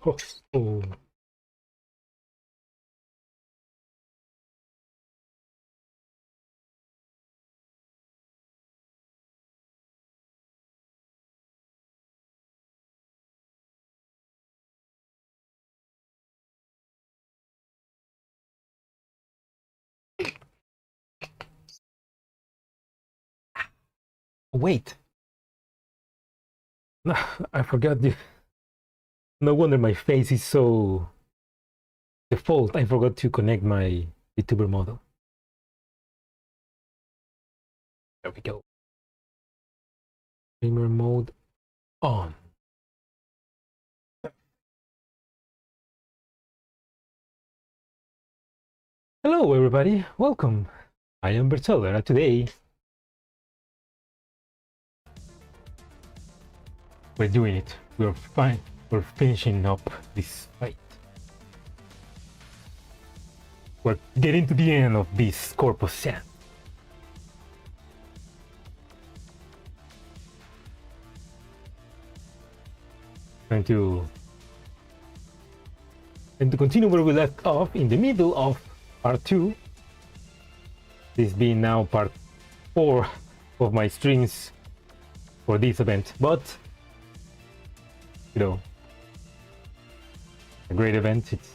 Oh. Wait. No, I forgot the. No wonder my face is so default. I forgot to connect my VTuber model. There we go. Streamer mode on. Hello everybody, welcome. I am Bertoler and today we're doing it. We're fine. We're finishing up this fight. We're getting to the end of this Corposant. And to continue where we left off in the middle of part 2. This being now part 4 of my streams for this event, but you know, a great event. It's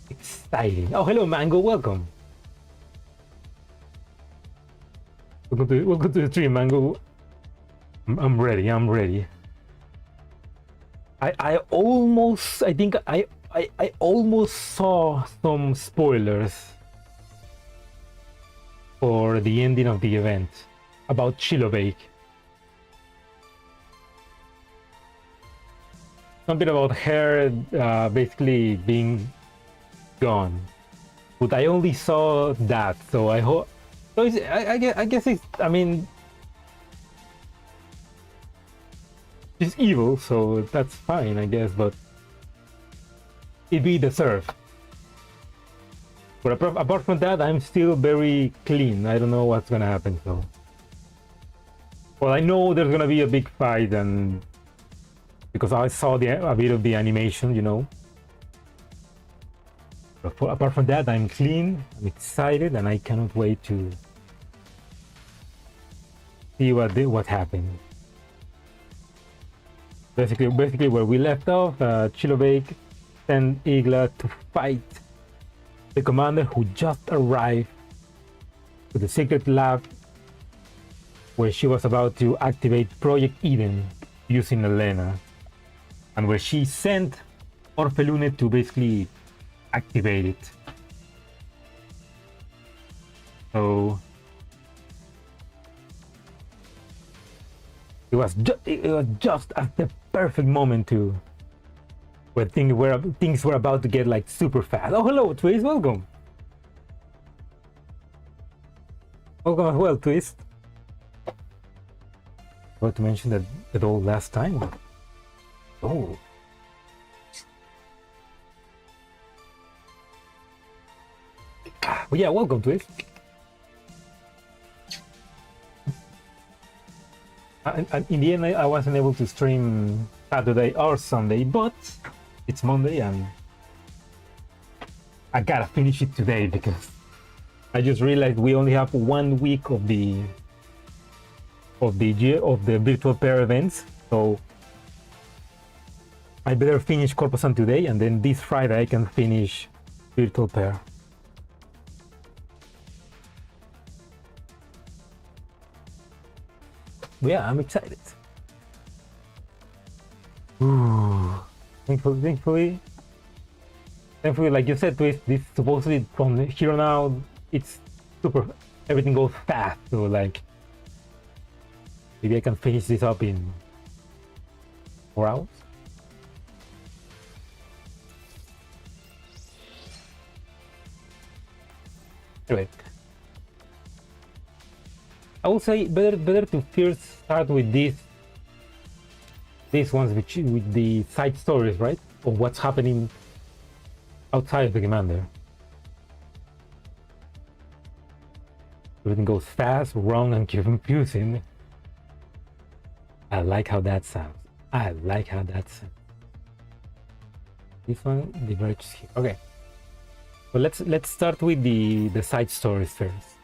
exciting. Oh, hello Mango, welcome. Welcome to the stream, Mango. I'm ready. I think I almost saw some spoilers for the ending of the event about Chilobake. Something about her basically being gone, but I only saw that, so I hope. So I guess it's. I mean, she's evil, so that's fine, I guess. But it be deserved. But apart from that, I'm still very clean. I don't know what's gonna happen. So, well, I know there's gonna be a big fight, and because I saw a bit of the animation, you know. But apart from that, I'm clean. I'm excited, and I cannot wait to see what happened. Basically, where we left off, Chilobake sent Igla to fight the commander who just arrived to the secret lab where she was about to activate Project Eden using Elena, and where she sent Orphelune to basically activate it. So it was just at the perfect moment to where things were about to get like super fast. Oh, hello Twist, welcome. Welcome as well, Twist. I forgot to mention that all last time. Oh. But yeah, welcome Twist. And in the end, I wasn't able to stream Saturday or Sunday, but it's Monday and I gotta finish it today because I just realized we only have 1 week of the virtual pair events, so I better finish Corposant today, and then this Friday I can finish virtual pair. Yeah, I'm excited. Ooh. Thankfully, like you said, Twist, this supposedly from here on out, it's super. Everything goes fast, so like maybe I can finish this up in 4 hours. Anyway, I would say better to first start with these ones with the side stories, right? Of what's happening outside of the commander. Everything goes fast, wrong, and confusing. I like how that sounds. This one diverges here. Okay. So let's start with the side stories first.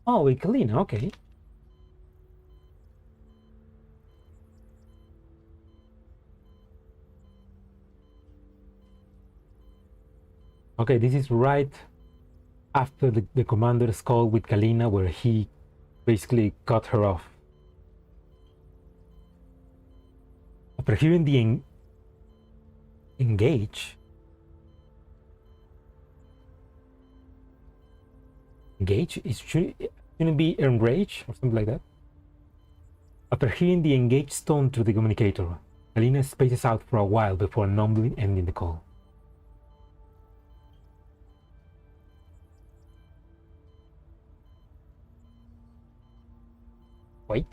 Oh, with Kalina, okay. Okay, this is right after the commander's call with Kalina, where he basically cut her off. After hearing the engage is shouldn't be enraged or something like that. After hearing the engaged tone through the communicator, Kalina spaces out for a while before numbly ending the call. Wait.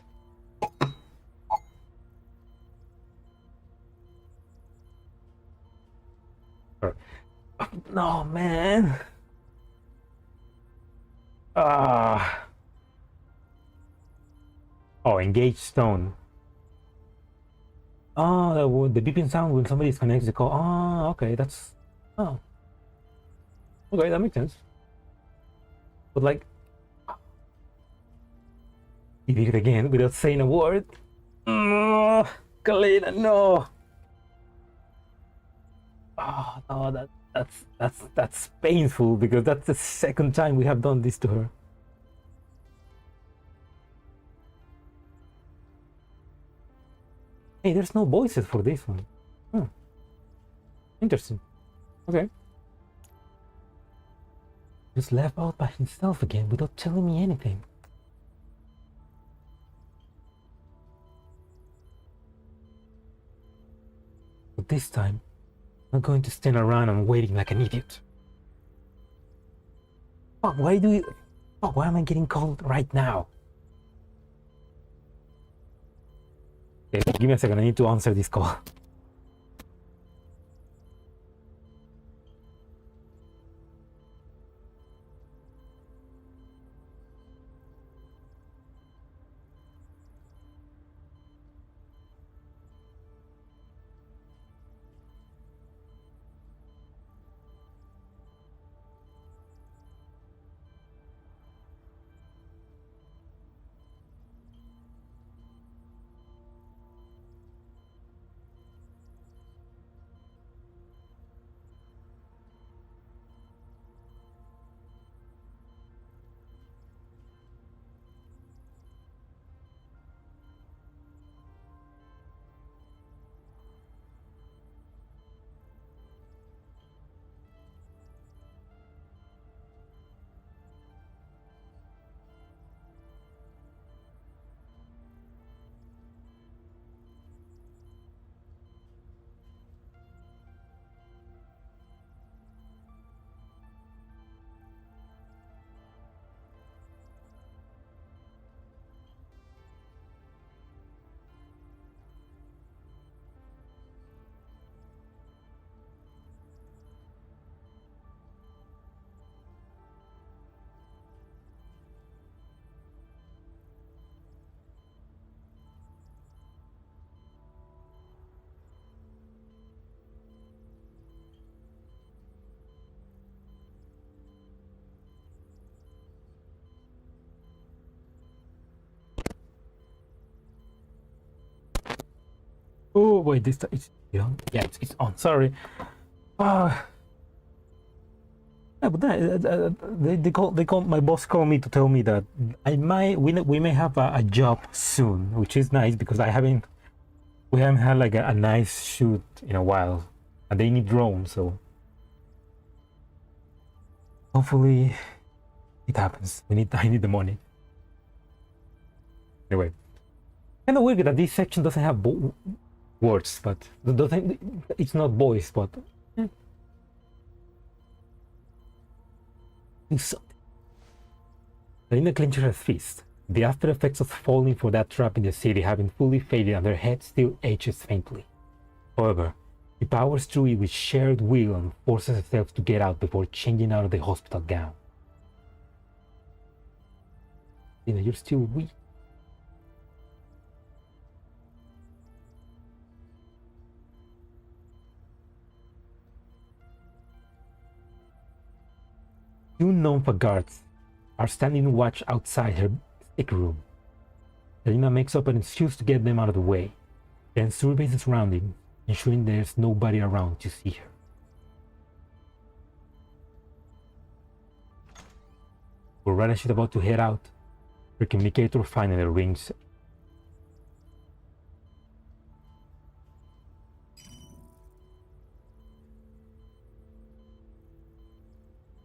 No, man. Oh, engaged stone. Oh, the beeping sound when somebody disconnects the call. Oh, okay, that's... Oh. Okay, that makes sense. But like... He did it again without saying a word. Kalina, no! Oh, no, that's painful, because that's the second time we have done this to her. Hey, there's no voices for this one. Interesting. Okay. Just left out by himself again without telling me anything. But this time, I'm not going to stand around and waiting like an idiot. Fuck, why am I getting called right now? Okay, give me a second, I need to answer this call. Oh wait, this is on. Yeah, it's on. Sorry. Yeah, but they call my boss called me to tell me that we may have a job soon, which is nice because we haven't had like a nice shoot in a while, and they need drones, so hopefully it happens. I need the money. Anyway, kind of weird that this section doesn't have words, but it's not voice, but do something. Kalina clenches her fist. The after effects of falling for that trap in the city having fully faded, and her head still aches faintly. However, He powers through it with shared will and forces herself to get out before changing out of the hospital gown. You're still weak. Two Nonfa guards are standing watch outside her sick room. Selena makes up an excuse to get them out of the way, then surveys the surroundings, ensuring there's nobody around to see her. But right as she's about to head out, her communicator finally rings.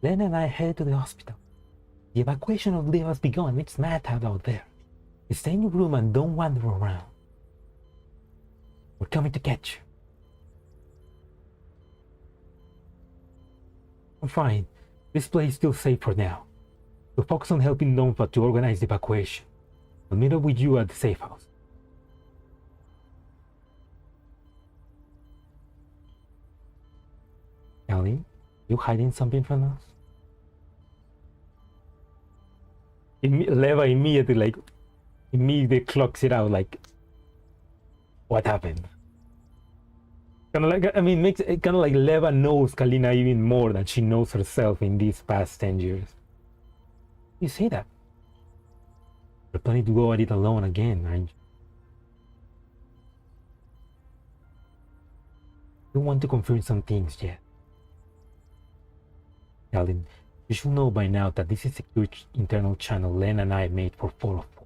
Len and I headed to the hospital. The evacuation of Liv has begun. It's mad out there. Stay in your room and don't wander around. We're coming to get you. I'm fine. This place is still safe for now. We'll focus on helping Nonfa to organize the evacuation. I'll meet up with you at the safe house. Ellie, you hiding something from us? Leva immediately clocks it out like, what happened? Kind of like, I mean, makes it kind of like Leva knows Kalina even more than she knows herself in these past 10 years. You say that? You're planning to go at it alone again, aren't you? You want to confirm some things yet. Alan, you should know by now that this is a secure internal channel Len and I made for 404.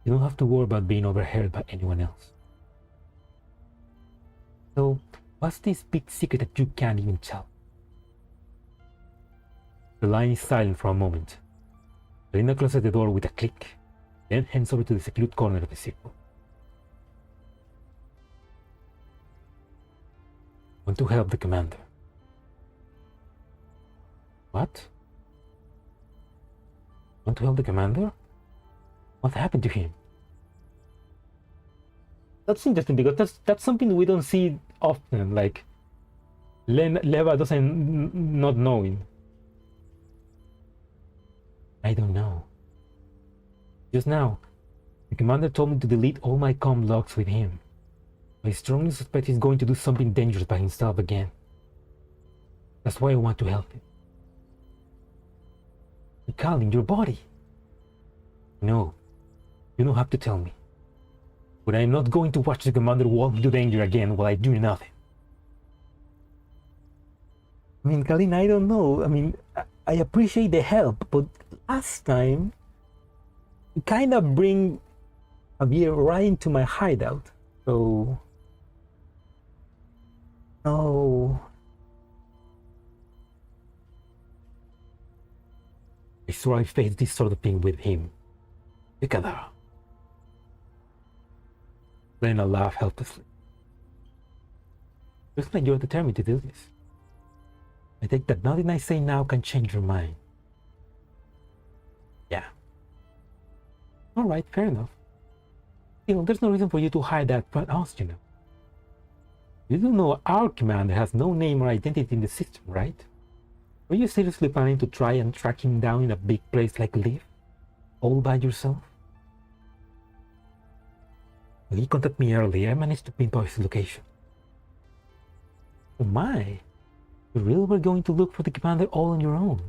You don't have to worry about being overheard by anyone else. So, what's this big secret that you can't even tell? The line is silent for a moment. Selena closes the door with a click, then hands over to the secluded corner of the circle. Want to help the commander. What? Want to help the commander? What happened to him? That's interesting because that's something we don't see often, like Leva doesn't not knowing. I don't know. Just now, the commander told me to delete all my comm logs with him. I strongly suspect he's going to do something dangerous by himself again. That's why I want to help him. Calling your body. No, you don't have to tell me. But I'm not going to watch the commander walk into danger again while I do nothing. I mean, Kalina, I don't know. I mean, I appreciate the help, but last time, you kind of bring Javier right into my hideout. So, no. I swore I faced this sort of thing with him. Together. Lena laughed helplessly. Looks like you're determined to do this. I think that nothing I say now can change your mind. Yeah. Alright, fair enough. You know, there's no reason for you to hide that from us, you know. You do know our commander has no name or identity in the system, right? Were you seriously planning to try and track him down in a big place like Liv? All by yourself? When he contacted me earlier, I managed to pinpoint his location. Oh my! You really were going to look for the commander all on your own?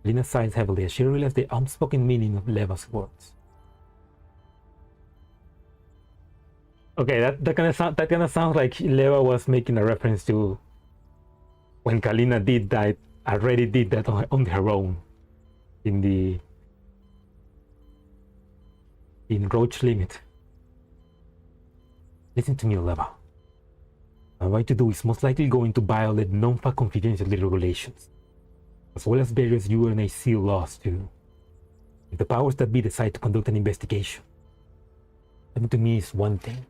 Lena sighed heavily as she realized the unspoken meaning of Leva's words. Okay, that kind of sounds like Leva was making a reference to when Kalina did that, already did that on her own in Roach Limit. Listen to me, Leva. What I'm going to do is most likely going to violate non-fa confidentiality regulations, as well as various UNAC laws too. If the powers that be decide to conduct an investigation, that to me is one thing,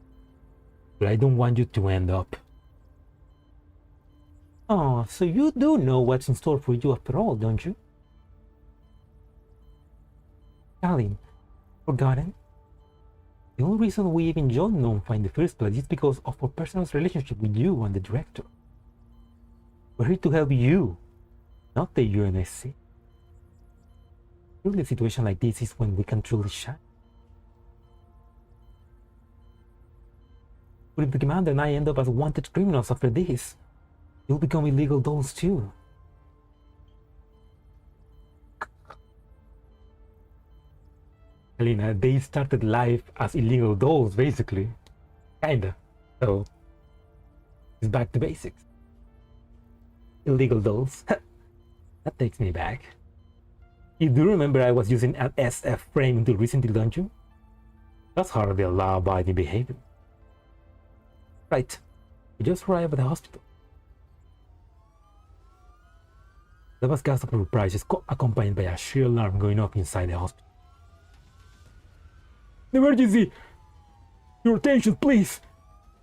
but I don't want you to end up. Oh, so you do know what's in store for you after all, don't you? Darling, forgotten? The only reason we even joined NONFA in the first place is because of our personal relationship with you and the director. We're here to help you, not the UNSC. Really, a situation like this is when we can truly shine. But if the commander and I end up as wanted criminals after this, you'll become illegal dolls too. Helena, they started life as illegal dolls, basically. Kinda. So, it's back to basics. Illegal dolls. That takes me back. You do remember I was using an SF frame until recently, don't you? That's hardly a law-abiding behavior. Right. We just arrived at the hospital. There was gas surprises accompanied by a sheer alarm going off inside the hospital. Emergency! Your attention, please!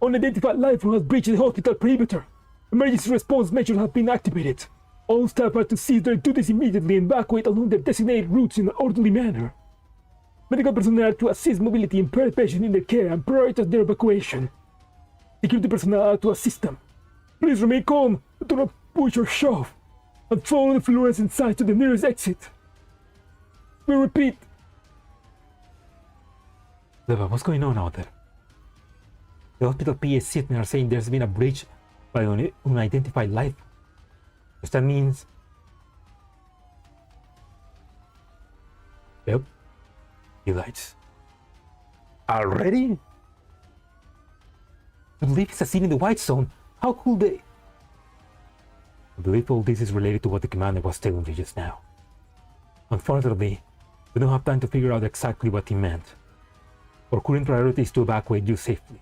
Unidentified life form has breached the hospital perimeter. Emergency response measures have been activated. All staff are to cease their duties immediately and evacuate along their designated routes in an orderly manner. Medical personnel are to assist mobility impaired patients in their care and prioritize their evacuation. Security personnel are to assist them. Please remain calm, do not push or shove, and follow the fluorescent signs to the nearest exit. We repeat. Leva, what's going on out there? The hospital PA are saying there's been a breach by an unidentified life. Does that means... Yep. He lights. Already? I believe it's a scene in the white zone. How could they... I believe all this is related to what the commander was telling you just now. Unfortunately, we don't have time to figure out exactly what he meant. Our current priority is to evacuate you safely.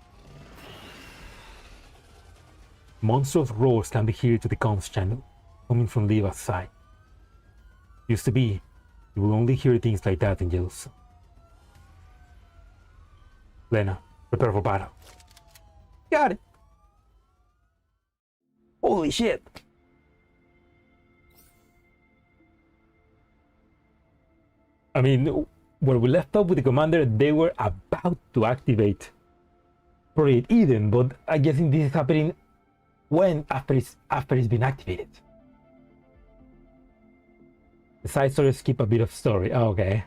Monstrous roars can be heard to the comms channel, coming from Leva's side. Used to be, you will only hear things like that in Yellowstone. Lena, prepare for battle. Got it. Holy shit. I mean, where we left off with the commander, they were about to activate Project Eden, but I guess this is happening when after it's been activated. The side stories skip a bit of story. Oh, okay.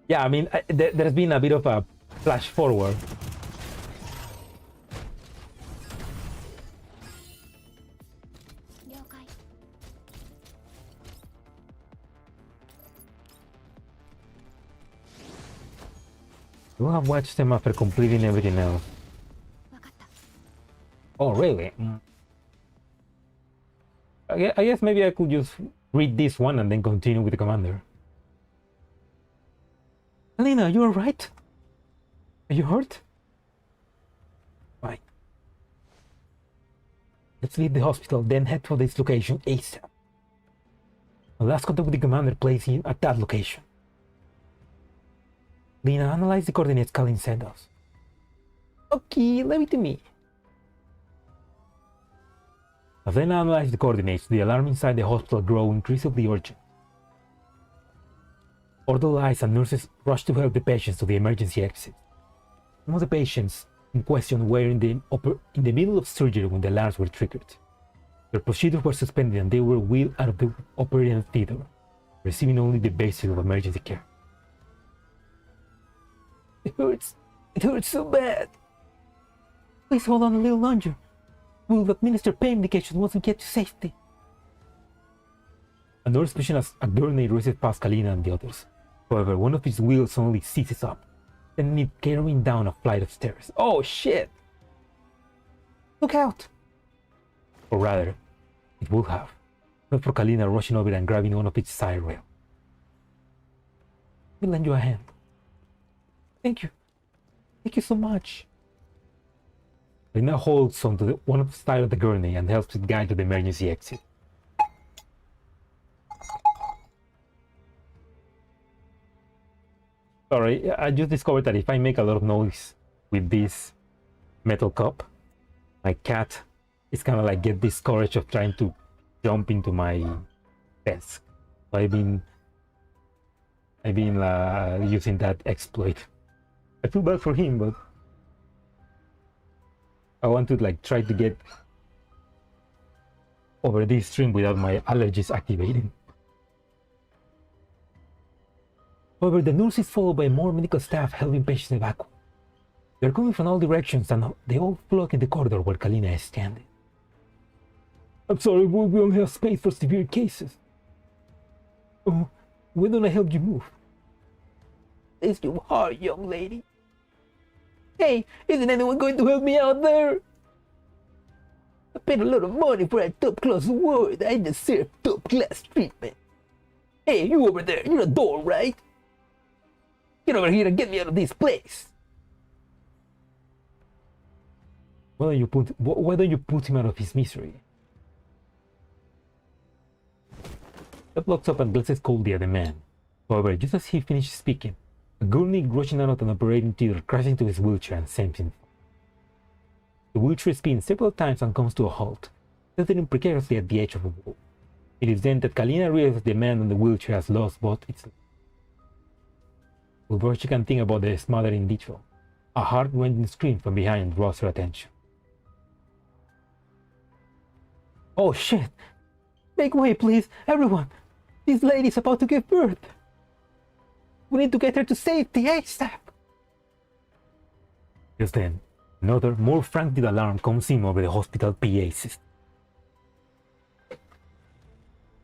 Yeah, I mean, there's been a bit of a flash forward. You have watched them after completing everything else. Oh, really? I guess maybe I could just read this one and then continue with the commander. Alina, you alright? Are you hurt? Fine. Let's leave the hospital, then head for this location ASAP. The last contact with the commander placed at that location. Lena, analyze the coordinates Colin sent us. Okay, leave it to me. As Lena analyzed the coordinates, the alarm inside the hospital grew increasingly urgent. Orderly eyes and nurses rushed to help the patients to the emergency exit. Some of the patients in question were in the middle of surgery when the alarms were triggered. Their procedures were suspended and they were wheeled out of the operating theater, receiving only the basics of emergency care. It hurts so bad. Please hold on a little longer. We'll administer pain medication once we get to safety. A nurse pushing a gurney races past Kalina and the others. However, one of his wheels suddenly seizes up, sending it carrying down a flight of stairs. Oh shit! Look out! Or rather, it would have, not for Kalina rushing over and grabbing one of its side rail. Let me lend you a hand. Thank you. Thank you so much. Kalina holds onto one of the side of the gurney and helps it guide to the emergency exit. Sorry, I just discovered that if I make a lot of noise with this metal cup, my cat is kind of like get discouraged of trying to jump into my desk. So I've been I've been using that exploit. I feel bad for him, but I want to like try to get over this stream without my allergies activating. However, the nurse is followed by more medical staff helping patients evacuate. They're coming from all directions and they all flock in the corridor where Kalina is standing. I'm sorry, we only have space for severe cases. Oh, why don't I help you move? It's too hard, young lady. Hey, isn't anyone going to help me out there? I paid a lot of money for a top-class ward. I deserve top-class treatment. Hey, you over there, you're a door, right? Get over here and get me out of this place. Why don't you put him out of his misery? That looks up and glances coldly at the man. However, just as he finishes speaking, a gurney rushing out of an operating theater crashes into his wheelchair and sends him. The wheelchair spins several times and comes to a halt, settling precariously at the edge of a wall. It is then that Kalina realizes the man on the wheelchair has lost both its legs. Before she can think about the smothered individual, a heart-rending scream from behind draws her attention. Oh shit! Make way, please, everyone! This lady's about to give birth! We need to get her to safety ASAP! Just then, another, more frantic alarm comes in over the hospital PA system.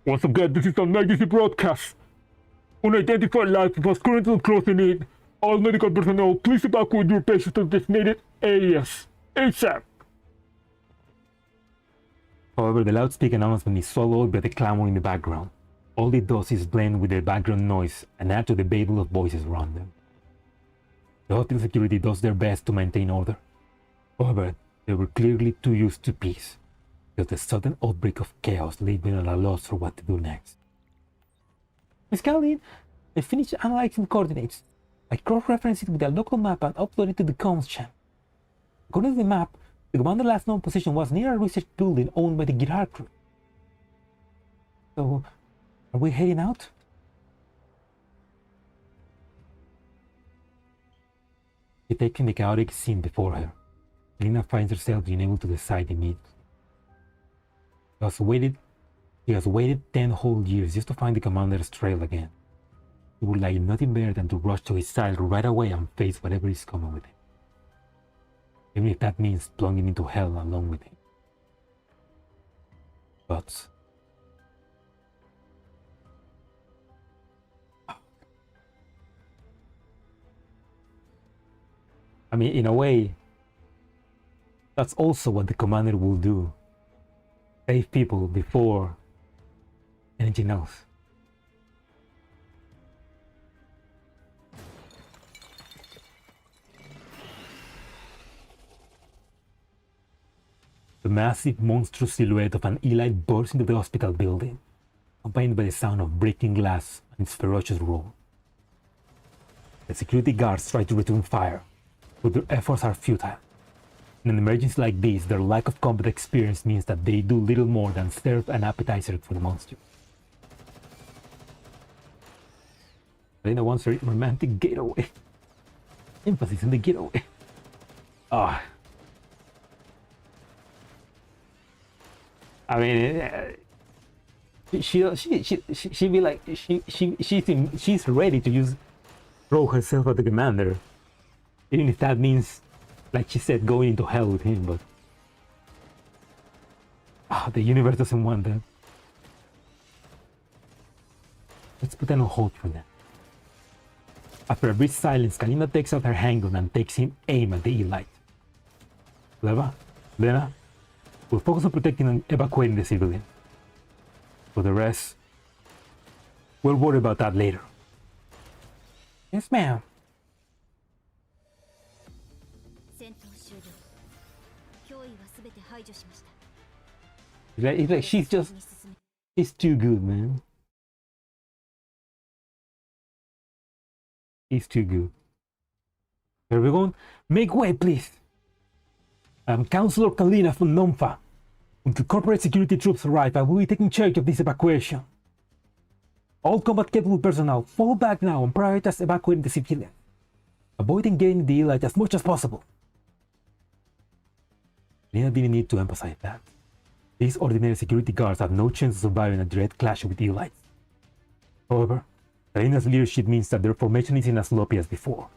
Once again, this is an emergency broadcast. Unidentified life was currently closing in. All medical personnel, please evacuate your patients to designated areas ASAP. However, the loudspeaker announcement is swallowed by the clamor in the background. All it does is blend with the background noise and add to the babel of voices around them. The hospital security does their best to maintain order. However, they were clearly too used to peace, because the sudden outbreak of chaos left them at a loss for what to do next. Miss Caroline, I finished analyzing coordinates. I cross-referenced it with a local map and uploaded it to the comms channel. According to the map, the commander's last known position was near a research building owned by the Girard crew. So, are we heading out? She takes in the chaotic scene before her. Lina finds herself unable to decide immediately. She has waited 10 whole years just to find the commander's trail again. It would like nothing better than to rush to his side right away and face whatever is coming with him. Even if that means plunging into hell along with him. But I mean, in a way, that's also what the commander will do. Save people before anything else. The massive, monstrous silhouette of an Elite bursts into the hospital building, accompanied by the sound of breaking glass and its ferocious roar. The security guards try to return fire, but their efforts are futile. In an emergency like this, their lack of combat experience means that they do little more than serve an appetizer for the monster. Elena wants her romantic getaway. Emphasis on the getaway. Ah. I mean, she be like she's ready to use throw herself at the commander, even if that means, like she said, going into hell with him. But the universe doesn't want that. Let's put that on hold for now. After a brief silence, Kalina takes out her handgun and takes aim at the Elite. Lena, we'll focus on protecting and evacuating the civilian. For the rest, we'll worry about that later. Yes, ma'am. It's like she's too good, man. He's too good. Where are we going? Make way, please. I'm Counselor Kalina from Nomfa. Until corporate security troops arrive, I will be taking charge of this evacuation. All combat-capable personnel, fall back now and prioritize evacuating the civilians, avoiding getting the Elite as much as possible. Lena didn't need to emphasize that. These ordinary security guards have no chance of surviving a direct clash with the Elites. However, Lena's leadership means that their formation isn't as sloppy as before.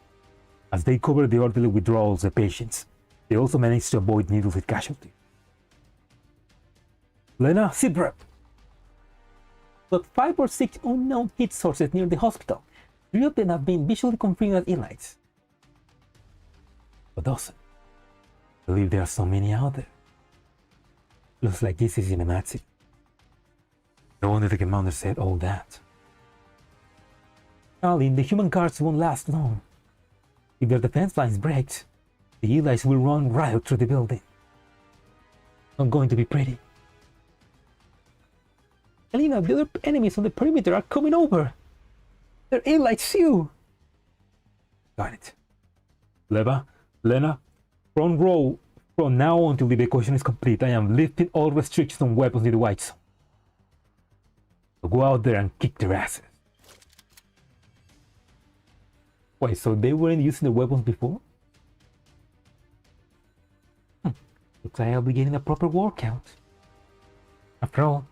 As they cover the orderly withdrawals of patients, they also manage to avoid needless casualties. Lena, sit rep. But 5 or 6 unknown heat sources near the hospital. 3 of them have been visually confirmed as Elites. A dozen. I believe there are so many out there. Looks like this is cinematic. No wonder the commander said all that. Colin, the human guards won't last long. If their defense lines break, the Elites will run riot through the building. Not going to be pretty. Elena, the other enemies on the perimeter are coming over. They're Elites too. Got it. Lena, front row. From now on until the evacuation is complete, I am lifting all restrictions on weapons in the White Zone. So go out there and kick their asses. Wait, so they weren't using the weapons before? Looks like I'll be getting a proper workout. After all,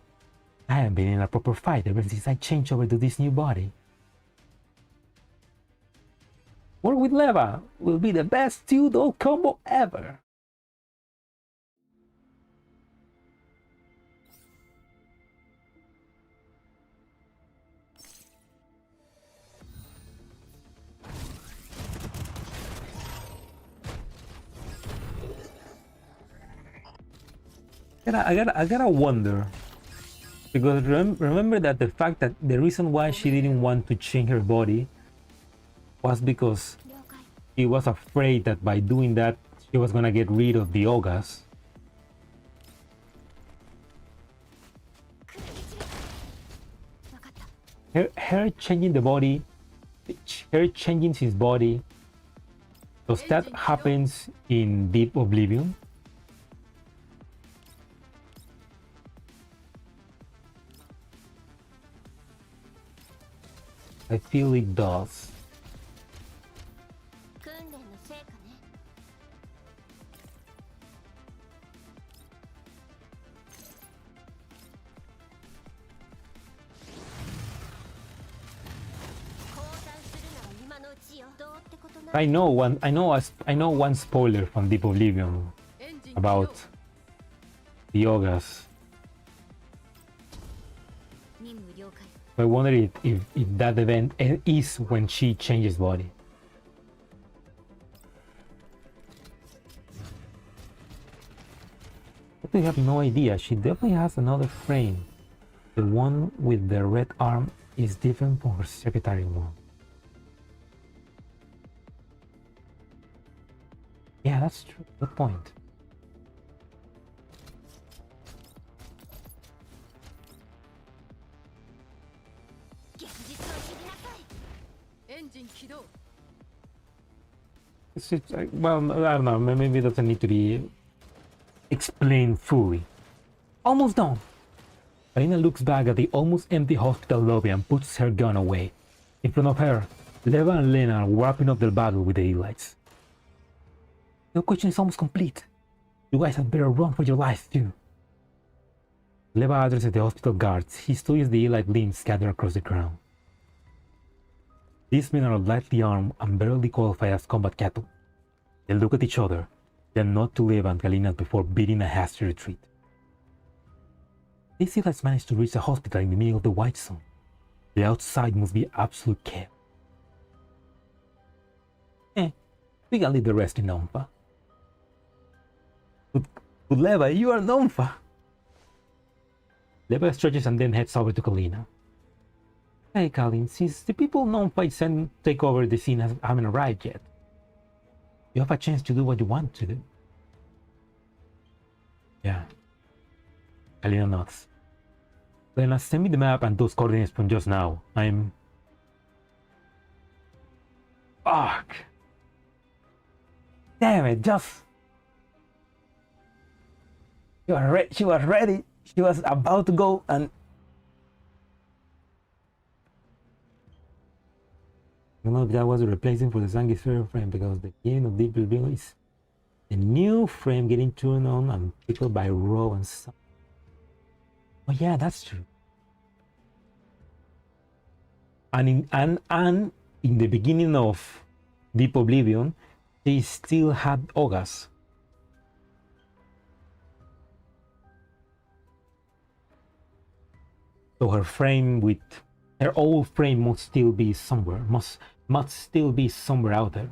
I haven't been in a proper fight ever since I changed over to this new body. Work with Leva will be the best 2-doll combo ever. I gotta wonder, because remember that the fact that the reason why she didn't want to change her body was because she was afraid that by doing that she was gonna get rid of the Ogas. Her changing the body, her changing his body, does that happens in Deep Oblivion? I feel it does. I know one spoiler from Deep Oblivion about the Ogas. I wonder if that event is when she changes body. I have no idea. She definitely has another frame. The one with the red arm is different from her secretary one. Yeah, that's true. Good point. Well, I don't know. Maybe it doesn't need to be explained fully. Almost done. Alina looks back at the almost empty hospital lobby and puts her gun away. In front of her, Leva and Lena are wrapping up their battle with the Elites. The equation is almost complete. You guys had better run for your lives too. Leva addresses the hospital guards. He studies the Elite limbs scattered across the ground. These men are lightly armed and barely qualified as combat cattle. They look at each other, then nod to Leva and Galina before beating a hasty retreat. These Elites managed to reach the hospital in the middle of the White Zone. The outside must be absolute chaos. We can leave the rest in Nomfa. But Leva, you are Nomfa! Leva stretches and then heads over to Kalina. Hey Kalin, since the people Nomfa take over the scene haven't arrived yet, you have a chance to do what you want to do. Yeah. Kalina nods. Lena, send me the map and those coordinates from just now. Fuck! Damn it, just... She was ready. She was about to go and... don't know if that was a replacement for the Zangief frame, because the beginning of Deep Reveal is the new frame getting turned on and pickled by Raw and Sun. Oh yeah, that's true. And in the beginning of Deep Oblivion, they still had Ogas. So her old frame must still be somewhere, must still be somewhere out there.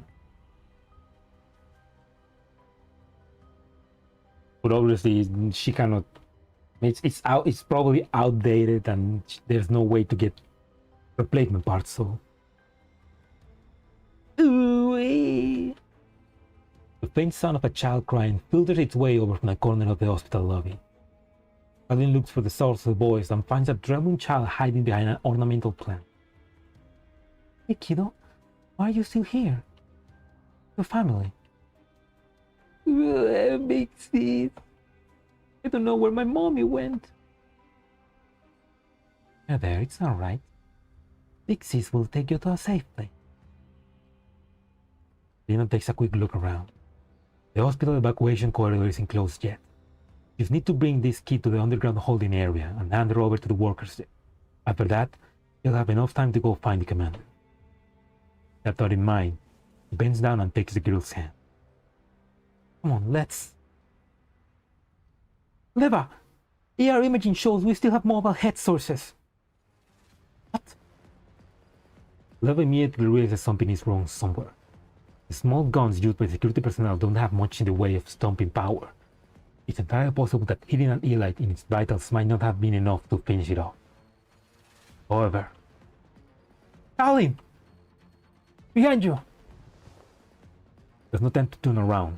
But obviously she cannot, it's probably outdated and there's no way to get replacement parts, so. Ooh-wee. The faint sound of a child crying filters its way over from the corner of the hospital lobby. Adeline looks for the source of the voice and finds a trembling child hiding behind an ornamental plant. Hey kiddo, why are you still here? Your family. Big sis. I don't know where my mommy went. Yeah, there, it's alright. Big sis will take you to a safe place. Lena takes a quick look around. The hospital evacuation corridor isn't closed yet. You need to bring this key to the underground holding area and hand her over to the workers there. After that, you'll have enough time to go find the commander. That thought in mind, he bends down and takes the girl's hand. Come on, let's. Leva! AR imaging shows we still have mobile head sources. What? Leva immediately realizes something is wrong somewhere. The small guns used by security personnel don't have much in the way of stomping power. It's entirely possible that hitting an elite in its vitals might not have been enough to finish it off. However... Stalin! Behind you! There's no time to turn around.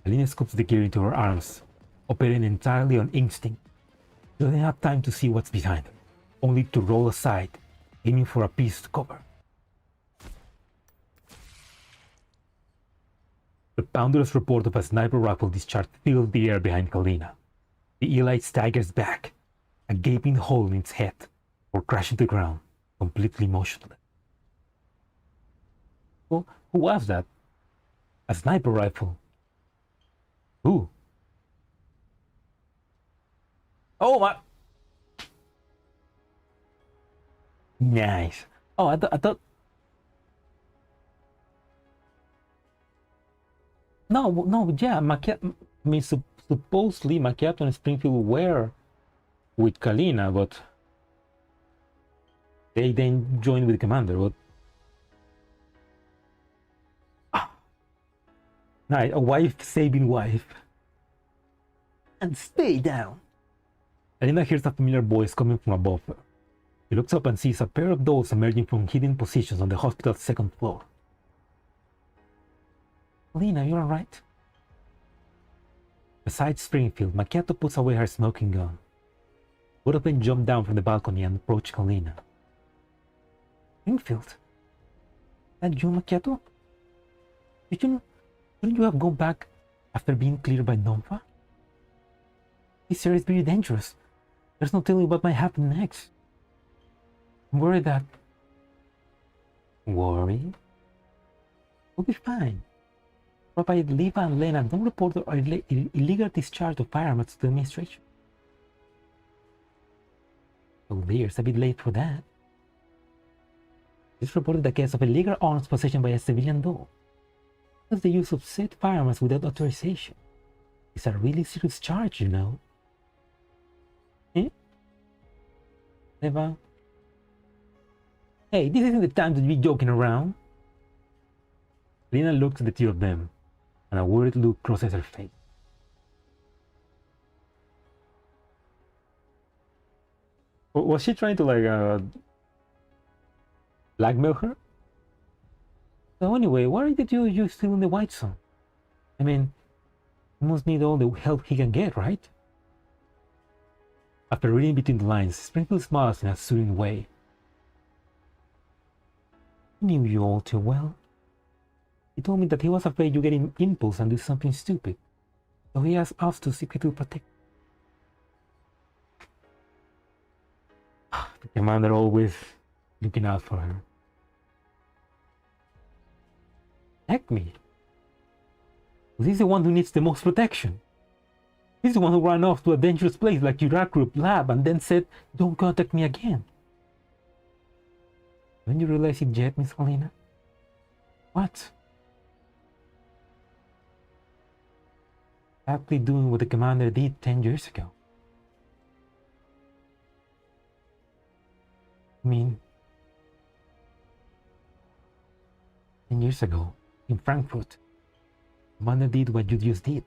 Alina scoops the gear into her arms, operating entirely on instinct. She doesn't have time to see what's behind her, only to roll aside, aiming for a piece to cover. The ponderous report of a sniper rifle discharge filled the air behind Kalina. The elite staggers back, a gaping hole in its head, or crashing to the ground, completely motionless. Well, who was that? A sniper rifle. Who? Oh my! Nice. Oh, I thought. No, yeah, I mean, supposedly Macchiato and Springfield were with Kalina, but they then joined with Commander, but... Nice, a wife-saving wife. And stay down. Alina hears a familiar voice coming from above her. She looks up and sees a pair of dolls emerging from hidden positions on the hospital's second floor. Alina, you alright? Beside Springfield, Macchiato puts away her smoking gun. Both of them jump down from the balcony and approach Kalina. Springfield? That you, Macchiato? Shouldn't you have gone back after being cleared by Nomfa? This area is very dangerous. There's no telling what might happen next. I'm worried that... Worry? We'll be fine. Provided Leva and Lena don't report our illegal discharge of firearms to the administration. Oh dear, it's a bit late for that. This reported the case of illegal arms possession by a civilian doll. That's the use of said firearms without authorization. It's a really serious charge, you know. Eh? Leva? Hey, this isn't the time to be joking around. Lena looks at the two of them, and a worried look crosses her face. Was she trying to like blackmail her? So anyway, why did you still in the White Zone? I mean, he must need all the help he can get, right? After reading between the lines, Springfield smiles in a soothing way. I knew you all too well. He told me that he was afraid you get an impulse and do something stupid, so he asked us to secretly protect. The commander always looking out for her. Protect me. He's the one who needs the most protection. He's the one who ran off to a dangerous place like Iraq Group lab and then said, "Don't contact me again." When you realize it yet, Miss Helena? What? Exactly doing what the commander did 10 years ago. I mean, 10 years ago, in Frankfurt, Commander did what you just did.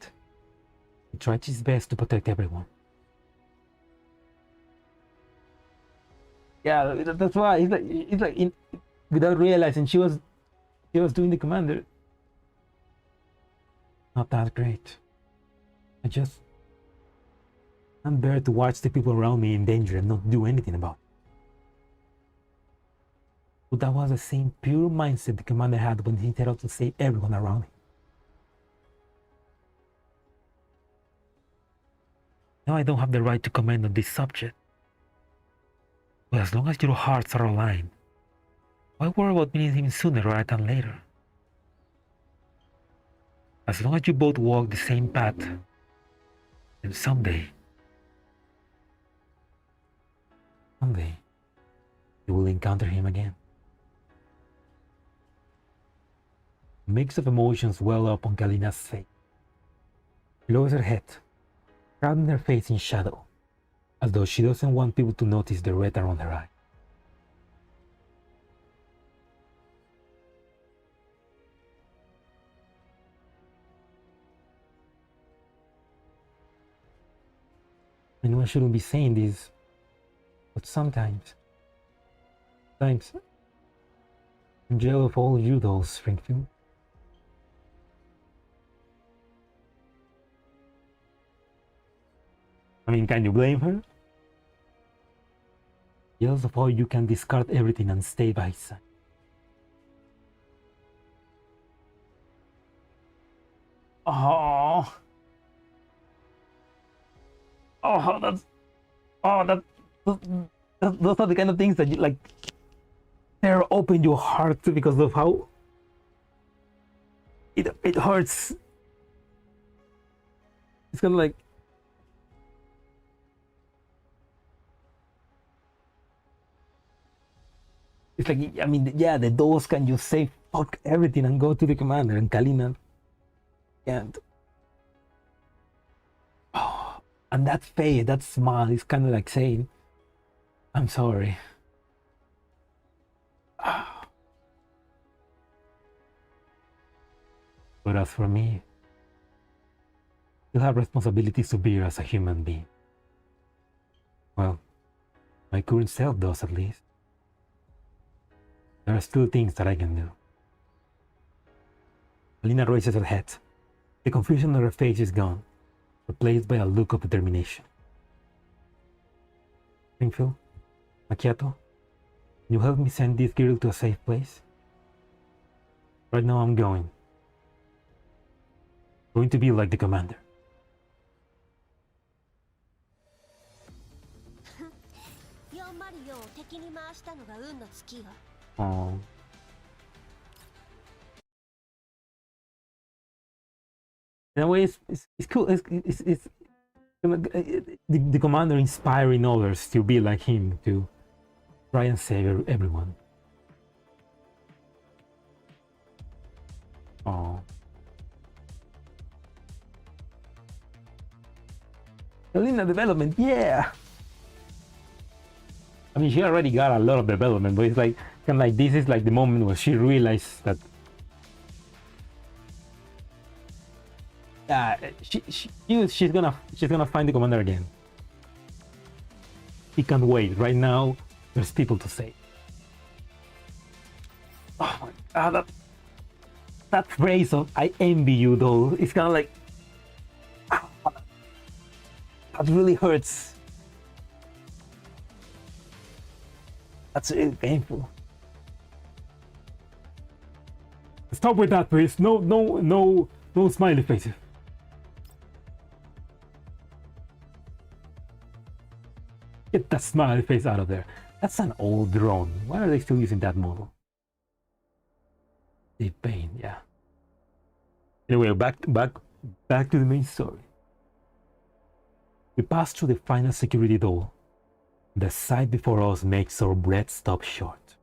He tried his best to protect everyone. Yeah, that's why it's like without realizing she was doing the commander. Not that great. I'm there to watch the people around me in danger and not do anything about it. But that was the same pure mindset the commander had when he set out to save everyone around him. Now I don't have the right to comment on this subject. But as long as your hearts are aligned, why worry about meeting him sooner rather than later? As long as you both walk the same path, then someday, you will encounter him again. A mix of emotions well up on Galina's face. She lowers her head, shrouding her face in shadow, as though she doesn't want people to notice the red around her eye. I know I shouldn't be saying this, but sometimes I'm jealous of all you dolls, Springfield. I mean, can you blame her? Jealous of how you can discard everything and stay by his side. Oh, those are the kind of things that you like. Tear open your heart because of how it hurts. It's kind of like. It's like, I mean, yeah, the dolls can just say fuck everything and go to the commander, and Kalina can't. Oh, and that face, that smile is kind of like saying, "I'm sorry." Oh. But as for me, you have responsibilities to bear as a human being. Well, my current self does, at least. There are still things that I can do. Alina raises her head. The confusion on her face is gone, replaced by a look of determination. Springfield, Macchiato, can you help me send this girl to a safe place? Right now I'm going to be like the commander. Oh. In a way, it's cool. It's the commander inspiring others to be like him, to try and save everyone. Oh. Selena development, yeah. I mean, she already got a lot of development, but it's like kind of like this is like the moment where she realized that. She's gonna find the commander again. He can't wait. Right now, there's people to save. Oh my god, that phrase of "I envy you," though, it's kind of like that really hurts. That's really painful. Stop with that, please. No smiley faces. Get that smiley face out of there. That's an old drone. Why are they still using that model? Deep pain, yeah. Anyway, back to the main story. We pass through the final security door. The sight before us makes our breath stop short.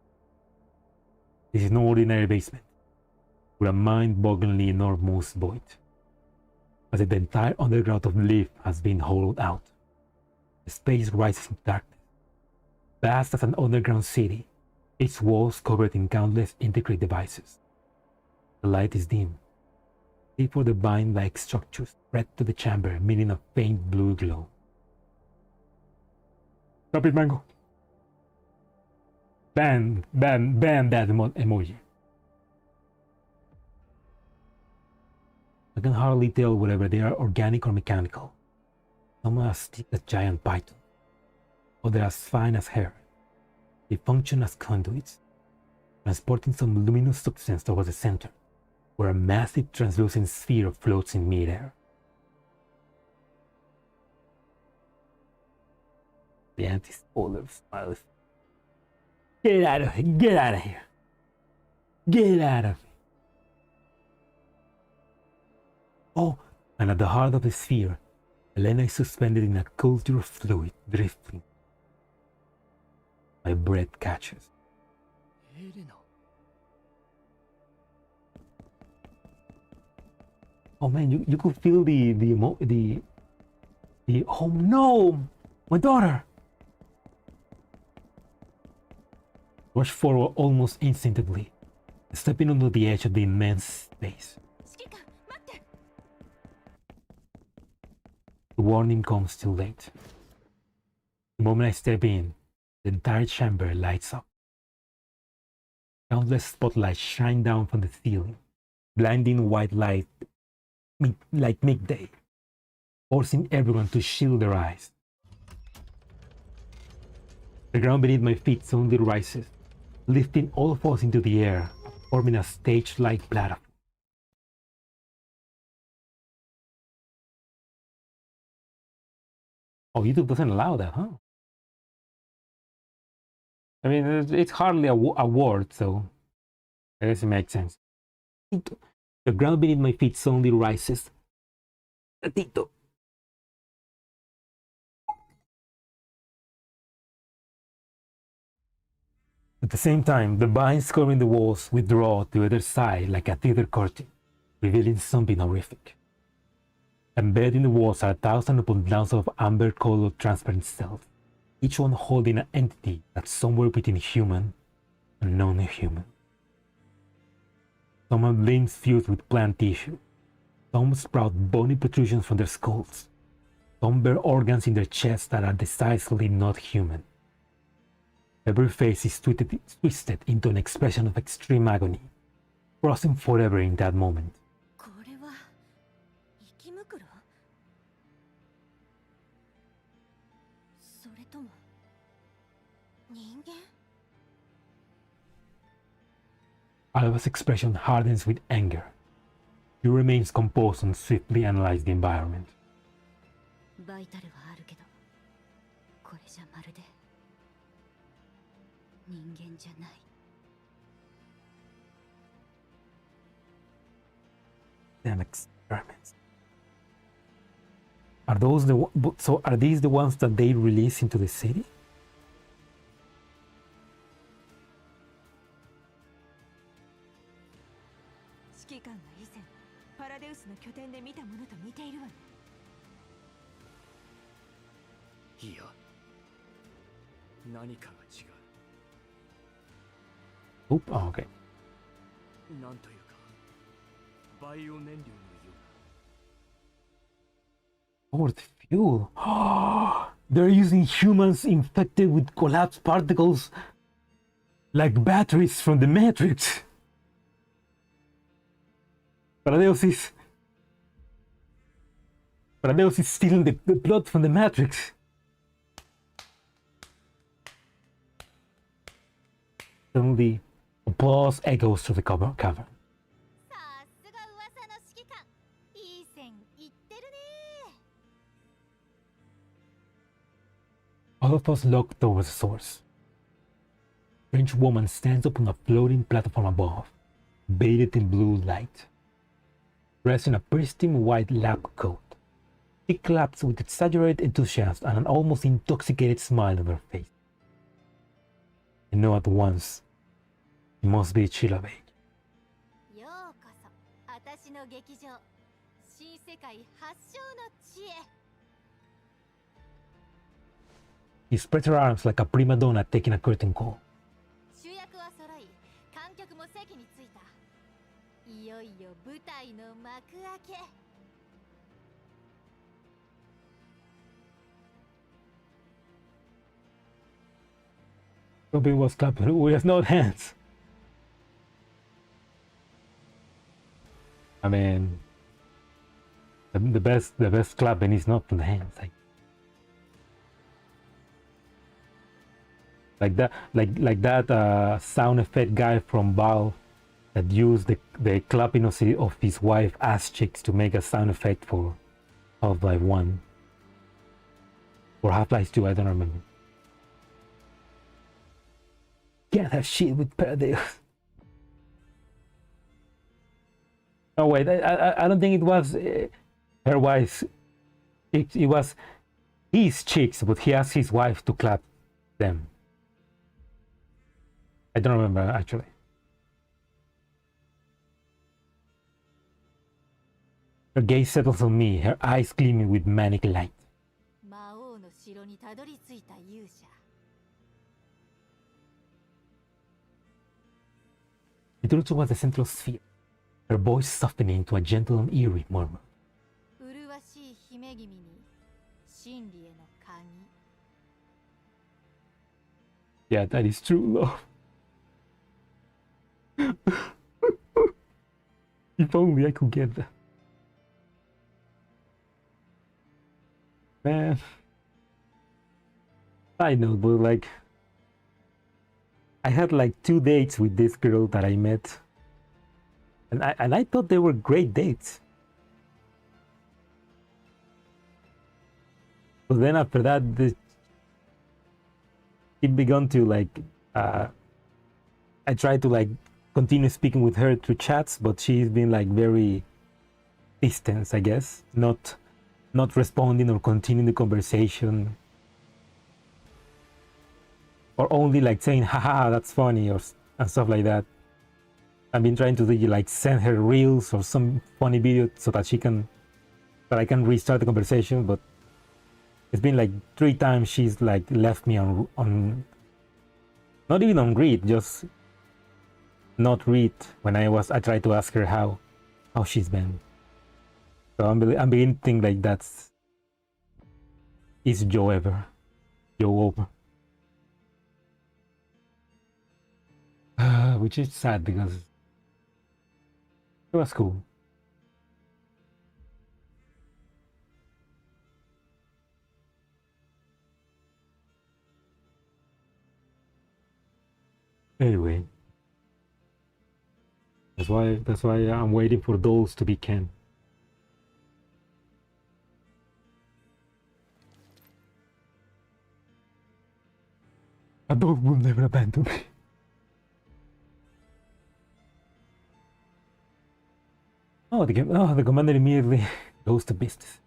This is no ordinary basement. We're a mind-bogglingly enormous void, as if the entire underground of life has been hollowed out. The space rises in darkness, vast as an underground city, its walls covered in countless intricate devices. The light is dim, save for the vine-like structures spread to the chamber, emitting a faint blue glow. Drop it, Mango. Ban that emoji. I can hardly tell whether they are organic or mechanical. Some are as thick as giant python, others as fine as hair. They function as conduits, transporting some luminous substance towards the center, where a massive translucent sphere floats in midair. The anti-spoiler smiles. Get out of here! Get out of here! Get out of here! Oh, and at the heart of the sphere, Elena is suspended in a culture of fluid drifting. My breath catches. Oh man, you could feel the oh no, my daughter. Rush forward almost instantly, stepping onto the edge of the immense space. The warning comes too late. The moment I step in, the entire chamber lights up. Countless spotlights shine down from the ceiling, blinding white light like midday, forcing everyone to shield their eyes. The ground beneath my feet suddenly rises, lifting all of us into the air, forming a stage-like platform. Oh, YouTube doesn't allow that, huh? I mean, it's hardly a word, so I guess it makes sense. The ground beneath my feet suddenly rises. Tito. At the same time, the vines covering the walls withdraw to either side like a theater curtain, revealing something horrific. Embedded in the walls are thousands upon thousands of amber-colored transparent cells, each one holding an entity that's somewhere between human and non-human. Some have limbs fused with plant tissue, some sprout bony protrusions from their skulls, some bear organs in their chests that are decisively not human. Every face is twisted into an expression of extreme agony, frozen forever in that moment. Alva's expression hardens with anger. He remains composed and swiftly analyzes the environment. Damn experiments. Are these the ones that they release into the city? Oop, oh, okay. Oh, the fuel. They're using humans infected with collapsed particles like batteries from the Matrix. Paradeus is stealing the blood from the Matrix. Suddenly, applause echoes through the cavern. All of us look towards the source. A strange woman stands up on a floating platform above, bathed in blue light. dressed in a pristine white lab coat. She claps with exaggerated enthusiasm and an almost intoxicated smile on her face. I know at once it must be Chilabake. She spreads her arms like a prima donna taking a curtain call. Robin was clapping with no hands. I mean, the best clapping is not from the hands. Like that sound effect guy from Valve that used the clapping of his wife ass cheeks to make a sound effect for Half-Life 1 or Half-Life 2, I don't remember. Can't have shit with Paradeus. No wait, I don't think it was her wife's cheeks, it was his cheeks, but he asked his wife to clap them. I don't remember actually. Her gaze settles on me, her eyes gleaming with manic light. She drew towards the central sphere, her voice softening to a gentle and eerie murmur. Yeah, that is true love. If only I could get that. Man. I know, but like I had like 2 dates with this girl that I met. And I thought they were great dates. But then after that, it began to like I tried to like continue speaking with her through chats, but she's been like very distant, I guess, not responding or continuing the conversation, or only like saying haha that's funny or and stuff like that. I've been trying to do, like send her reels or some funny video so that I can restart the conversation, but it's been like 3 times she's like left me on not even on read, just not read when I tried to ask her how she's been. So I'm beginning to think like is Joe over. Which is sad because it was cool. Anyway, that's why I'm waiting for those to be Ken. A dog will never abandon me. The commander immediately goes to business.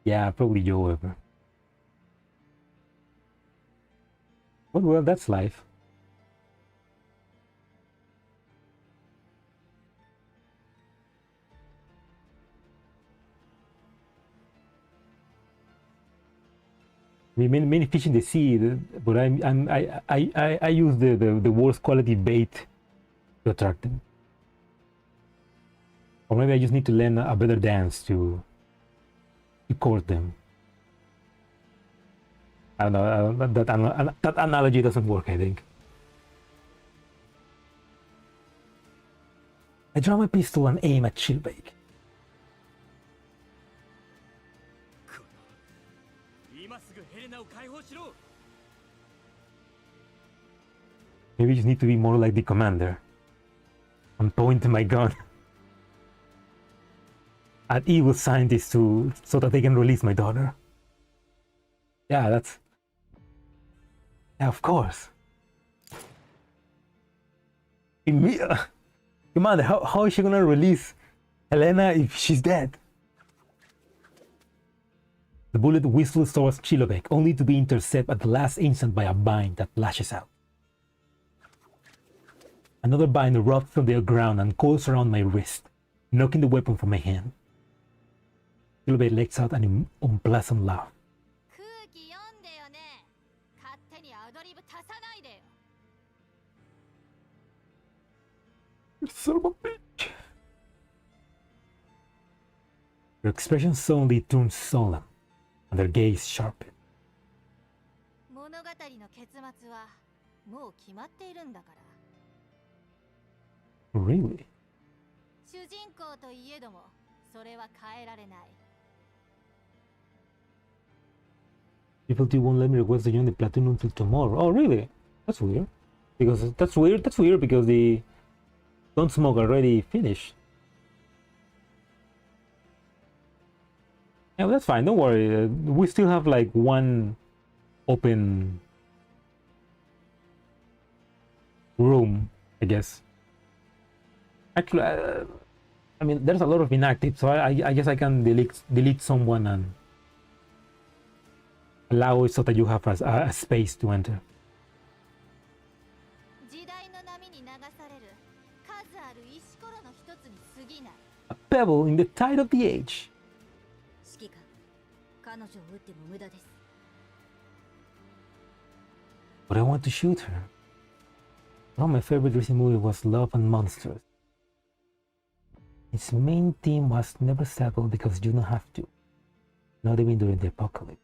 Yeah, probably Joe ever. But well, that's life. I mean, many fish in the sea, but I use the worst quality bait to attract them. Or maybe I just need to learn a better dance to court them. I don't know, that analogy doesn't work, I think. I draw my pistol and aim at Chilbake. Maybe you just need to be more like the commander. I'm pointing my gun at evil scientists so that they can release my daughter. Yeah, of course. Commander, how is she gonna release Helena if she's dead? The bullet whistles towards Chilobek, only to be intercepted at the last instant by a bind that lashes out. Another bind erupts from the ground and coils around my wrist, knocking the weapon from my hand. Chilobek lets out an unpleasant laugh. Son of a bitch. Her expression suddenly turns solemn, and her gaze sharpened. Really? Difficulty won't let me request to join the platoon until tomorrow. Oh, really? That's weird. Because that's weird because the Don't Smoke already finished. Yeah, well, that's fine. Don't worry. We still have like one open room, I guess. Actually, I mean, there's a lot of inactive, so I guess I can delete someone and allow it so that you have a space to enter. A pebble in the tide of the age. But I want to shoot her. One of my favorite recent movie was Love and Monsters. Its main theme was never settle because you don't have to. Not even during the apocalypse.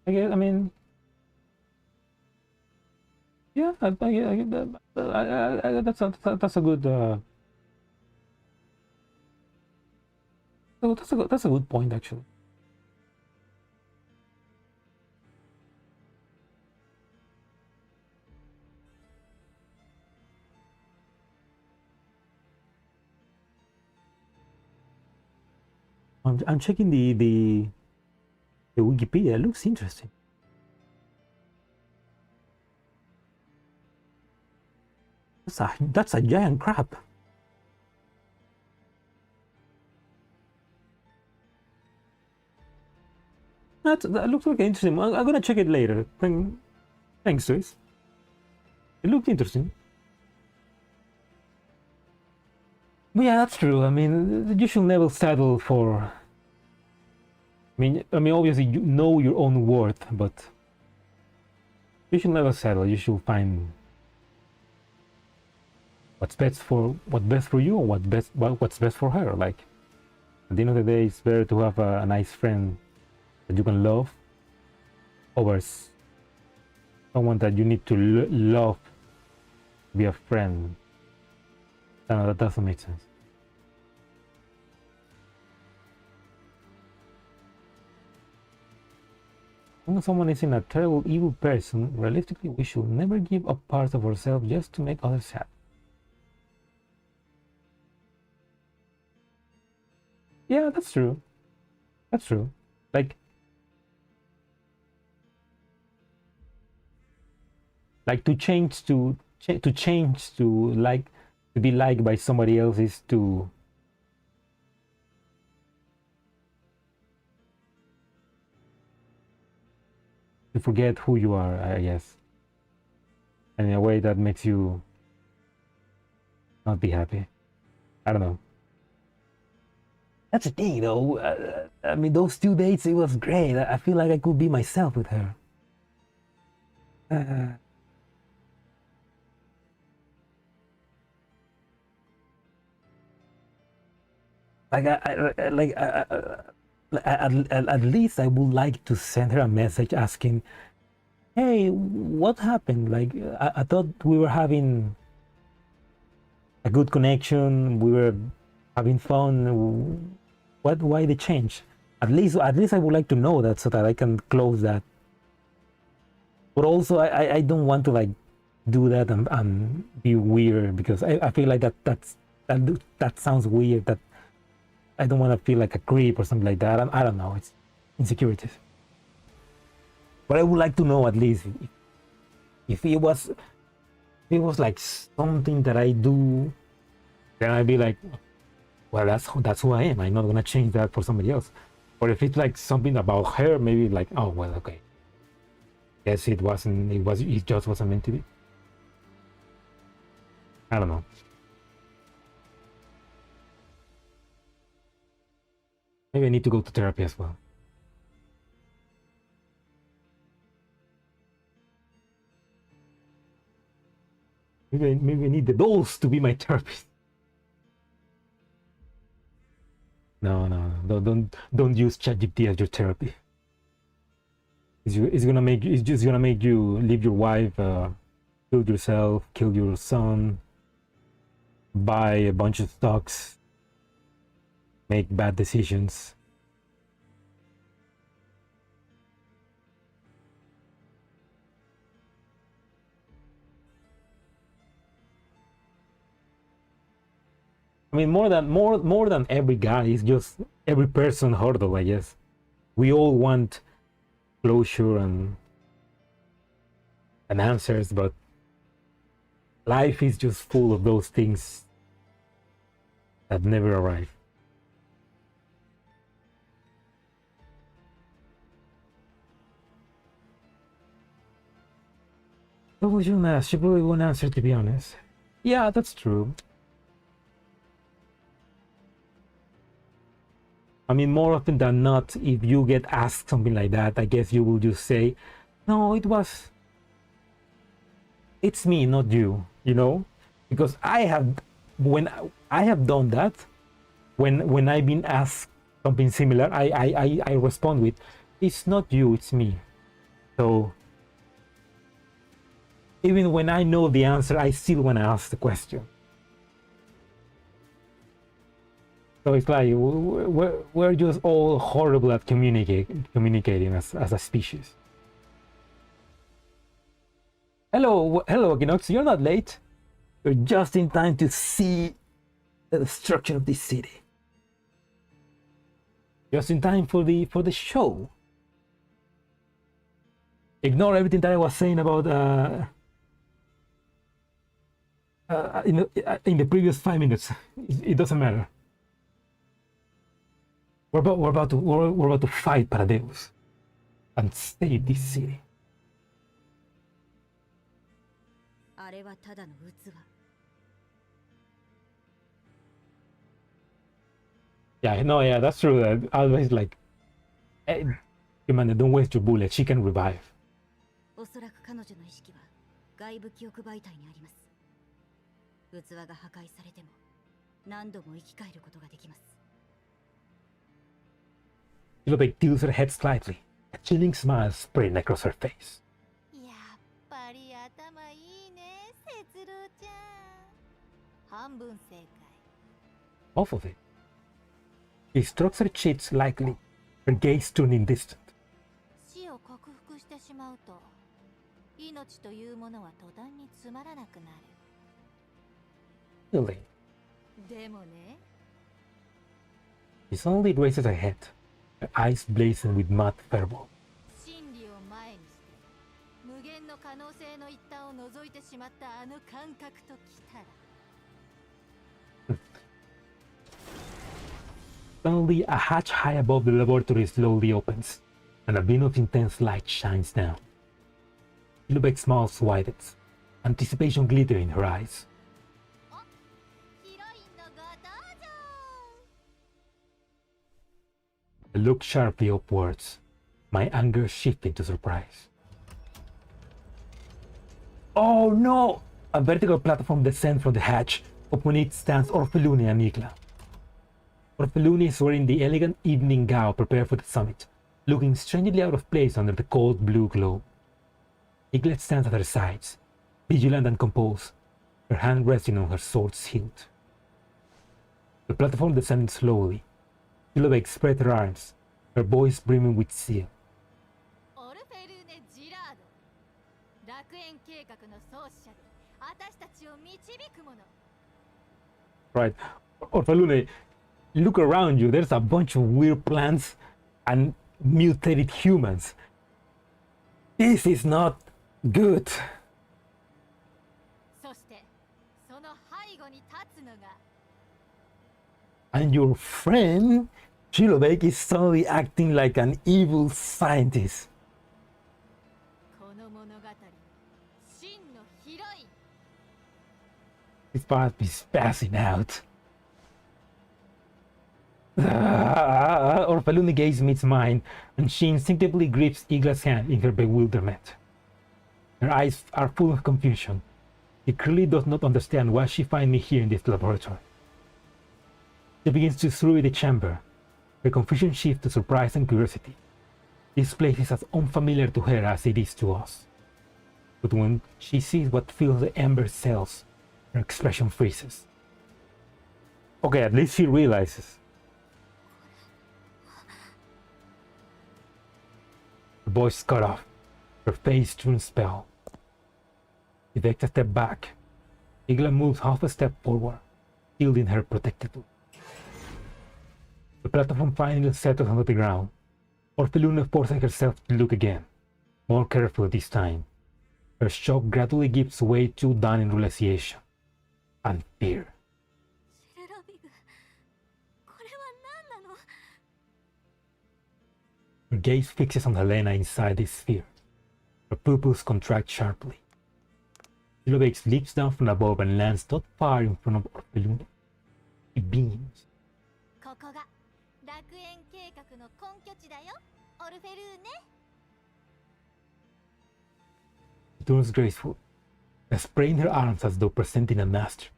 I guess, I mean, yeah, that's a good that's a good point, actually. I'm checking the Wikipedia. It looks interesting. That's a giant crab. That looks like interesting. I'm gonna check it later. Thanks, Joyce. It looked interesting. But yeah, that's true. I mean, you should never settle for. I mean, obviously you know your own worth, but you should never settle. You should find what's best for you, or what's best for her. Like, at the end of the day, it's better to have a nice friend that you can love over someone that you need to love to be a friend. No, that doesn't make sense. When someone is in a terrible evil person, realistically we should never give up parts of ourselves just to make others happy. Yeah, that's true. That's true. Like to change to like to be liked by somebody else is to forget who you are, I guess, and in a way that makes you not be happy. I don't know. That's the thing, though. I mean, those 2 dates, it was great. I feel like I could be myself with her. At least I would like to send her a message asking, hey, what happened? Like, I thought we were having a good connection, we were having fun. Why the change? At least I would like to know that so that I can close that. But also I don't want to like do that and be weird, because I feel like that sounds weird, that I don't want to feel like a creep or something like that. I don't know. It's insecurities. But I would like to know at least if it was like something that I do, then I'd be like, well, that's who I am. I'm not gonna change that for somebody else. Or if it's like something about her, maybe like, oh well, okay. Guess it wasn't. It just wasn't meant to be. I don't know. Maybe I need to go to therapy as well. Maybe I need the dolls to be my therapist. No, don't use ChatGPT as your therapy. It's just gonna make you leave your wife, kill yourself, kill your son, buy a bunch of stocks, make bad decisions. I mean, more than every guy, it's just every person hurdle, I guess. We all want closure and answers, but life is just full of those things that never arrive. What was your ask? She probably won't answer, to be honest. Yeah, that's true. I mean, more often than not, if you get asked something like that, I guess you will just say, no, it's me, not you, you know? Because when I have done that, when I've been asked something similar, I respond with, it's not you, it's me. So even when I know the answer, I still want to ask the question. So it's like we're just all horrible at communicating as a species. Hello, Equinox. You're not late. You're just in time to see the destruction of this city. Just in time for the show. Ignore everything that I was saying about in the previous 5 minutes. It doesn't matter. We're about to fight Paradeus and save this city. Yeah, no, yeah, that's true. Always like, hey, Commander, don't waste your bullet. She can revive. Chilobek tilts her head slightly, a chilling smile spreading across her face. Off of it. She strokes her cheeks lightly, her gaze turning distant. Really? She suddenly raises her head, her eyes blazing with mad fervor. Suddenly, a hatch high above the laboratory slowly opens, and a beam of intense light shines down. Chilobek's smile widens, anticipation glittering in her eyes. I look sharply upwards, my anger shifting to surprise. Oh no! A vertical platform descends from the hatch. Upon it stands Orphelune and Igla. Orphelune is wearing the elegant evening gown prepared for the summit, looking strangely out of place under the cold blue glow. Igla stands at her sides, vigilant and composed, her hand resting on her sword's hilt. The platform descended slowly. Chilobek spread her arms, her voice brimming with zeal. Right, Orphelune, Look around you. There's a bunch of weird plants and mutated humans. This is not good. And your friend, Chilobek, is suddenly acting like an evil scientist. This part is passing out. Orphalune gaze meets mine, and she instinctively grips Igla's hand in her bewilderment. Her eyes are full of confusion. She clearly does not understand why she finds me here in this laboratory. She begins to survey the chamber. Her confusion shifts to surprise and curiosity. This place is as unfamiliar to her as it is to us. But when she sees what fills the ember cells, her expression freezes. Okay, at least she realizes. Her voice cut off. Her face turns pale. She takes a step back. Igla moves half a step forward, shielding her protectively. The platform finally settles onto the ground. Orphalune forces herself to look again, more carefully this time. Her shock gradually gives way to dawning realization and fear. Her gaze fixes on Helena inside the sphere. Her pupils contract sharply. Chilobek leaps down from above and lands not far in front of Orphalune. He beams. She turns graceful, spraying her arms as though presenting a master.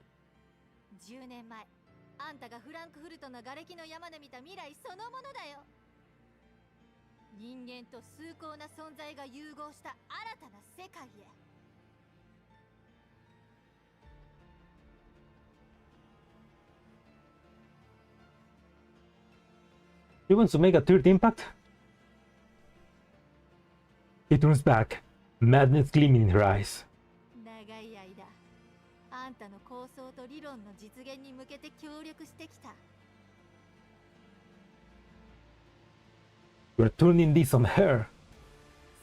10年前、あんたがフランクフルトの瓦礫の山で見た未来そのものだよ。人間と崇高な存在が融合した新たな世界へ。He wants to make a third impact? He turns back, madness gleaming in her eyes. 長い間、あんたの構想と理論の実現に向けて協力してきた。You're turning this on her.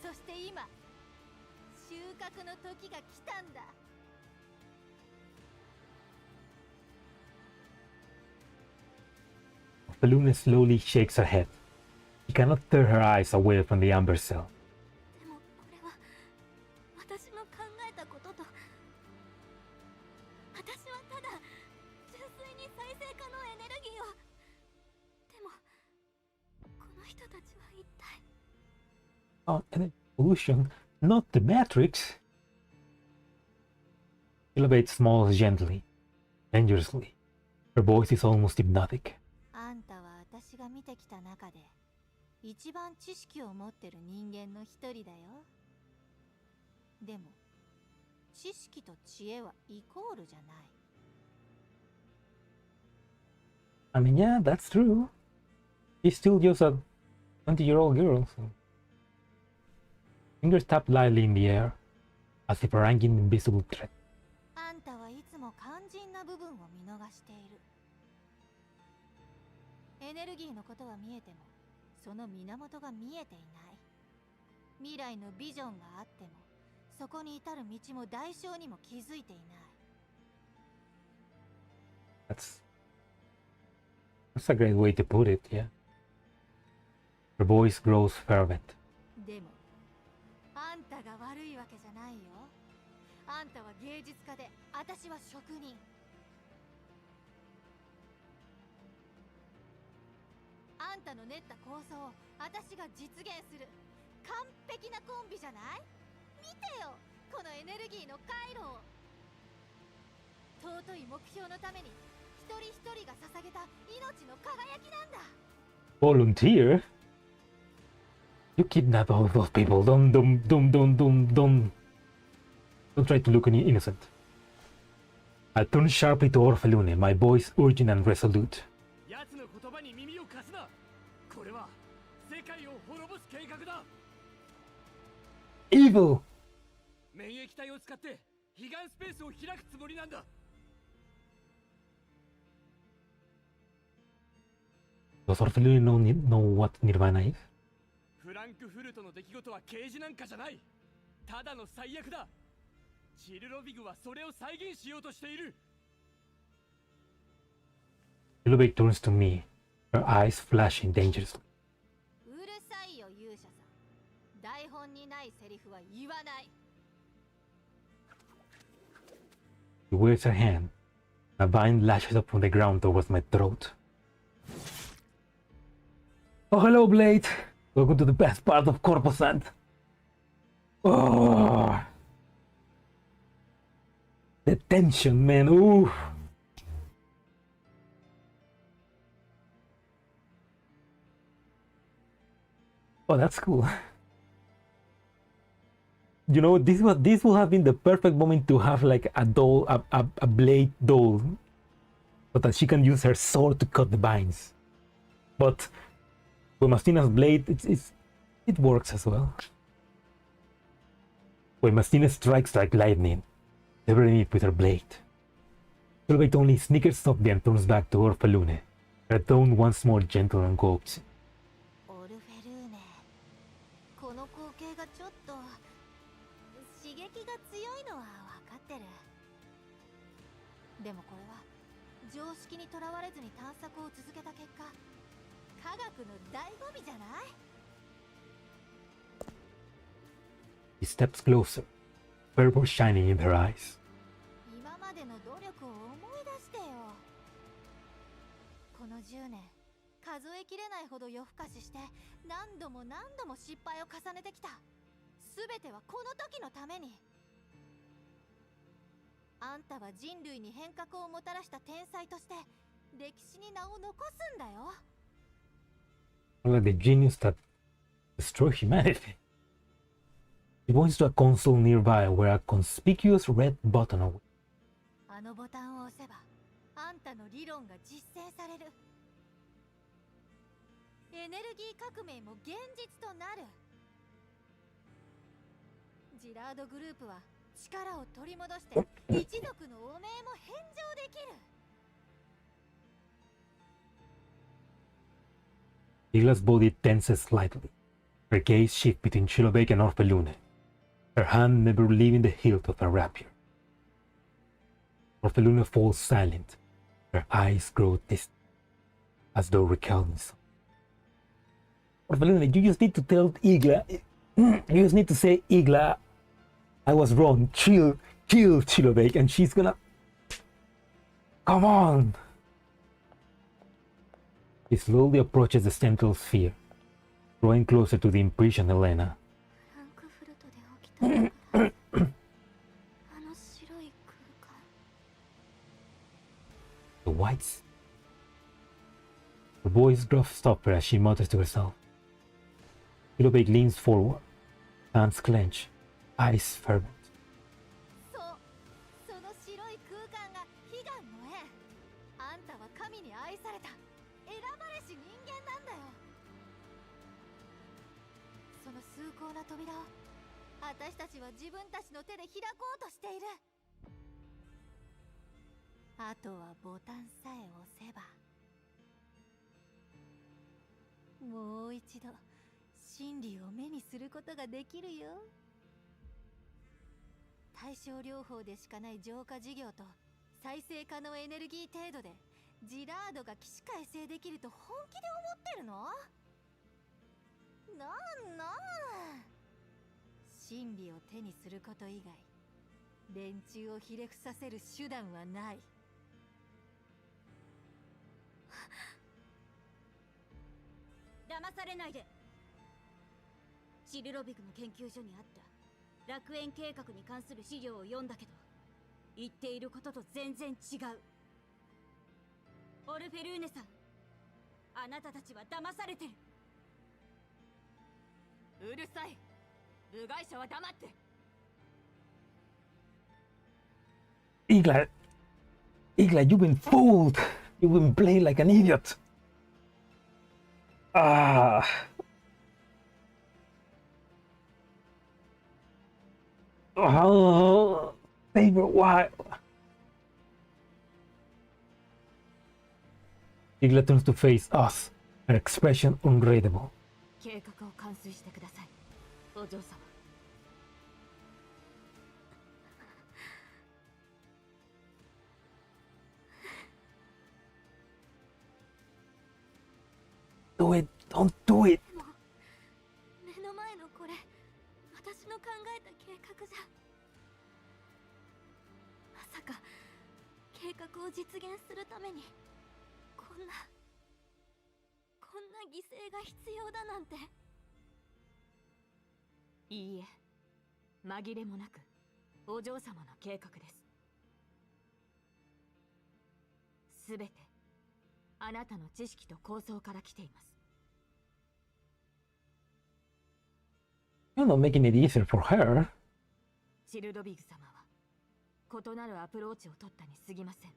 そして今、収穫の時が来たんだ。Orphalune slowly shakes her head. She cannot tear her eyes away from the amber cell. でもこれは私の考えたことと、私はただ純粋に再生可能エネルギーを。でもこの人たちは一体。An evolution, not the Matrix. Chilobek smiles gently, dangerously. Her voice is almost hypnotic. あんたは私が見てきた中で一番知識を持ってる人間の一人だよ。でも知識と知恵はイコールじゃない。I mean, yeah, that's true. She's still just a 20-year-old girl. So. Fingers tap lightly in the air, as if haranguing invisible threat. あんたはいつも肝心な部分を見逃している。エネルギーのことは見えても、その源が見えていない。未来のビジョンがあっても、そこに至る道も代償にも気づいていない。That's a great way to put it, yeah. Her voice grows fervent. でも、あんたが悪いわけじゃないよ。あんたは芸術家で、私は職人。あんたの練った構想を私が実現する完璧なコンビじゃない？見てよ、このエネルギーの回路を。尊い目標のために一人一人が捧げた命の輝きなんだ。Volunteer? You kidnap all those people. Don't try to look innocent. I turn sharply to Orphalune, my voice urgent and resolute. Evil! 免疫体を使って彼岸スペースを開くつもりなんだ。Does Orphelina know what Nirvana is? フランクフルトの出来事は刑事なんかじゃない。ただの最悪だ。チルロビグはそれを再現しようとしている。Chilobake turns to me, her eyes flashing dangerously. うるさいよ勇者さん。台本にないセリフは言わない。She waves her hand. A vine lashes up from the ground towards my throat. Oh, hello, Blade. Welcome to the best part of Corposant. Oh, the tension, man. Ooh. Oh, that's cool. You know, this would have been the perfect moment to have like a doll, a blade doll, so that she can use her sword to cut the vines. But with Mastina's blade, it works as well. When Mastina strikes like lightning, severing it with her blade, Chilobake only snickers softly and turns back to Orphelune, her tone once more gentle and coaxing. オルフェルーネ、この光景がちょっと刺激が強いのは分かってる。でもこれは常識にとらわれずに探索を続けた結果、科学の醍醐味じゃない？ He steps closer, fervor shining in her eyes. 今までの努力を思い出してよ。この10年、数えきれないほど夜更かしして何度も何度も失敗を重ねてきた。すべてはこの時のために。あんたは人類に変革をもたらした天才として歴史に名を残すんだよ。Like the genius that destroyed humanity. She points to a console nearby where a conspicuous red button awaits. あのボタンを押せば、あんたの理論が実践される。エネルギー革命も現実となる。ジラードグループは力を取り戻して一族の汚名も返上できる。Igla's body tenses slightly. Her gaze shifts between Chilobake and Orphelune, her hand never leaving the hilt of her rapier. Orphelune falls silent, her eyes grow distant, as though recalling something. Orphelune, you just need to tell Igla, you just need to say, Igla, I was wrong, kill Chilobake, and she's gonna... Come on! He slowly approaches the central sphere, drawing closer to the imprisoned Helena. フランクフルトで起きたのかあの白い空間。 The whites. Her voice gruff stop her as she mutters to herself. Chilobake leans forward, hands clench, eyes fervent. そう、その白い空間が悲願の縁。あんたは神に愛された選ばれし人間なんだよ。その崇高な扉を私たちは自分たちの手で開こうとしている。あとはボタンさえ押せば。もう一度真理を目にすることができるよ。対症療法でしかない浄化事業と再生可能エネルギー程度でジラードが起死回生できると本気で思ってるの？なん真理を手にすること以外連中をひれ伏させる手段はない。騙されないで。シルロビグの研究所にあった楽園計画に関する資料を読んだけど、言っていることと全然違う。オルフェルーネさん、あなたたちは騙されてる。うるさい、部外者は黙って。 Igla, you've been fooled. You've been played like an idiot. Ah. Oh, favorite why? Igla turns to face us, Her expression unreadable. 計画を完遂してください、お嬢様。Do it! Don't do it! でも目の前のこれ、私の考えた計画じゃ。まさか計画を実現するためにこんな犠牲が必要だなんて。いいえ、紛れもなくお嬢様の計画です。すべてあなたの知識と構想から来ています。You're not making it easier for her. チルドビグ様は異なるアプローチを取ったに過ぎません。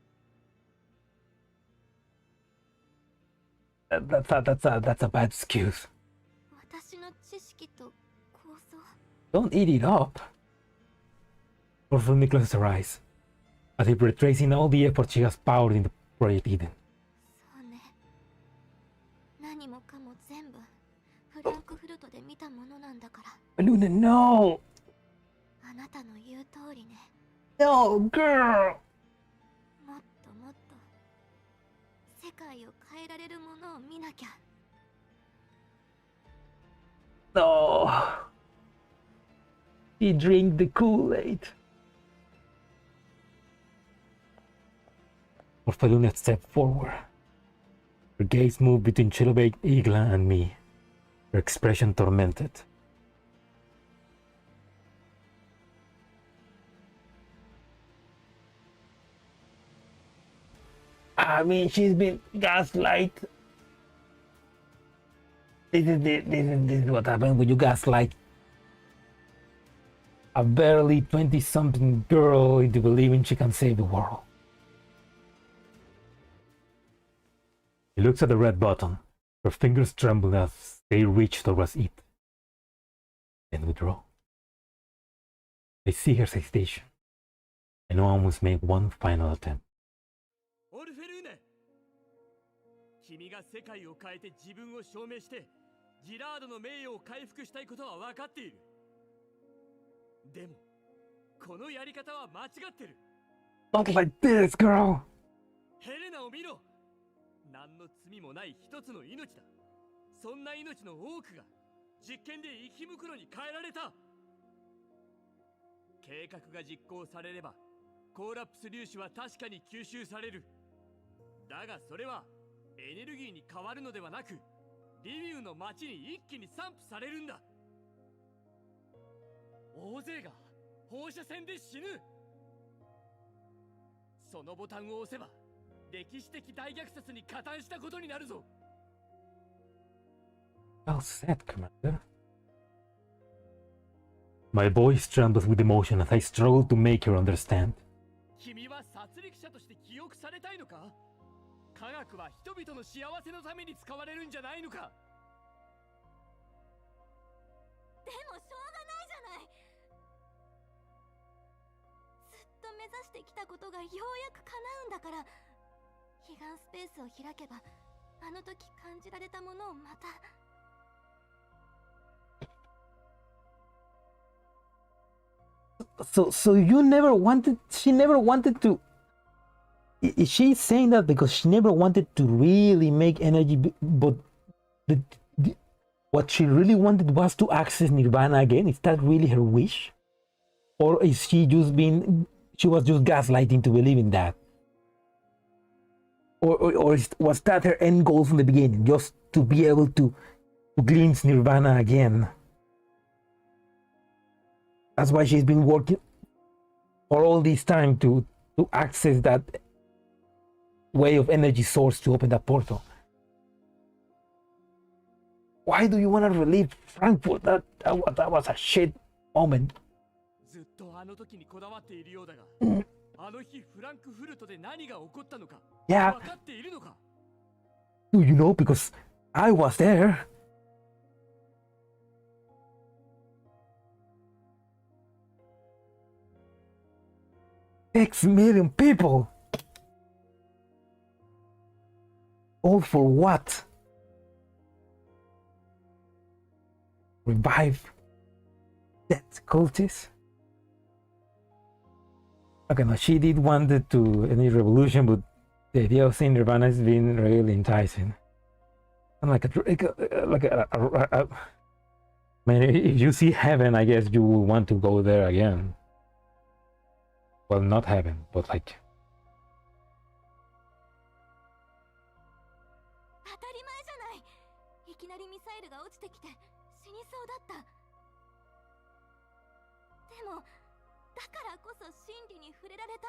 That's a bad excuse. 私の知識と構想。 Don't eat it up. Orphan closes her eyes, as if retracing all the effort she has poured into Project Eden. そうね。何もかも全部フランクフルトで見たものなんだから。Luna, no! あなたの言う通りね。 No, girl! もっともっと世界を変えられるものを見なきゃ。 No! He drank the Kool-Aid. Orphaluna stepped forward. Her gaze moved between Chilobate, Igla, and me, her expression tormented. I mean, she's been gaslight. This is what happens when you gaslight a barely 20-something girl into believing she can save the world. She looks at the red button. Her fingers tremble as they reach towards it. Then withdraw. I see her hesitation. I know I must make one final attempt. オルフェルーネ、君が世界を変えて自分を証明してジラードの名誉を回復したいことは分かっている。でもこのやり方は間違ってる。 Not like this, girl! ヘレナを見ろ。何の罪もない一つの命だ。そんな命の多くが実験で生きむくのに変えられた。計画が実行されればコーラプス粒子は確かに吸収される。だがそれはエネルギーに変わるのではなく、リビウの町に一気に散布されるんだ。大勢が放射線で死ぬ。そのボタンを押せば歴史的大虐殺に加担したことになるぞ。 Well said, Commander. My voice trembles with emotion as I struggle to make her understand. 君は殺戮者として記憶されたいのか？科学は人々の幸せのために使われるんじゃないのか？でもしょうがないじゃない。ずっと目指してきたことがようやく叶うんだから。彼岸スペースを開けばあの時感じられたものをまた。 So you never wanted, she never wanted to, is she saying that because she never wanted to really make energy, but what she really wanted was to access Nirvana again? Is that really her wish? Or is she just being, she was just gaslighting to believe in that? Or was that her end goal from the beginning, just to be able to glimpse Nirvana again? That's why she's been working for all this time to access that way of energy source to open that portal. Why do you want to relive Frankfurt? That was a shit moment. ずっとあの時にこだわっているようだが、あの日フランクフルトで何が起こったのか Yeah. 分かっているのか？ Do you know? Because I was there. Six million people. All for what? revive that cultist. Okay, no, she did wanted to any revolution, but the idea of seeing Nirvana has been really enticing. I'm like I mean, if you see heaven, I guess you will want to go there again. Well, not heaven, but like. 当たり前じゃない。いきなりミサイルが落ちてきて死にそうだった。でもだからこそ真理に触れられた。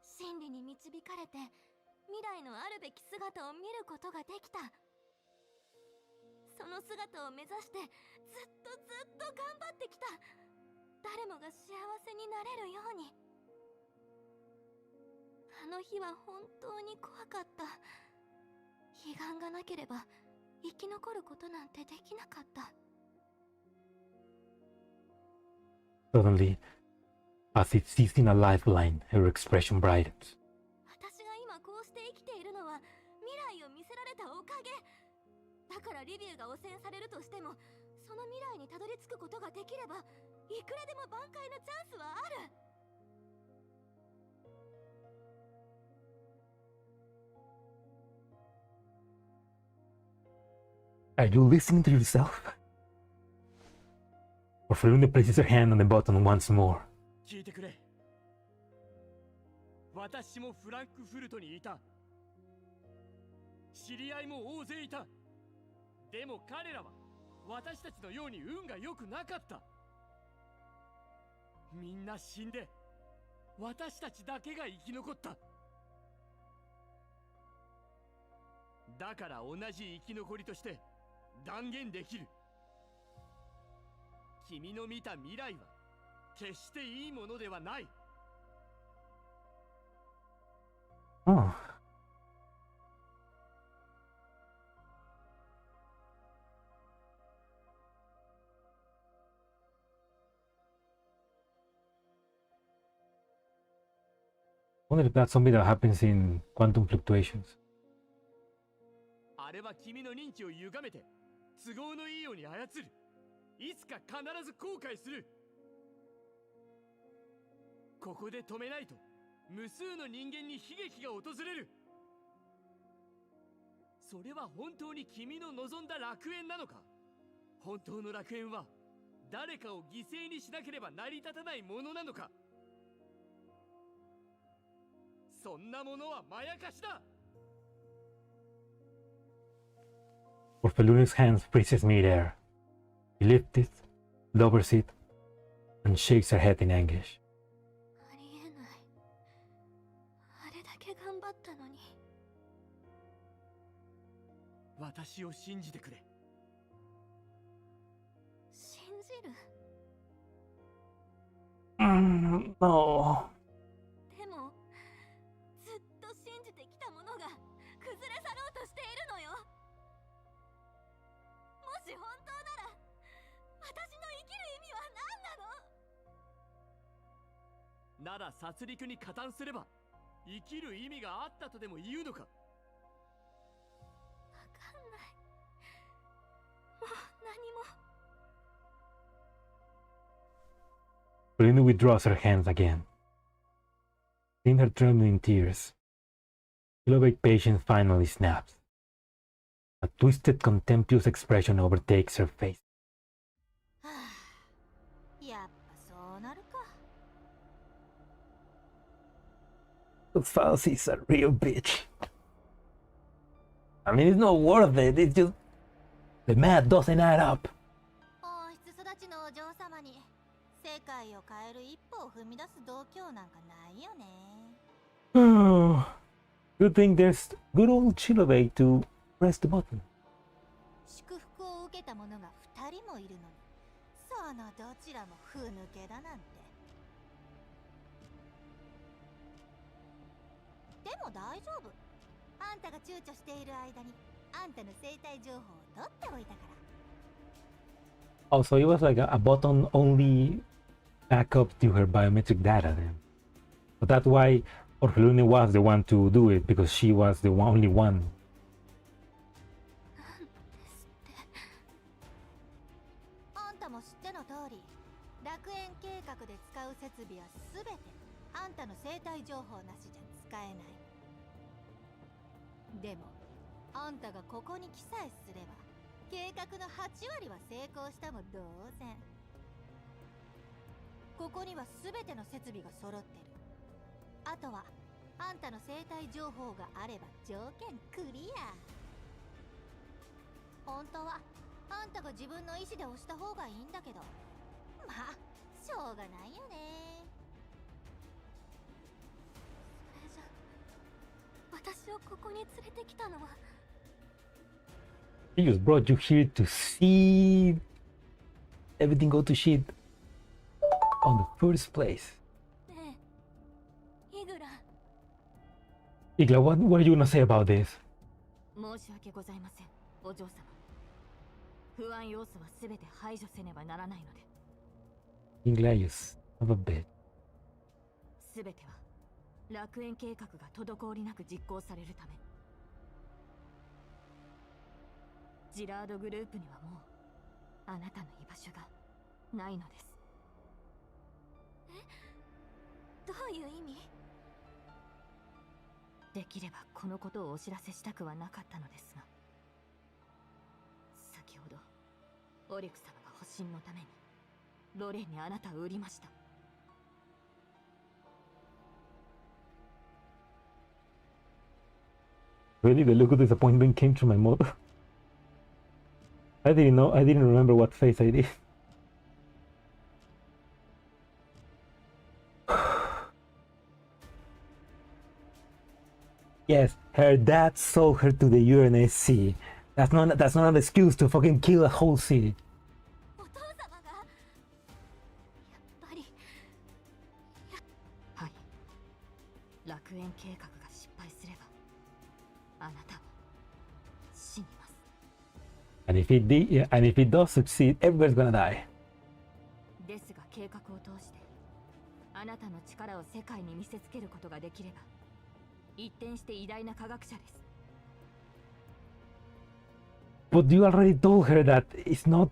真理に導かれて未来のあるべき姿を見ることができた。その姿を目指してずっと頑張ってきた。誰もが幸せになれるように。あの日は本当に怖かった。悲願がなければ生き残ることなんてできなかった。Suddenly, as if seizing a lifeline, her expression brightens. 私が今こうして生きているのは未来を見せられたおかげ。だからリビューが汚染されるとしても、その未来にたどり着くことができれば、いくらでも挽回のチャンスはある。Are you listening to yourself? Orfeluna places her hand on the button once more. 聞いてくれ。私もフランクフルトにいた。知り合いも大勢いた。でも彼らは私たちのように運が良くなかった。みんな死んで、私たちだけが生き残った。だから同じ生き残りとして断言できる。君の見た未来は決していいものではない。Oh. I wonder if that's something that happens in quantum fluctuations. あれは君の認知を歪めて都合のいいように操る。いつか必ず後悔する。ここで止めないと無数の人間に悲劇が訪れる。それは本当に君の望んだ楽園なのか。本当の楽園は誰かを犠牲にしなければ成り立たないものなのか。そんなものはまやかしだ。Orfeluna's hand freezes midair. She lifts it, lowers it, and shakes her head in anguish. ありえない。あれだけ頑張ったのに。私を信じてくれ。信じる。No. でもずっと信じてきたものが崩れ去ろうとしているのよ。もし本当なら私の生きる意味は何なの。なら殺戮に加担すれば生きる意味があったとでも言うのか。わかんない。もう何も。Orfeluna withdraws her hands again. Seeing her trembling in tears, Chilovate patience finally snaps. A twisted, contemptuous expression overtakes her face. はあ、やっぱそうなるか。Falsy's a real bitch. I mean, it's not worth it. It's just the math doesn't add up. 王室育ちのお嬢様に世界を変える一歩を踏み出す度胸なんかないよね。Good thing there's good old Chilovate to press the button. 祝福を受けた者が2人もいるのに、そのどちらもふぬけだなんて。でも大丈夫。あんたが躊躇している間にあんたの生体情報を取っておいたから。Oh, so it was like a button only backup to her biometric data then. But that's why Orfeluna was the one to do it, because she was the only one. なんですって。たも知っての通り、楽園計画で使う設備は全てあんたの生体情報なしじゃ使えない。でもあんたがここに来さえすれば計画の8割は成功したも同然。ここには全ての設備が揃ってる。あとはあんたの生体情報があれば条件クリア。本当はあんたが自分の意思で押した方がいいんだけど、まあしょうがないよね。それじゃ私をここに連れてきたのは。 He just brought you here to see everything go to shit on the first place. ねえイグラ、 Igla, what are you gonna say about this? 申し訳ございませんお嬢様。不安要素は全て排除せねばならないので。 Igla, you son of a bitch. 全ては楽園計画が滞りなく実行されるため。ジラードグループにはもうあなたの居場所がないのです。どういう意味？できればこのことをお知らせしたくはなかったのですが、先ほどオリク様が保身のためにロレンにあなたを売りました。Really, the look of disappointment came to my mother. I didn't remember what face I did. Yes, her dad sold her to the UNSC. That's not an excuse to fucking kill a whole city. お父様がやっぱりはい、楽園計画が失敗すればあなたは死にます。 And if it does succeed, everybody's gonna die. ですが計画を通してあなたの力を世界に見せつけることができれば一転して偉大な科学者です。 But you already told her that it's not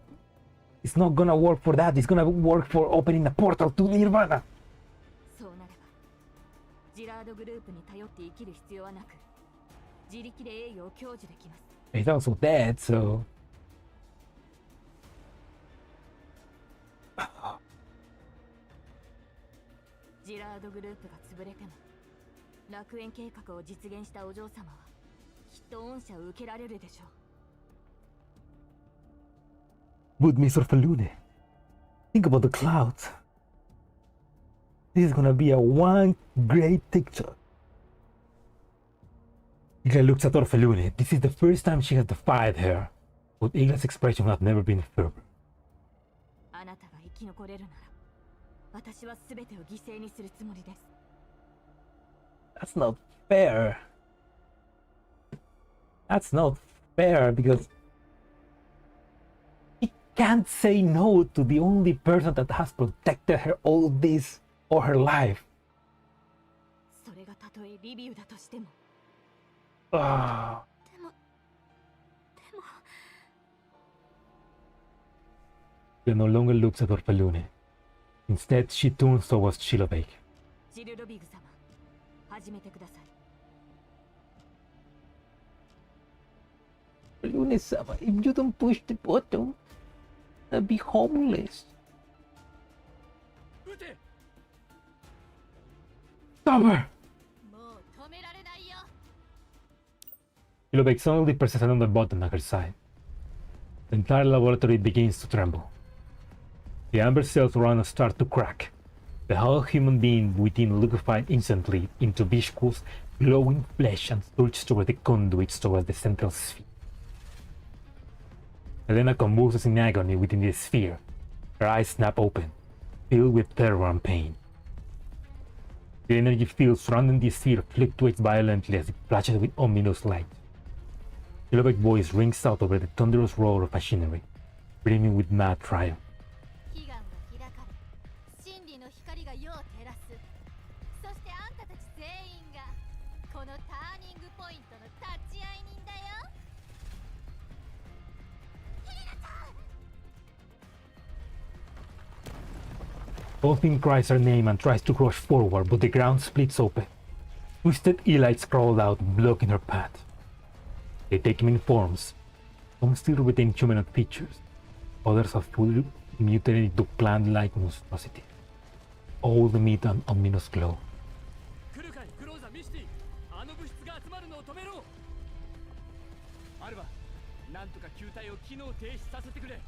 gonna work for that. It's gonna work for opening a portal to Nirvana. そうなればジラードグループに頼って生きる必要はなく自力で栄誉を享受できます。 He's also dead, so. ジラードグループが潰れても楽園計画を実現したお嬢様はきっと恩赦を受けられるでしょう。 But Mr. Falune, think about the clouds. This is gonna be a one great picture. Igla looks at Orphelune. This is the first time she has defied her, but Igla's expression has never been firmer. あなたが生き残れるなら私は全てを犠牲にするつもりです。 That's not fair. That's not fair because she can't say no to the only person that has protected her all this all her life. それがたとえリビウだとしても。 Ah. でも She no longer looks at Orphelune. Instead, she turns towards Chilobake. ジルロビグ様、始めてください。 Orphelune-sama, if you don't push the button, I'll be homeless. 撃て。 Stop her! もう止められないよ。 Chilobake suddenly presses another button at her side. The entire laboratory begins to tremble. The amber cells around us start to crack. The whole human being within liquefied instantly into viscous, glowing flesh and surges toward the conduits towards the central sphere. Helena convulses in agony within the sphere. Her eyes snap open, filled with terror and pain. The energy field surrounding the sphere fluctuates violently as it flashes with ominous light. Chilobek's voice rings out over the thunderous roar of machinery, brimming with mad triumph. 悲願が開かれ、真理の光が世を照らす。そしてあんたたち全員がこのターニングポイントの立ち会い人だよ。ヒリナちゃん。Dolphin cries her name and tries to rush forward, but the ground splits open. Twisted elites crawl out, blocking her path. They take many forms. Some still retain humanoid features. Others are fully mutated into plant-like monstrosity. All emit an ominous glow. 来るかいクローザミシティ、あの物質が集まるのを止めろ。アルバ、なんとか球体を機能停止させてくれ。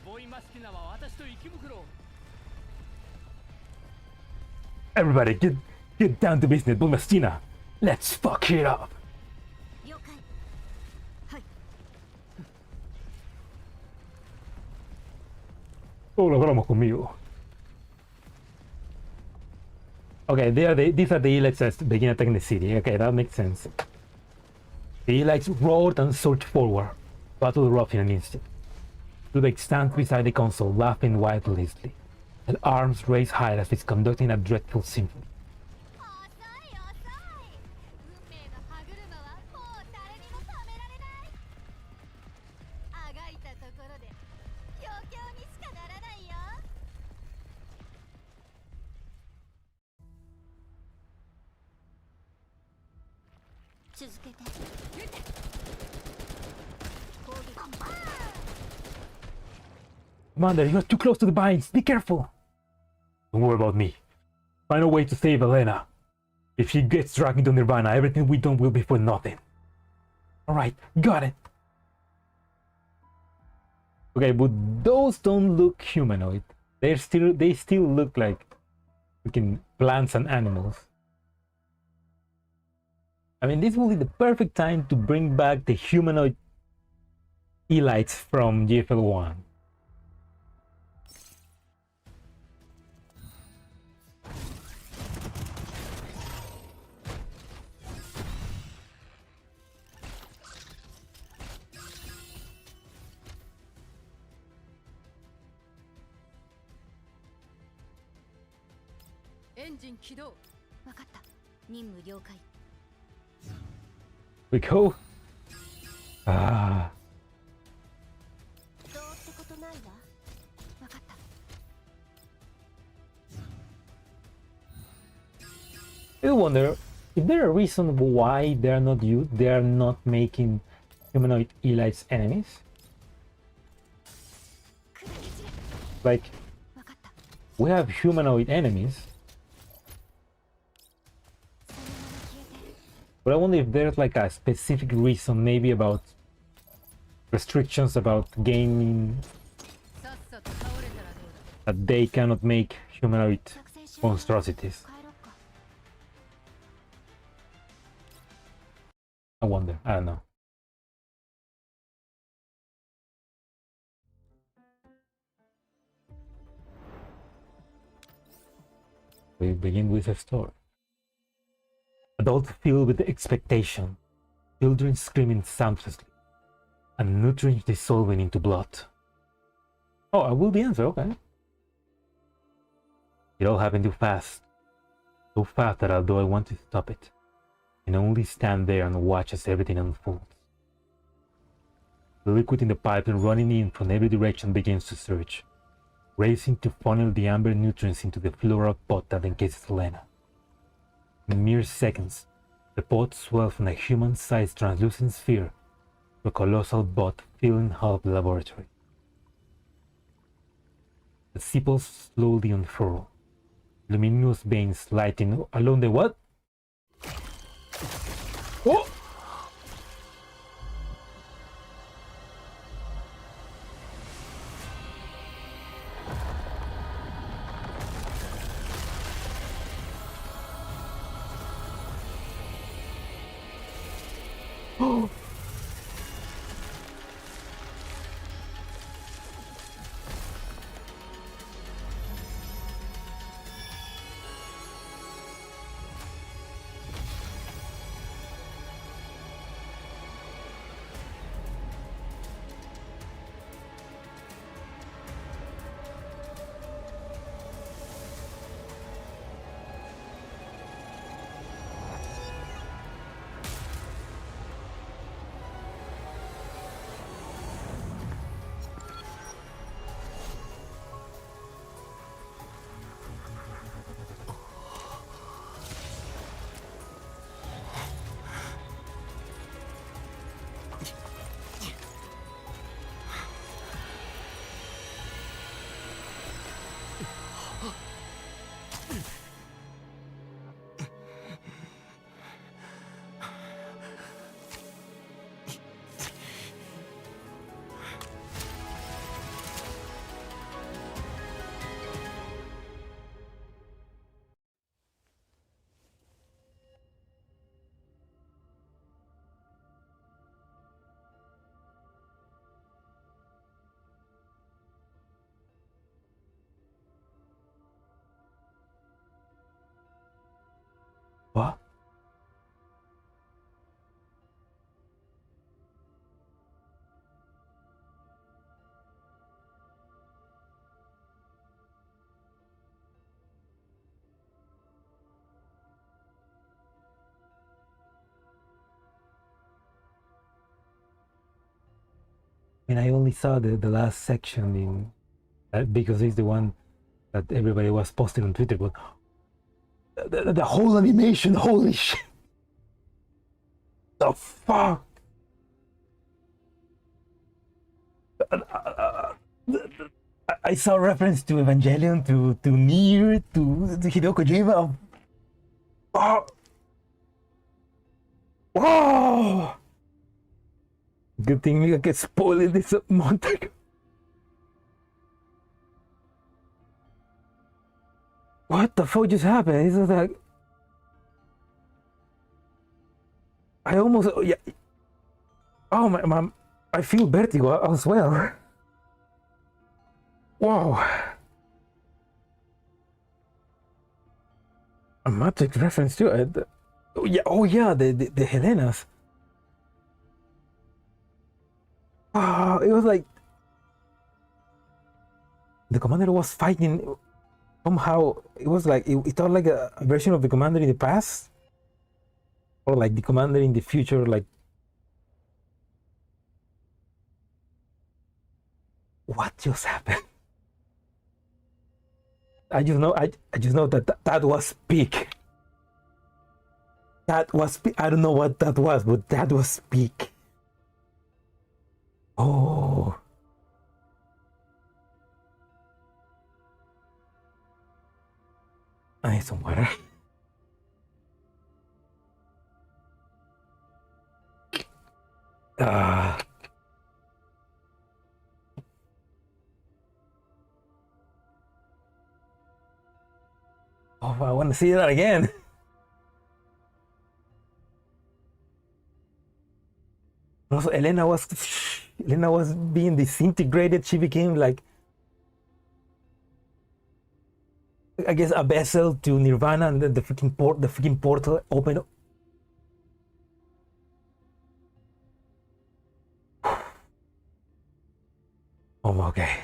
ボイ・マスティナは私と生き袋を。 Everybody, get down to business, Bombastina. Let's fuck it up. 了解。はい。 Oh, lo vamos conmigo. Okay, these are the elites that begin attacking the city. Okay, that makes sense. The elites roared and surged forward, battle rough in an instant. Lubeck stands beside the console, laughing wildly, and arms raised high as he's conducting a dreadful symphony. 遅い遅い。運命の歯車はもう誰にも止められない。あがいたところで狂狂にしかならないよ。続けて。攻撃。 Commander, you're too close to the vines. Be careful. Don't worry about me. Find a way to save Elena. If she gets dragged into Nirvana, everything we done will be for nothing. Alright, got it. Okay, but those don't look humanoid. They still look like freaking plants and animals. I mean, this will be the perfect time to bring back the humanoid elites from GFL1. Engine 起動。わかった。任務了解。 We go. Ah. どうってことないわ。わかった。 I wonder, is there a reason why they are not making humanoid elites enemies? Like, わかった。 we have humanoid enemies, そのまま消えて。 but I wonder if there's like a specific reason, maybe about restrictions about gaming, さっさと倒れたらどうだ。 that they cannot make humanoid 作戦終了。 monstrosities. 帰ろっか。 I wonder, I don't know. We begin with a story. Adults filled with expectation, children screaming soundlessly, and nutrients dissolving into blood. Oh, I will the answer, okay. It all happened too fast. So fast that although I want to stop it, I can only stand there and watch as everything unfolds. The liquid in the pipe and running in from every direction begins to surge, racing to funnel the amber nutrients into the floral pot that encases Elena. In mere seconds, the pot swells from a human-sized translucent sphere to a colossal bot filling half the laboratory. The sepals slowly unfurl, luminous veins lighting along the what? Oh! Oh! And I only saw the last section in because it's the one that everybody was posting on Twitter. But the whole animation, holy shit! The fuck! I saw reference to Evangelion, to Nier, to Hideo Kojima. Oh! Wow! Good thing we get spoiled this a month ago. What the fuck just happened? It's like I almost yeah. Oh my! I feel vertigo as well. Wow. A Matrix reference to it. Oh yeah, the Helenas. Wow, it was like the commander was fighting somehow. It was like it felt like a version of the commander in the past, or like the commander in the future. Like, what just happened? I just know that was peak. That was peak. I don't know what that was, but that was peak. Oh. I need some water. Oh, I want to see that again. Also, Elena was being disintegrated. She became like, I guess, a vessel to Nirvana, and then the freaking portal opened. Oh, okay.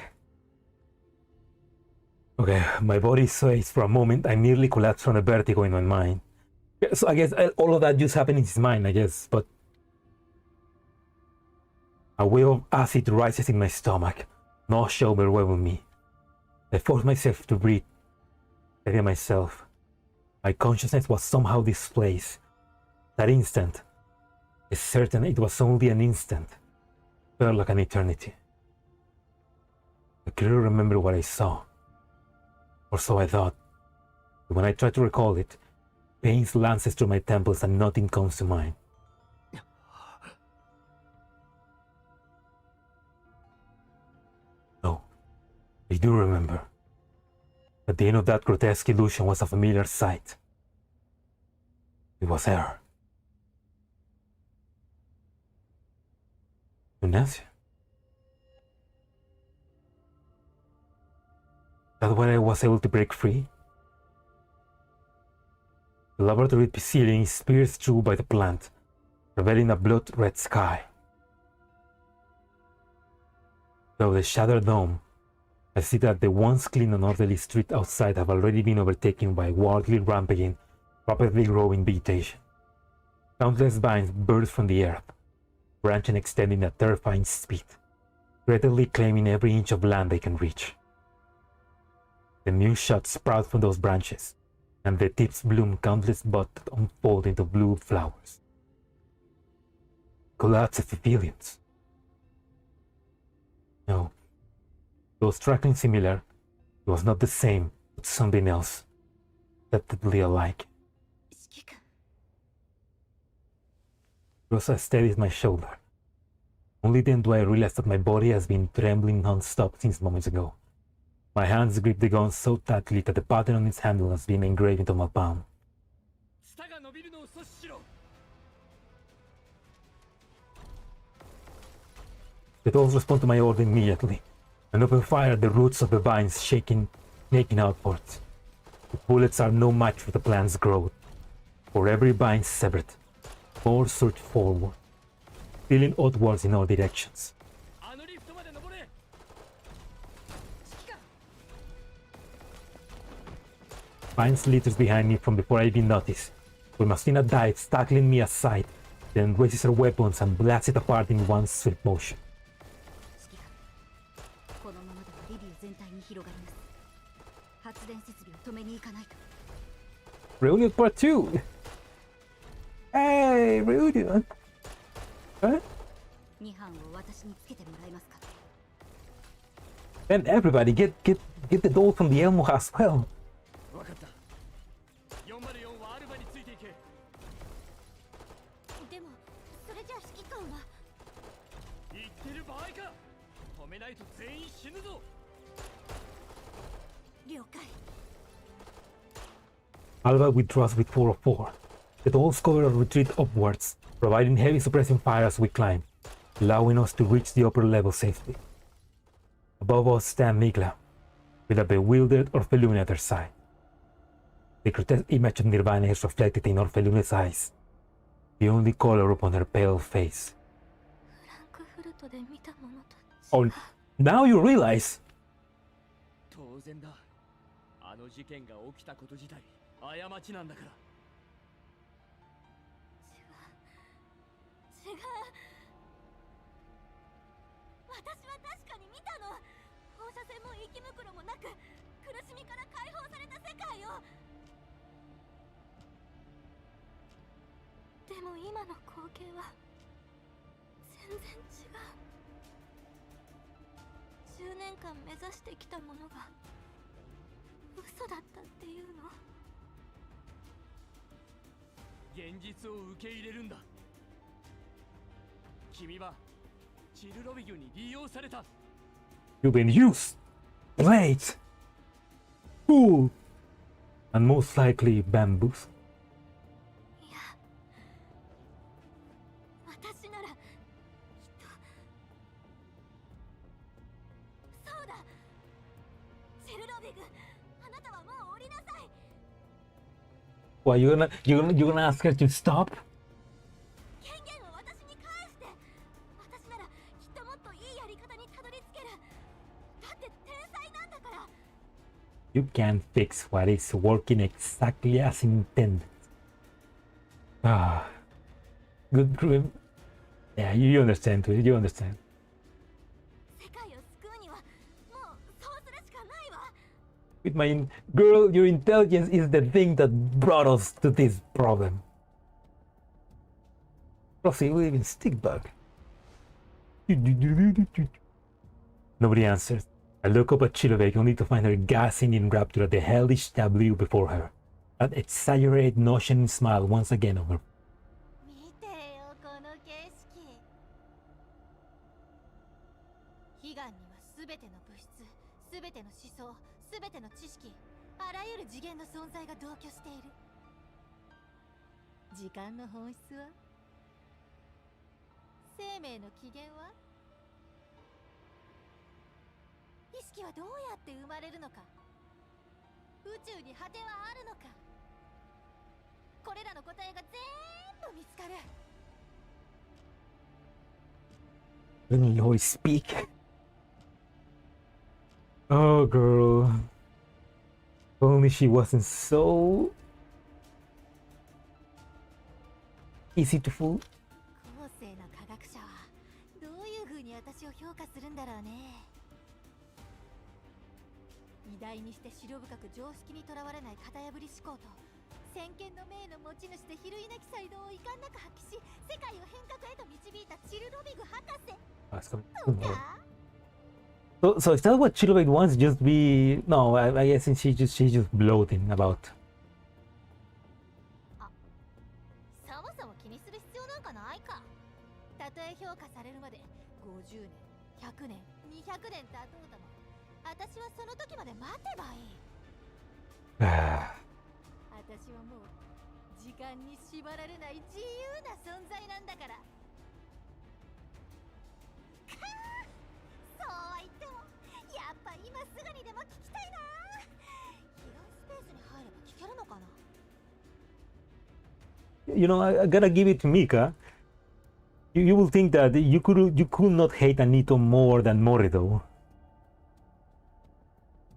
Okay, my body sways for a moment. I nearly collapsed from the vertigo in my mind. So I guess all of that just happened in his mind, I guess, but a wave of acid rises in my stomach. Nausea overwhelmed me. I forced myself to breathe. I hear myself. My consciousness was somehow displaced. That instant, it's certain it was only an instant, felt like an eternity. I couldn't remember what I saw. Or so I thought. But when I tried to recall it, pain lances through my temples and nothing comes to mind. No, I do remember. At the end of that grotesque illusion was a familiar sight. It was her. Ignacia. That's why I was able to break free. The laboratory ceiling is pierced through by the plant, revealing a blood-red sky. Though the shattered dome, I see that the once clean and orderly street outside have already been overtaken by wildly rampaging, rapidly growing vegetation. Countless vines burst from the earth, branching and extending at terrifying speed, readily claiming every inch of land they can reach. The new shoots sprout from those branches, and the tips bloom countless buds that unfold into blue flowers. Collapse of Epitheliums. No, though strikingly similar, it was not the same, but something else, deceptively alike. Rosa steadies my shoulder. Only then do I realize that my body has been trembling non-stop since moments ago. My hands grip the gun so tightly that the pattern on its handle has been engraved into my palm. The dolls respond to my order immediately, and open fire at the roots of the vines snaking outwards. The bullets are no match for the plant's growth. For every vine severed, more surge forward, spilling outwards in all directions. Vine slithers behind me from before I even notice, where Mastina dives, tackling me aside, then raises her weapons and blasts it apart in one swift motion. このままではリビウ全体に広がります。発電設備を止めに行かないと。 Reunion Part 2! Hey, Reunion! Huh? 2班を私につけてもらえますか。 And everybody get the doll from the Elmo as well. 分かった。404はアルバについていけ。でもそれじゃあ指揮官は。言ってる場合か。止めないと全員死ぬぞ。了解。 Alba withdraws with 404. The dolls cover a retreat upwards, providing heavy suppressing fire as we climb, allowing us to reach the upper level safely. Above us stand Migla, with a bewildered Orphelune at her side. The grotesque image of Nirvana is reflected in Orphelune's eyes, the only color upon her pale face. フランクフルトで見たものと Oh, now you realize! 当然だ。あの事件が起きたこと自体過ちなんだから。違う。私は確かに見たの。放射線も生き袋もなく、苦しみから解放された世界を。でも今の光景は全然違う。10年間目指してきたものが嘘だったっていうの。現実を受け入れるんだ。君はチルロビグに利用された。 You've been used, played, fooled, and most likely bamboozled. いや、私ならきっと。そうだ、チルロビグ、あなたはもう降りなさい。 Why you're gonna ask her to stop? 権限を私に返して。私ならきっともっといいやり方にたどり着ける。だって天才なんだから。 You can't fix what is working exactly as intended. Ah, good. Yeah, you understand. You understand. 世界を救うにはもうそうするしかないわ。 With my girl, your intelligence is the thing that brought us to this problem. Plus, you live in Stickbug. Nobody answers. I look up at Chilobek only to find her gasping in rapture at the hellish tableau before her. That exaggerated notion smile once again on her. 見てよこの景色。悲願には全ての物質、全ての思想、全ての知識、あらゆる次元の存在が同居している。時間の本質は、生命の起源は、意識はどうやって生まれるのか、宇宙に果てはあるのか、これらの答えが全部見つかる。 When you always speak. Oh, girl. If only she wasn't so easy to fool. 後世の科学者はどういう風に私を評価するんだろうね。偉大にして白深く常識にとらわれない型破り思考と先見の明の持ち主で比類なき才能を遺憾なく発揮し世界を変革へと導いたチルロビグ博士 That's coming と soon, though. か。 So is that what Chilobek wants? Just be no. I guess she's just gloating about. そもそも気にする必要なんかないか。たとえ評価されるまで50年、100年、200年経とうとも、私はその時まで待てばいい。私はもう時間に縛られない自由な存在なんだから。かあ、そうは言ってもやっぱ今すぐにでも聞きたいな。広いスペースに入れば聞けるのかな。 You know, I gotta give it to Mika. You will think that you could not hate Anito more than Morido.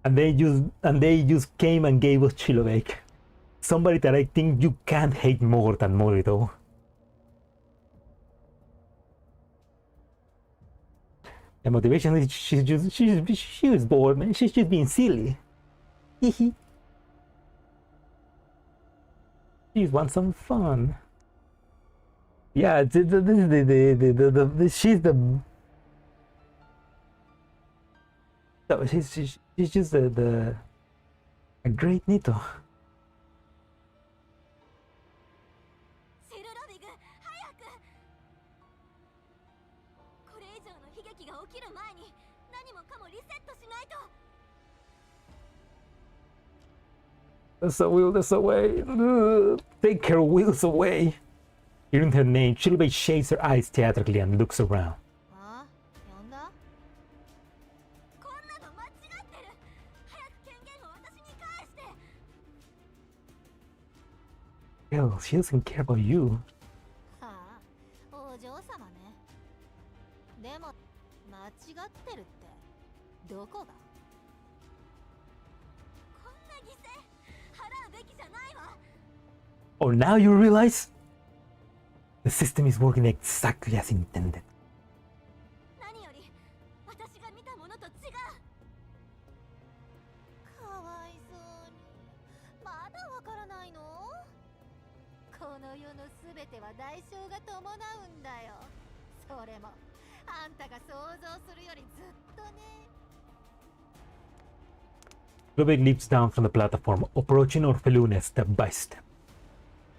And they just came and gave us Chilobek. Somebody that I think you can't hate more than Morido. The motivation is she was bored, man. She's just being silly. Hee. She wants some fun. Yeah, she's the. So she's just a great Nito. セルロビグ、早く。これ以上の悲劇が起きる前に何もかもリセットしないと。 That's the wheel, that's away. Take her wheels away. Hearing her name, Chilbei shades her eyes theatrically and looks around. あ、呼んだ？こんなの間違ってる。早く権限を私に返して。 Hell, she doesn't care about you. はあ、お嬢様ね。でも間違ってるってどこが？こんな犠牲払うべきじゃないわ。 Oh, now you realize? The system is working exactly as intended. 何より私が見たものと違う。かわいそうに。まだわからないの？この世のすべては代償が伴うんだよ。それもあんたが想像するよりずっとね。 Chilbei leaps down from the platform, approaching Orphelune step by step.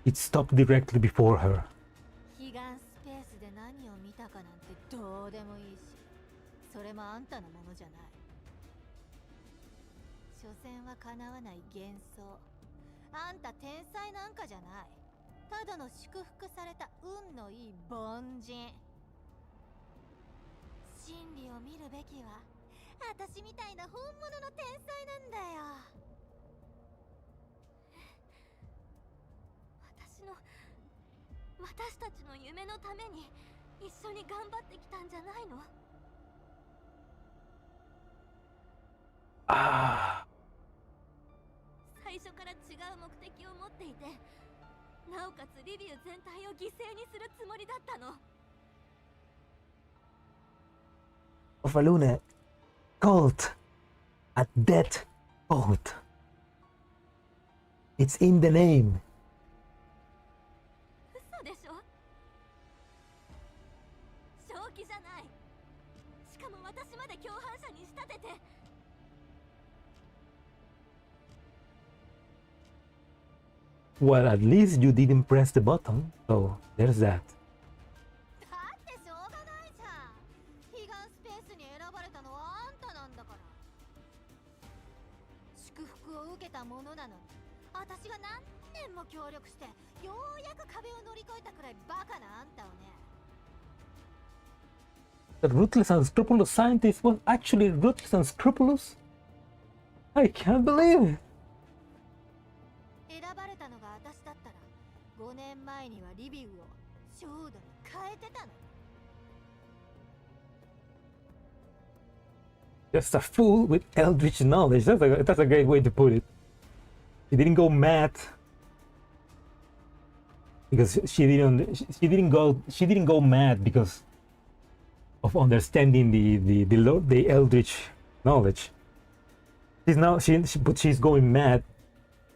It stopped directly before her. 彼岸スペースで何を見たかなんてどうでもいいし、それもあんたのものじゃない。所詮は叶わない幻想。あんた天才なんかじゃない。ただの祝福された運のいい凡人。真理を見るべきは私みたいな本物の天才なんだよ。私たちの夢のために一緒に頑張ってきたんじゃないの？ Ah. 最初から違う目的を持っていて、なおかつリビウ全体を犠牲にするつもりだったの。 Orphelune, cult. A death cult. It's in the name. 嘘でしょ？正気じゃない。しかも私まで共犯者に仕立てて。 Well, at least you didn't press the button, so there's that. だってしょうがないじゃん。彼岸スペースに選ばれたのはあんたなんだから。祝福を受けたものなのに、私が何年も協力してようやく壁を乗り越えたくらいバカなあんたをね。 The ruthless and scrupulous scientist was actually ruthless and scrupulous? I can't believe it. 選ばれたのが私だったら5年前にはリビウを焦土に変えてたの。 Just a fool with eldritch knowledge. That's a great way to put it. She didn't go mad because she didn't go mad because of understanding the eldritch knowledge. But she's going mad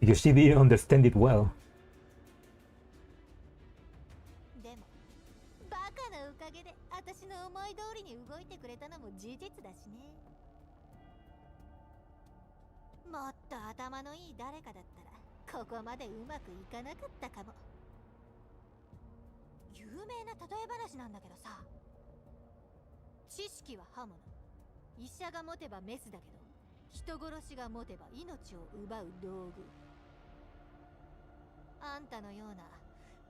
because she didn't understand it well. でもバカなおかげで私の思い通りに動いてくれたのも事実だしね。もっと頭のいい誰かだったらここまでうまくいかなかったかも。有名な例え話なんだけどさ、知識は刃物、医者が持てばメスだけど人殺しが持てば命を奪う道具。あんたのような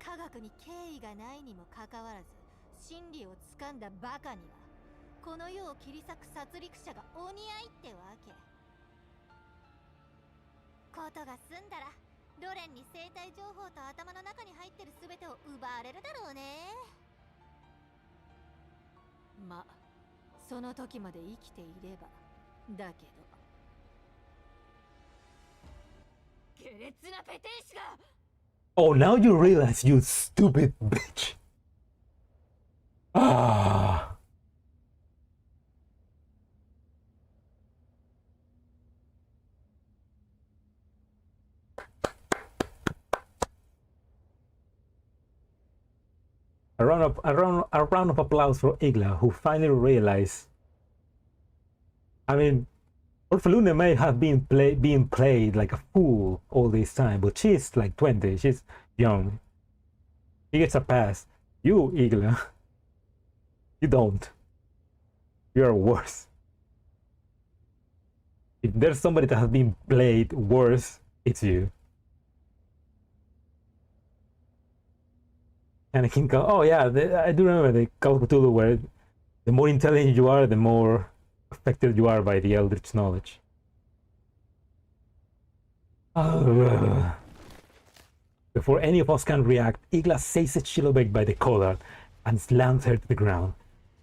科学に敬意がないにもかかわらず真理をつかんだバカにはこの世を切り裂く殺戮者がお似合いってわけ。ことが済んだらロレンに生体情報と頭の中に入ってる全てを奪われるだろうね。ま、その時まで生きていればだけど。下劣なペテン師が。 Oh, now you realize, you stupid bitch. Ah. A round of applause for Igla, who finally realized. I mean, Orpheluna may have been being played like a fool all this time, but she's like 20. She's young. She gets a pass. You, Igla, you don't. You're worse. If there's somebody that has been played worse, it's you. And I can go, oh yeah, I do remember the Call of Cthulhu where the more intelligent you are, the more affected you are by the Eldritch knowledge. Before any of us can react, Igla seizes Shilobek by the collar and slams her to the ground.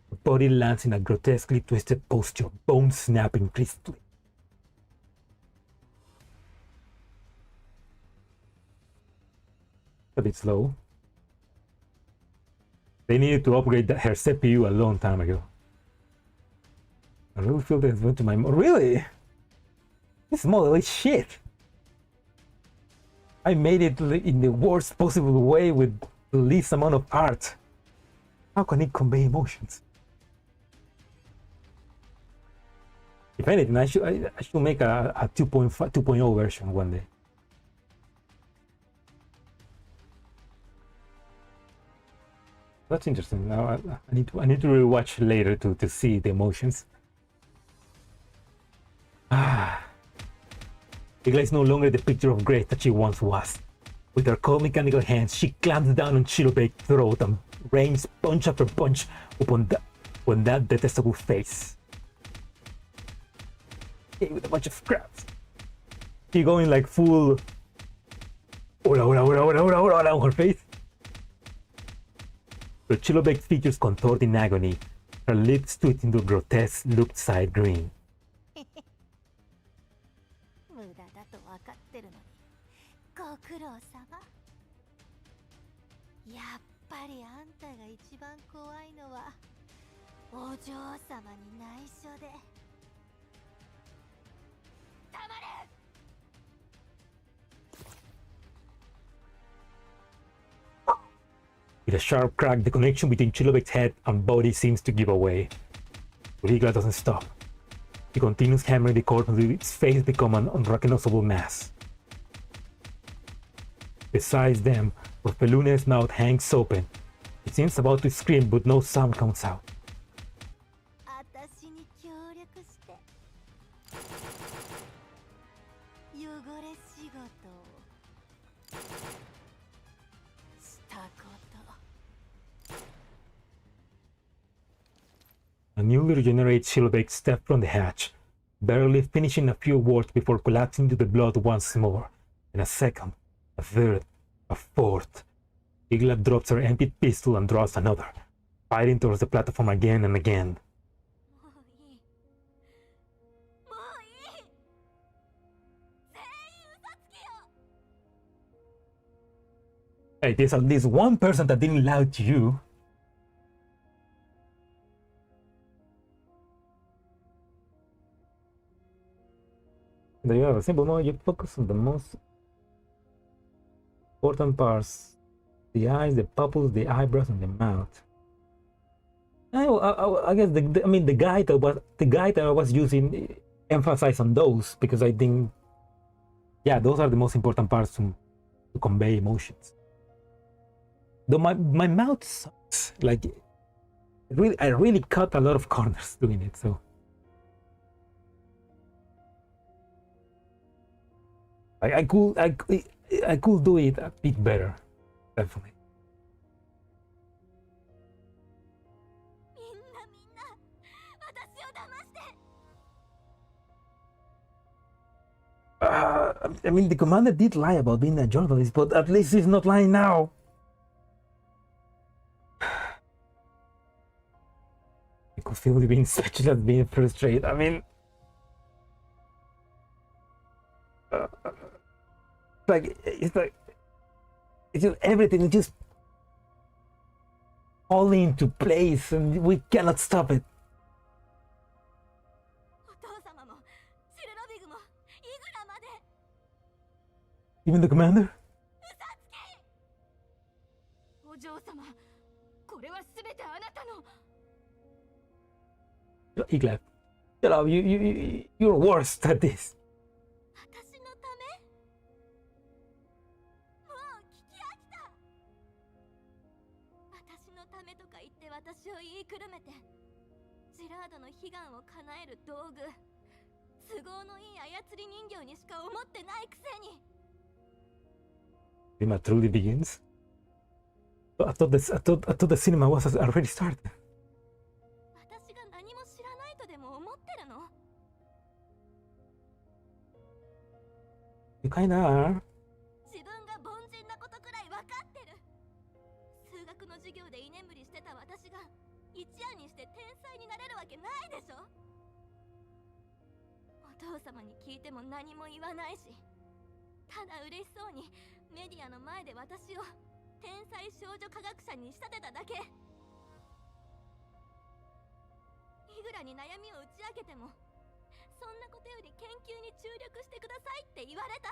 Her body lands in a grotesquely twisted posture, bones snapping crisply. A bit slow. They needed to upgrade her CPU a long time ago. I really feel this went to my... Really? This model is shit. I made it in the worst possible way with the least amount of art. How can it convey emotions? If anything, I should make a 2.0 version one day. That's interesting. Now I need to rewatch later to see the emotions. Igla is no longer the picture of grace that she once was. With her cold mechanical hands, she clamps down on Shilobek's throat and rains punch after punch upon that detestable face. Hey, with a bunch of scraps. She going like full ora on her face. Her Shilobek's features contort in agony. Her lips twitch into a grotesque loop-side grin. 無駄だと分かってるのにご苦労様。やっぱりあんたが一番怖いのはお嬢様に内緒で。黙れ。 With a sharp crack, the connection between Shilobek's head and body seems to give away. But Igla doesn't stop. He continues hammering the cord until its face becomes an unrecognizable mass. Besides them, Orpheluna's mouth hangs open. It seems about to scream, but no sound comes out. 私に協力して汚れ仕事をしたこと。 A newly regenerated Shilobek stepped from the hatch, barely finishing a few words before collapsing to the blood once more. In a second, a third, a fourth. Igla drops her empty pistol and draws another, fighting towards the platform again and again. もういい。もういい。全員嘘つきよ。 Hey, there's at least one person that didn't lie to you. There you have a simple mode. You focus on the most important parts: the eyes, the pupils, the eyebrows, and the mouth. I guess the guide that I was using emphasized on those because I think, yeah, those are the most important parts to convey emotions. Though my mouth sucks. Like, I really cut a lot of corners doing it. So. I could do it a bit better, definitely. みんな私を騙して。I mean, the commander did lie about being a journalist, but at least he's not lying now. I could feel it being speechless, being frustrated. I mean, it's just everything is just falling into place, and we cannot stop it. お父様もシルロビグもイグラまで。 Even the commander? お嬢様、これは全てあなたの。 Igla, shut up. You're worse at this. 私のため。もう聞き飽きた。私のためとか言って私を言いくるめて、ジラードの悲願を叶える道具、都合のいい操り人形にしか思ってないくせに。Cinema truly begins. I thought the cinema was already started. 私が何も知らないとでも思ってるの？ You kinda are. 自分が凡人なことくらい分かってる。数学の授業で居眠りしてた私が一夜にして天才になれるわけないでしょ。お父様に聞いても何も言わないし、ただ嬉しそうにメディアの前で私を天才少女科学者に仕立てただけ。イグラに悩みを打ち明けても、そんなことより研究に注力してくださいって言われた。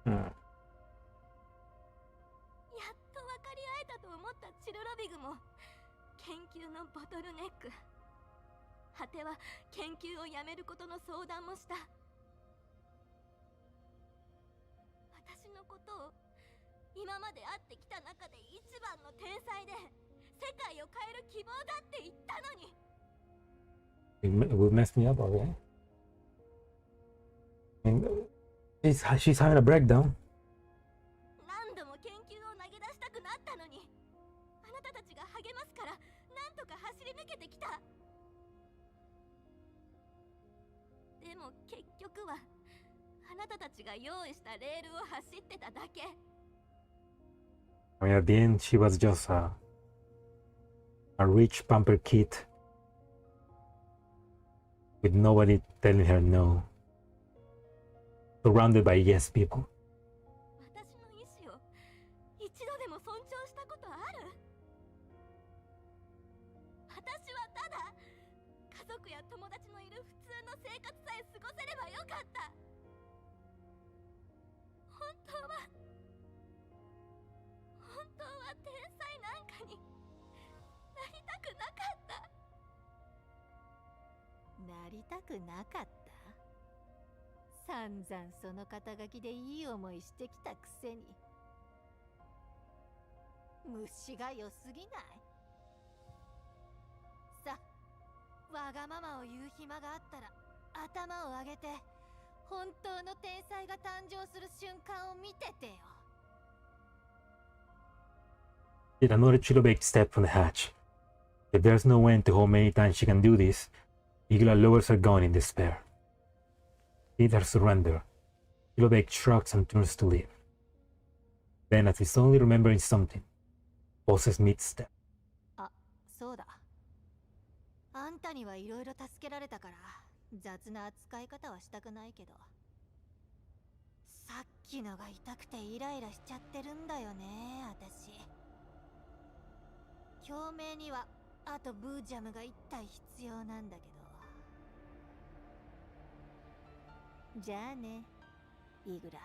やっと分かり合えたと思ったチルロビグも研究のボトルネック、果ては研究をやめることの相談もした。私のことを今まで会ってきた中で一番の天才で世界を変える希望だって言ったのに。 It would mess me up, okay? And she's having a breakdown. 何度も研究を投げ出したくなったのに、あなたたちが励ますからなんとか走り抜けてきた。でも結局はあなたたちが用意したレールを走ってただけ。 I mean, at the end, she was just a rich pamper kid with nobody telling her no, surrounded by yes people. 私の意志を一度でも尊重したことある？私はただ家族や友達のいる普通の生活さえ過ごせればよかった。本当は天才なんかになりたくなかった。なりたくなかった？散々その肩書きでいい思いしてきたくせに。虫が良すぎない？さ、わがままを言う暇があったら頭を上げて本当の天才が誕生する瞬間を見ててよ。Did another Chilobake step from the hatch. If there's no end to how many times she can do this, Igla lowers her gun in despair. Sees her surrender. Chilobake shrugs and turns to leave. Then, as if suddenly remembering something, pauses mid-step. あ、そうだ。あんたにはいろいろ助けられたから雑な扱い方はしたくないけど、さっきのが痛くてイライラしちゃってるんだよね、私。共鳴にはあとブージャムが1体必要なんだけど。じゃあね、イグラ。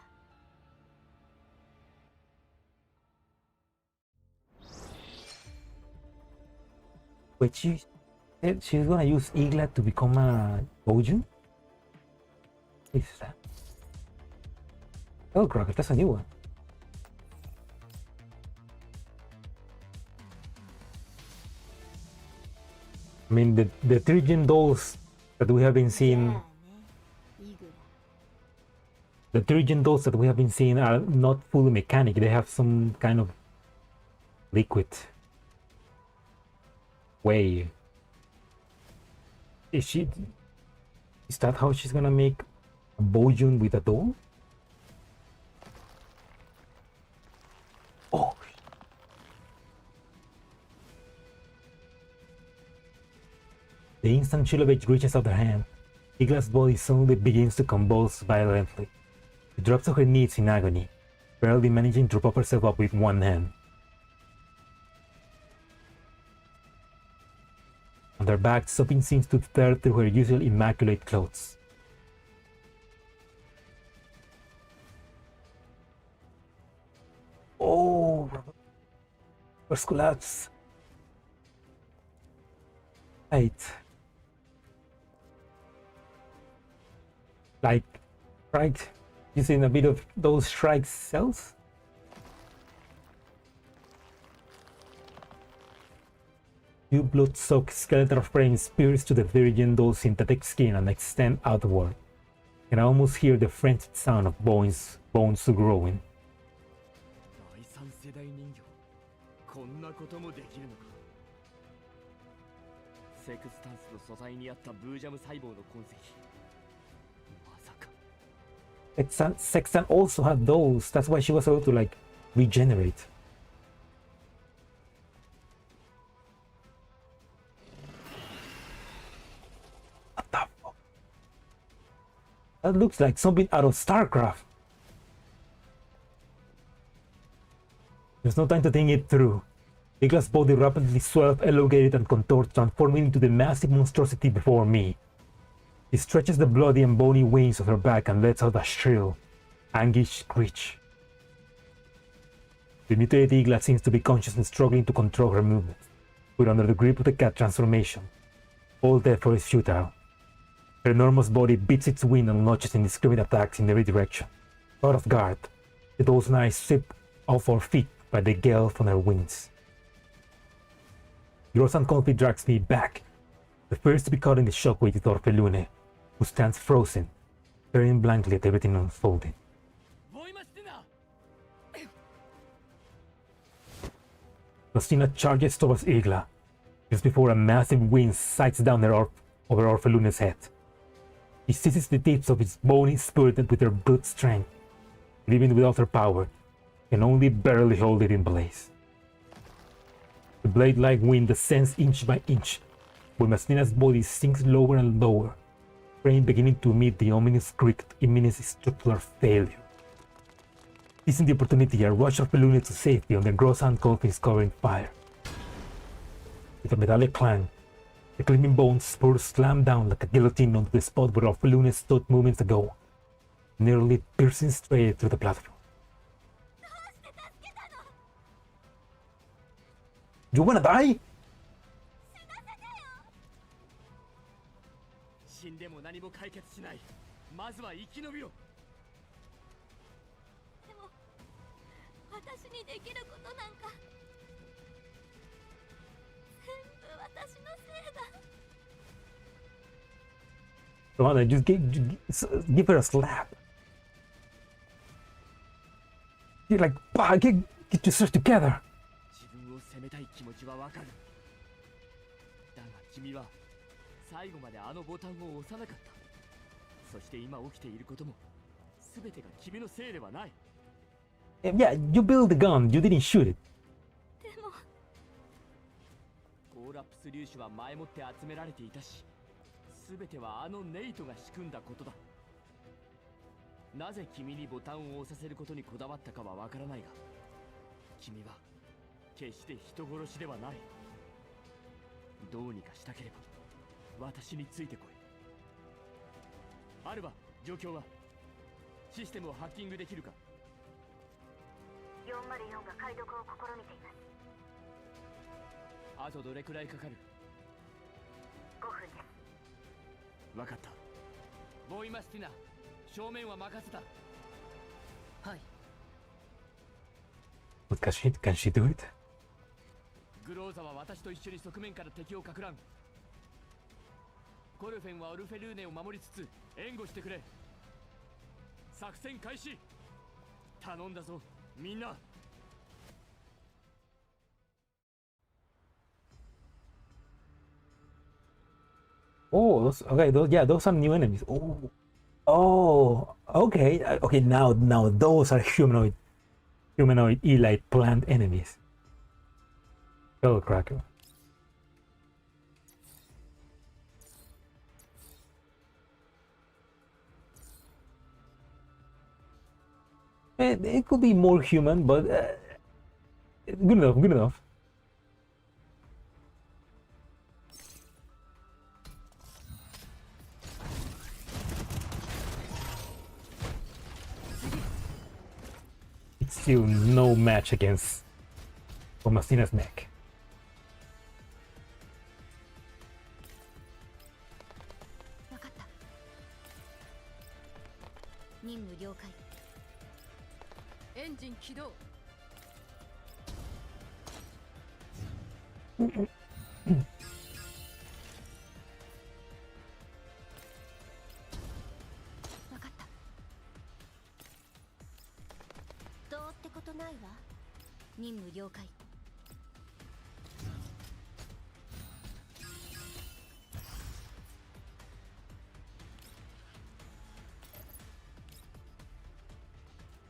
Wait, she said she's gonna use Igla to become a Bojun? What is that? Oh, Crockett, that's a new one. I mean, the Trigen dolls that we have been seeing, the Trigen dolls that we have been seeing are not fully mechanic. They have some kind of liquid way. Is that how she's gonna make a Bojun with a doll? Oh. The instant Chilobake reaches out her hand, Igla's body suddenly begins to convulse violently. She drops to her knees in agony, barely managing to prop herself up with one hand. On their backs, Sophie seems to stare through her usual immaculate clothes. Oh, first collapse. Right. Like, right? Using a bit of those strike cells. Two blood-soaked skeletal frames pierce to the Virgin Doll's synthetic skin and extend outward. You can almost hear the frenzied sound of bones growing. 第三世代人形こんなこともできるのか。セクスタンスの素材にあったブージャム細胞の痕跡。まさか。Sextant also had those. That's why she was able to like regenerate. What the fuck? That looks like something out of StarCraft. There's no time to think it through. Igla's body rapidly swelled, elongated, and contorted, transforming into the massive monstrosity before me. She stretches the bloody and bony wings of her back and lets out a shrill, anguished screech. The mutated Igla seems to be conscious and struggling to control her movements, but under the grip of the cat transformation, all effort is futile. Her enormous body beats its wing and launches indiscriminate attacks in every direction. Out of guard, the doll's knives slip off her feet by the gale from her wings. Corposant calmly drags me back, the first to be caught in the shockwave is Orphelune, who stands frozen, staring blankly at everything unfolding. Rostina charges towards Igla, just before a massive wind sights down over Orphelune's head. She seizes the tips of its bony spirited with her brute strength, but even without her power, can only barely hold it in place. The blade-like wind descends inch by inch, while Mastina's body sinks lower and lower, brain beginning to emit the ominous creak of imminent structural failure. Seizing the opportunity, I rush Orphelune to safety on the Corposant coffins covering fire. With a metallic clang, the gleaming bone spurs slam down like a guillotine onto the spot where Orphelune stood moments ago, nearly piercing straight through the platform. You wanna die? 死んでも何も解決しない。まずは生き延びろ。でも私にできることなんか全部私のせいだ。Come on, just give her a slap. You're like, bah, get yourself together. 自分を責めたい気持ちはわかる。だが君は最後まであのボタンを押さなかった。そして今起きていることも全てが君のせいではない。Yeah, you built the gun, you didn't shoot it. でもコーラプス粒子は前もって集められていたし、全てはあのネイトが仕組んだことだ。なぜ君にボタンを押させることにこだわったかはわからないが、君は決して人殺しではない。どうにかしたければ私についてこい。アルバ、状況は？システムをハッキングできるか？404が解読を試みています。あとどれくらいかかる？5分です。わかった。ボーイマスティナ、正面は任せた。はい。But can she do it? グローザは私と一緒に側面から敵をかく乱。コルフェンはオルフェルーネを守りつつ援護してくれ。作戦開始。頼んだぞ、みんな。Oh, okay, those are new enemies. Okay, okay. Now those are humanoid elite plant enemies. Skull Cracker. It could be more human, but good enough. still no match against Messina's Mech. 分かった。任務了解。エンジン起動。分かった。どうってことないわ。任務了解。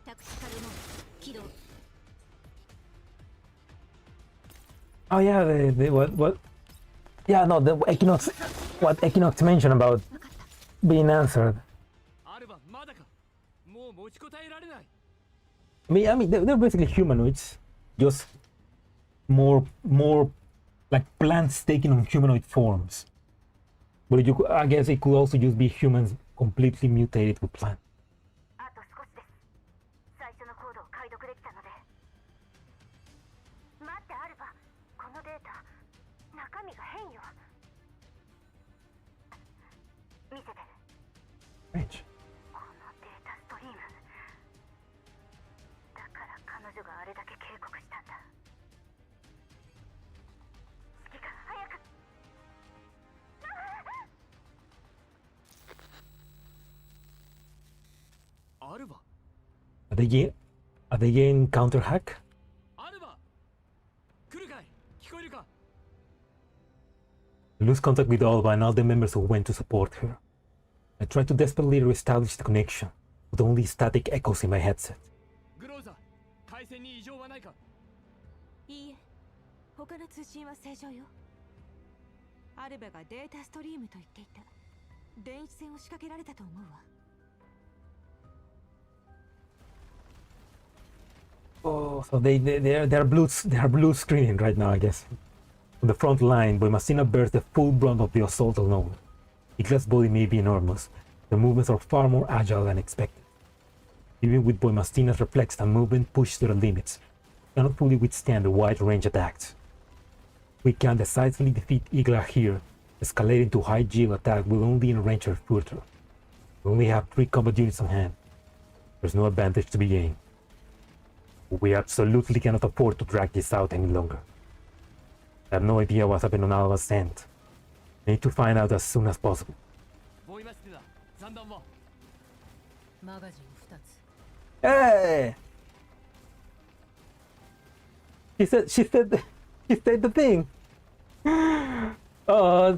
タクシカルモード起動。 Oh yeah, what? Yeah, no, the Equinox. What Equinox mentioned about 分かった。 being answered. アルバまだか。もう持ちこたえられない。I mean, they're basically humanoids, just more like plants taking on humanoid forms. But I guess it could also just be humans completely mutated with plants. あと少しです。最初のコードを解読できたので。待ってアルバ、このデータ、中身が変よ。見せて。 Strange. このデータストリーム。だから彼女があれだけ警告したんだ。指揮官、早く。 アルバ Are they getting counter hack? アルバ来るかい。聞こえるか。 Lose contact with Alba and all the members who went to support her. I tried to desperately reestablish the connection, with only static echoes in my headset. グローザ、回線に異常はないか。いいえ、他の通信は正常よ。アルベがデータストリームと言っていた。電子戦を仕掛けられたと思うわ。 Oh, so they're blue screening right now, I guess. On the front line, Boimacina bears the full brunt of the assault alone. Ikla's body may be enormous. The movements are far more agile than expected. Even with Boimacina's reflex and movement pushed to the limits, it cannot fully withstand the wide range attacks. We can decisively defeat Igla here. Escalating to high Geo attack will only enrage her further. We only have 3 combat units on hand. There's no advantage to be gained. We absolutely cannot afford to drag this out any longer. I have no idea what's happened on Alva's end. I need to find out as soon as possible. ボイマステだ。残弾は。マガジン2つ。 Hey! She said the thing. Oh,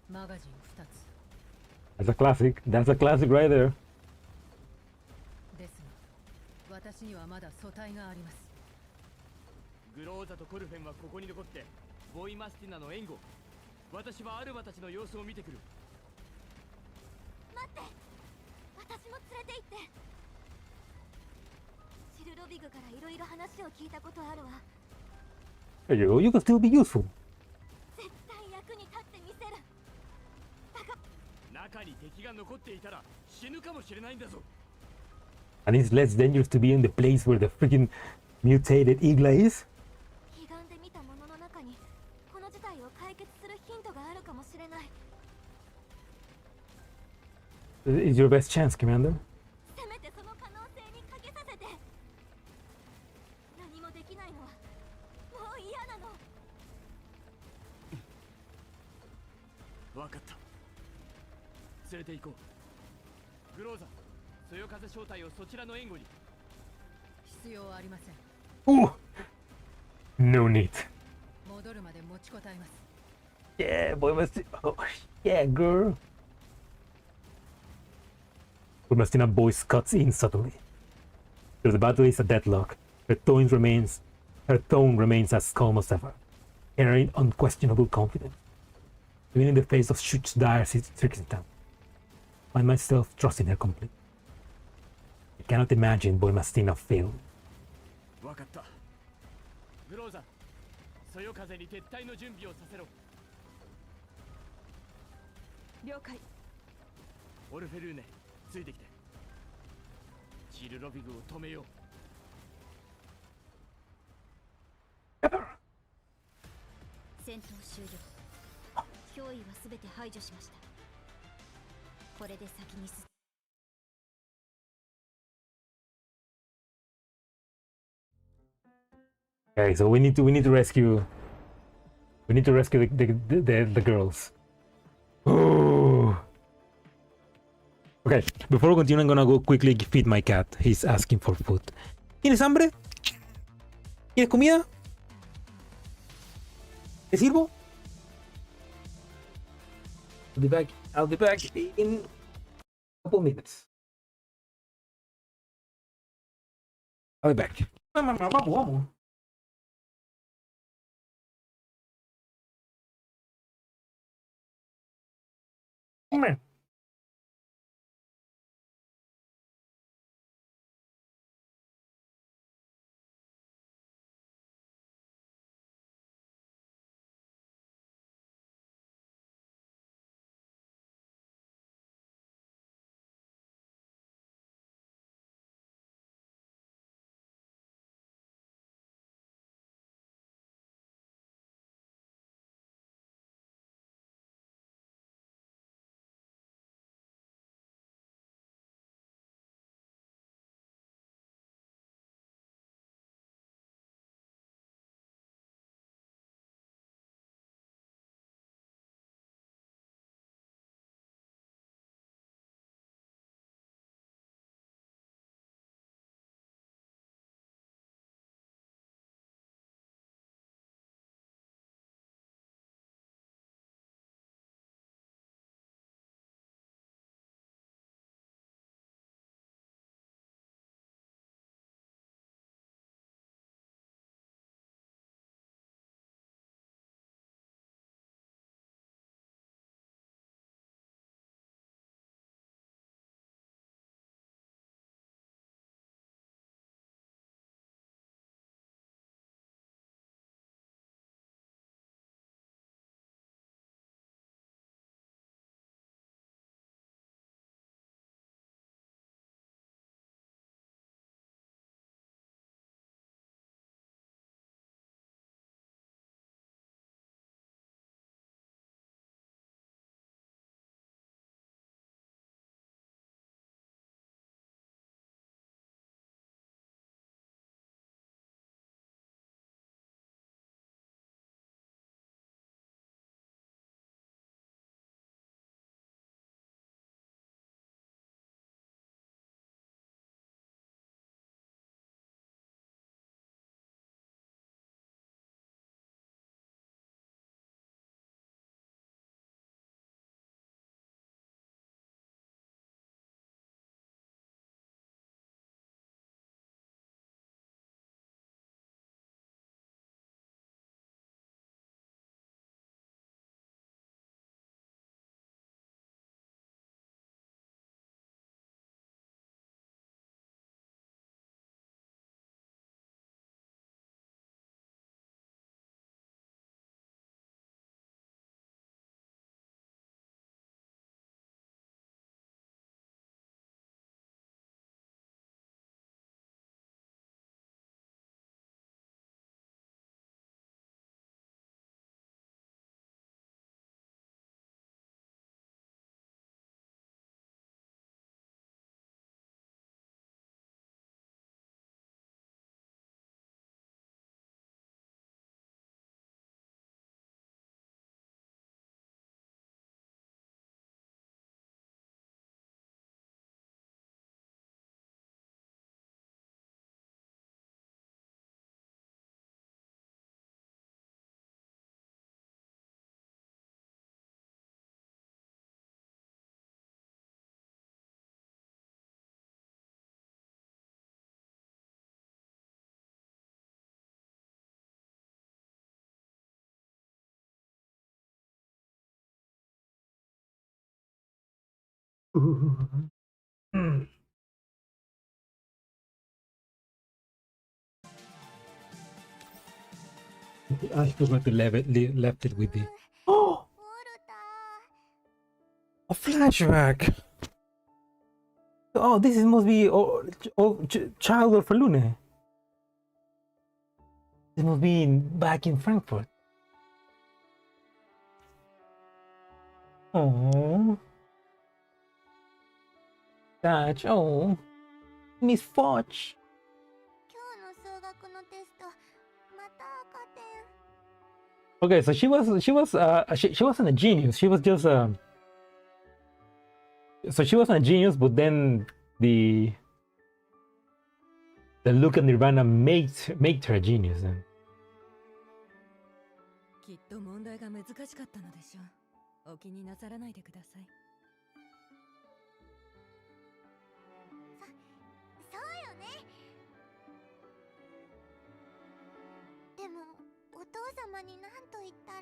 マガジン2つ。 that's a classic. That's a classic right there. ですが、私にはまだ素体があります。グローザとコルフェンはここに残ってボイマスティナの援護。私はアルバたちの様子を見てくる。待って、私も連れて行って。シルロビグからいろいろ話を聞いたことあるわ。 There you go. You can still be useful. 絶対役に立ってみせる。中に敵が残っていたら死ぬかもしれないんだぞ。 And it's less dangerous to be in the place where the freaking mutated Igla is. 悲願で見たものの中にこの事態を解決するヒントがあるかもしれない。 It's your best chance, Commander. せめてその可能性にかけさせて。何もできないのはもう嫌なの。わかった。連れて行こう。グローザ、そよ風正体をそちらの援護に。必要ありません。 Ooh! No need. 戻るまで持ちこたえます。 Yeah, boy, oh, yeah, girl. Boimacina voice cuts in subtly. The battle is a deadlock. Her tone remains as calm as ever, carrying unquestionable confidence. Even in the face of such dire circumstances, I find myself trusting her completely. I cannot imagine Boimacina fail. わかった。グローザ、そよ風に撤退の準備をさせろ。了解。オルフェルーネ、ついてきて。シルロビグを止めよう。戦闘終了。脅威は全て排除しました。これで先に進。 Okay, so we need to rescue the girls. Oh. Okay, before we continue, I'm gonna go quickly feed my cat. He's asking for food. ¿Tienes hambre? ¿Quieres comida? ¿Te sirvo? I'll be back in a couple minutes. I'll be back. Vamos. Come. I forgot to left it with the. Oh, a flashback. Oh, this must be Child of Lune. This must be back in Frankfurt. Oh, Dutch. Oh, Miss Fudge. 今日の数学のテストまた赤点。 Okay, so she wasn't a genius. She was just so she wasn't a genius, but then the look at Nirvana made her a genius. And きっと問題が難しかったのでしょう。お気になさらないでください。そうよね。でもお父様に何と言ったら。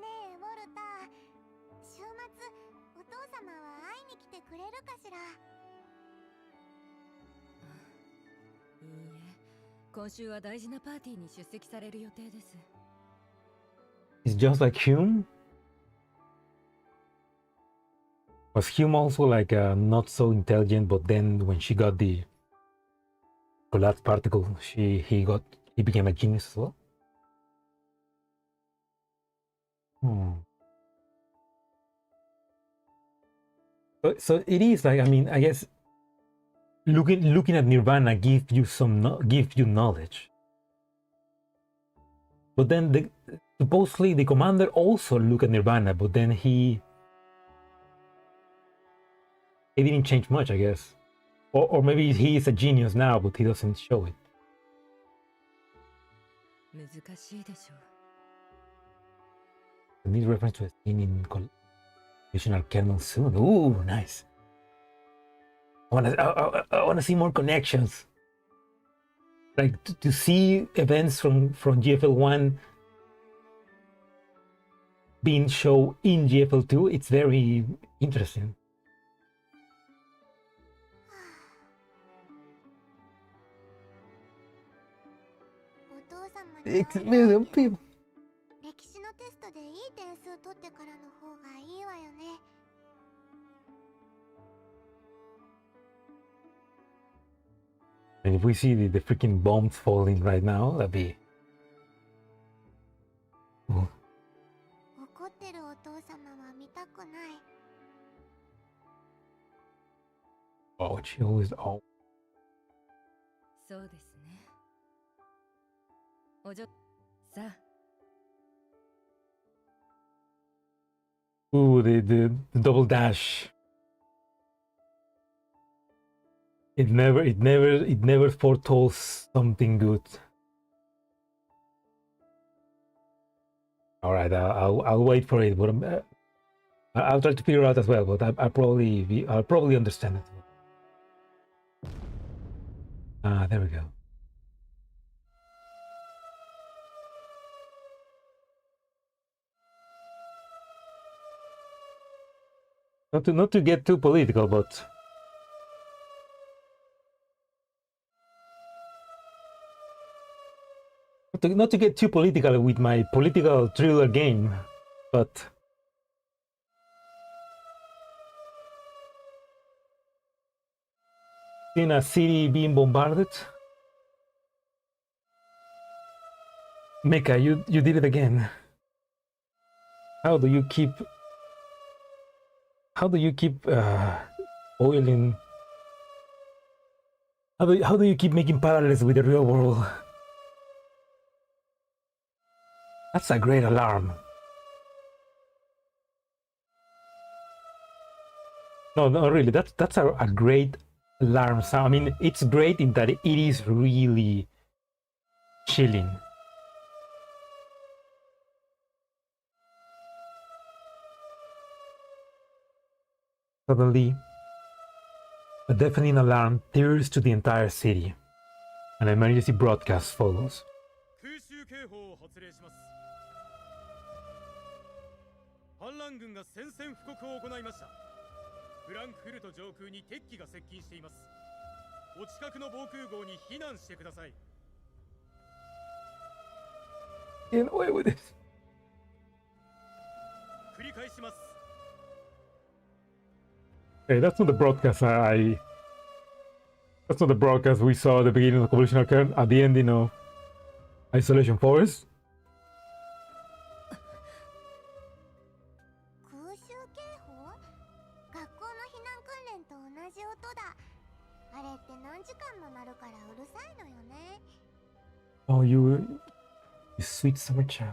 ねえウォルター、週末お父様は会いに来てくれるかしら。いいえ、今週は大事なパーティーに出席される予定です。 it's just like Hume. Was Hume also like not so intelligent? But then when she got the collapsed particle, he became a genius as well. So it is like, I mean, I guess looking at Nirvana gives you knowledge. But then supposedly the commander also looked at Nirvana, but then he didn't change much, I guess. Or maybe he is a genius now, but he doesn't show it. 難しいでしょう。 And this reference to a scene in Conditional Kernel soon. Ooh, nice. I wanna see more connections. Like to see events from GFL1 being shown in GFL2. It's very interesting. お父様 6 million people. 歴史のテストでいい点数取ってからの方がいいわよね。 And if we see the freaking bombs falling right now, that'd be. Ooh. 怒ってるお父様は見たくない。 Oh, she always. Oh. そうですね。お嬢さあ。 Ooh, the double dash. It never foretells something good. All right, I'll wait for it, but I'll try to figure out as well. But I'll probably understand it. Ah, there we go. Not to get too political, but not to get too political with my political thriller game, but in a city being bombarded. Mecha, you did it again. How do you keep oiling? How do you keep making parallels with the real world? That's a great alarm. No, really, that's a great alarm sound. I mean, it's great in that it is really chilling. Suddenly, a deafening alarm tears to the entire city. An emergency broadcast follows. 空襲警報を発令します。反乱軍が宣戦布告を行いました。フランクフルト上空に敵機が接近しています。お近くの防空壕に避難してください。Get away with it. 繰り返します。 Hey, that's not the broadcast That's not the broadcast we saw at the beginning of Convolutional Kernel. At the end, Isolation Forest. 何時間も鳴るからうるさいのよね。 Oh, you sweet summer child.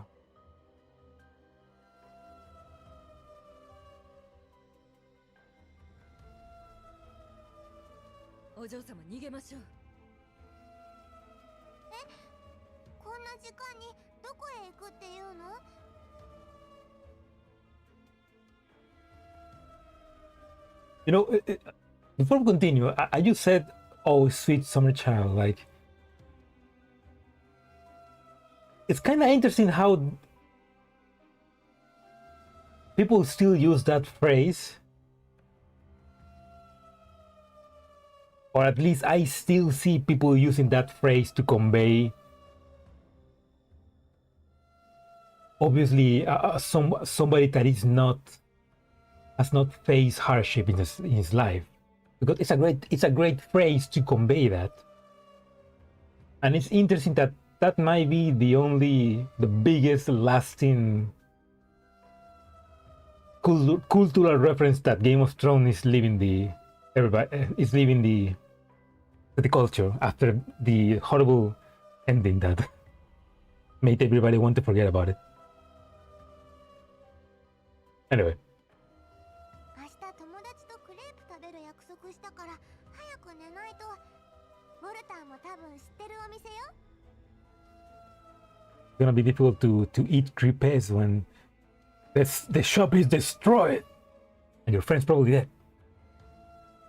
お嬢様逃げましょう。こんな時間にどこへ行くっていうの？ You know, before we continue, you said, "Oh, sweet summer child." Like, it's kind of interesting how people still use that phrase, or at least I still see people using that phrase to convey, obviously, somebody that is not has not faced hardship in his life, because it's a great phrase to convey that. And it's interesting that that might be the biggest lasting cultural reference that Game of Thrones is leaving the culture after the horrible ending that made everybody want to forget about it. Anyway. 明日友達とクレープ食べる約束したから早く寝ないと。ウォルターも多分知ってるお店よ。 It's gonna be difficult to eat crepes when the shop is destroyed and your friend's probably dead.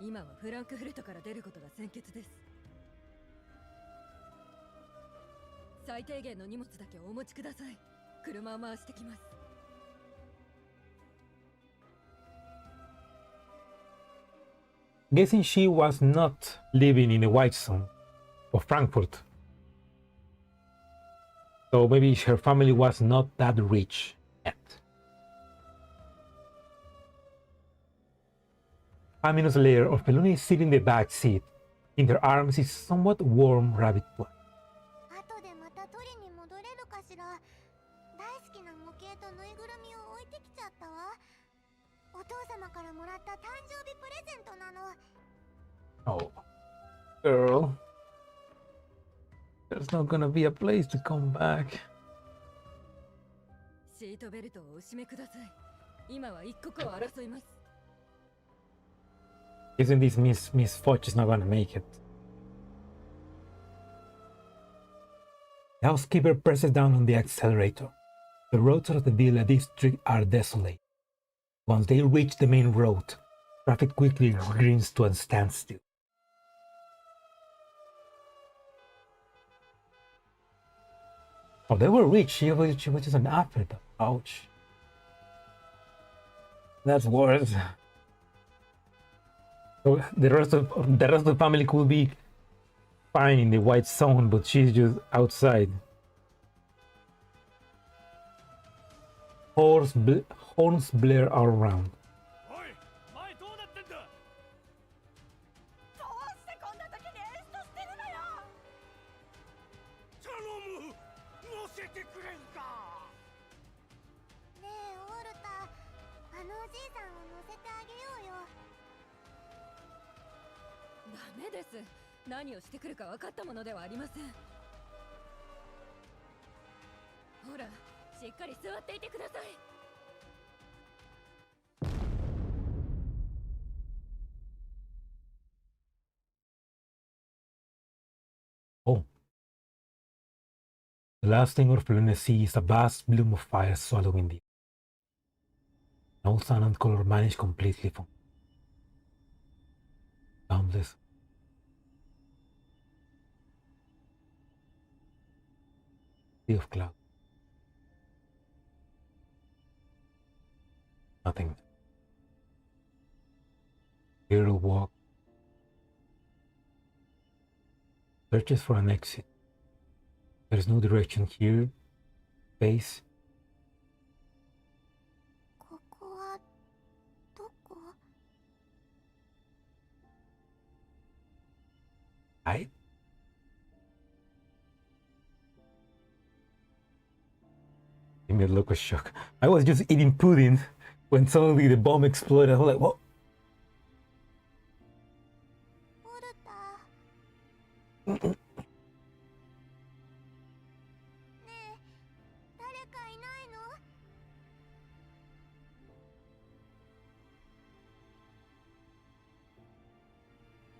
今はフランクフルトから出ることが先決です。最低限の荷物だけお持ちください。車を回してきます。 Guessing she was not living in the White Zone of Frankfurt. So maybe her family was not that rich yet. 5 minutes later, Orphelone is sitting in the back seat. In her arms is somewhat warm rabbit blood. 後でまた取りに戻れるかしら。大好きな模型とぬいぐるみを置いてきちゃったわ。お父様からもらった誕生日プレゼントなの。 Oh, girl. There's not gonna be a place to come back. シートベルトをお締めください。今は一刻を争います。 Isn't this Miss Foch is not gonna make it? The housekeeper presses down on the accelerator. The roads of the Villa district are desolate. Once they reach the main road, traffic quickly grinds to a standstill. Oh, they were rich. She was just an afterthought. Ouch. That's worse. So the rest of the family could be fine in the White Zone, but she's just outside. Horns blare all around. おい、前どうなってんだ。どうしてこんな時にエンストしてるのよ。頼む、乗せてくれんか。ねえウォルター、あのおじいさんを乗せてあげようよ。ダメです。何をしてくるか分かったものではありません。ほら、しっかり座っていてください。 Oh. The last thing Orphelone sees is a vast bloom of fire swallowing the no sound and color vanish completely from boundless. Sea of cloud. Nothing. Hero walk. Searches for an exit. There is no direction here. Space. ここはどこ？ I. Give me a look of shock. I was just eating pudding when suddenly the bomb exploded. I was like, what? ウォルター、誰かいない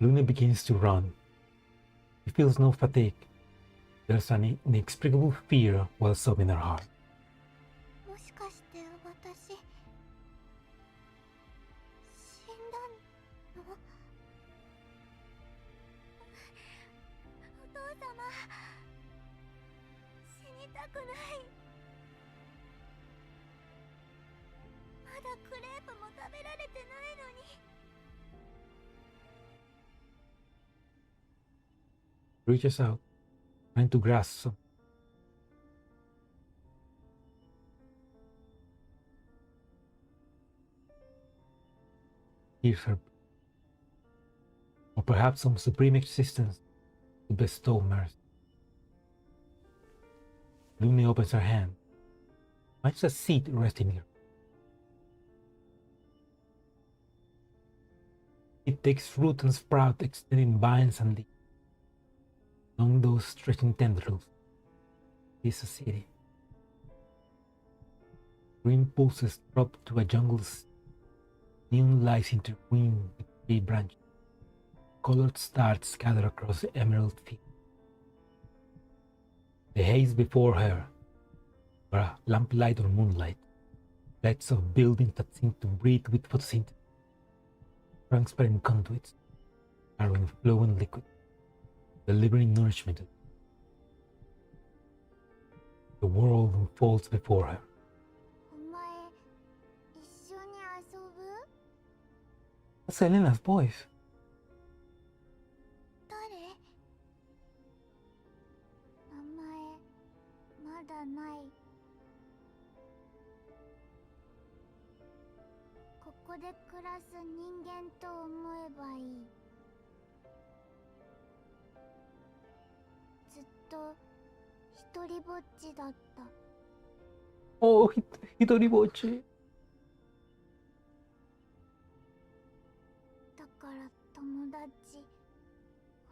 の？ Luna begins to run. She feels no fatigue. There's an inexplicable fear wells up in her heart. もしかして私死んだの？お父様、死にたくない。まだクレープも食べられてないのに。Reaches out, trying to grasp some. Hears her, or perhaps some supreme existence to bestow mercy. Luna opens her hand, finds a seed resting here. It takes root and sprout, extending vines and leaves. Along those stretching tendrils is a city. Green pulses drop to a jungle. Neon lights intertwine with tree branches. Colored stars scatter across the emerald field. The haze before her, or a lamplight or moonlight, lights of buildings that seem to breathe with photosynthesis. Transparent conduits, carrying flowing liquid, delivering nourishment. The world unfolds before her. お前、一緒に遊ぶ？ That's Elena's voice. 誰？名前、まだない。ここで暮らす人間と思えばいい。ずっと一人ぼっちだった。 Oh, Hitoribochi. だから友達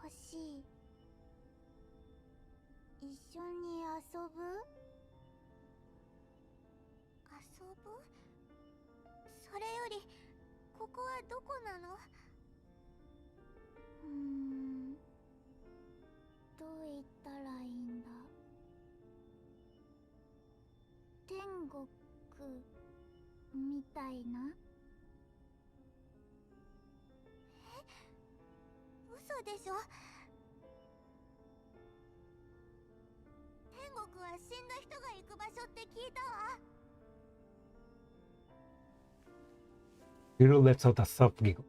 欲しい。一緒に遊ぶ？遊ぶ？それよりここはどこなの？どう言ったらいいんだ？天国みたいな？嘘でしょ？天国は死んだ人が行く場所って聞いたわ。 Hiro lets out a soft giggle.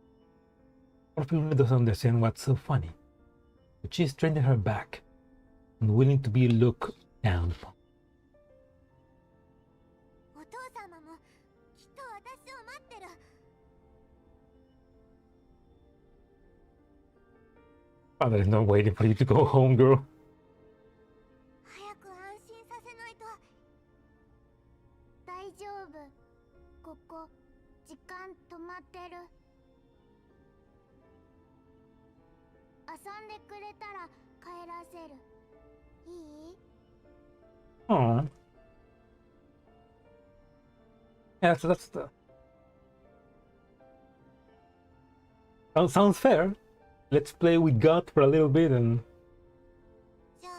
Orphan doesn't understand what's so funny, but she's straining her back, unwilling to be looked down upon. お父様もきっと私を待ってる。 Father is not waiting for you to go home, girl. 早く安心させないと。大丈夫。ここ時間止まってる。遊んでくれたら帰らせる。いい？ Aww. Yeah, so that's the... Sounds fair. Let's play with God for a little bit and... じゃあ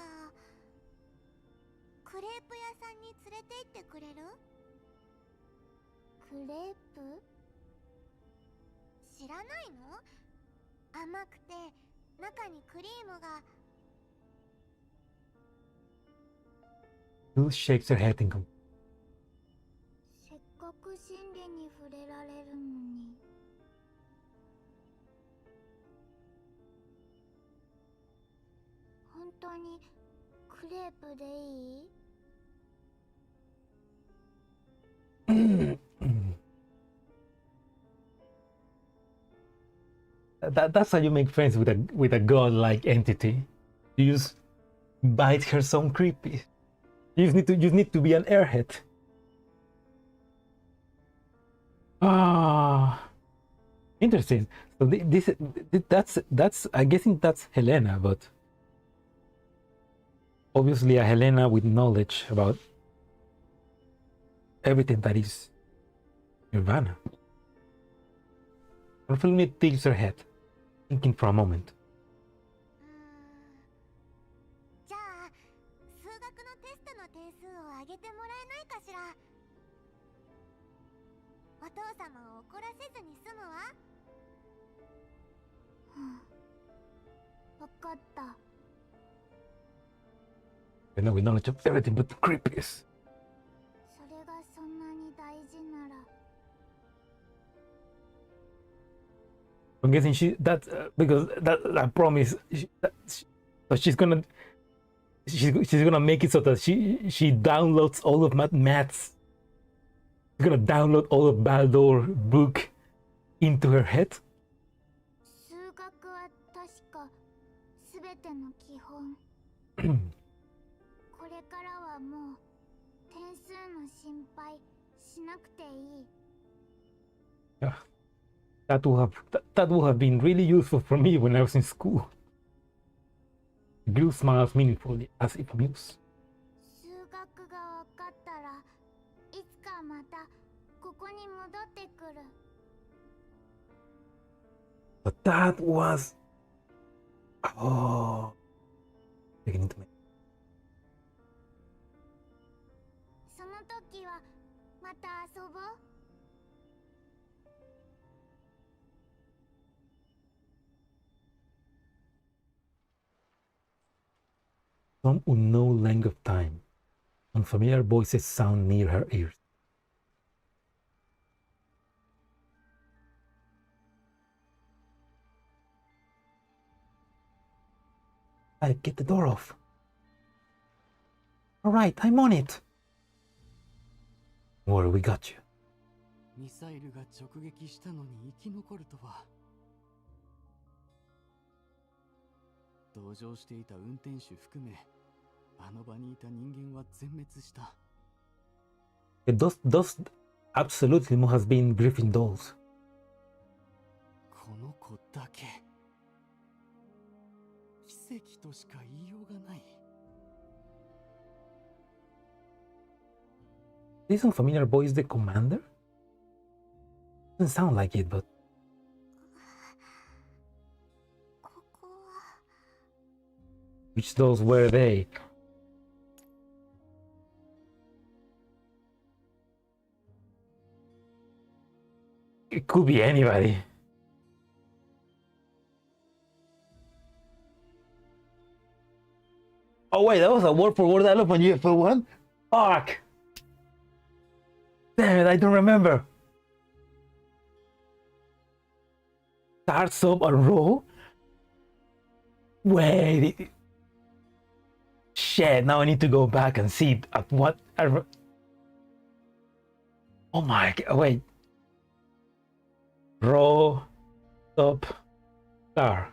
クレープ屋さんに連れて行ってくれる？クレープ？知らないの？甘くて中にクリームが。 Lou shakes her head and goes, せっかく真理に触れられるのに。本当にクレープでいい？ That's how you make friends with a god-like entity. You just bite her some creepy. You just need to be an airhead. Ah, interesting. So that's I'm guessing that's Helena, but obviously a Helena with knowledge about everything that is Nirvana. Unfortunately, tilts her head, thinking for a moment. じゃあ数学のテストの点数を上げてもらえないかしら。お父様を怒らせずに済むわ。わかった。 You know, with knowledge of everything but the creepiest. それがそんなに大事なら。 I'm guessing because that promise so she's gonna make it so that she downloads all of maths. She's gonna download all of Baldur book into her head. 数学は確かすべての基本。これからはもう点数の心配しなくていい。 Yeah. That would have been really useful for me when I was in school. Gil smiles meaningfully, as if amused. 数学がわかったらいつかまたここに戻ってくる。 But that was beginning to make. その時はまた遊ぼう。 Some unknown length of time, unfamiliar voices sound near her ears. I get the door off. All right, I'm on it. Don't worry, we got you. ミサイルが直撃したのに生き残るとは。同乗していた運転手含め、あの場にいた人間は全滅した。Those absolutely must have been Griffin dolls. この子だけ。奇跡としか言いようがない。This unfamiliar voice the commander? Doesn't sound like it, but ここは which dolls were they? It could be anybody. Oh wait, that was a word for word dialogue on UFO1? Fuck! Damn it, I don't remember. Starts up a row? Wait. Shit, now I need to go back and see at what oh my god, wait. Row, stop, star.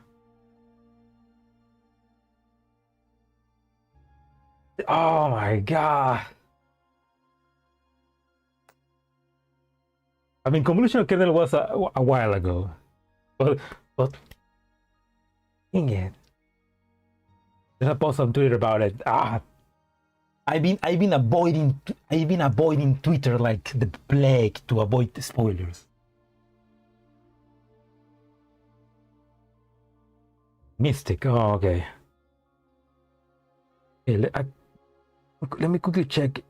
Oh my god. I mean, Convolutional Kernel was a while ago, but dang it. There's a post on Twitter about it. I've been avoiding Twitter like the plague to avoid the spoilers. Mystic. Oh, okay. Hey, let me quickly check.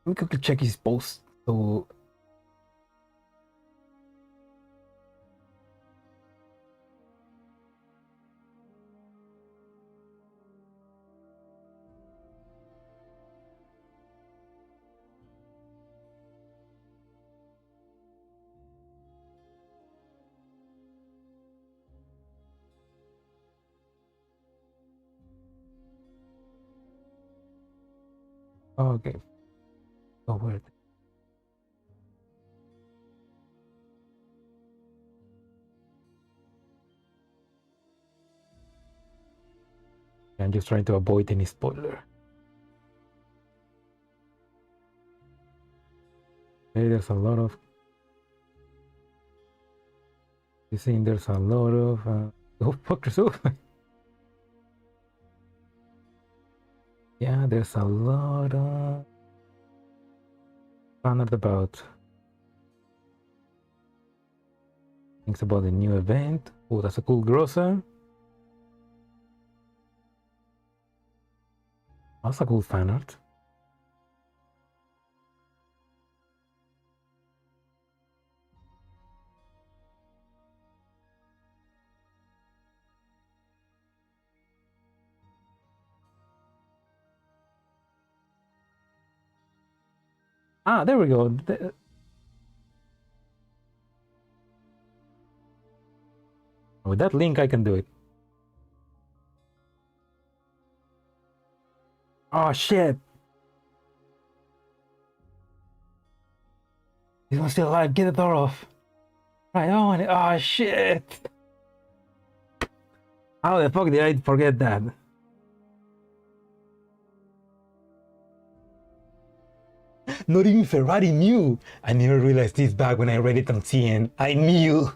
Let me quickly check his post. So. Okay. Oh, where? I'm just trying to avoid any spoiler. Okay, there's a lot of. You think there's a lot of. Oh, fuck yourself. Yeah, there's a lot of fun about things about the new event. Oh, that's a cool grocer. That's a cool fan art. Ah, there we go. With that link, I can do it. Oh, shit. This one's still alive. Get the door off. Right on. Oh, shit. How the fuck did I forget that? Not even Ferrari knew. I never realized this back when I read it on TN. I knew.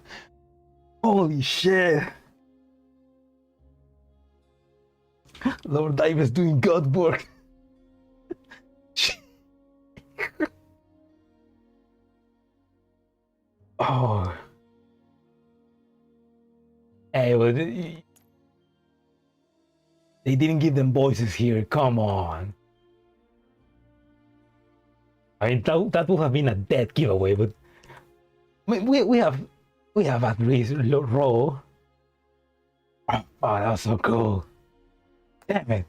Holy shit. Lord Dive doing God work. Oh. Hey, well, they didn't give them voices here. Come on. I mean, that would have been a dead giveaway, but we have at least Raw. Oh, that was so cool. Damn it.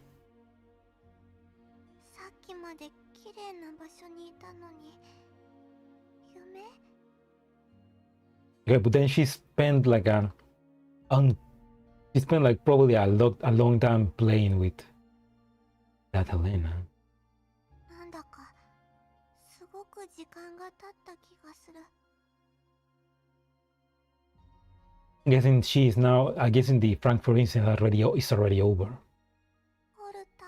さっきまで綺麗な場所にいたのに夢 Okay, but then she spent like she spent like probably a long time playing with that Helena. なんだかすごく時間が経った気がする I'm guessing she is now. I guess in the Frankfurt incident is already over. オルタ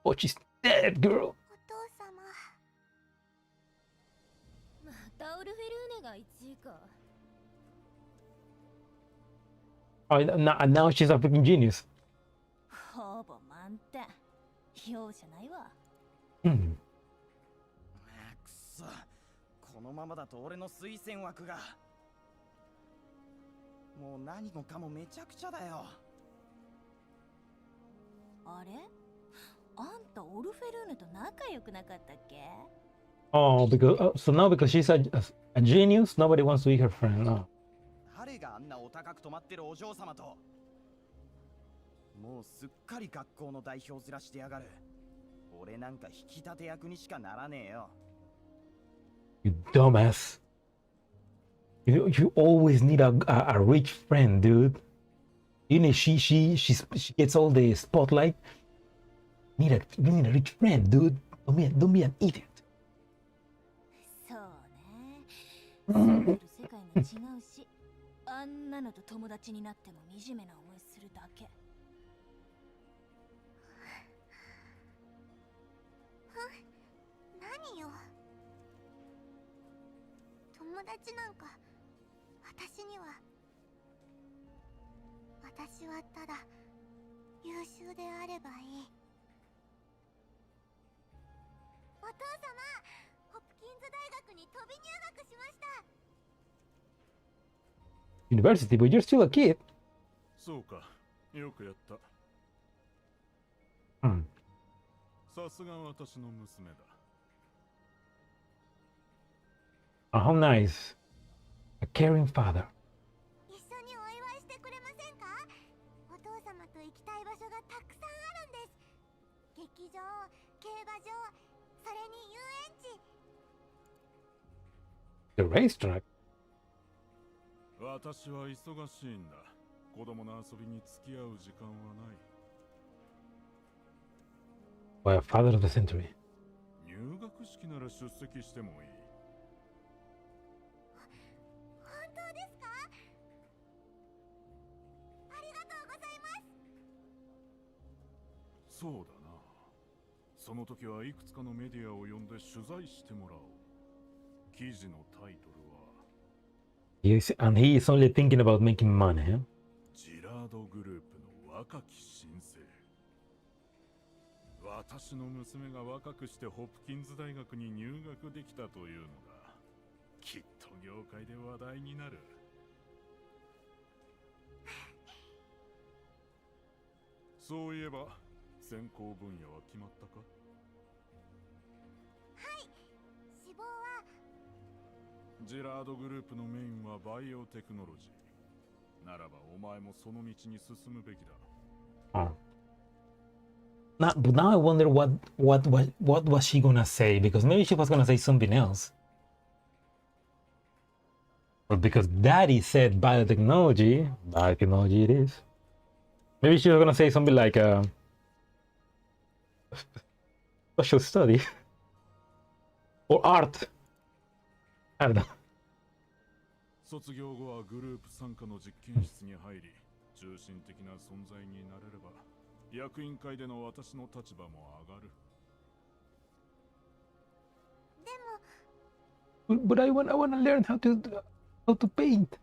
Oh, she's dead, girl. お父様またオルフェルーネが1位か。 Oh, now she's a freaking genius. ほぼ満点。容赦ないわ。Hmm. くそ、このままだと俺の推薦枠がもう何もかもめちゃくちゃだよ。あれ？あんたオルフェルーネと仲良くなかったっけ？ Oh, so now because she's a genius, nobody wants to be her friend. Oh. 誰があんなお高く泊まってるお嬢様と。もうすっかり学校の代表面してやがる。俺なんか引き立て役にしかならねえよ。You dumbass. You always need a rich friend, dude. You know she gets all the spotlight. You need a rich friend, dude. Don't be an idiot. そうね。住んでる世界が違うし、あんなのと友達になっても惨めな思いするだけ。何よ友達なんか私には私はただ優秀であればいいお父様ホプキンズ大学に飛び入学しました University, but you're still a kid. そうか、よくやった。Hmm. さすが私の娘だ。Oh, how nice. A caring father. 一緒にお祝いしてくれませんかお父様と行きたい場所がたくさんあるんです劇場、競馬場、それに遊園地 The racetrack. 私は忙しいんだ。子供の遊びに付き合う時間はない。By a father of the century. 入学式なら出席してもいい。本当ですかありがとうございますそうだな。その時はいくつかのメディアを呼んで取材してもらおう。記事のタイトルは And he is only thinking about making money. Huh? ジラードグループの若き新星。私の娘が若くしてホプキンズ大学に入学できたというのだ。きっと業界で話題になる。そういえば専攻分野は決まったか？志望はジラードグループのメインはバイオテクノロジー。ならばお前もその道に進むべきだ。Oh. But now I wonder what was she gonna say, because maybe she was gonna say something else. But because Daddy said biotechnology it is. Maybe she was gonna say something like social study or art. I don't know. 卒業後はグループ傘下の実験室に入り、中心的な存在になれれば、役員会での私の立場も上がる。But I wanna learn how to paint.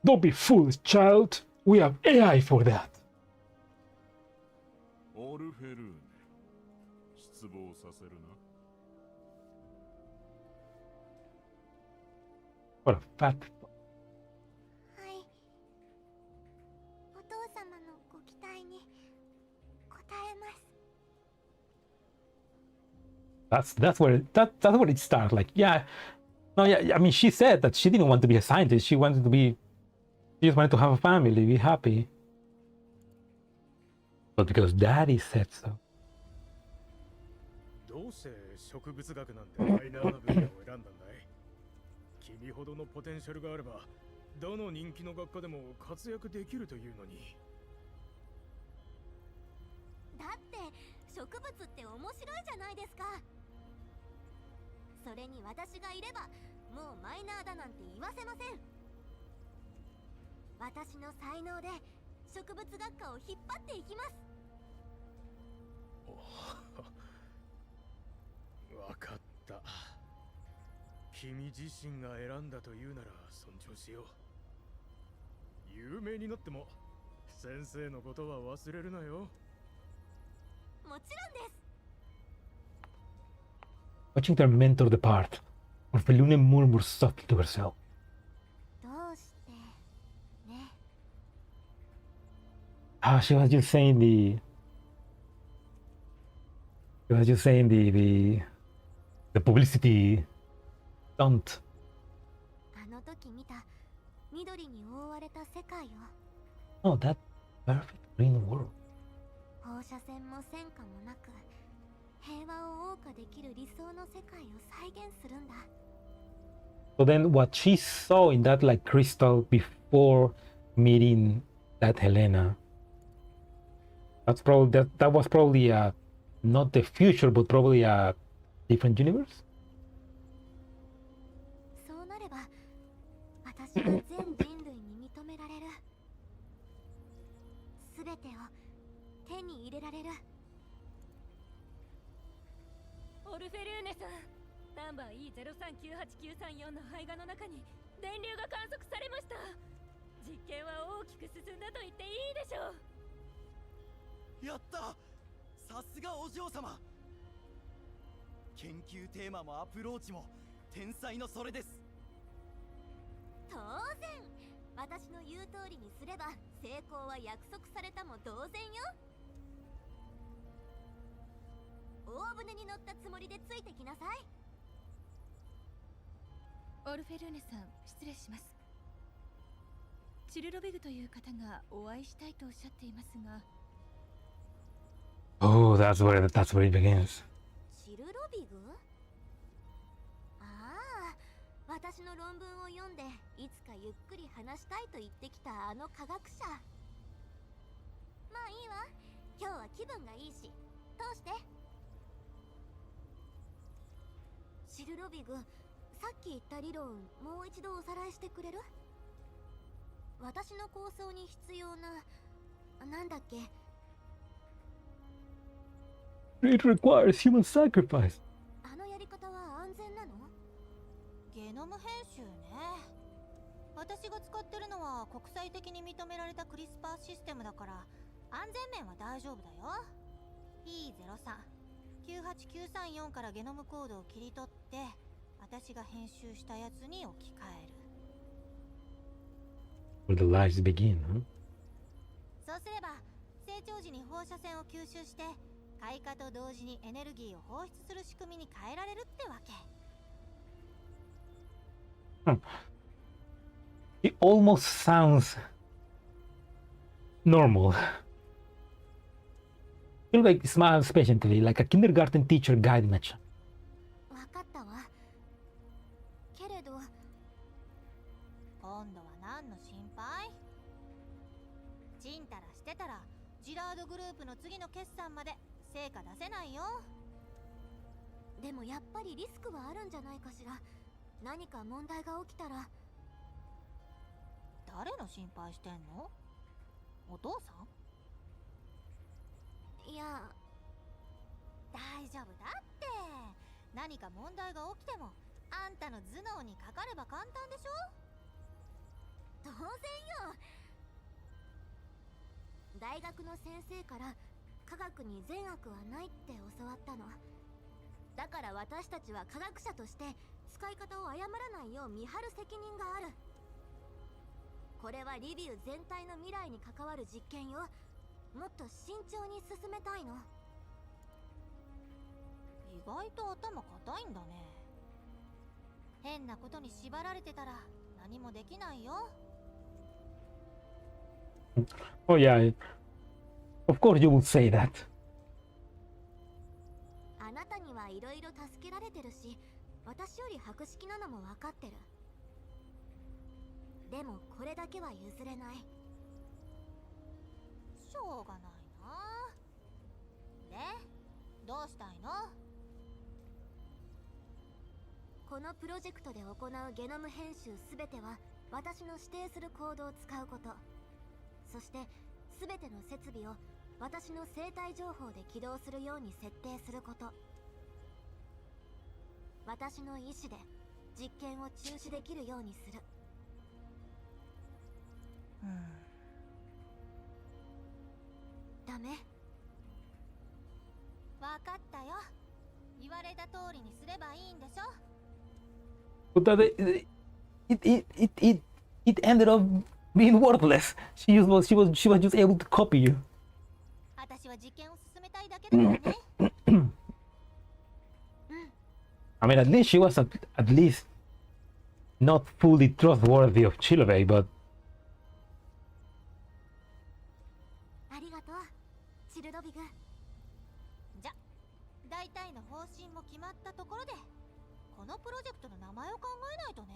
Don't be foolish, child. We have AI for that. オルフェルーネ、失望させるな。What a fat. はい、お父様のご期待に応えます。That's where it starts. Like, yeah, no, yeah. I mean, she said that she didn't want to be a scientist. She just wanted to have a family, be happy. But because Daddy said so. どうして植物学なんてマイナーな分野を選んだんだい？君ほどのポテンシャルがあれば、どの人気の学科でも活躍できるというのに。だって植物って面白いじゃないですか。それに私がいればもうマイナーだなんて言わせません。私の才能で植物学科を引っ張っていきます。わかった。君自身が選んだというなら尊重しよう。有名になっても先生のことは忘れるなよ。もちろんです。 Watching their mentor depart, Orphelune murmurs softly to herself. どうしてね。Ah, she was just saying the publicity stunt. あの時見た緑に覆われた世界Oh, を。that perfect green world. 放射線も戦火もなく平和を謳歌できる理想の世界を再現するんだ。 So then what she saw in that like crystal before meeting that Helena, that was probably not the future, but probably a different universe. そうなれば私が全人類に認められる。すべてを手に入れられる。オルフェルーネさん、ナンバー E039894 の胚芽の中に電流が観測されました。実験は大きく進んだと言っていいでしょう。やった、さすがお嬢様。研究テーマもアプローチも天才のそれです。当然、私の言う通りにすれば成功は約束されたも同然よ。大船に乗ったつもりでついてきなさい。オルフェルーネさん、失礼します。チルロビグという方がお会いしたいとおっしゃっていますが。Oh, that's where it begins. チルロビグ？ああ、私の論文を読んでいつかゆっくり話したいと言ってきたあの科学者。まあいいわ、今日は気分がいいし通して。チルロビグ、さっき言った理論もう一度おさらいしてくれる？私の構想に必要な、なんだっけ？ It requires human sacrifice. あのやり方は安全なの？ゲノム編集ね。私が使ってるのは国際的に認められたクリスパーシステムだから、安全面は大丈夫だよ。 E03-98934 からゲノムコードを切り取って私が編集したやつに置き換える。 Where the lies begin, huh? そうすれば成長時に放射線を吸収して開花と同時にエネルギーを放出する仕組みに変えられるってわけ。It almost sounds normal. Feel like smile patiently, like a kindergarten teacher guide match. わかったわ。けれど今度は何の心配？ちんたらしてたらジラードグループの次の決算まで成果出せないよ。でもやっぱりリスクはあるんじゃないかしら。何か問題が起きたら。誰の心配してんの？お父さん？いや、大丈夫だって。何か問題が起きてもあんたの頭脳にかかれば簡単でしょ。当然よ。大学の先生から科学に善悪はないって教わったの。だから私たちは科学者として使い方を誤らないよう見張る責任がある。これはリビウ全体の未来に関わる実験よ。もっと慎重に進めたいの。意外と頭固いんだね。変なことに縛られてたら何もできないよ。Oh yeah, of course you would say that. あなたにはいろいろ助けられてるし、私より博識なのも分かってる。でもこれだけは譲れない。しょうがないな。で、どうしたいの？このプロジェクトで行うゲノム編集すべては私の指定するコードを使うこと。そしてすべての設備を私の生体情報で起動するように設定すること。私の意思で実験を中止できるようにする。ダメ？わかったよ。言われた通りにすればいいんでしょ。But it ended up being worthless. She was just able to copy you. 私は実験を進めたいだけだからね。I mean, at least she was at least not fully trustworthy of Chilovey, but ありがとう、チルドビグ。じゃ、大体の方針も決まったところで、このプロジェクトの名前を考えないとね。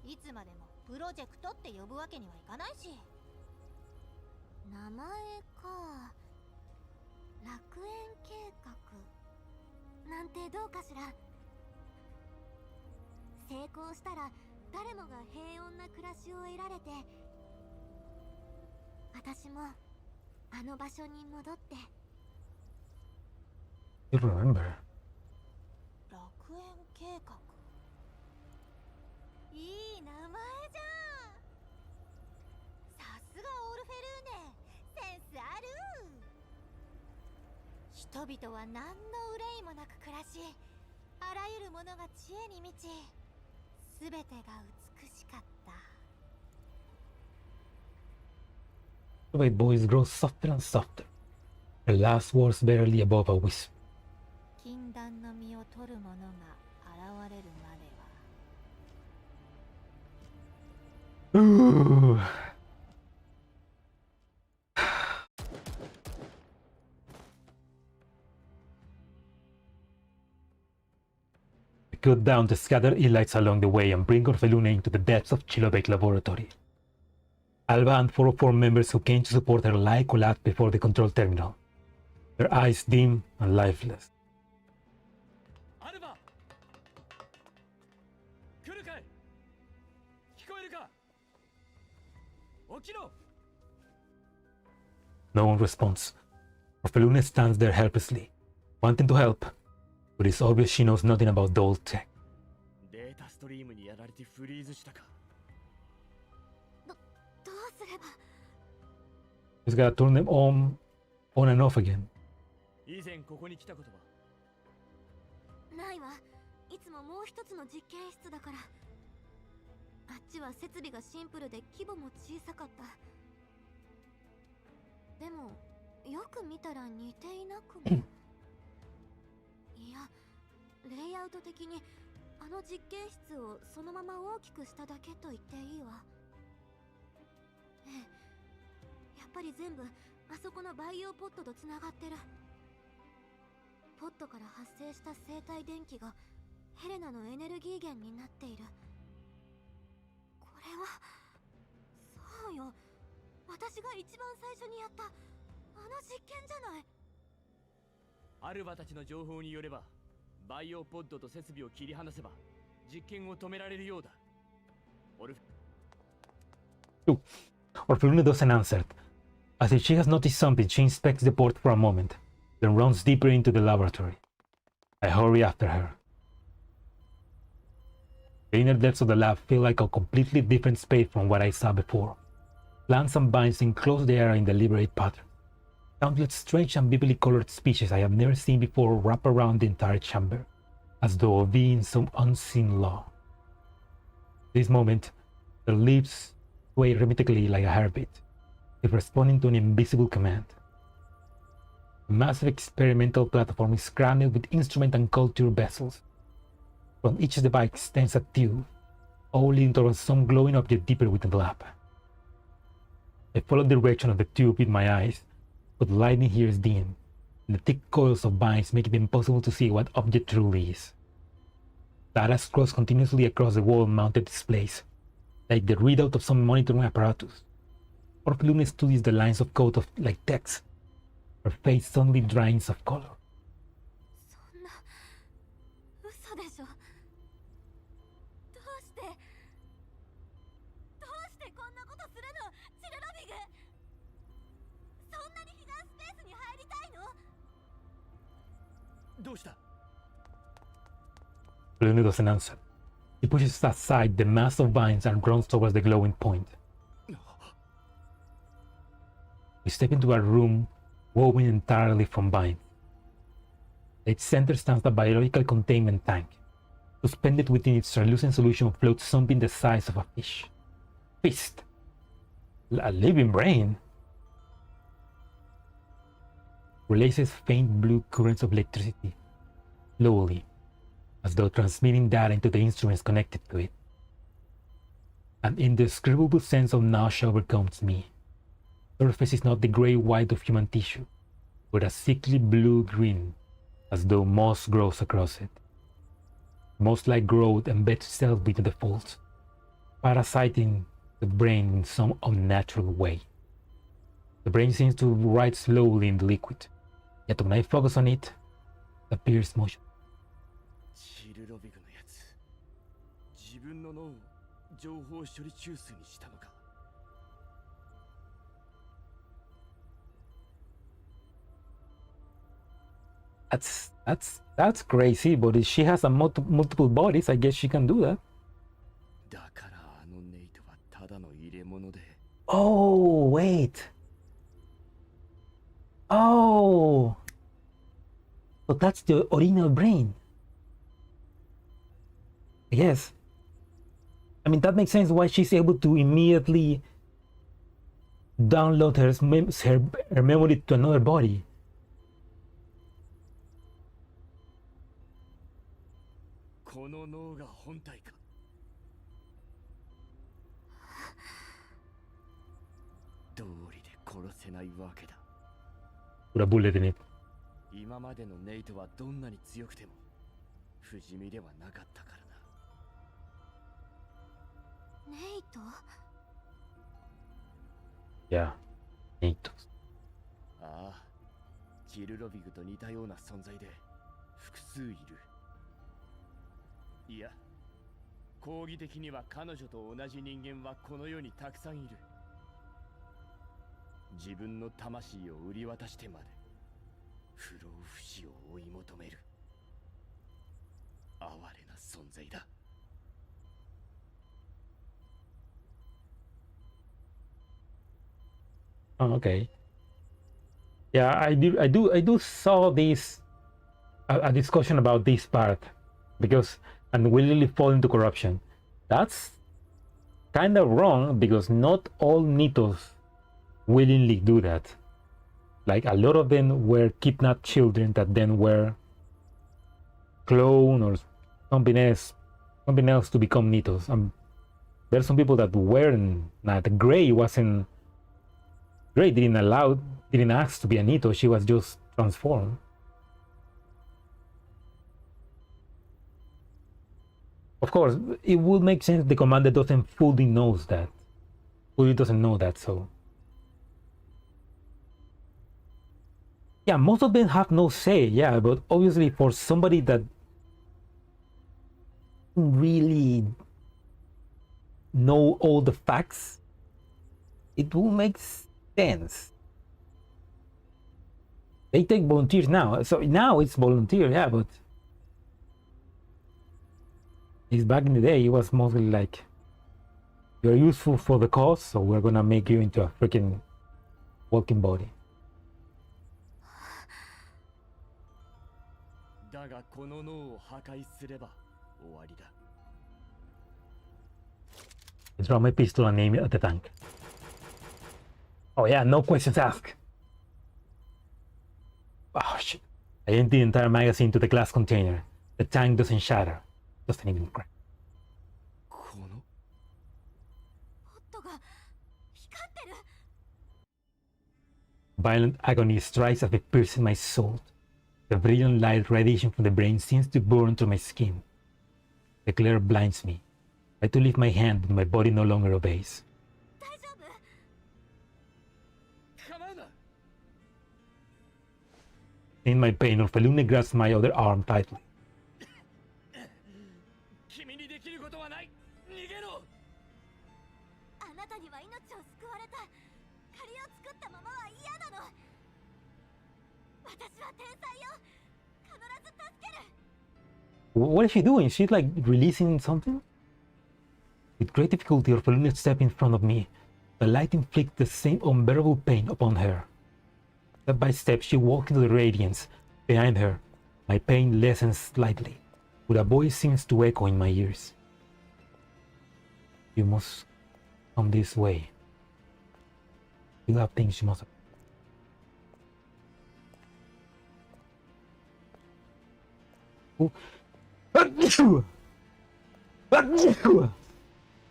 いつまでもプロジェクトって呼ぶわけにはいかないし。名前か。楽園計画なんてどうかしら。成功したら誰もが平穏な暮らしを得られて、私もあの場所に戻って。 you remember. 楽園計画。いい名前じゃん。さすがオルフェルーネ、センスある。人々は何の憂いもなく暮らし、あらゆるものが知恵に満ち、すべてが美しかった。 The white voice grows softer and softer. The last words barely above a whisper. 禁断の実を取る者が現れるまでは。 Ooh. We cut down the scattered elites along the way and bring Orpheluna into the depths of Chilovek laboratory. Alba and 404 members who came to support her lie collapsed before the control terminal, their eyes dim and lifeless. アルバ、来るかい？聞こえるか？起きろ！ No one responds. Orpheluna stands there helplessly, wanting to help, but it's obvious she knows nothing about the old tech. データストリームにやられてフリーズしたか。どうすれば。Just gotta turn them on and off again. 以前ここに来たことはないわ。いつももう一つの実験室だから。あっちは設備がシンプルで規模も小さかった。でもよく見たら似ていなくも。いや、レイアウト的にあの実験室をそのまま大きくしただけと言っていいわ。ええ、やっぱり全部あそこの培養ポットとつながってる。ポットから発生した生体電気がヘレナのエネルギー源になっている。これはそうよ、私が一番最初にやったあの実験じゃない。アルバたちの情報によれば、培養ポッドと設備を切り離せば実験を止められるようだ。Orphelina doesn't answer. As if she has noticed something, she inspects the port for a moment, then runs deeper into the laboratory. I hurry after her. The inner depths of the lab feel like a completely different space from what I saw before. Plants and vines enclose the area in deliberate patterns. Countless strange and vividly colored species I have never seen before wrap around the entire chamber, as though obeying some unseen law. At this moment, the leaves sway rhythmically like a heartbeat, if responding to an invisible command. The massive experimental platform is crammed with instrument and culture vessels. From each device extends a tube, all leading towards some glowing object deeper within the lab. I follow the direction of the tube with my eyes, but the lighting here is dim, and the thick coils of vines make it impossible to see what object truly is. Data scrolls continuously across the wall-mounted displays, like the readout of some monitoring apparatus. Orphelina studies the lines of code like text, her face suddenly drains of color. そんな嘘でしょ。どうしてこんなことするの、チルロビグ。そんなに彼岸スペースに入りたいの？どうした？ Orphelina doesn't answer. He pushes aside the mass of vines and runs towards the glowing point. We step into a room woven entirely from vines. At its center stands a biological containment tank. Suspended within its translucent solution floats something the size of a fish. Fist. A living brain. Releases faint blue currents of electricity, slowly, as though transmitting data into the instruments connected to it. An indescribable sense of nausea overcomes me. The surface is not the gray-white of human tissue, but a sickly blue-green, as though moss grows across it. Moss-like growth embeds itself between the folds, parasiting the brain in some unnatural way. The brain seems to rise slowly in the liquid, yet when I focus on it, it appears motionless. チルロビグのやつ、自分の脳を情報処理中枢にしたのか。That's crazy, but if she has multiple bodies, I guess she can do that. だからあのネイトはただの入れ物で。Oh, wait. Oh. So that's the original brain. Yes. I mean, that makes sense why she's able to immediately download her memory to another body. この脳が本体か。道理で殺せないわけだ。Put a bullet in it. 今までのネイトはどんなに強くても不死身ではなかったからな。ネイト？ Yeah, Nate. ああ、チルロビグと似たような存在で複数いる。いや、講義的には彼女と同じ人間はこの世にたくさんいる。自分の魂を売り渡してまで不老不死を追い求める哀れな存在だ。Oh, okay. Yeah, I do saw this a discussion about this part because unwillingly fall into corruption. That's kind of wrong because not all Nitos willingly do that. Like a lot of them were kidnapped children that then were cloned or something else to become Nitos. There's some people that weren't not. Grey didn't ask to be a Nito. She was just transformed. Of course, it would make sense the commander doesn't fully know that. So yeah, most of them have no say, yeah, but obviously for somebody that really know all the facts, it will make sense. They take volunteers now, so now it's volunteer, yeah, but it's back in the day, it was mostly like, you're useful for the cause, so we're gonna make you into a freaking walking body. だがこの脳を破壊すれば終わりだ。 I draw my pistol and aim it at the tank. Oh yeah, no questions asked. Oh shit. I emptied the entire magazine to the glass container. The tank doesn't shatter. Doesn't even crack. この Violent agony strikes as it pierces my soul. The brilliant light radiation from the brain seems to burn through my skin. The glare blinds me. I try to lift my hand, but my body no longer obeys. In my pain, Orphelune grasps my other arm tightly. 君にできることはない。逃げろ。あなたには命を救われた。借りを作ったままは嫌なの。私は天才よ。必ず助ける。 What is she doing? She's like releasing something? With great difficulty, Orphelune stepped in front of me. The light inflicted the same unbearable pain upon her. Step by step, she walked into the radiance. Behind her, my pain lessened slightly, but a voice seems to echo in my ears. You must come this way. You have things you must...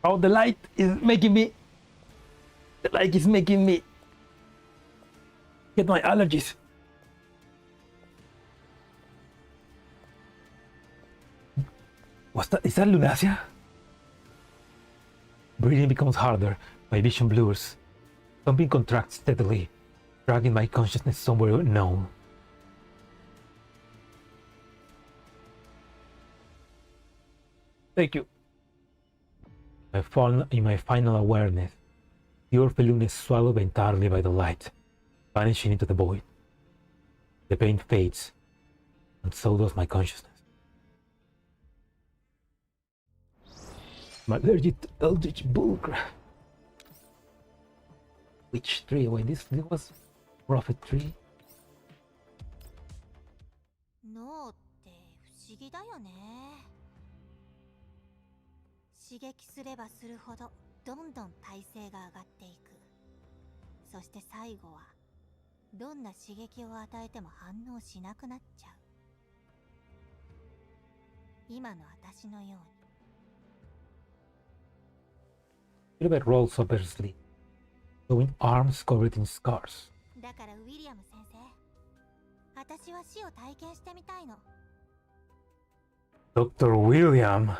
Oh, the light is making me... The light is making me... get my allergies. What's that? Is that Lunacia? Breathing becomes harder. My vision blurs. Something contracts steadily, dragging my consciousness somewhere unknown. Thank you. In my final awareness, the Orphelune is swallowed entirely by the light, vanishing into the void. The pain fades, and so does my consciousness. I'm allergic to eldritch bullcrap. Which tree? Wait, this was Prophet tree? 脳って不思議だよね。刺激すればするほどどんどん耐性が上がっていく。そして最後はどんな刺激を与えても反応しなくなっちゃう。今の私のように。Silver rolls up her sleeve, showing arms covered in scars. だからウィリアム先生、私は死を体験してみたいの。Dr. William.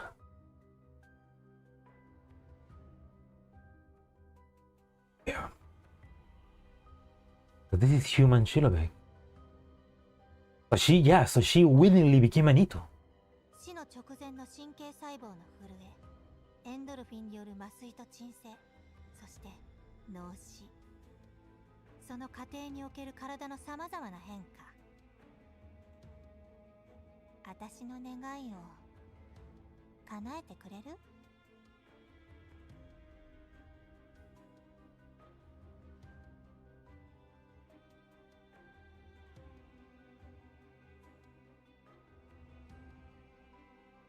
Yeah. So this is human Shilobek. But so she willingly became a Nito. 死の直前の神経細胞の震え、エンドルフィンによる麻酔と鎮静、そして脳死。その過程における体のさまざまな変化。私の願いを叶えてくれる？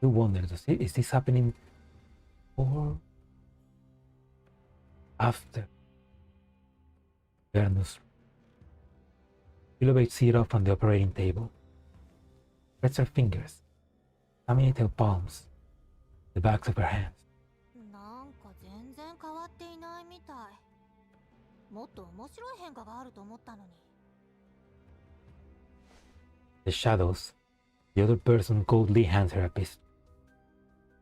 do wonder, is this happening or after Vernus? Elevate sit up on the operating table. Spreads her fingers, examining her palms, the backs of her hands. なんか全然変わっていないみたい。もっと面白い変化があると思ったのに。The shadows, the other person coldly hands her a pistol.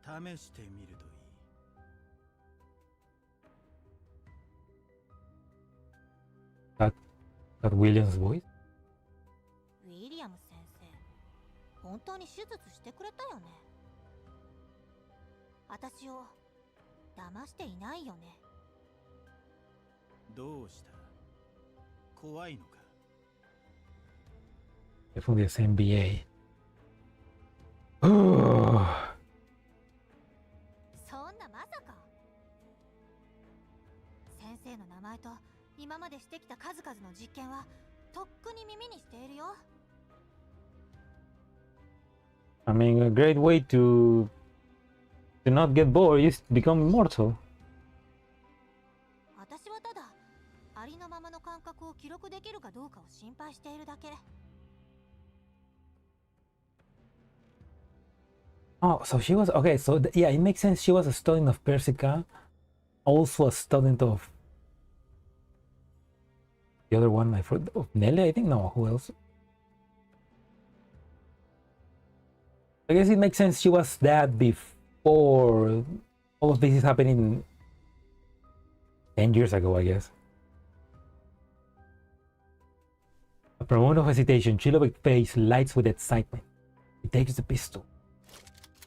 試してみるといい。That William's voice? ウィリアム先生、本当に手術してくれたよね。私を騙していないよね。どうした？怖いのか？ From the NBA. そんなまさか。先生の名前と今までしてきた数々の実験はとっくに耳にしているよ。I mean, a great way to not get bored is to become immortal. 私はただありのままの感覚を記録できるかどうかを心配しているだけ。Oh, so she was okay. So yeah, it makes sense. She was a student of Persica, also a student of the other one. I forgot of Nelly. I think no. Who else? I guess it makes sense. She was that before all of this is happening 10 years ago, I guess. After a moment of hesitation, Chilovic's face lights with excitement. He takes the pistol,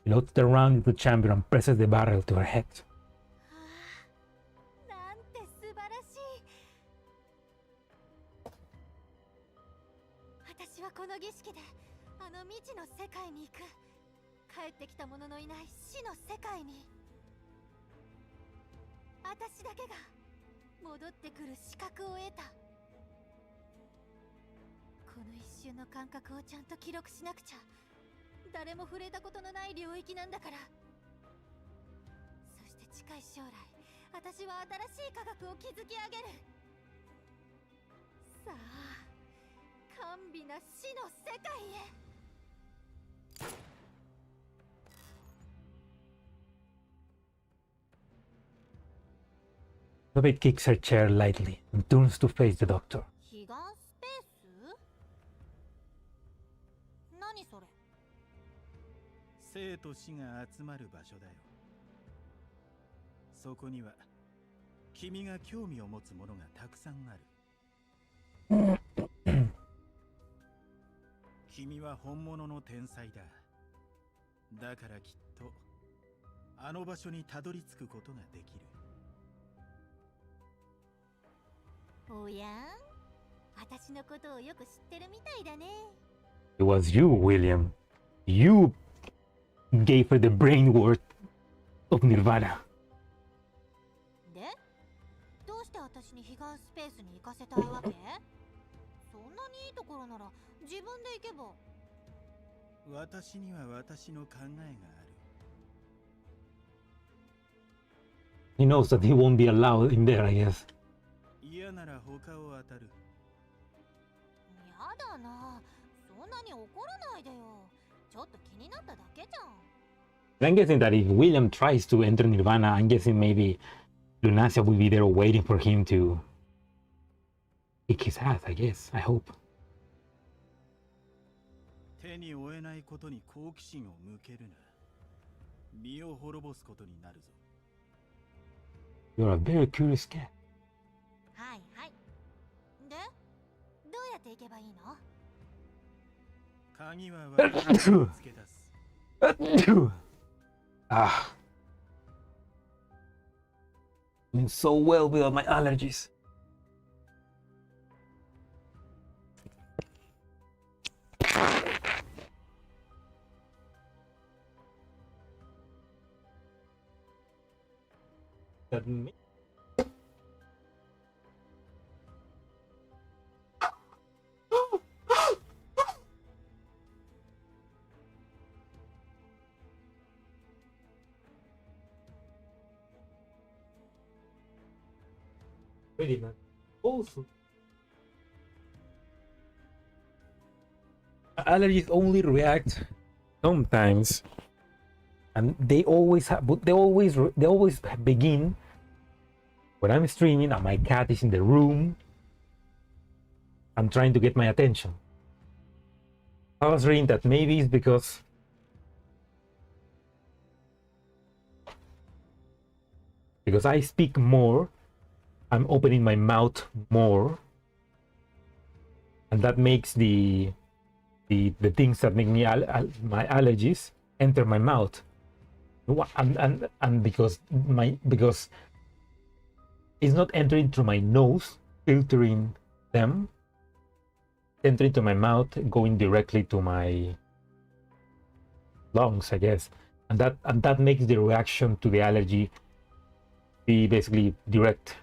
loads the round into the chamber, and presses the barrel to her head. なんて素晴らしい。私はこの儀式であの未知の世界に行く。帰ってきた者のいない死の世界に。私だけが戻ってくる資格を得た。この一瞬の感覚をちゃんと記録しなくちゃ。誰も触れたことのない領域なんだから。そして近い将来、私は新しい科学を築き上げる。さあ、甘美な死の世界へ。Chilovic kicks her chair lightly and turns to face the doctor. 彼岸スペース？何それ？生と死が集まる場所だよ。そこには君が興味を持つものがたくさんある。君は本物の天才だ。だからきっとあの場所にたどり着くことができる。おやん、私のことをよく知ってるみたいだね。It was you, William. You gave her the brain word of Nirvana. で、どうして私に彼岸スペースに行かせたいわけ？そんなにいいところなら自分で行けば。私には私の考えがある。He knows that he won't be allowed in there, I guess. 嫌なら他を当たる。やだな、そんなに怒らないでよ。ちょっと気になっただけじゃん。I'm guessing that if William tries to enter Nirvana, I'm guessing maybe Lunasia will be there waiting for him to kick his ass, I guess. I hope. 手に負えないことに好奇心を向けるな。身を滅ぼすことになるぞ。You're a very curious cat. はいはい。で、どうやって行けばいいの？鍵は私が見つけ出す。Ah. Doing so well without my allergies. That me? Really not. Also, allergies only react sometimes, and they always have. But they always begin when I'm streaming and my cat is in the room. I'm trying to get my attention. I was reading that maybe it's because I speak more, I'm opening my mouth more, and that makes the things that make me my allergies enter my mouth, and because it's not entering through my nose, filtering them, entering to my mouth, going directly to my lungs, I guess, and that makes the reaction to the allergy be basically direct.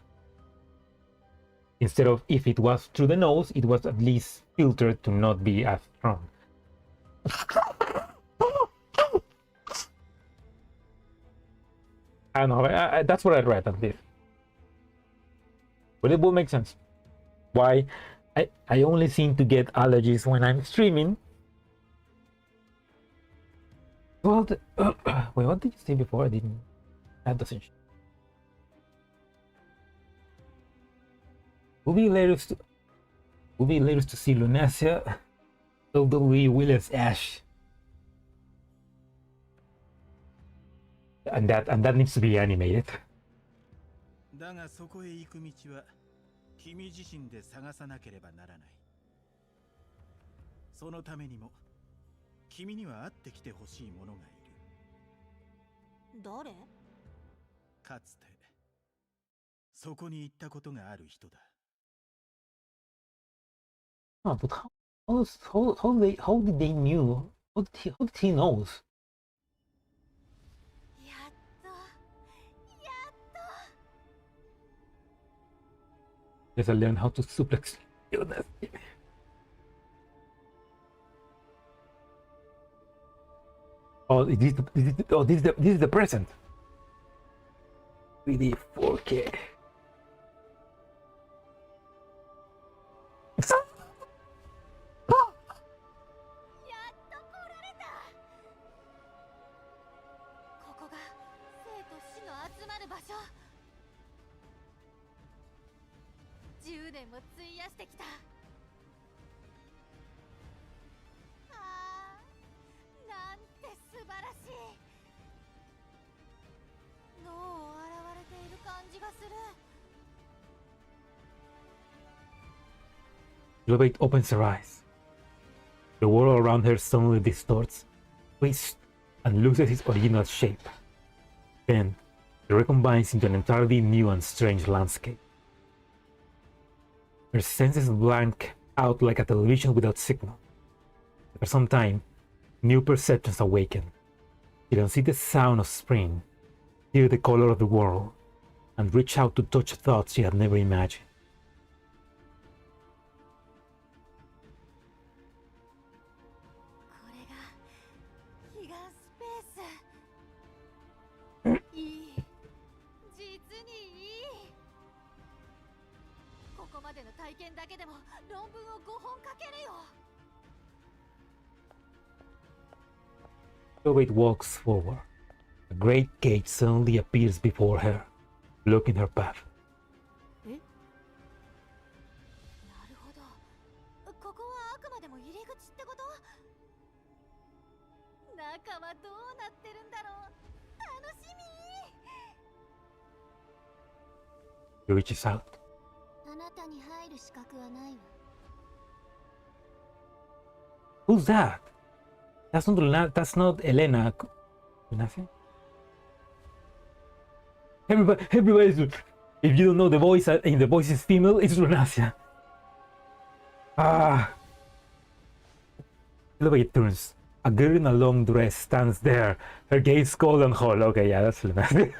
Instead of, if it was through the nose, it was at least filtered to not be as strong. I don't know, that's what I read at least. But it will make sense why I only seem to get allergies when I'm streaming. Well, wait, what did you say before? I didn't. That doesn't. We'll be later to see Lunacia, LW Willis Ash, and that needs to be animated. だがそこへ行く道は君自身で探さなければならない。そのためにも君には会ってきてほしい者がいる。誰？かつてそこに行ったことがある人だ。Oh, but how did they knew? How did he knows? Yes, I learned how to suplex. Oh, this is the present. 3D 4K. Elevate opens her eyes. The world around her suddenly distorts, twists, and loses its original shape. Then, it recombines into an entirely new and strange landscape. Her senses blank out like a television without signal. For some time, new perceptions awaken. She can see the sound of spring, hear the color of the world, and reach out to touch thoughts she had never imagined. Elevate walks forward. A great gate suddenly appears before her, blocking her path. He reaches out. Who's that? That's not Elena. Everybody, if you don't know the voice and the voice is female, it's Lunacia. Elevate turns. A girl in a long dress stands there, her gaze cold and hard. Okay, yeah, that's Lunacia.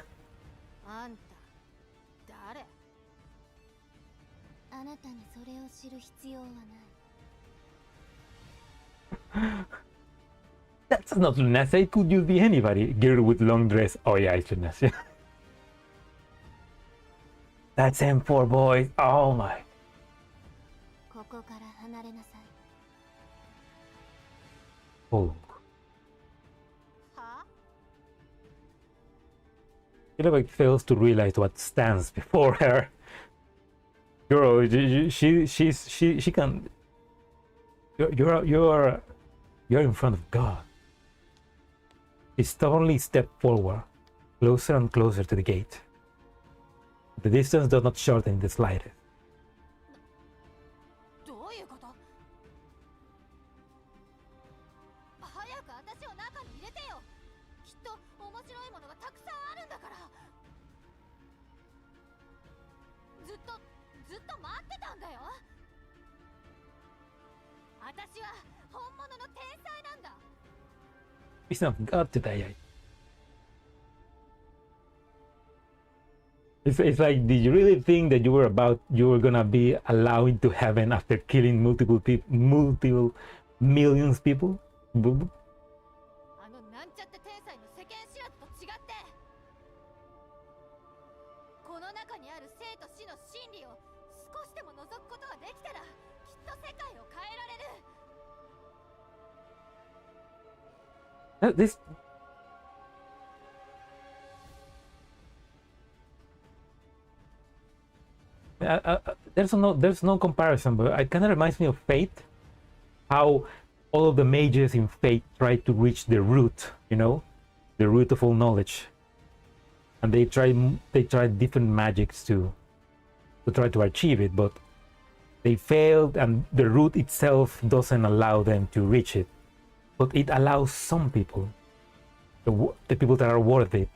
That's not Lunacia, it could just be anybody. Girl with long dress. Oh yeah, it's Lunacia. That's M4, boys. Oh my. ここから離れなさい。 Oh. She fails to realize what stands before her. Girl, she can. You're in front of God. She stubbornly stepped forward, closer and closer to the gate. The distance does not shorten in the slightest. どういうこと？早く私を中に入れてよ。きっと面白いものがたくさんあるんだから。ずっと待ってたんだよ。私は本物の天才なんだ。It's not God today. It's like, did you really think that you were gonna be allowed into heaven after killing multiple millions people? あのなんちゃって天才の世間知らずと違って、この中にある生と死の真理を少しでも覗くことができたら、きっと世界を変えられる。This there's no comparison, but it kind of reminds me of Fate. How all of the mages in Fate try to reach the root, you know, the root of all knowledge, and they try different magics to try to achieve it, but they failed, and the root itself doesn't allow them to reach it. But it allows some people, the people that are worth it,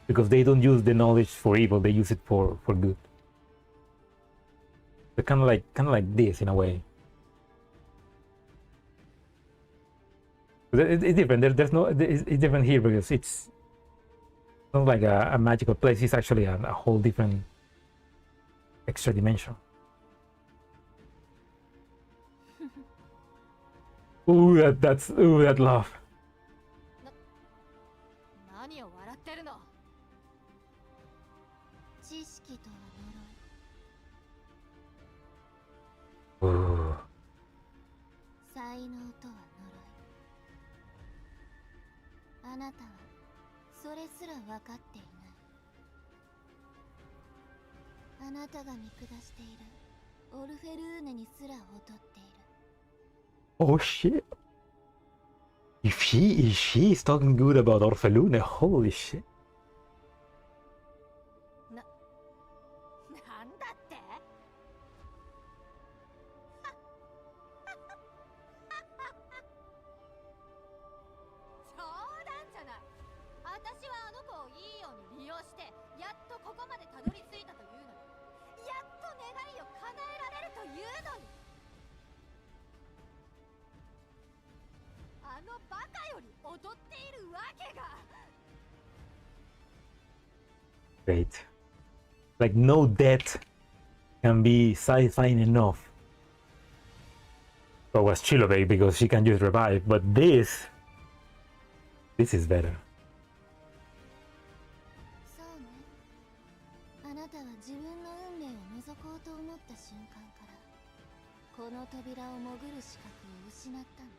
because they don't use the knowledge for evil, they use it for good. They're kind of like this in a way. It's different. There's no. It's different here because it's not like a magical place. It's actually a whole different extra dimension. Ooh, that love. 何を笑ってるの？知識とは呪い。 Ooh. 才能とは呪い。あなたはそれすら分かっていない。あなたが見下しているオルフェルーネにすら劣っている。 Oh shit! If she is talking good about Orphelune, holy shit! なんだって？冗談じゃない。私はあの子をいいように利用してやっとここまでたどり着いたというのに、やっと願いを叶えられるというのに、あのバカより踊っているわけが。 Great. Like no death can be satisfying enough. Or was Chilobei because she can just revive, but this is better. そうね。あなたは自分の運命を覗こうと思った瞬間からこの扉を潜る資格を失ったの。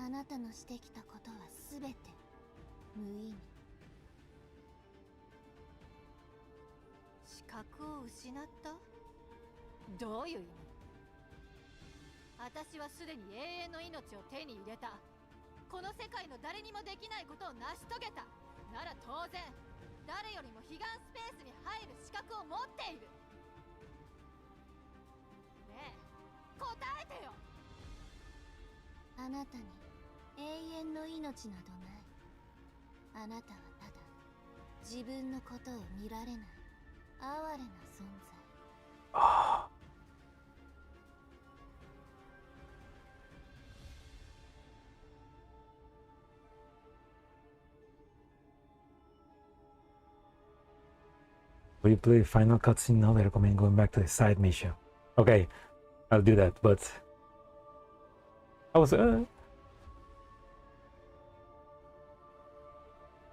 あなたのしてきたことはすべて無意味。資格を失った？どういう意味？私はすでに永遠の命を手に入れた。この世界の誰にもできないことを成し遂げた。なら当然誰よりも彼岸スペースに入る資格を持っている。ねえ、答えてよ。あなたに永遠の命などない。あなたはただ自分のことを見られない哀れな存在。Will you play the final cutscene now? I recommend going back to the side mission. Okay, I'll do that, but I was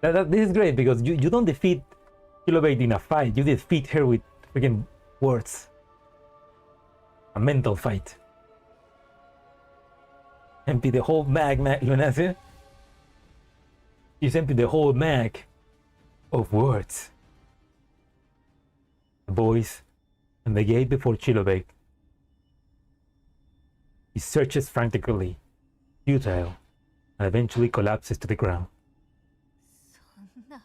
This is great because you don't defeat Kilobate in a fight, you defeat her with freaking words. A mental fight. Empty the whole mag, lo nace. He's empty the whole mag of words. The boys and the gate before Chilobake. He searches frantically, futile, and eventually collapses to the ground. そんな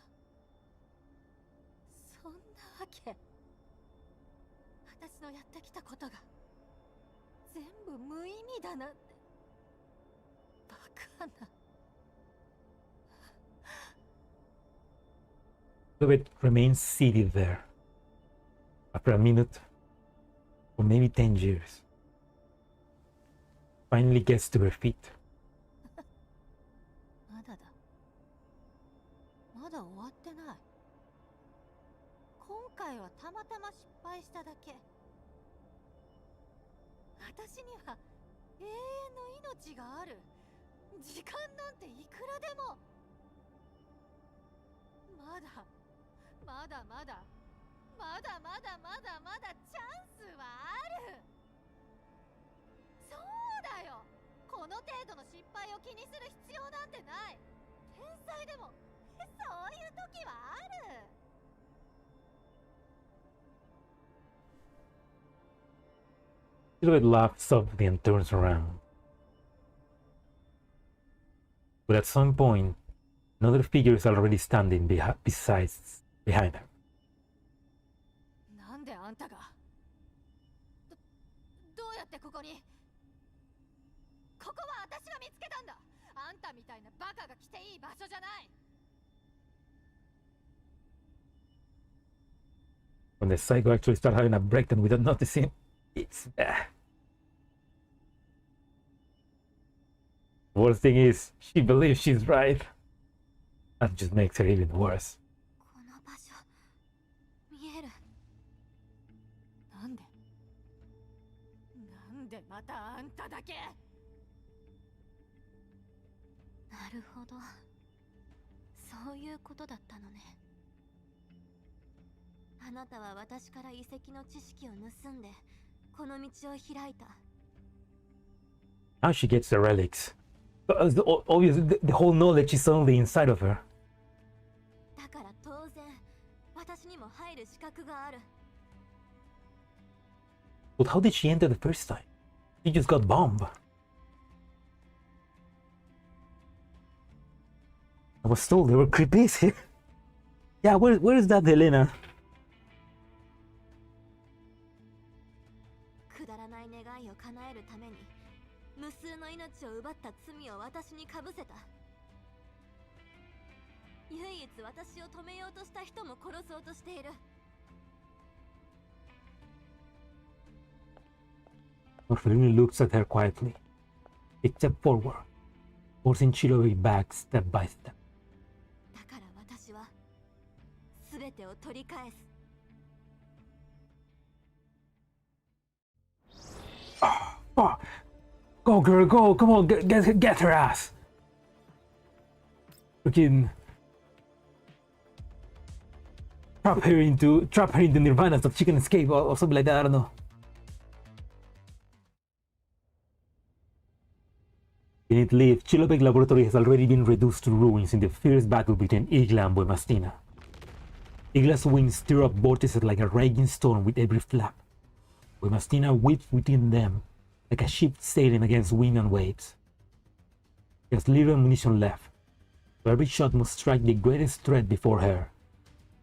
わけ。私のやってきたことが全部無意味だなんて。バカな。Chilobake remains seated there. After a minute, or maybe 10 years, finally gets to her feet. まだだ。まだ終わってない。今回はたまたま失敗しただけ。私には永遠の命がある。時間なんていくらでも。まだまだまだまだまだまだまだチャンスはある。そうだよ。この程度の失敗を気にする必要なんてない。天才でもそういう時はある。Chilobake laughs softly and turns around. But at some point, another figure is already standing behind her. なんであんたがどうやってここに。ここは私が見つけたんだ。あんたみたいなバカが来ていい場所じゃない。When the psycho actually starts having a breakdown without noticing, it's bad. The worst thing is, she believes she's right. That just makes her even worse. この場所見える。なんでまたあんただけ。なるほど、そういうことだったのね。あなたは私から遺跡の知識を盗んでこの道を開いた。 Now she gets the relics. Obviously, the whole knowledge is only inside of her. だから当然私にも入る資格がある。 But how did she enter the first time? She just got bombed. I was told there were creepies here. Yeah, where is that Helena? くだらない願いを叶えるために無数の命を奪った罪を私にかぶせた。唯一私を止めようとした人も殺そうとしている。 Orphelina looks at her quietly. They step forward, forcing Chilobake back step by step. だから私は全てを取り返す。 Oh, go girl, go! Come on, get her ass! Freaking trap her into Nirvana so she can escape or something like that. I don't know. Beneath Leaf, Chilobake Laboratory has already been reduced to ruins in the fierce battle between Igla and Buemastina. Igla's wings stir up vortices like a raging storm with every flap. Buemastina whips within them like a ship sailing against wind and waves. She has little ammunition left, so every shot must strike the greatest threat before her.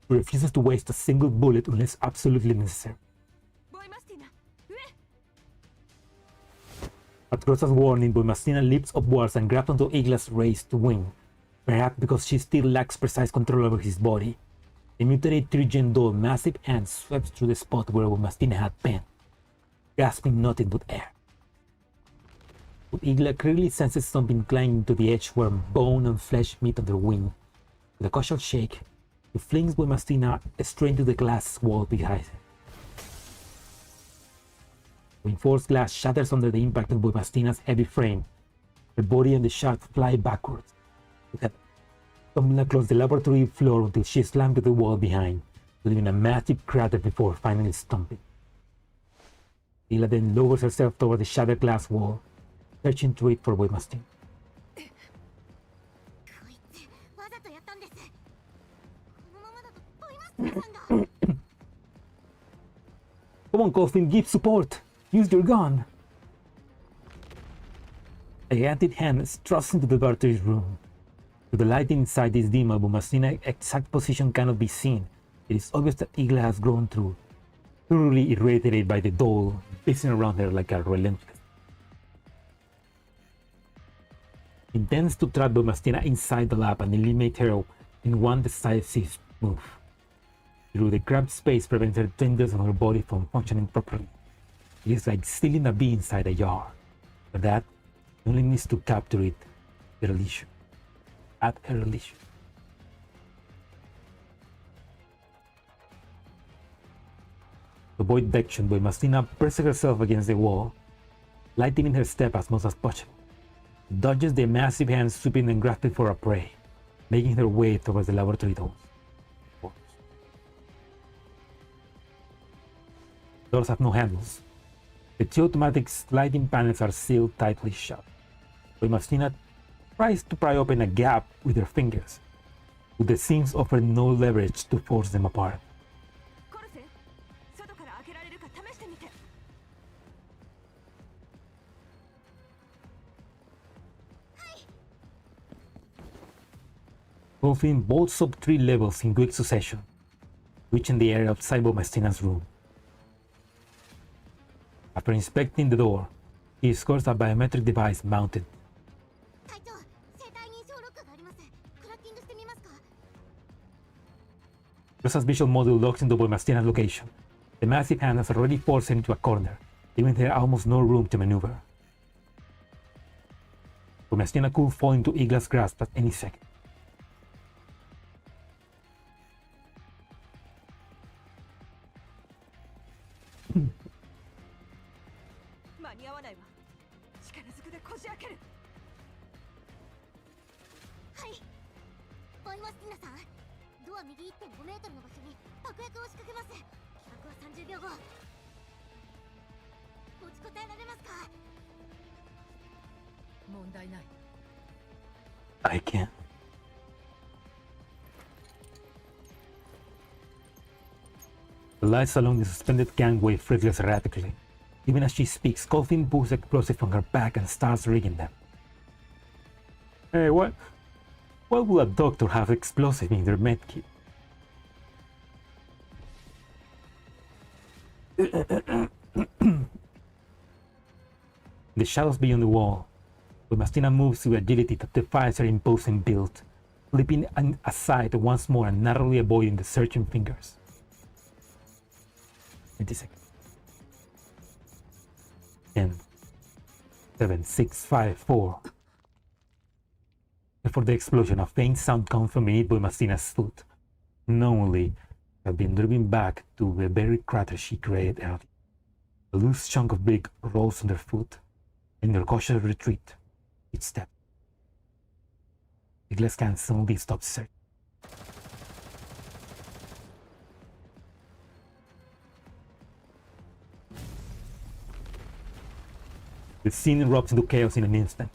She refuses to waste a single bullet unless absolutely necessary. At Rosa's warning, Buemastina leaps upwards and grabs onto Igla's raised wing, perhaps because she still lacks precise control over his body. The mutated Trigen doll massive ant sweeps through the spot where Buemastina had been, gasping nothing but air. But Igla clearly senses something clinging to the edge where bone and flesh meet on their wing. With a cautious shake, he flings Buemastina straight into the glass wall behind her. Reinforced glass shatters under the impact of Buemastina's heavy frame. Her body and the shark fly backwards, with a tumbling across the laboratory floor until she slammed to the wall behind, leaving a massive crater before finally stomping. Igla then lowers herself toward the shattered glass wall, searching to it for Boymastin. Come on, Coffin, give support! Use your gun! A gigantic hand struts into the laboratory's room. With the lighting inside this dim, Boymastina's exact position cannot be seen. It is obvious that Igla has grown through, thoroughly irritated by the doll pacing around her like a relentless. Intends to trap Boymastina inside the lab and eliminate her in one decisive move. Through the cramped space prevents her tendons of her body from functioning properly. It is like stealing a bee inside a jar. For that, she only needs to capture it at her leisure. At her leisure. To avoid detection, Boymastina presses herself against the wall, lightening her step as much as possible. Dodges the massive hands sweeping and grasping for a prey, making her way towards the laboratory doors. Doors have no handles. The two automatic sliding panels are sealed tightly shut. Boymastina tries to pry open a gap with her fingers, but the seams offer no leverage to force them apart. Coffin bolts up 3 levels in quick succession, reaching the area outside Boymastina's room. After inspecting the door, he scores a biometric device mounted. Just as visual module locks into Boymastina's location, the massive hand has already forced her into a corner, leaving her almost no room to maneuver. Boymastina could fall into Igla's grasp at any second. I can't. The lights along the suspended gangway flickers erratically. Even as she speaks, Coffin pulls explosive from her back and starts rigging them. Hey, what would a doctor have explosive in their medkit? The shadows beyond the wall, Boymastina moves with agility that defies her imposing build, flipping aside once more and narrowly avoiding the searching fingers. 20 seconds. 10, 7, 6, 5, 4. Before the explosion, a faint sound comes from beneath Boymastina's foot. Knowingly, had been driven back to the very crater she created earlier. A loose chunk of brick rolls underfoot. In their cautious retreat, each step. Igla can suddenly stop searching. The scene erupts into chaos in an instant.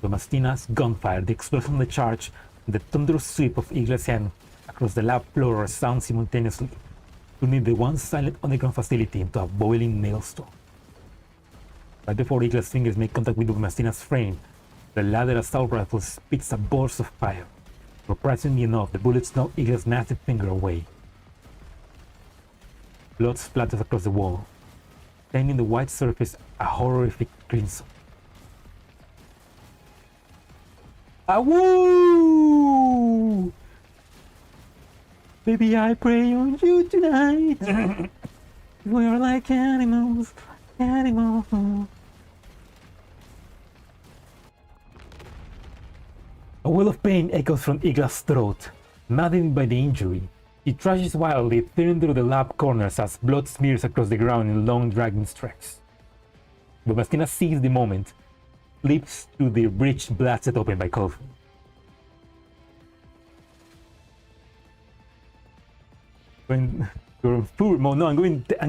Boymastina's gunfire, the explosion of the charge, and the thunderous sweep of Igla's hand across the lab floor resound simultaneously, turning the once silent underground facility into a boiling maelstrom. Right before Igla's fingers make contact with Boymastina's frame, the ladder assault rifle spits a burst of fire. Surprisingly enough, the bullets knock Igla's massive finger away. Blood splatters across the wall, staining the white surface a horrific crimson. Awoo! Baby, I pray on you tonight. We're like animals, animals. A wail of pain echoes from Igla's throat. Maddened by the injury, he thrashes wildly, tearing through the lab corners as blood smears across the ground in long dragging streaks. Boymastina sees the moment, leaps through the breach blasted open by Coffin. Going full mode. No, I'm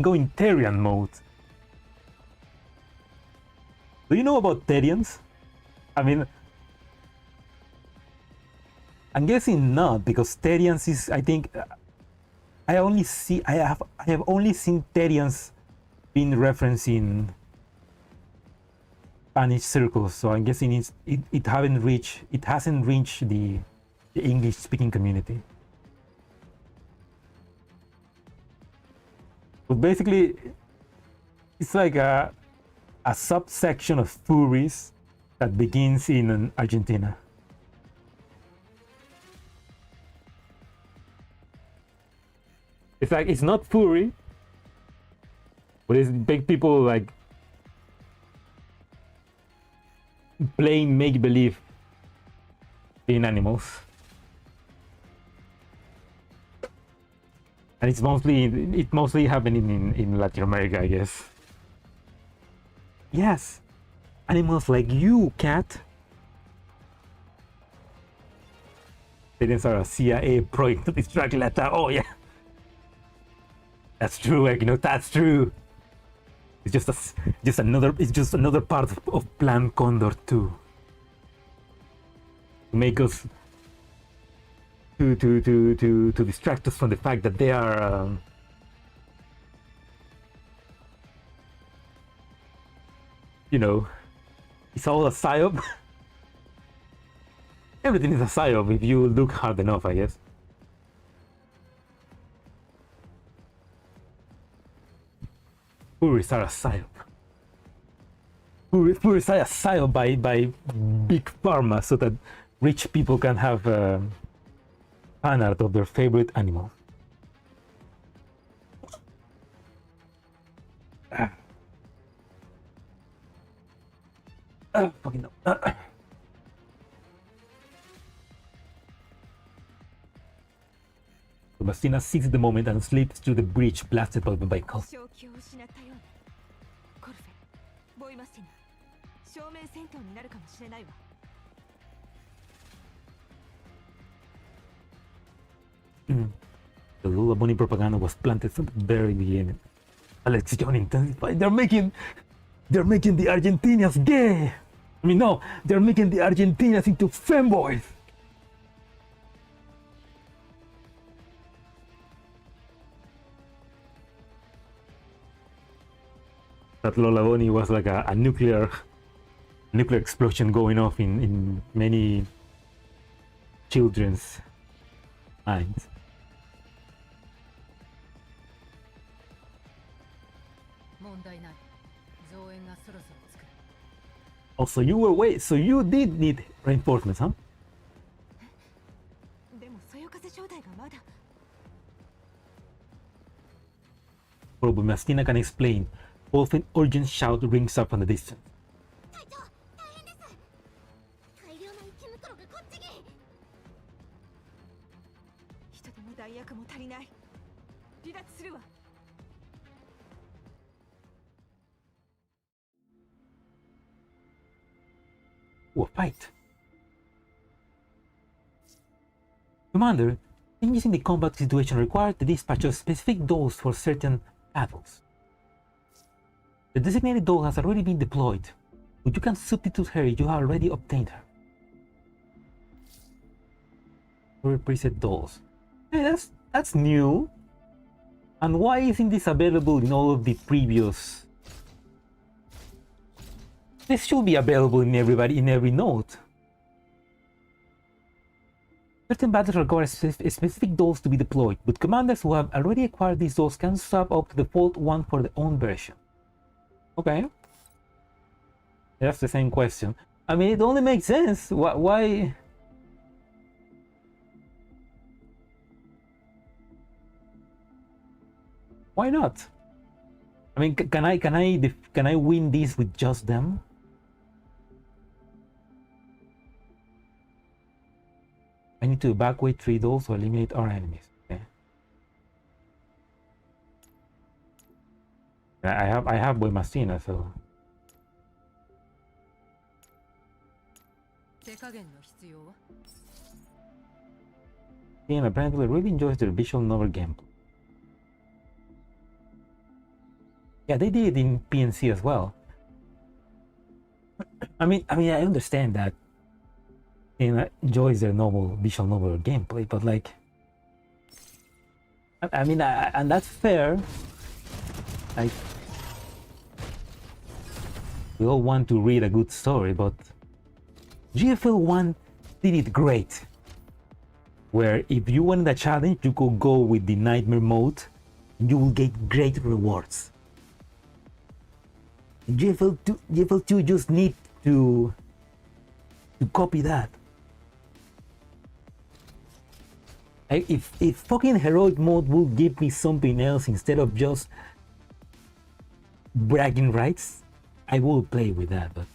going Therian mode. Do you know about Therians? I mean, I'm guessing not, because Therians is, I think, I have only seen Therians being referenced in Spanish circles, so I'm guessing it hasn't reached the English speaking community. But basically, it's like a subsection of furries that begins in Argentina. It's like, it's not furry, but it's big people like playing make-believe in animals. And it mostly happening in Latin America, I guess. Yes, animals like you, cat. Therians are a CIA project to distract Latam. Oh yeah, that's true. Like, you know, that's true. It's just another part of Plan Condor 2. To make us to distract us from the fact that they are you know, it's all a psyop. Everything is a psyop if you look hard enough, I guess. Furries are a psyop. Furries are a psyop by big pharma so that rich people can have fan art of their favorite animal. Fucking no. Bastina seizes the moment and slips through the breach blasted by Cole. The Lula Bunny propaganda was planted from the very beginning. Elección intensified. They're making the Argentinians gay. I mean, no, they're making the Argentinians into femboys. That Lola Bunny was like a nuclear explosion going off in many children's minds. Also, so you did need reinforcements, huh? Probably Mastina can explain. Often urgent shout rings up from the distance. A fight. Commander, changes in the combat situation require the dispatch of specific dolls for certain battles. The designated doll has already been deployed, but you can substitute her if you have already obtained her. For preset dolls. Hey, that's new. And why isn't this available in all of the previous? This should be available in every node. Certain battles require specific dolls to be deployed, but commanders who have already acquired these dolls can swap up the default one for their own version. Okay. That's the same question. I mean, it only makes sense. Why? Why not? I mean, can I win this with just them? I need to evacuate 3 dolls to eliminate our enemies. Okay. I have Boy Mastina, so. Ian apparently really enjoys their visual novel gameplay. Yeah, they did it in PNC as well. I understand that enjoys their normal visual novel gameplay, but like, and that's fair. Like, we all want to read a good story, but GFL 1 did it great. Where if you wanted a challenge, you could go with the nightmare mode, and you will get great rewards. GFL 2 just need to copy that. If fucking heroic mode will give me something else instead of just bragging rights, I will play with that, but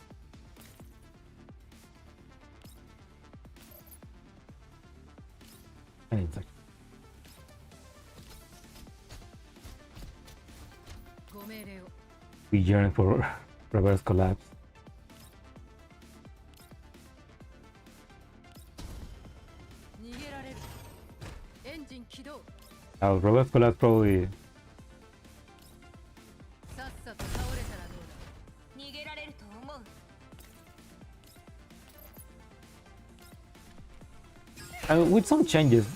exactly. We yearn for reverse collapse. Reverse collapse probably. With some changes,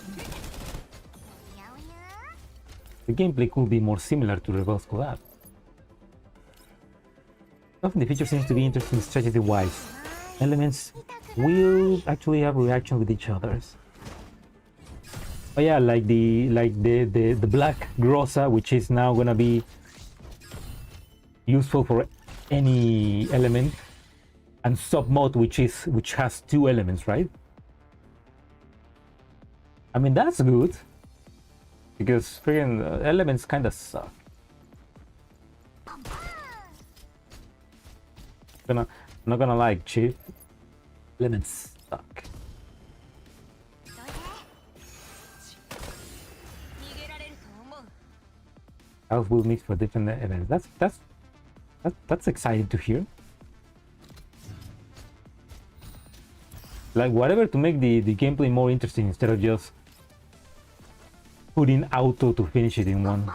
the gameplay could be more similar to reverse collapse. Often the feature seems to be interesting strategy-wise. Elements will actually have reaction with each others. Oh yeah, like the black Grossa, which is now gonna be useful for any element, and sub mode, which has 2 elements, right? I mean, that's good, because freaking elements kind of suck. I'm not gonna like Chief. Elements suck. Else will mix for different events. That's exciting to hear. Like, whatever to make the gameplay more interesting instead of just putting auto to finish it in one.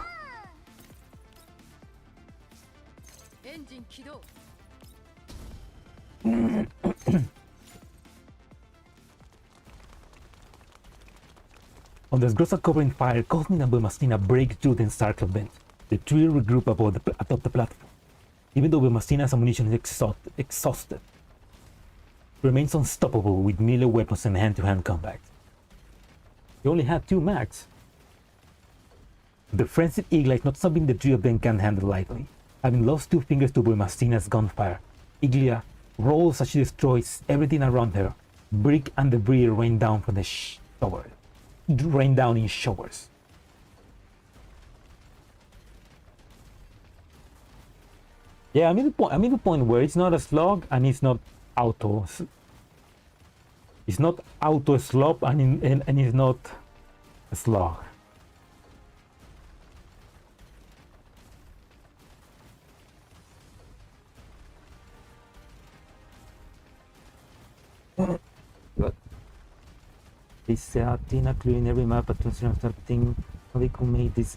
On the Grossa covering fire, Cosmin and Buemastina break through the Stark vent. The trio regroup atop the platform. Even though Buemastina's ammunition is exhausted, he remains unstoppable with melee weapons and hand-to-hand combat. He only had 2 mags. The frenzied Igla is not something the three of them can handle lightly. Having lost 2 fingers to Buemastina's gunfire, Igla rolls as she destroys everything around her. Brick and debris rain down from the shower. Rain down in showers. Yeah, I mean the point where it's not a slog and it's not auto. It's not auto slop and it's not a slog. But this Athena clearing every map at Tunisian starting how they could make this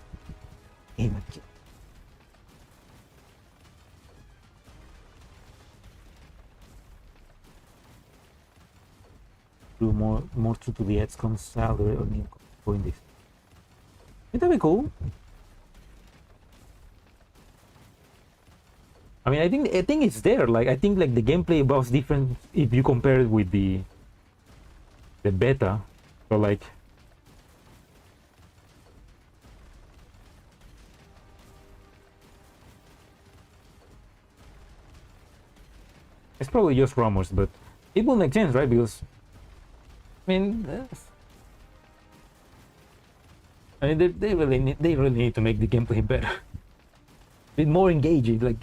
game again. Do more true to the XCOM style going this. That'd be cool. I mean, I think it's there. Like, I think like the gameplay was different if you compare it with the beta. So like, it's probably just rumors, but it will make sense, right? Because I mean, they really need to make the gameplay better, a bit more engaging. Like,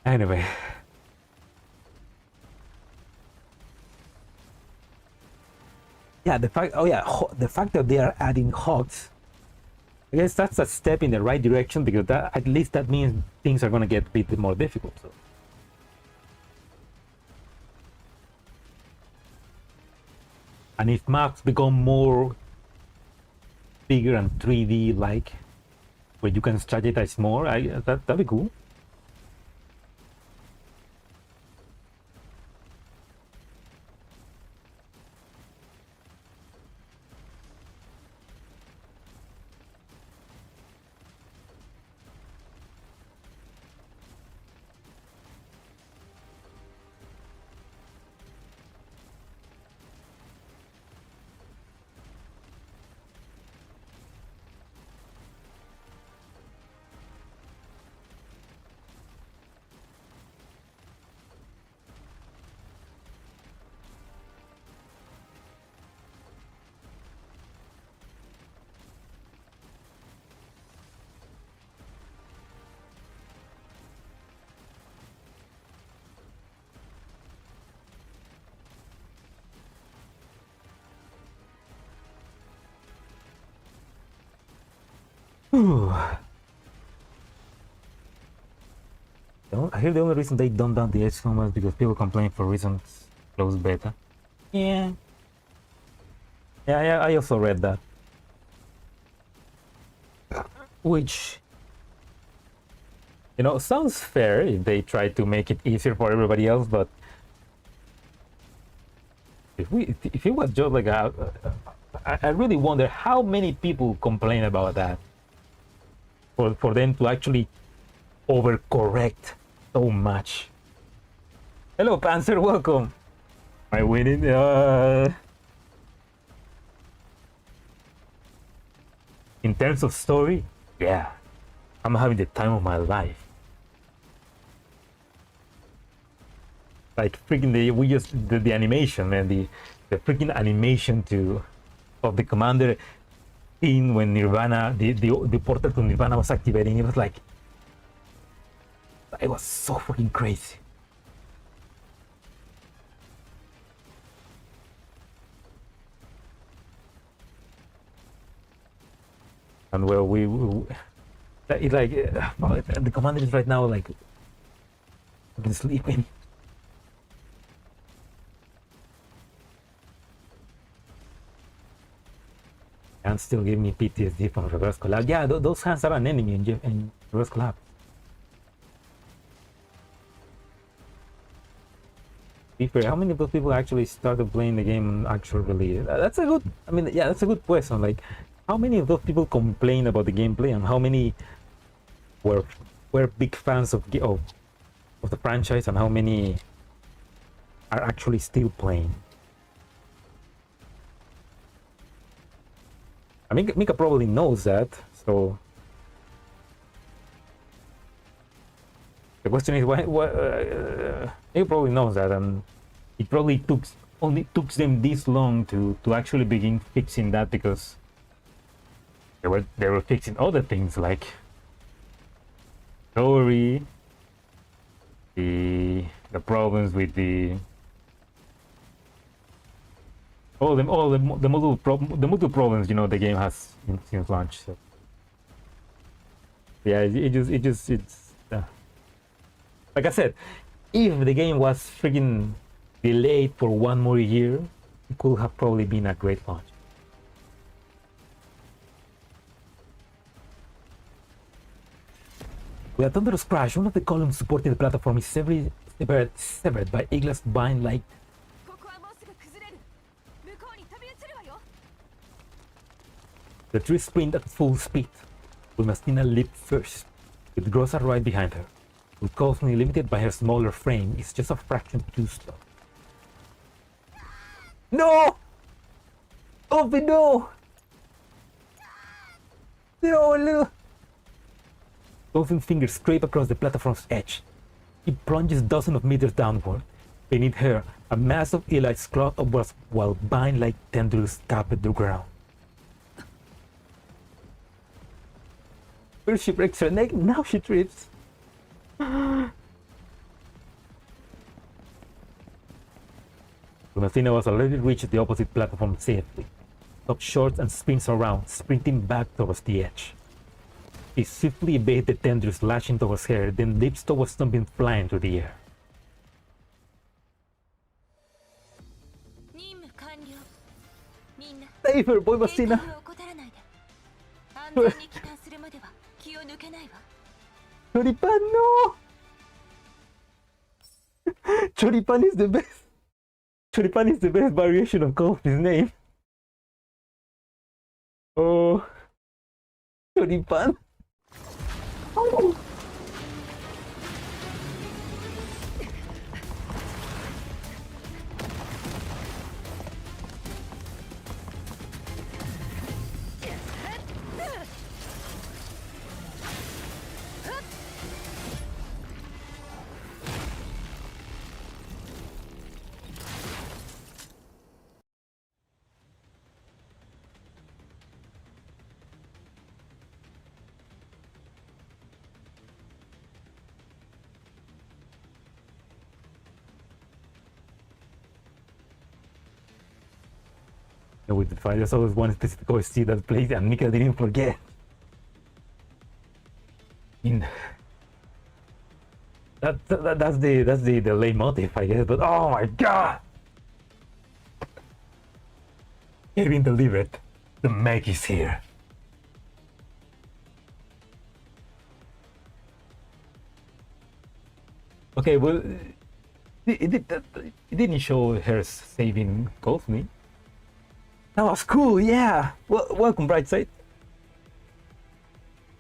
anyway. Yeah, the fact that they are adding HOTS, I guess that's a step in the right direction, because that at least that means things are gonna get a bit more difficult. So. And if maps become more bigger and 3D like, where you can strategize more. That'd be cool. I hear the only reason they don't down the edge so much because people complain for reasons closed beta. Yeah. Yeah, I also read that. Which, you know, sounds fair if they try to make it easier for everybody else, but if it was just like I really wonder how many people complain about that for them to actually overcorrect so much. Hello, Panzer, welcome. Am I winning? In terms of story, yeah, I'm having the time of my life. Like freaking the animation and the freaking animation of the commander scene when Nirvana, the portal to Nirvana was activating. It was like, it was so freaking crazy. And well, it's like the commander is right now like sleeping. And still give me PTSD from reverse collapse. Yeah, those hands are an enemy in reverse collapse. Be fair, how many of those people actually started playing the game actual release? That's a good. I mean, yeah, that's a good question. Like, how many of those people complain about the gameplay, and how many were big fans of the franchise, and how many are actually still playing? I mean, Mika probably knows that, so the question is why he probably knows that, and it probably only took them this long to actually begin fixing that, because they were fixing other things like story, the problems with all the multiple problems, you know, the game has since launch. So yeah, it's like I said, if the game was freaking delayed for one more year, it could have probably been a great launch. With a thunderous crash, one of the columns supporting the platform is severed by Igla's vine like. The tree sprint at full speed, with Mastina leap first, with Grossa right behind her. With Cosme limited by her smaller frame, it's just a fraction too slow. No! Oh no! No, little. Dolphin's fingers scrape across the platform's edge. He plunges dozens of meters downward. Beneath her, a mass of Eli's clawed upwards while vine-like tendrils tap at the ground. First she breaks her neck, now she trips. Mastina was already reached the opposite platform safely. Stops short and spins around, sprinting back towards the edge. He swiftly evades the tendrils lashing towards her, then leaps towards something flying through the air. Save her, boy, Mastina! Choripan, no! Choripan is the best. Choripan is the best variation of Kofi's name. Oh, Choripan. Oh. With the fight, there's always one specific OST that plays and Mika didn't forget. That's the leitmotif, I guess. But oh my god, Kevin delivered. The Mech is here. Okay, well, it didn't show her saving Goldsmith. That was cool, yeah. Well, welcome, Brightside.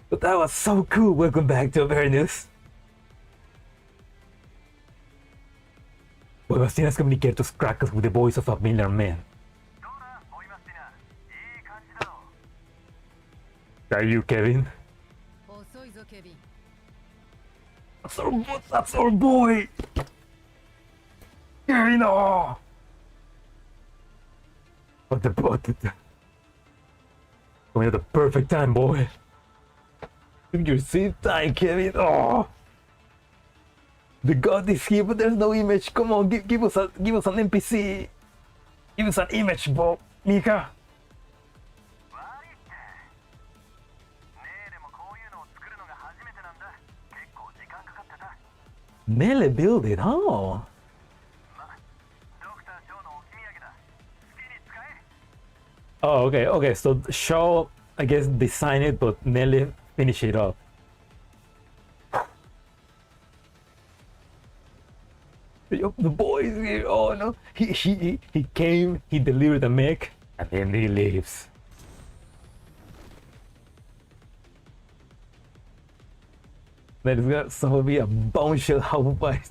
But that was so cool. Welcome back to Avernus. Well, Bastina's communicators crack us with the voice of a familiar man. Are you Kevin? That's our boy! Kevin, oh! Coming at the perfect time, boy. Took your seat time, Kevin. Oh, the god is here, but there's no image. Come on, give us an NPC. Give us an image, Bob. Mika. Mele build it, huh? Oh, okay. So Shaw, I guess, design it, but Nelly finish it up. The boy is here. Oh no, he came, he delivered the Mech, and then he leaves. There's got some be a bombshell house.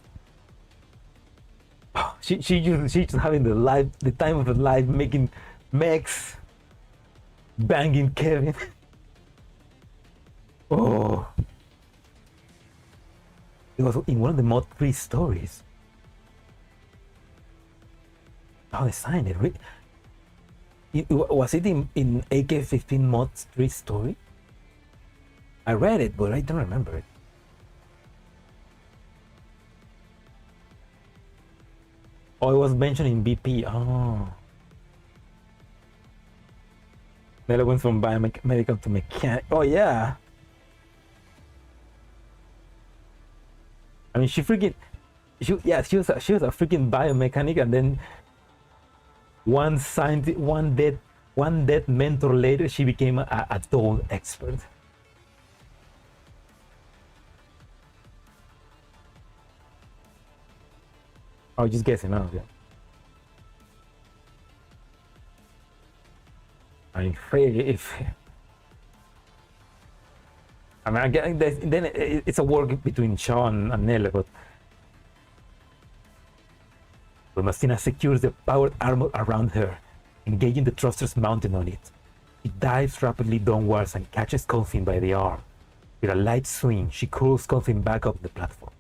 She's just having the time of her life, making Mechs, banging Kevin. Oh, it was in one of the mod 3 stories. Oh, they signed it. Was it in AK-15 mod 3 story? I read it, but I don't remember it. Oh, it was mentioned in BP. Oh. Then it went from biomedical to mechanic. Oh yeah. I mean, she was a freaking biomechanic, and then one dead mentor later, she became a doll expert. I was just guessing now, yeah. I mean, again, then it's a work between Sean and Nelle, but when Mastina secures the powered armor around her, engaging the thrusters mounted on it, she dives rapidly downwards and catches Colfin by the arm. With a light swing, she curls Colfin back up the platform.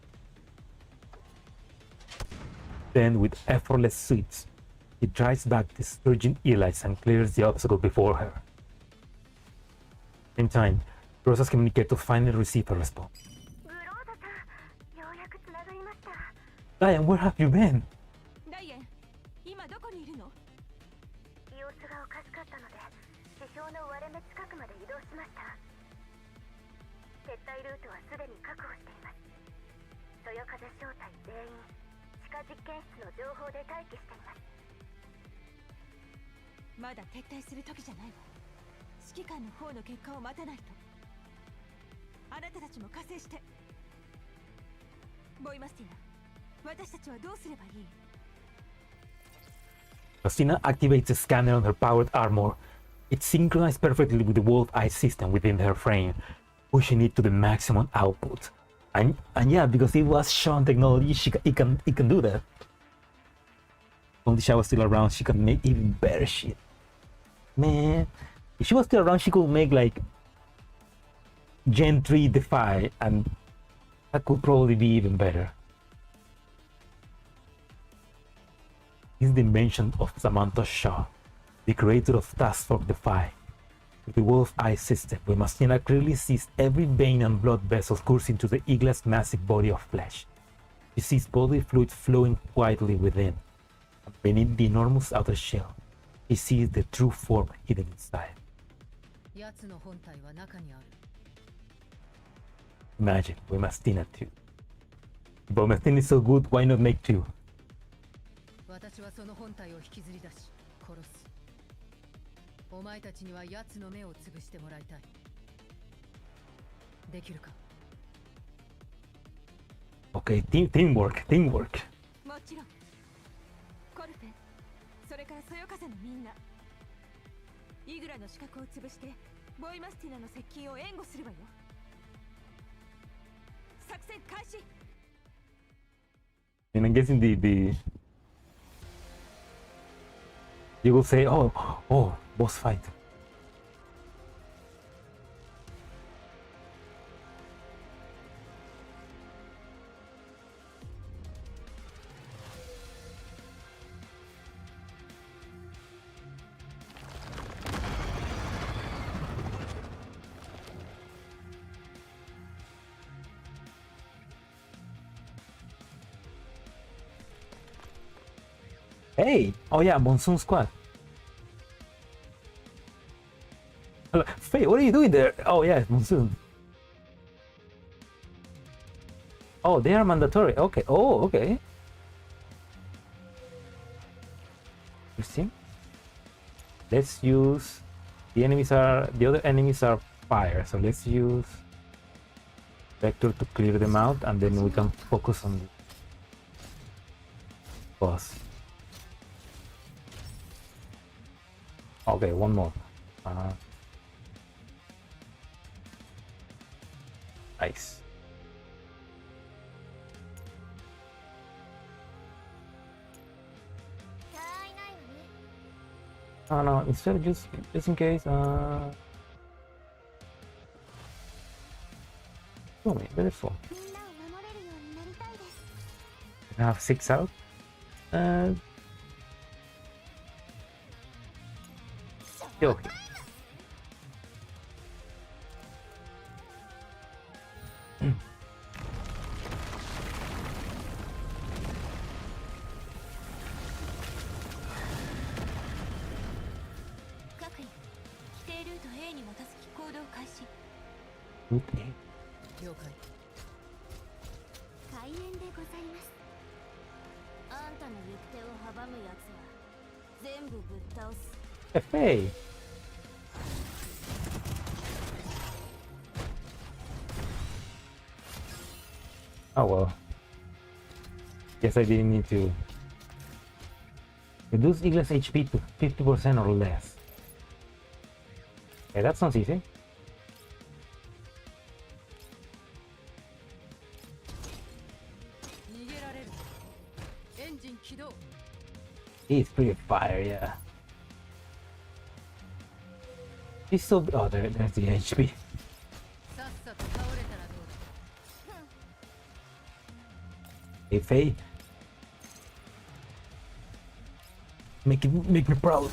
Then, with effortless sweeps, he drives back the surging elites and clears the obstacle before her. In time, Rosa's communicator finally received a response. Diane, where have you been? ボイマスティナ、私たちはどうすればいい？ Christina activates a scanner on her powered armor. It's synchronized perfectly with the wolf eye system within her frame, pushing it to the maximum output. And yeah, because it was Sean technology, it can do that. If only Sha was still around, she could make even better shit. Man, if she was still around, she could make like Gen 3 Defy, and that could probably be even better. This is the invention of Samantha Shaw, the creator of Task Force Defy. With the Wolf Eye system, Mastina clearly sees every vein and blood vessel coursing to the eagle's massive body of flesh. She sees bodily fluid flowing quietly within, and beneath the enormous outer shell, she sees the true form hidden inside. Imagine, Mastina 2. If Mastina is so good, why not make 2? 私はその本体を引きずり出し殺す。お前たちには奴の目を潰してもらいたい。できるか？ Okay, teamwork. もちろん。コルペ、それからそよ風のみんな。イグラの死角を潰して、ボイマスティナの接近を援護するわよ。作戦開始。And I'm guessing you will say, oh, boss fight. Hey! Oh yeah, Monsoon Squad. Hello. Faye, what are you doing there? Oh yeah, Monsoon. Oh, they are mandatory. Okay. Oh, okay. Interesting. Let's use the other enemies are fire, so let's use Vector to clear them out, and then we can focus on the boss. Okay, one more. Nice. Oh no, instead of just in case, oh wait, beautiful. I have 6 out. Okay. Okay. 開演でございます。あんたの行く手を阻むやつは全部ぶっ倒す。Hey. Oh well. Guess I didn't need to reduce Eagle's HP to 50% or less. Okay, that sounds easy. He's pretty fire, yeah. He's so. Oh, there's the HP. Hey, Faye. Make me proud.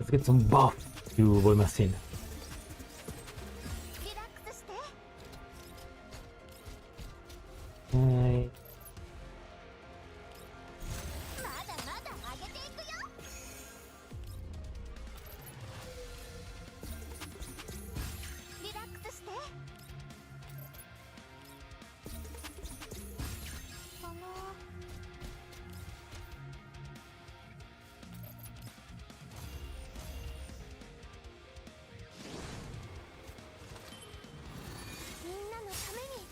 Let's get some buff to Boy Machine. リラックスして。はい。まだまだ上げていくよ。リラックスして。みんなのために。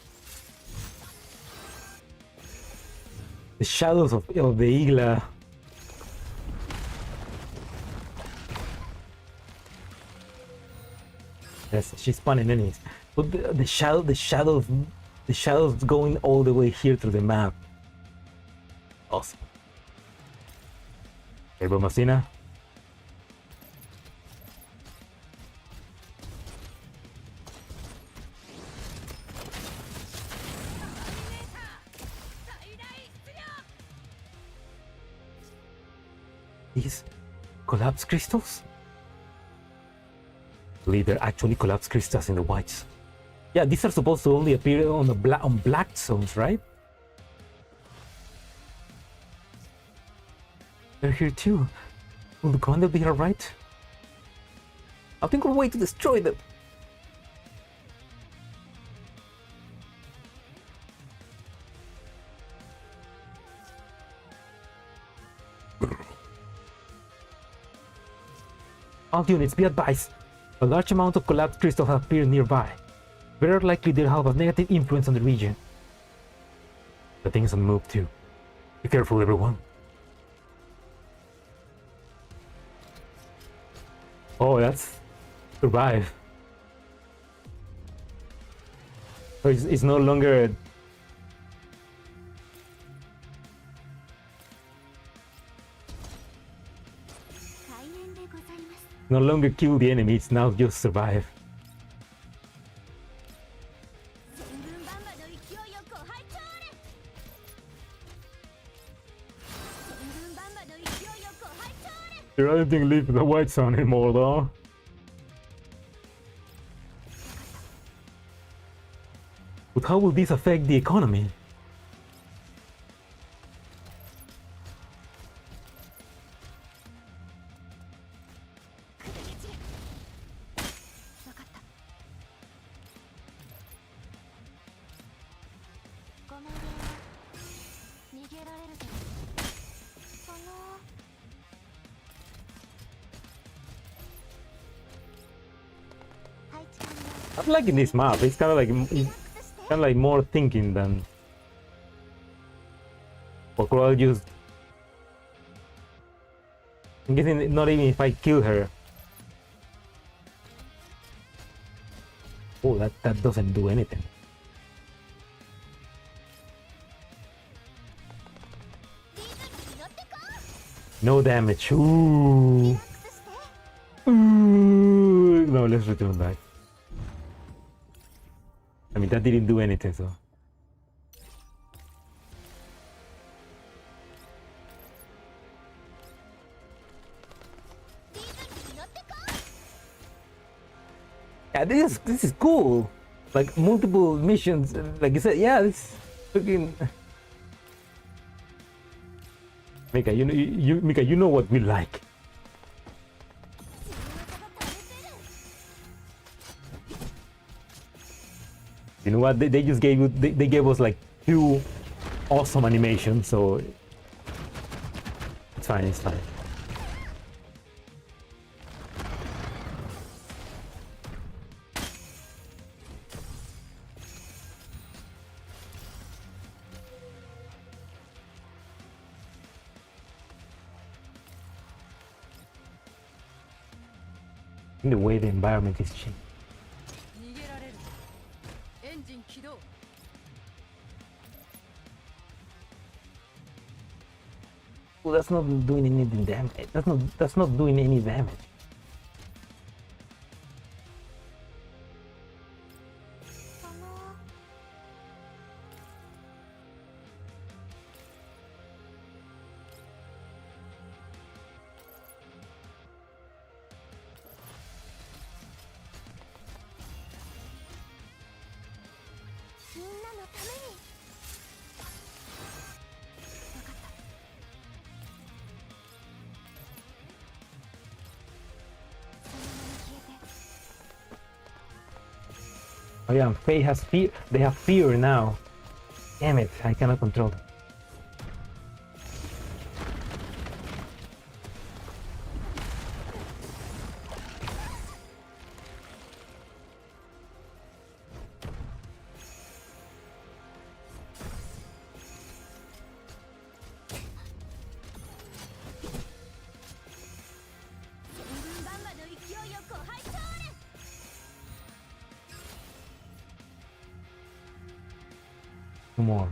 The shadows of the Igla. Yes, she's spawning enemies. But the shadows going all the way here through the map. Awesome. Okay, Boy Machine. These collapse crystals? I believe they're actually collapse crystals in the whites. Yeah, these are supposed to only appear on the black zones, right? They're here too. Will the commander be alright? I think we're way to destroy them. All units, be advised. A large amount of collapsed crystals have appeared nearby. Very likely they'll have a negative influence on the region. The thing's on the move too. Be careful, everyone. Oh, that's survive. So it's no longer kill the enemy, it's now just survive. There anything leave the white zone anymore though. But how will this affect the economy? I'm liking this map. It's kind of like more thinking than what Coral used. I'm guessing not even if I kill her. Oh, that doesn't do anything. No damage. Ooh. Ooh. No, let's return back. I mean, that didn't do anything, so. Yeah, this is cool. Like multiple missions, like you said. Yeah, this freaking. Mika, Mika, you know what we like. You know what? They just gave us like 2 awesome animations, so it's fine. It's fine. In the way the environment is changing. Well, that's not doing any damage. That's not doing any damage. ために。分かった。そのまま消えて。 Oh yeah, Faye has fear. They have fear now. Damn it, I cannot control them. Two more.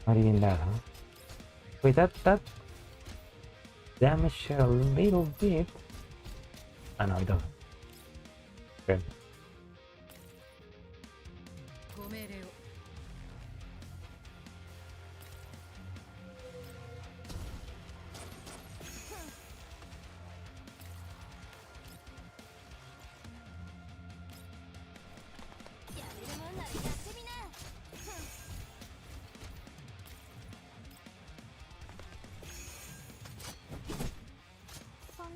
Not even that, huh? Wait, that damage a little bit. Ah, no, it doesn't. Okay. ご命令を。やれるもんならやってみな。その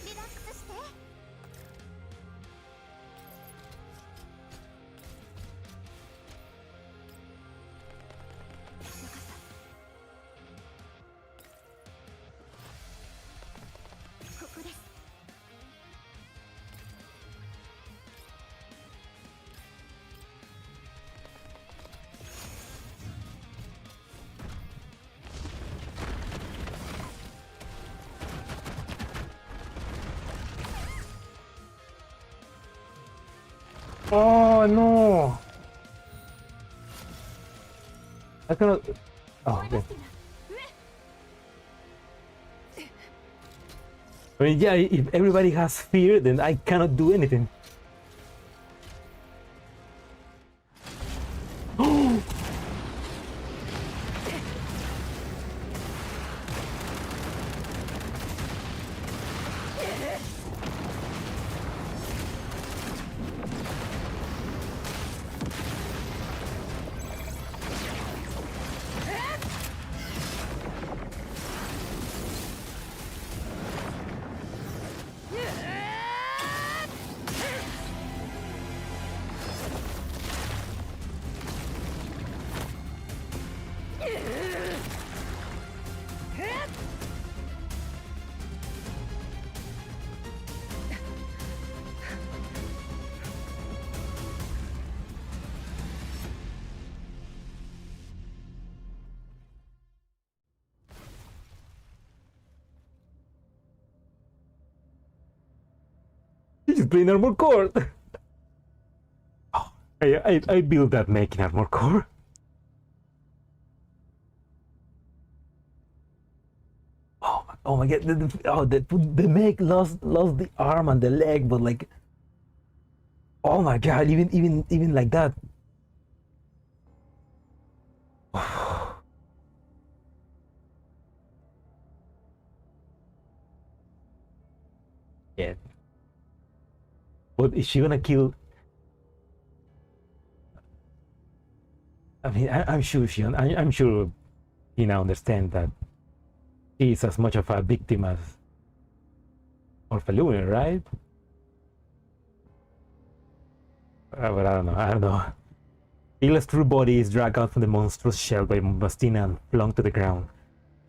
リラックスして。分かった。ここです。Oh no! I cannot. Oh, okay. I mean, yeah, if everybody has fear, then I cannot do anything. He's playing Armor Core. Oh, I built that Mech in Armor Core. Oh my god! The Mech lost the arm and the leg, but like, oh my god! Even like that. Yeah. But is she gonna kill? I mean, I'm sure I'm sure Hina understands that she is as much of a victim as Orphalune, right? But I don't know. Igla's true body is dragged out from the monstrous shell by Bastina and flung to the ground.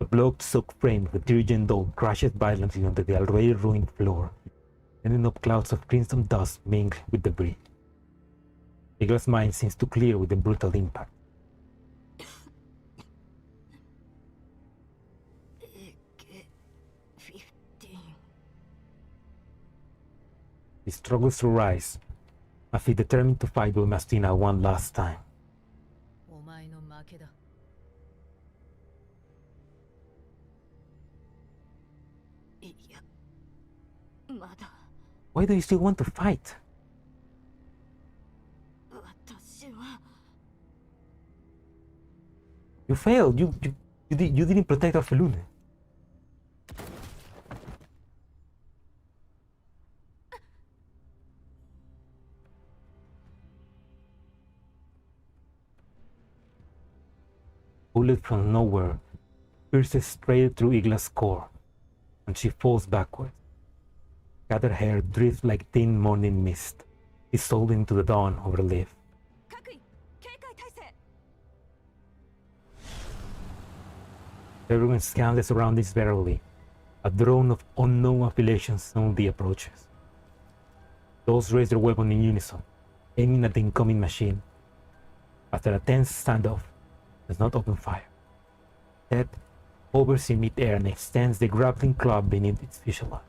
The blood-soaked frame of the Tyrian doll crashes violently onto the already ruined floor, ending up clouds of crimson dust mingled with debris. Igla's mind seems to clear with the brutal impact. He struggles to rise, as he determined to fight with Mastina one last time. お前の負けだ。いや、まだ。Why do you still want to fight? 私は。You failed. You didn't protect Orphalune. bullet from nowhere pierces straight through Igla's core, and she falls backwards. Scattered hair drifts like thin morning mist, dissolving into the dawn over the leaf. Everyone scans the surroundings warily. A drone of unknown affiliations suddenly approaches. Those raise their weapon in unison, aiming at the incoming machine. After a tense standoff, does not open fire. Instead, hovers in mid-air and extends the grappling club beneath its fuselage.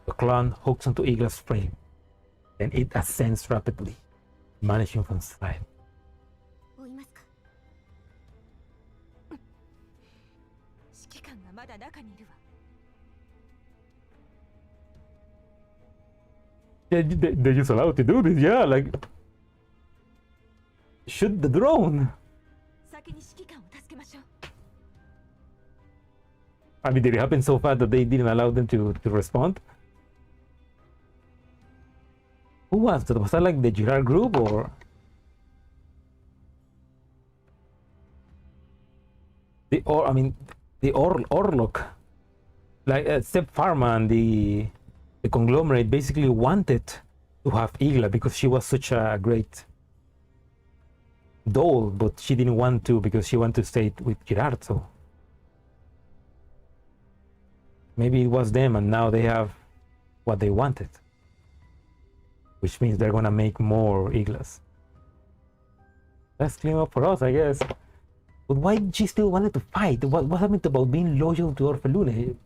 The clan hooks onto Igla's frame, then it ascends rapidly, vanishing from sight. They're just allowed to do this, yeah, like... Shoot the drone! I mean, did it happen so fast that they didn't allow them to respond? Who was that? Was that like the Girard group or? The Orlok. Like Step Pharma and the conglomerate basically wanted to have Igla because she was such a great doll, but she didn't want to because she wanted to stay with Girard, so maybe it was them and now they have what they wanted, which means they're gonna make more Iglas. That's clean up for us, I guess. But why did she still wanted to fight? What happened about being loyal to Orphelune?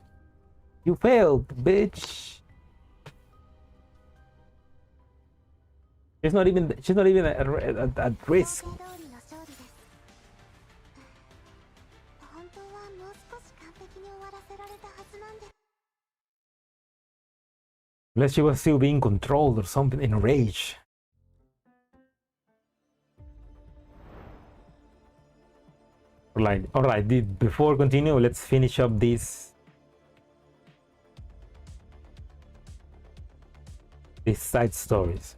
You failed, bitch. She's not even at risk. Unless she was still being controlled or something in rage. Alright, before continue, let's finish up these side stories.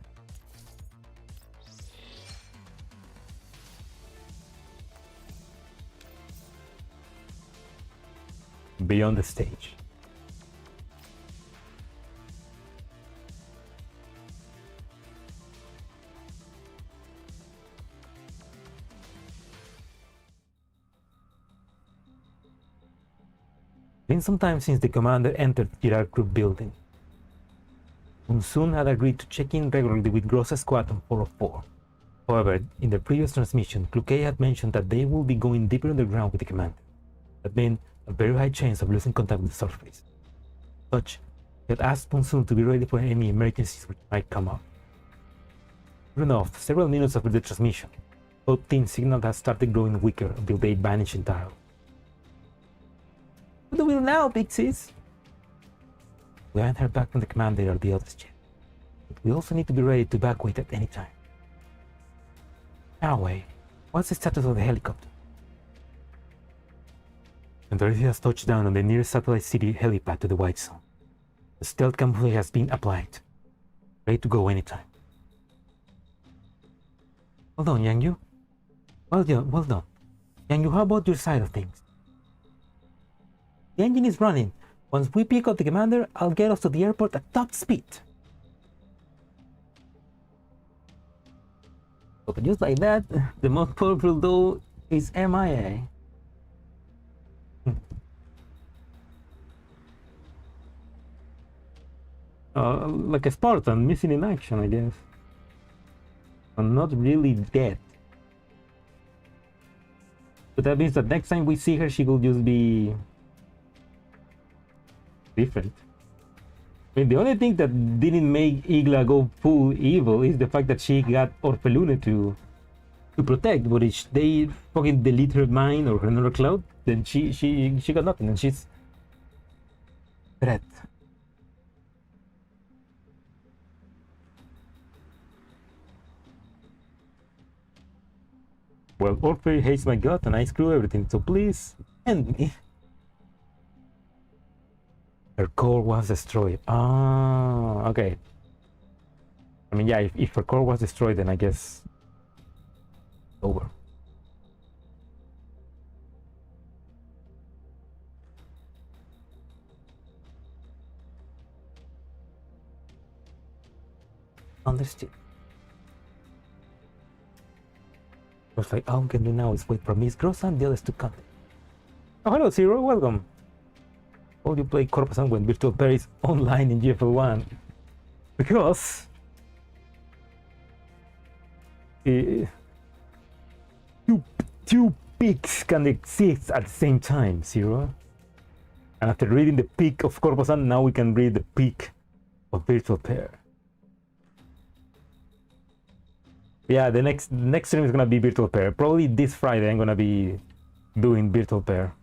Beyond the stage. Been some time since the commander entered Girard Group building. Unsun had agreed to check in regularly with Grossa Squadron 404. However, in the previous transmission, Kluke had mentioned that they will be going deeper underground with the commander. That meant a very high chance of losing contact with the surface. Such, he had asked Unsun to be ready for any emergencies which might come up. Sure enough, several minutes after the transmission, both teams' signal had started growing weaker until they vanished entirely. What do we do now, Pixies? We haven't heard back from the commander or the others yet, but we also need to be ready to evacuate at any time. Anyway, what's the status of the helicopter? Android has touched down on the nearest satellite city helipad to the White Zone. The stealth camouflage has been applied, ready to go anytime. Well done, Yangyu. Well done. Yangyu, how about your side of things? The engine is running. Once we pick up the commander, I'll get us to the airport at top speed. But just like that, the most powerful though is MIA. Like a Spartan, missing in action, I guess. I'm not really dead. But that means that next time we see her, she will just be different. I mean, the only thing that didn't make Igla go full evil is the fact that she got Orphelune to protect, but if they fucking delete her mind or her another cloud, then she got nothing, and she's threat. Well, Orphe hates my gut and I screw everything, so please end me. Her core was destroyed. Ah, okay. I mean, yeah, if her core was destroyed, then I guess over. Understood. Looks like all we can do now is wait for Miss Gross and the others to come. Oh, hello, Zero. Welcome. How do you play Corposant when Virtual Pair is online in GFL1? Because two peaks can exist at the same time, Zero. And after reading the peak of Corposant, now we can read the peak of Virtual Pair. Yeah, the next stream is gonna be Virtual Pair. Probably this Friday I'm gonna be doing Virtual Pair.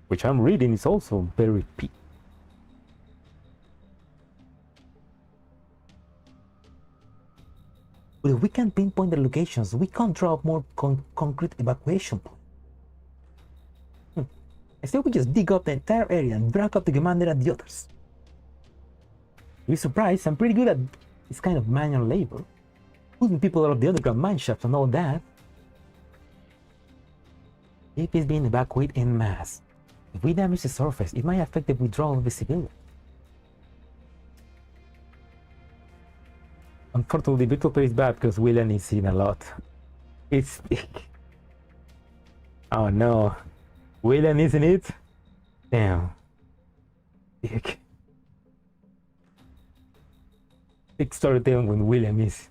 Which I'm reading is also very peak. But if we can pinpoint the locations, we can't draw up more concrete evacuation plan. Instead, we just dig up the entire area and drag up the commander and the others. You'll be surprised, I'm pretty good at this kind of manual labor. Putting people out of the underground mine shafts and all that. If it's being evacuated en masse, if we damage the surface, it might affect the withdrawal of visibility. Unfortunately, Virtual Pair is bad because William is in a lot. It's big. Oh no. William, isn't it? Damn. Big. Big storytelling when William is.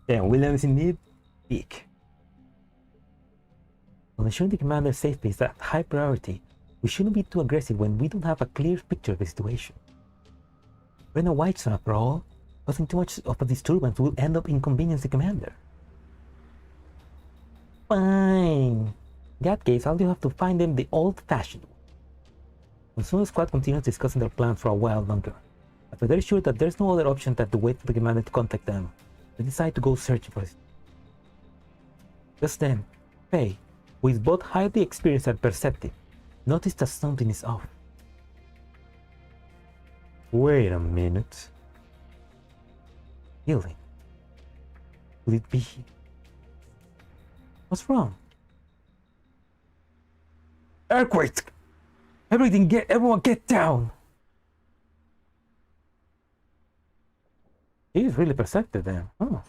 Damn, William is indeed big. While ensuring the commander's safety is at high priority, we shouldn't be too aggressive when we don't have a clear picture of the situation. We're in a white zone after all. Causing too much of a disturbance will end up inconveniencing the commander. Fine. In that case, I'll just have to find them the old-fashioned way. The Suno squad continues discussing their plans for a while longer. After they're sure that there's no other option than to wait for the commander to contact them, they decide to go searching for it. Just then, Faye, who is both highly experienced and perceptive, noticed that something is off. Wait a minute. Healing. Could it be? What's wrong? Earthquake! Everyone get down! He is really perceptive then. Oh.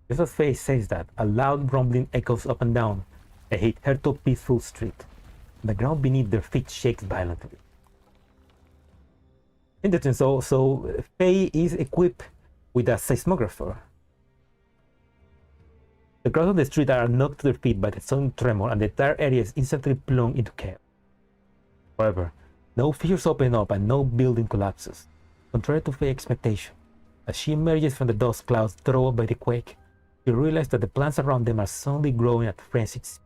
Just as Faye says that, a loud rumbling echoes up and down a hitherto peaceful street. The ground beneath their feet shakes violently. Interesting. So Faye is equipped with a seismographer. The crowds on the street are knocked to their feet by the sudden tremor, and the entire area is instantly plunged into chaos. However, no fissures open up and no building collapses, contrary to Faye's expectation. As she emerges from the dust clouds thrown up by the quake, she realizes that the plants around them are suddenly growing at frenzied speed.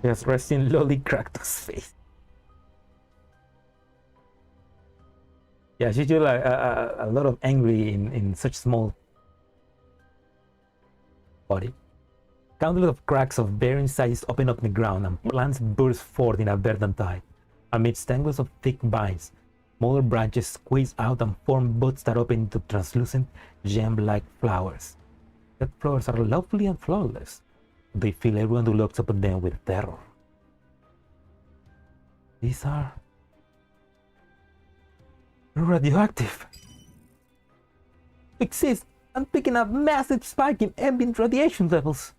She has resting lolly Kractus face. Yeah, she's just like a lot of angry in such small body. Countless of cracks of varying sizes open up in the ground and plants burst forth in a verdant tide. Amidst tangles of thick vines, smaller branches squeeze out and form buds that open into translucent, gem-like flowers. The flowers are lovely and flawless. They fill everyone who looks upon them with terror. These are radioactive. Exist. I'm picking up massive spike in ambient radiation levels.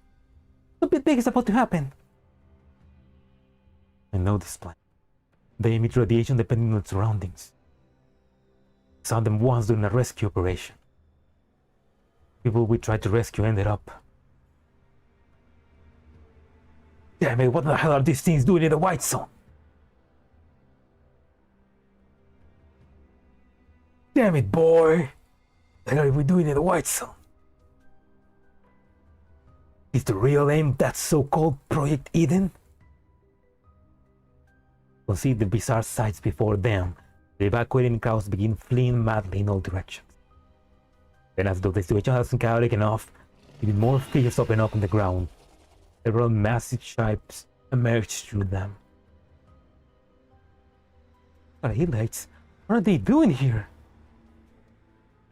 Something big is about to happen. I know this plan. They emit radiation depending on surroundings. Saw them once during a rescue operation. People we tried to rescue ended up. Damn it, what the hell are these things doing in the white zone? Damn it, boy! What are we doing in the white zone? Is the real aim that so-called Project Eden? See the bizarre sights before them, the evacuating crowds begin fleeing madly in all directions. Then, as though the situation hasn't chaotic enough, even more fissures open up on the ground. Several massive shapes emerge through them. What headlights? What are they doing here?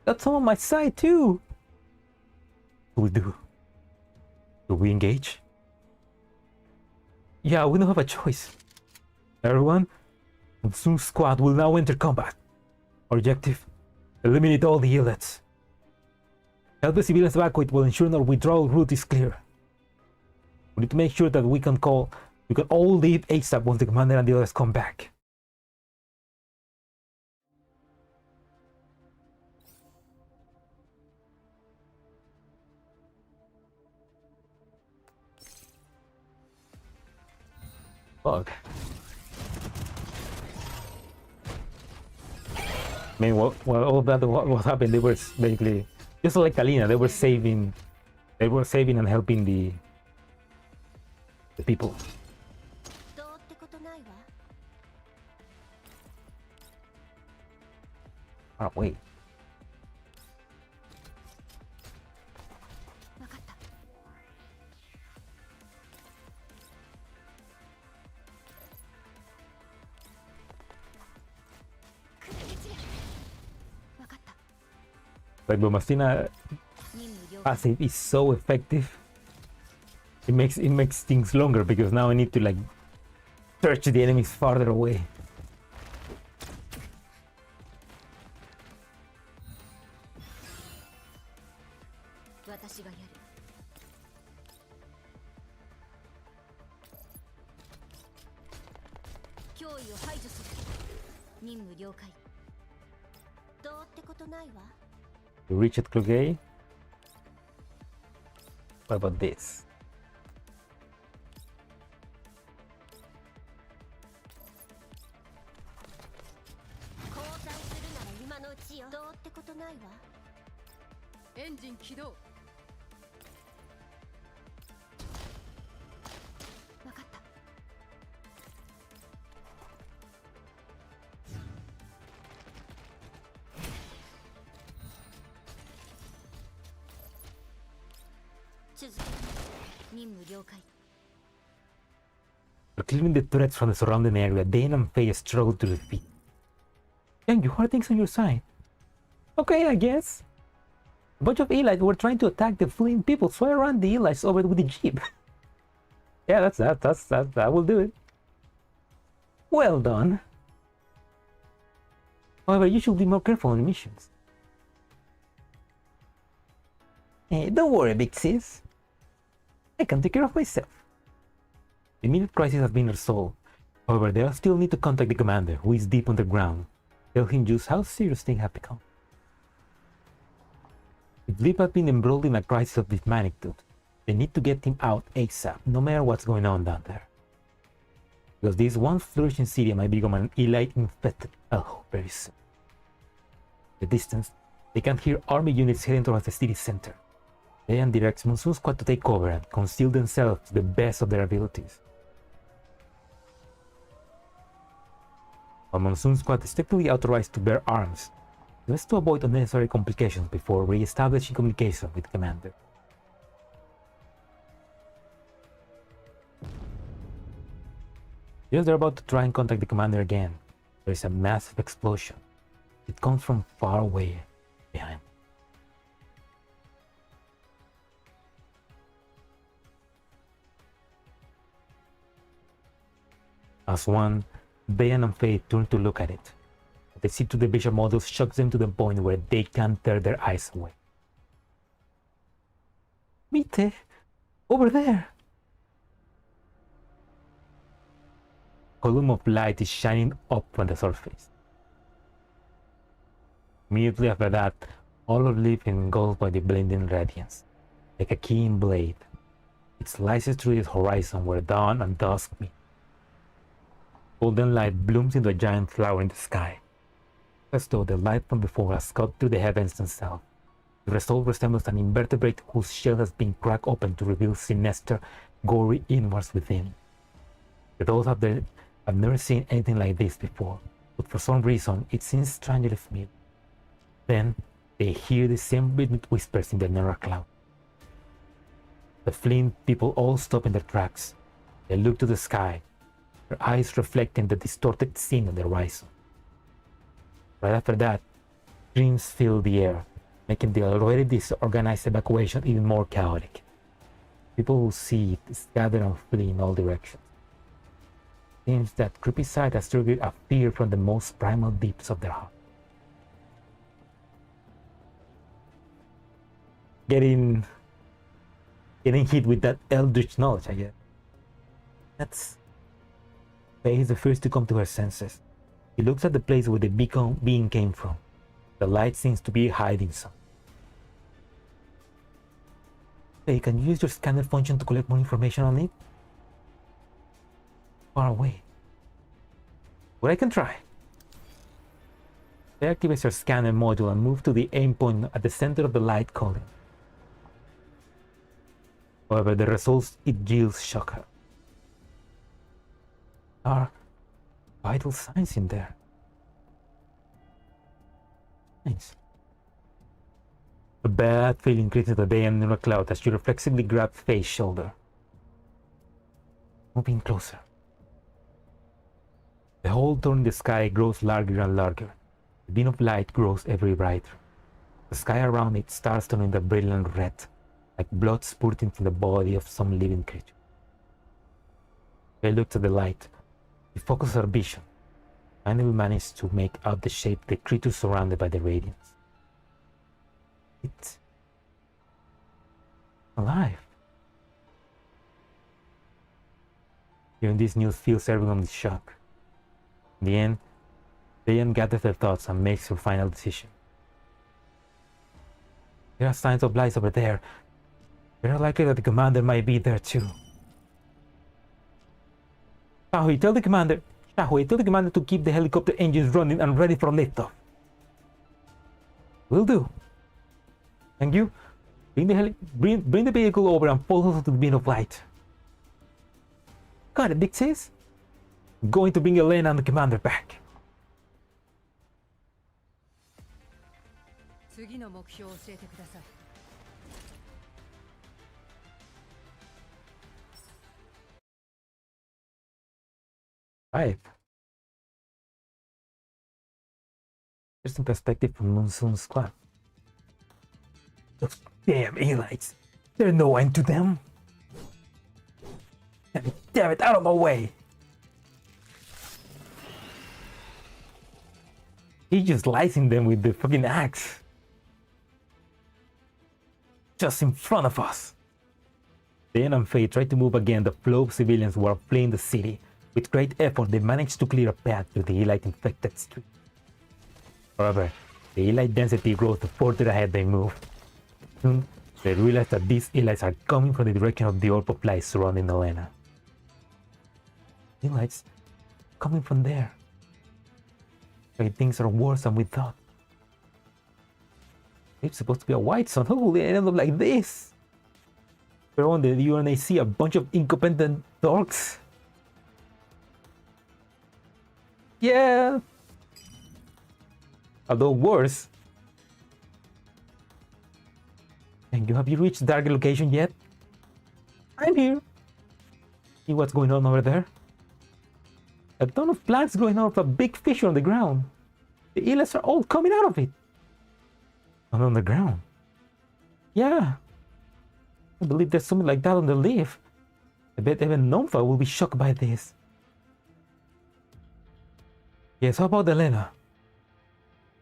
Got some on my side too. What do we do? Do we engage? Yeah, we don't have a choice. Everyone, Monsoon Squad will now enter combat. Our objective, eliminate all the illets. Help the civilians evacuate while ensuring our withdrawal route is clear. We need to make sure that we can all leave ASAP once the commander and the others come back. Fuck. I mean, well, all that what happened, they were basically just like Kalina, they were saving and helping the people. Oh wait. Like Bomastina passive is so effective. It makes things longer because now I need to like search the enemies farther away. You reach it, Kluge. What about this? Engine 起動。分かった。続け任務了解。Clearing the threats from the surrounding area, Dane and Faye struggle to defeat. Dang, you have things on your side. Okay, I guess. A bunch of elites were trying to attack the fleeing people, so I ran the elites over with the jeep. Yeah, that will do it. Well done. However, you should be more careful on missions. Hey, don't worry, big sis. I can take care of myself. The immediate crisis has been resolved. However, they still need to contact the commander, who is deep underground. Tell him just how serious things have become. If Leap has been embroiled in a crisis of this magnitude, they need to get him out ASAP, no matter what's going on down there. Because this one flourishing city might become an elite infested hellhole very soon. In the distance, they can hear army units heading towards the city center. Dayan directs Monsoon Squad to take cover and conceal themselves to the best of their abilities. While Monsoon Squad is technically authorized to bear arms, just to avoid unnecessary complications before re-establishing communication with the commander. Just they're about to try and contact the commander again, there is a massive explosion. It comes from far away behind. As one, Dayan and Faye turn to look at it. They see to the visual model shocks them to the point where they can't tear their eyes away. Mite, over there! A column of light is shining up from the surface. Immediately after that, all of Leaf engulfed by the blinding radiance. Like a keen blade, it slices through the horizon where dawn and dusk meet. Golden light blooms into a giant flower in the sky, as though the light from before has cut through the heavens themselves. The result resembles an invertebrate whose shell has been cracked open to reveal sinister, gory inwards within. The dolls have never seen anything like this before, but for some reason it seems strangely familiar. Then they hear the same rhythmic whispers in the narrow cloud. The fleeing people all stop in their tracks. They look to the sky, their eyes reflecting the distorted scene on the horizon. Right after that, screams fill the air, making the already disorganized evacuation even more chaotic. People who see it scatter and flee in all directions. Seems that creepy sight has triggered a fear from the most primal deeps of their heart. Getting hit with that eldritch knowledge, I guess. That's... Faye is the first to come to her senses. She looks at the place where the being came from. The light seems to be hiding some. Faye, can you use your scanner function to collect more information on it? Far away. But I can try. Faye activates her scanner module and moves to the aim point at the center of the light column. However, the results it yields shock her. There are vital signs in there. Nice. A bad feeling creeps into the inner cloud as she reflexively grabs Faye's shoulder. Moving closer. The hole torn in the sky grows larger and larger. The beam of light grows ever brighter. The sky around it starts turning a brilliant red, like blood spurting from the body of some living creature. Faye looks at the light. She focuses her vision. Finally manages to make out the shape of the creature surrounded by the radiance. It's alive. Hearing this news fills everyone with shock. In the end, Diane gathers her thoughts and makes her final decision. There are signs of life over there. Very likely that the commander might be there too. Shahui, tell the commander to keep the helicopter engines running and ready for liftoff. Will do. Thank you. Bring the vehicle over and follow us to the beam of light. Got it, Dick says. I'm going to bring Elena and the commander back. Right. There's some perspective from Monsoon's squad. Those damn elites. There's no end to them. Damn it, out of my way. He's just slicing them with the fucking axe. Just in front of us. Dan and Faye tried to move again the flow of civilians who were fleeing the city. With great effort, they managed to clear a path through the Elite-infected street. However, the Elite density grows the further ahead they move. Soon, they realize that these Elites are coming from the direction of the orb of light surrounding Elena. Elites coming from there. Like things are worse than we thought. It's supposed to be a white sun. How will it end up like this? Pero on the UNAC, a bunch of incompetent dorks. Yeah. Although worse. Thank you. Have you reached the target location yet? I'm here. See what's going on over there? A ton of plants growing out of a big fissure on the ground. The elites are all coming out of it. And on the ground. Yeah. I believe there's something like that on the leaf. I bet even Nomfa will be shocked by this. Yes, how about Elena?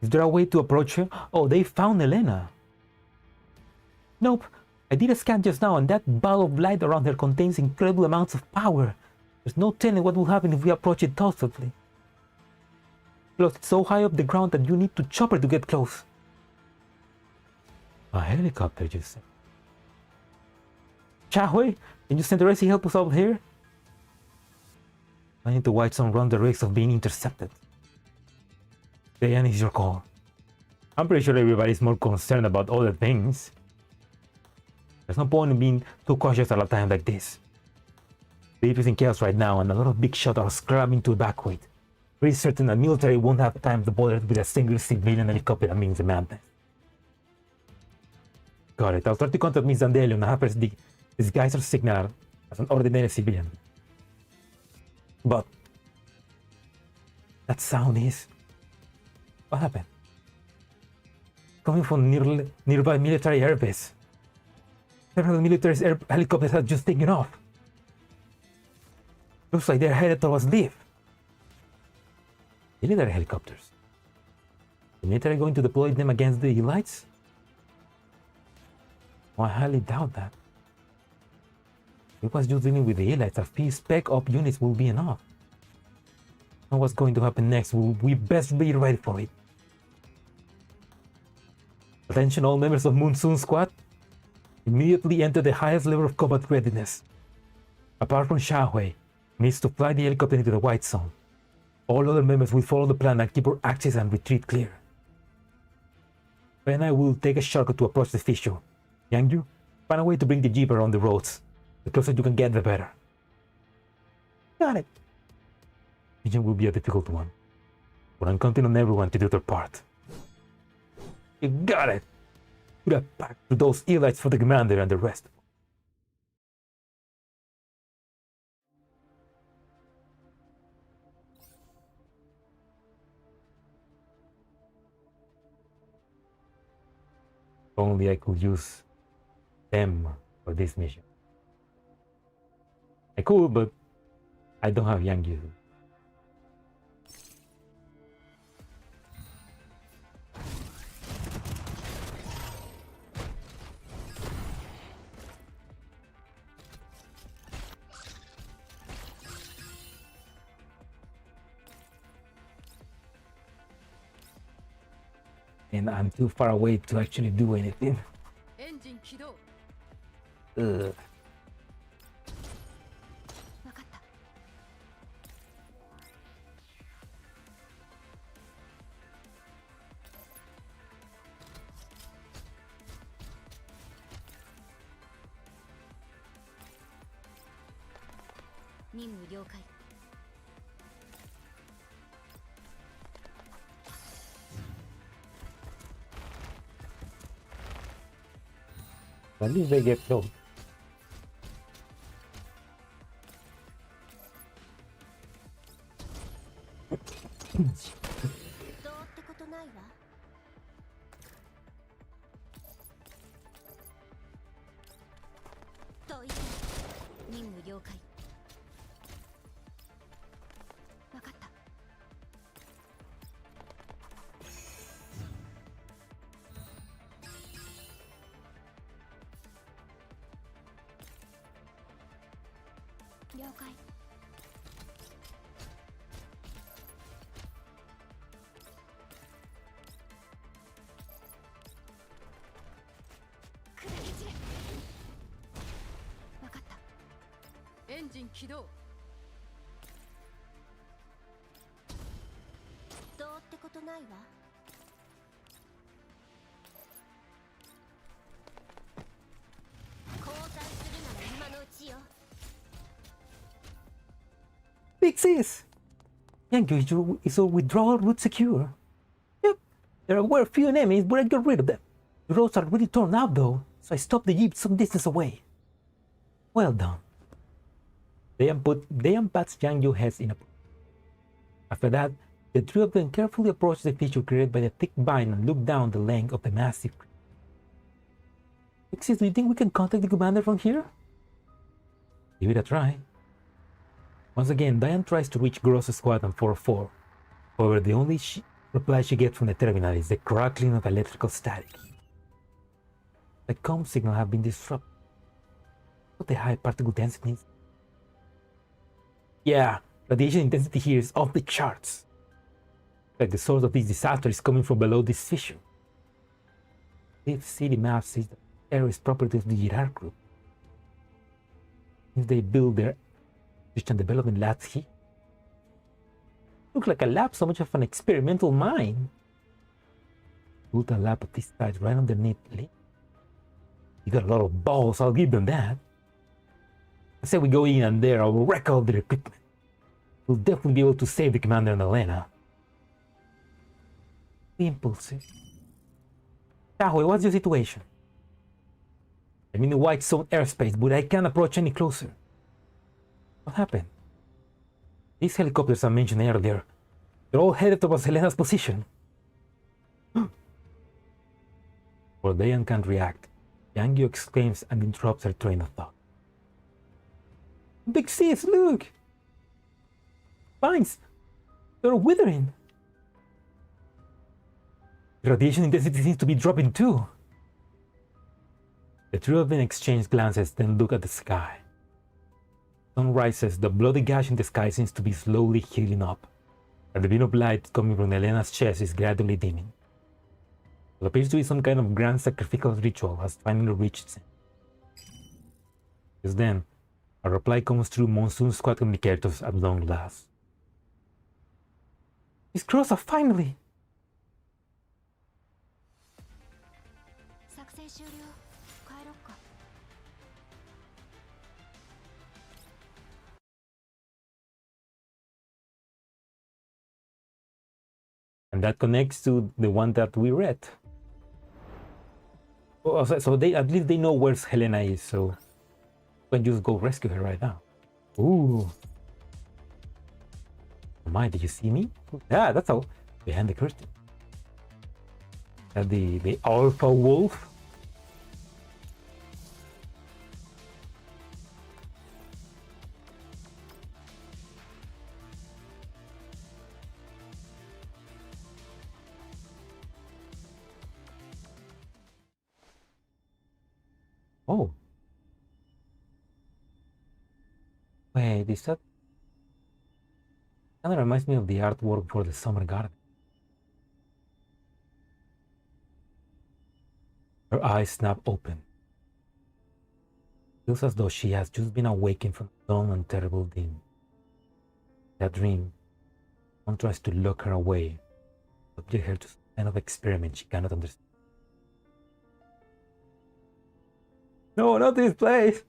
Is there a way to approach her? Oh, they found Elena. Nope. I did a scan just now and that ball of light around her contains incredible amounts of power. There's no telling what will happen if we approach it thoughtfully. Plus, it's so high up the ground that you need to chop her to get close. A helicopter, you said. Chahui, can you send the rest to help us out here? I need to watch some run the risk of being intercepted. Diane, is your call. I'm pretty sure everybody's more concerned about other things. There's no point in being too cautious at a time like this. The Deep is in chaos right now and a lot of big shots are scrabbling to evacuate. Pretty certain the military won't have time to bother with a single civilian helicopter that means the madness. Got it. I'll try to contact Miss Zandelio and have her disguise her signal as an ordinary civilian. But that sound is... What happened? Coming from nearby military airbase. Several military helicopters have just taken off. Looks like they're headed towards Leaf. Military helicopters. The military going to deploy them against the elites? Oh, I highly doubt that. If it was just dealing with the elites, a few spec op units will be enough. Now what's going to happen next? We best be ready for it. Attention all members of Monsoon Squad. Immediately enter the highest level of combat readiness. Apart from Xiaohui, needs to fly the helicopter into the white zone. All other members will follow the plan and keep our access and retreat clear. Then I will take a shortcut to approach the fissure. Yangyu, find a way to bring the jeep around the roads. The closer you can get, the better. Got it. Mission will be a difficult one, but I'm counting on everyone to do their part. You got it! Put a pack to those elites for the commander and the rest. Only I could use them for this mission. I could, but I don't have Yangyu. And I'm too far away to actually do anything. Engine 起動 Ugh. 分かった。任務了解。At least they get killed. どうってことないわ。どいて。任務了解。分かった。了解。砕け散れ。分かった。エンジン起動 どうってことないわ。降参するなら今のうちよ。Big sis! Yangyu, is your withdrawal route secure? Yep. There were a few enemies, but I got rid of them. The roads are really torn up though, so I stopped the jeep some distance away. Well done. They unpatched Yangyu heads in a... After that, the three of them carefully approached the fissure created by the thick vine and looked down the length of the massive... Big sis, do you think we can contact the commander from here? Give it a try. Once again, Diane tries to reach Gross Squad on 4-4. However, the only reply she gets from the terminal is the crackling of electrical static. The comm signal have been disrupted. What the high particle density? Yeah, radiation intensity here is off the charts. Like the source of this disaster is coming from below this fissure. This city map says the area is property of the Girard group. Since they build their research and development labs here. Looks like a lab, so much of an experimental mine. Built a lab of this size right underneath Lee. You got a lot of balls, I'll give them that. I say we go in and there, I will wreck all their equipment. We'll definitely be able to save the commander and Elena. Impulsive. Xiaohui, what's your situation? I'm in the white zone airspace, but I can't approach any closer. What happened? These helicopters I mentioned earlier, they're all headed towards Helena's position. Well, Diane can't react. Yangyu exclaims and interrupts her train of thought. Big sis, look! Vines! They're withering! Radiation intensity seems to be dropping too. The three of them exchange glances, then look at the sky. Sun rises, the bloody gash in the sky seems to be slowly healing up. And the beam of light coming from Elena's chest is gradually dimming. What appears to be some kind of grand sacrificial ritual has finally reached its end. Just then, a reply comes through Monsoon Squad communicators at long last. These crows are finally! And that connects to the one that we read. Oh, so they at least they know where Helena is, so we can just go rescue her right now. Ooh. Oh my, did you see me? Yeah, that's all. Behind the curtain. The alpha wolf. Oh. Wait, is that? Kind of reminds me of the artwork for the Summer Garden. Her eyes snap open. Feels as though she has just been awakened from a long and terrible dream. That dream, one tries to lock her away, subject her to some kind of experiment she cannot understand. No, not this place!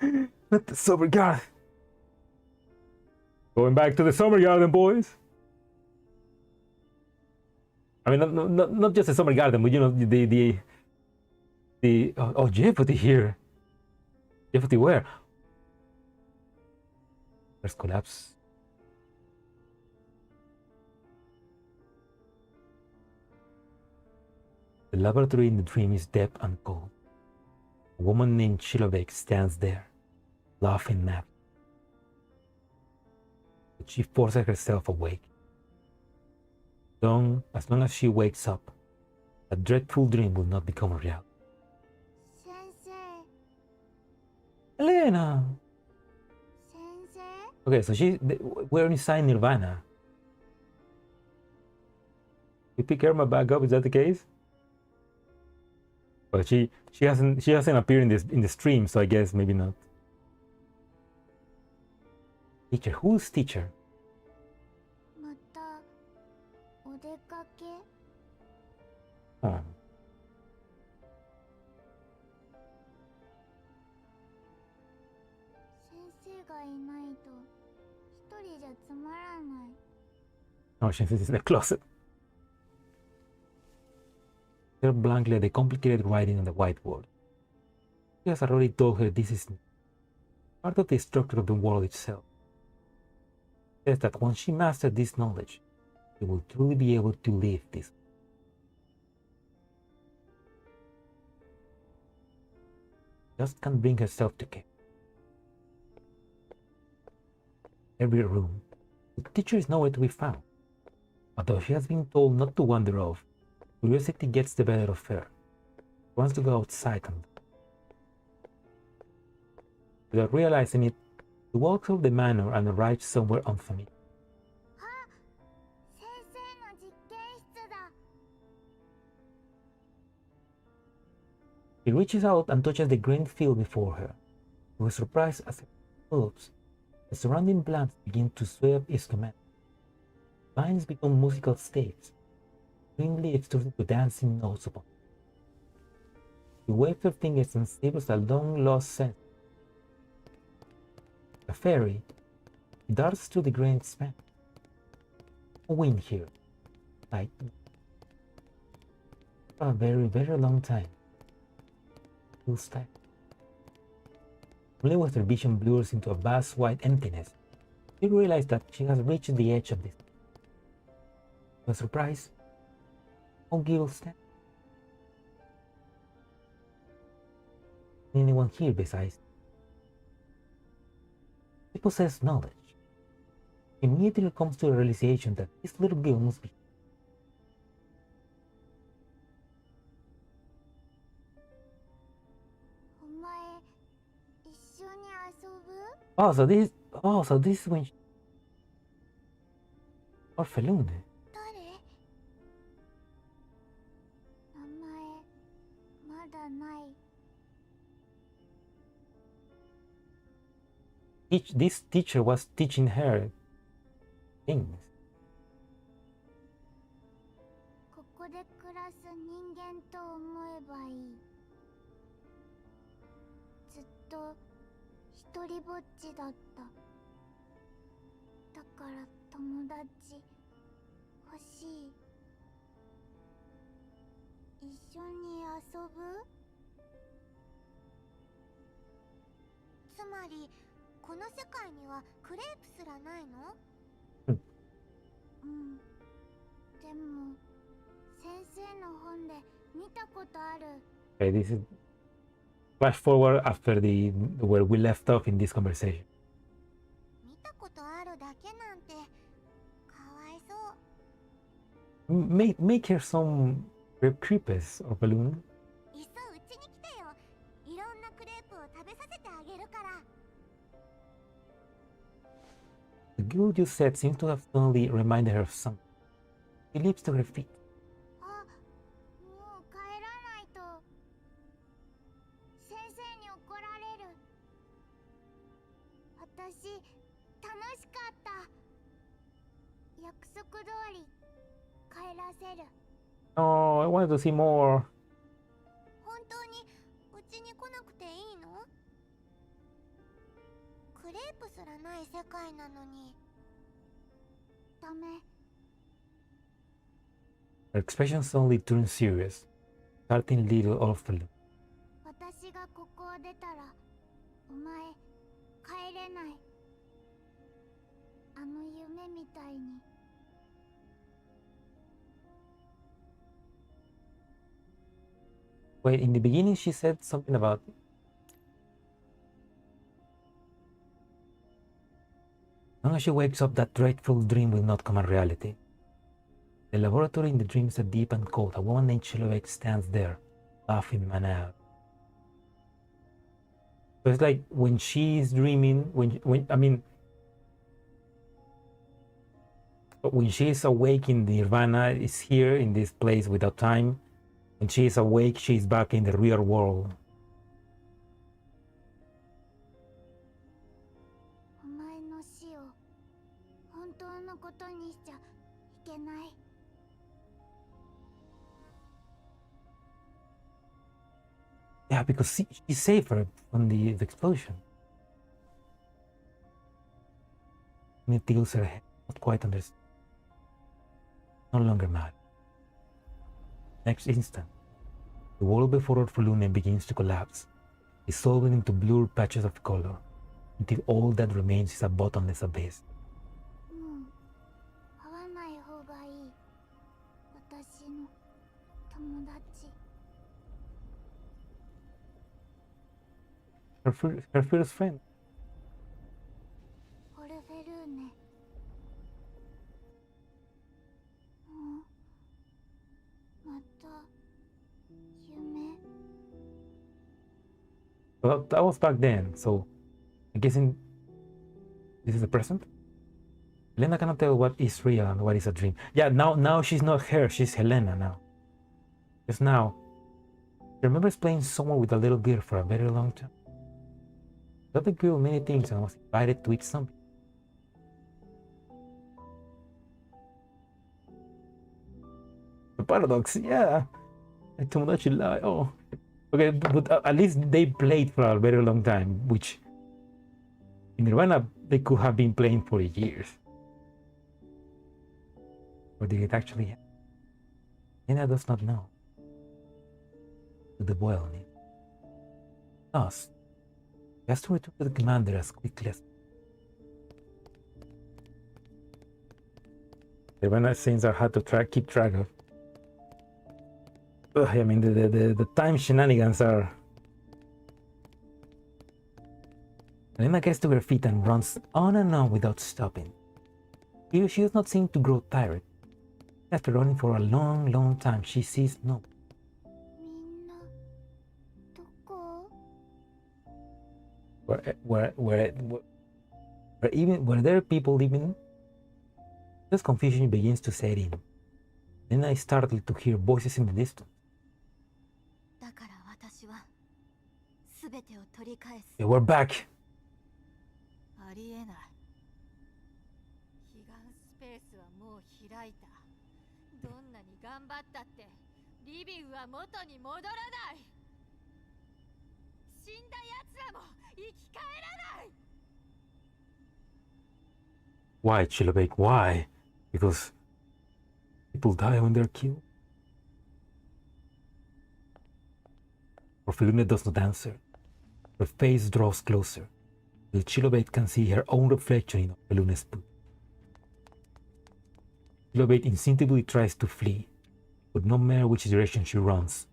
Not the Summer Garden! Going back to the Summer Garden, boys! I mean, not just the Summer Garden, but you know, oh, Jeopardy here. Jeopardy where? First collapse. The laboratory in the dream is damp and cold. A woman named Chilovek stands there, laughing madly. But she forces herself awake. As long as she wakes up, a dreadful dream will not become a reality. Sensei. Elena! Sensei? Okay, so we're inside Nirvana. You pick Irma back up, is that the case? But she hasn't appeared in the stream, so I guess maybe not. Teacher, who's teacher? Oh. Oh, Sensei's in the closet. Stared blankly at the complicated writing on the whiteboard. She has already told her this is part of the structure of the world itself. It says that once she masters this knowledge, she will truly be able to live this. Just can't bring herself to care. Every room, the teacher is nowhere to be found. Although she has been told not to wander off, curiosity gets the better of her. She wants to go outside and without realizing it, she walks off the manor and arrives somewhere unfamiliar. She reaches out and touches the green field before her. She was surprised as it moves. The surrounding plants begin to sway up its command. Vines become musical staves, dreamily extorting to dancing notes upon. She waves her fingers and savors a long-lost scent. A fairy, she darts through the green expanse. A wind here, like for a very, very long time. Feels tight. Only when her vision blurs into a vast white emptiness, she realizes that she has reached the edge of this. To her surprise, no Gil stands. Anyone here besides? She possesses knowledge. immediately comes to the realization that this little girl must be. Oh, so this is when she... Orphelune. This teacher was teaching her things. ここで暮らす人間と思えばいい。ずっと一人ぼっちだった。だから友達欲しい。一緒に遊ぶ？つまりこの世界にはクレープすらないの？うん。でも先生の本で見たことある。Okay, this is flash forward after where we left off in this conversation. 見たことあるだけなんてかわいそう。Make her some creepers or balloon. いっそうちに来てよ。いろんなクレープを食べさせてあげるから。The girl you said seems to have suddenly reminded her of something. She leaps to her feet. あ、もう帰らないと。先生に怒られる。私、楽しかった。約束通り帰らせる。Oh, I wanted to see more. 本当にうちに来なくていいの？クレープすらない世界なのに。ダメ。Her expression suddenly turned serious, starting little Orphelune. 私がここを出たら、お前帰れない。あの夢みたいに。Wait, in the beginning she said something about... As long as she wakes up, that dreadful dream will not come a reality. The laboratory in the dreams are deep and cold. A woman named Chilovek stands there, laughing man out. So it's like when she's dreaming, when she is awake in Nirvana, is here in this place without time. When she is awake, she is back in the real world. Yeah, because she saved her from the explosion. And it tilts her head, not quite understand. No longer mad. Next instant, the world before Orphelune begins to collapse, dissolving into blurred patches of color, until all that remains is a bottomless abyss. Her first friend. Well, that was back then, so I'm guessing this is the present. Helena cannot tell what is real and what is a dream. Yeah, now she's not her, she's Helena now. Just now, she remembers playing someone with a little girl for a very long time. Taught the girl many things and was invited to eat something. The paradox, yeah. Too much lie. Oh, okay, but at least they played for a very long time, which in Nirvana they could have been playing for years. Or did it actually happen? Helena does not know. To the boy on it. Thus, he has to return to the commander as quickly as... Nirvana scenes are hard to keep track of. Ugh, I mean, the time shenanigans are... Helena gets to her feet and runs on and on without stopping. She does not seem to grow tired. After running for a long, long time, she sees no. みんなどこ？ Where there are people living, this confusion begins to set in. Then I started to hear voices in the distance. だから私は全てを取り返す。 They were back. ありえない。彼岸スペースはもう開いた。どんなに頑張ったってリビウは元に戻らない。死んだ奴らも生き返らない。 Why, Chilabake? Why? Because people die when they're killed. Orphelina does not answer. Her face draws closer. The Chilobate can see her own reflection in Orphelina's boot. Chilobate instinctively tries to flee, but no matter which direction she runs,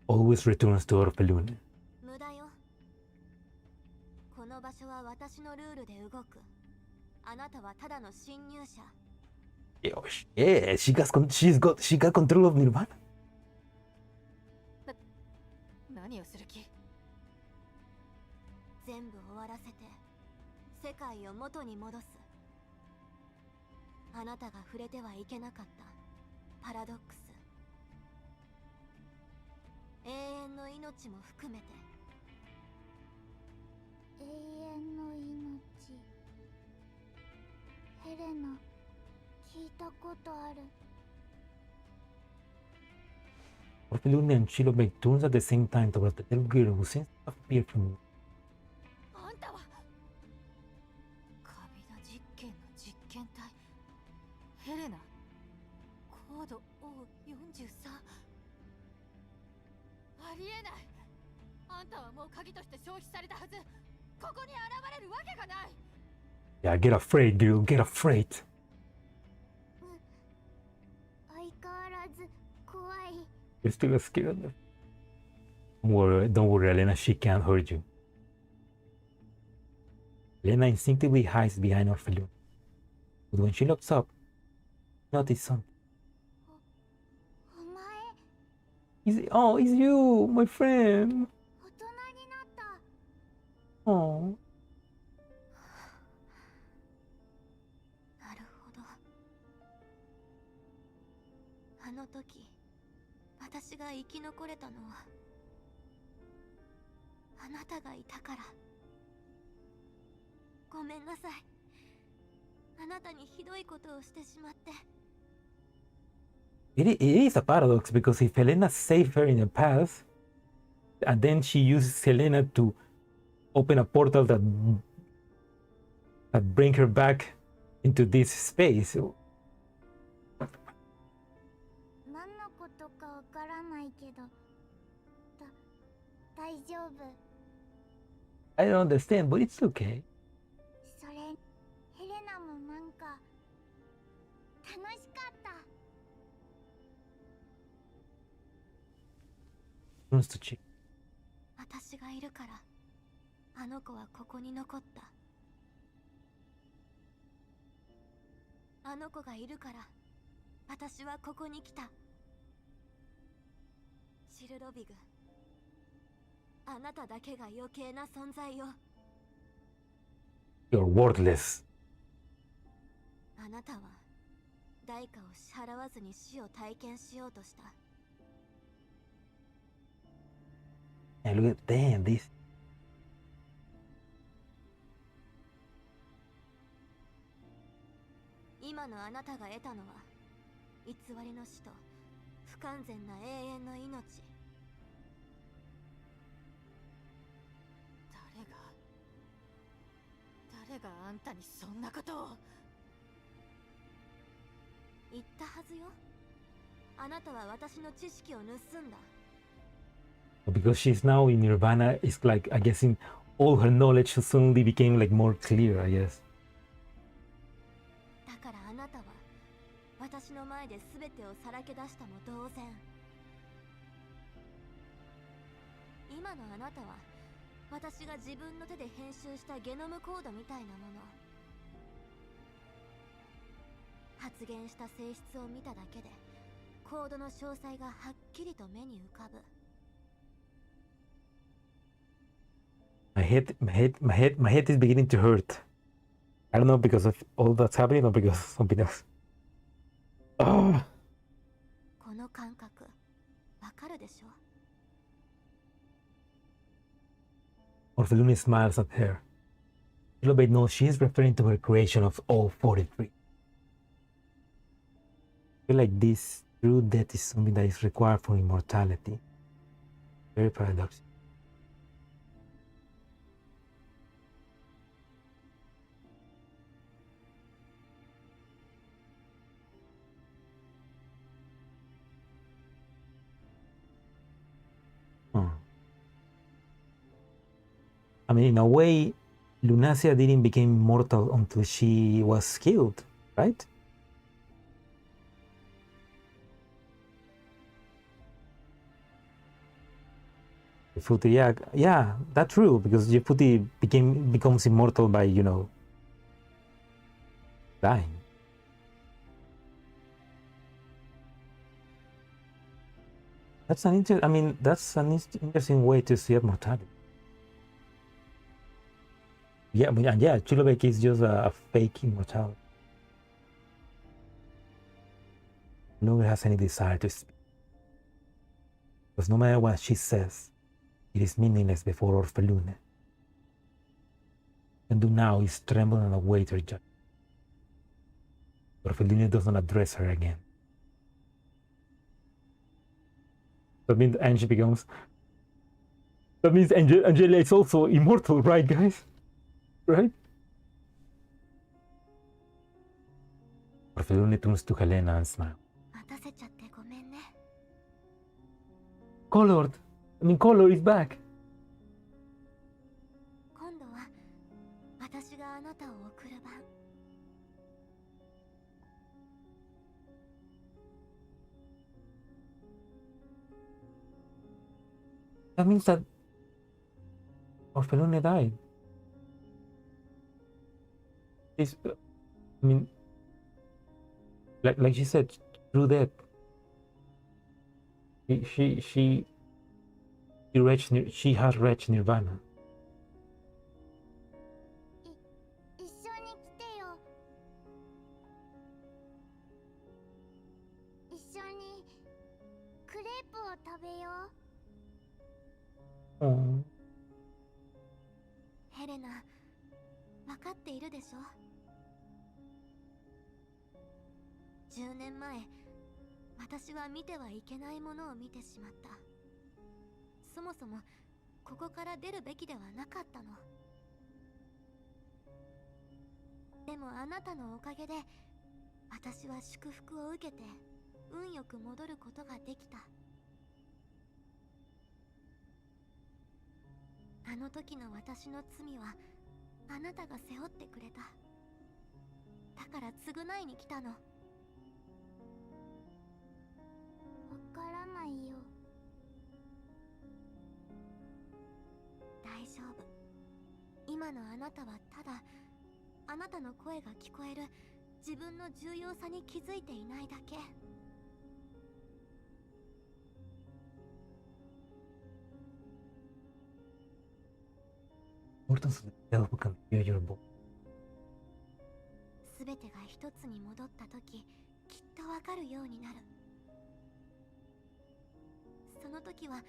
always returns to Orphelina. 無駄よ。この場所は私のルールで動く。あなたはただの侵入者。Yeah, she got control of Nirvana. 何をする気？全部終わらせて世界を元に戻す。あなたが触れてはいけなかったパラドックス、永遠の命も含めて。永遠の命、ヘレナ、聞いたことある。 Orphelina and Chilobate turns at the same time towards the little girl who seems to have appeared from. あんたはカビダ実験の実験体ヘレナ、コード O43。 ありえない。あんたはもう鍵として消費されたはず。ここに現れるわけがない。 Yeah, get afraid, girl, get afraid. 相変わらず怖い。 You're still scared. Don't worry, Elena, she can't hurt you. Elena instinctively hides behind Orphelina. But when she looks up, she notices something. お前。 It's you, my friend. 大人になった。 Oh. なるほど。あの時私が生き残れたのはあなたがいたから。ごめんなさい。あなたにひどいことをしてしまって。 It is a paradox because if Helena saved her in the past, and then she uses Helena to open a portal that bring her back into this space. 何のことかわからないけど、大丈夫。 I don't understand, but it's okay. それ、ヘレナもなんか楽しかった。 Turns to cheek. 私がいるから、あの子はここに残った。あの子がいるから、私はここに来た。シルロビグ、あなただけが余計な存在よ。 You're worthless. あなたは代価を支払わずに死を体験しようとした。 And look at damn this. 今のあなたが得たのは偽りの死と不完全な永遠の命。誰があんたにそんなことを。言ったはずよ。あなたは私の知識を盗んだ。 Because she's now in Nirvana, it's like, I guess, in all her knowledge suddenly became like more clear, I guess. だからあなたは私の前で全てをさらけ出したも同然。今のあなたは私が自分の手で編集したゲノムコードみたいなもの。発言した性質を見ただけでコードの詳細がはっきりと目に浮かぶ。My head is beginning to hurt. I don't know because of all that's happening or because of something else. Ah. この感覚、わかるでしょ？ Orphelune smiles at her. Chilobate knows she is referring to her creation of all 43. I feel like this true death is something that is required for immortality. Very paradoxical. I mean, in a way, Lunacia didn't become immortal until she was killed, right? Jefuti, yeah, that's true, because Jefuti becomes immortal by, dying. That's an interesting way to see immortality. Yeah, I mean, and yeah, Chilobek is just a fake immortality. No one has any desire to speak. Because no matter what she says, it is meaningless before Orphelune. And do now is tremble and await her judgment. Orphelune does not address her again. That means Angie becomes... That means Angela is also immortal, right, guys? Right? Orphelune turns to Helena and smiles. Color is back. 今度は私があなたを送る番。That means that Orphelune died. I mean, like she said, through death. She has reached nirvana. 一緒に来てよ。一緒にクレープを食べよう。ヘレナ、分かっているでしょ？10年前、私は見てはいけないものを見てしまった。そもそもここから出るべきではなかったの。でもあなたのおかげで私は祝福を受けて運よく戻ることができた。あの時の私の罪はあなたが背負ってくれた。だから償いに来たの。わからないよ。大丈夫。今のあなたはただあなたの声が聞こえる自分の重要さに気づいていないだけ。すべてが一つに戻ったとき、きっとわかるようになる。その時は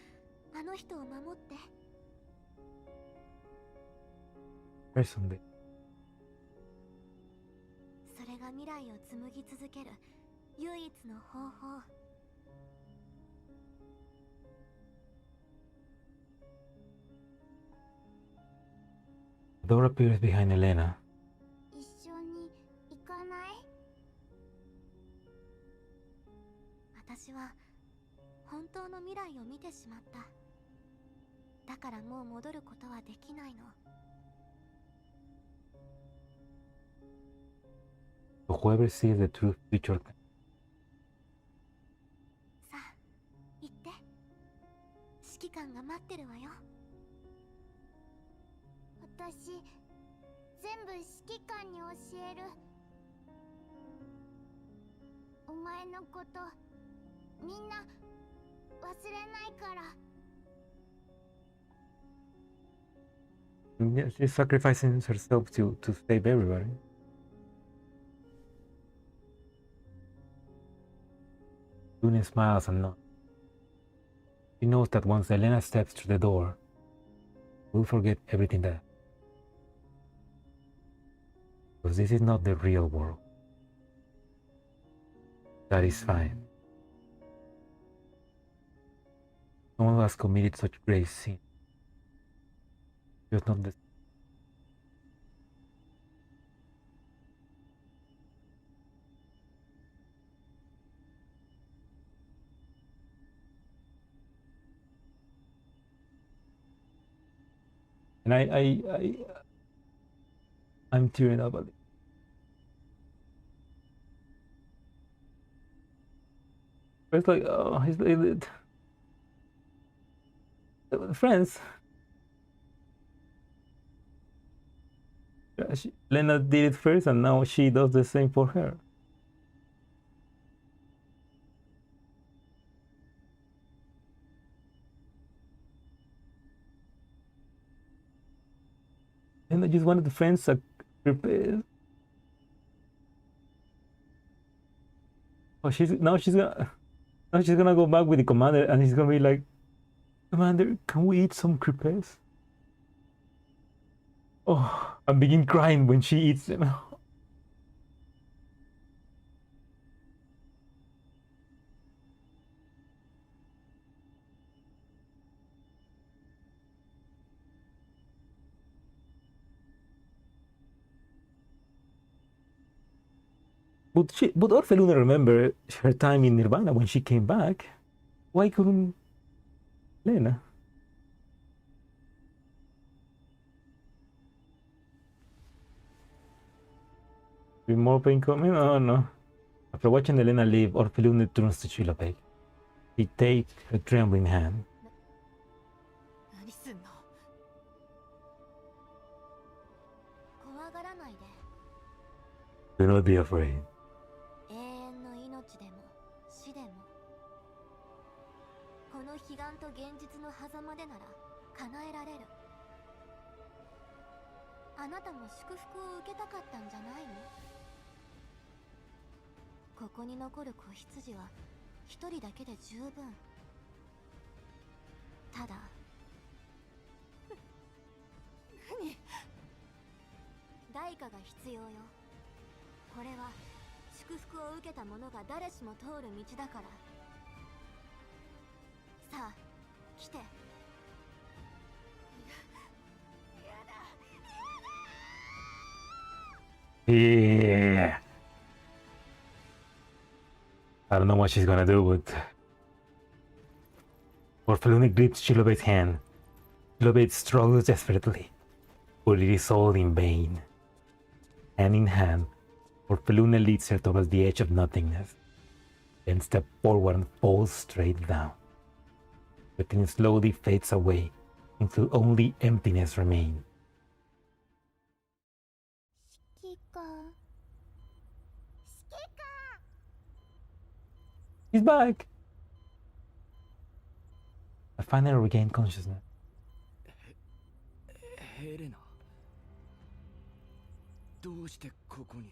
あの人を守って。それが未来を紡ぎ続ける唯一の方法。Door appears behind Elena. 一緒に行かない？私は本当の未来を見てしまった。だからもう戻ることはできないの。Whoever sees the true future. さあ、行って。指揮官が待ってるわよ。私、全部指揮官に教える。前のことみんな忘れないから。 Yeah, she's sacrificing herself to save everybody. Luna smiles and nods. She knows that once Elena steps through the door, we'll forget everything that. Because this is not the real world. That is fine. Someone who has committed such grave sin. Just not the. And I'm tearing up a little. It's like, oh, he's like, friends. Lena did it first, and now she does the same for her. And I just wanted the friends to prepare. Oh, she's gonna go back with the commander, and he's gonna be like, Commander, can we eat some crepes? Oh, I'm begin crying when she eats them. But Orpheluna remember her time in Nirvana when she came back. Why couldn't Lena? Be more pain coming? Oh no. After watching Elena leave, Orpheluna turns to Chilopeg. He takes her trembling hand. Do not be afraid. Yeah. I don't know what she's gonna do, but Orpheluna grips Chilobet's hand. Chilobet struggles desperately, but it is all in vain. Hand in hand, Orpheluna leads her towards the edge of nothingness, then steps forward and falls straight down. But then slowly fades away until only emptiness remains. He's back! I finally regained consciousness. Helena, どうしてここに？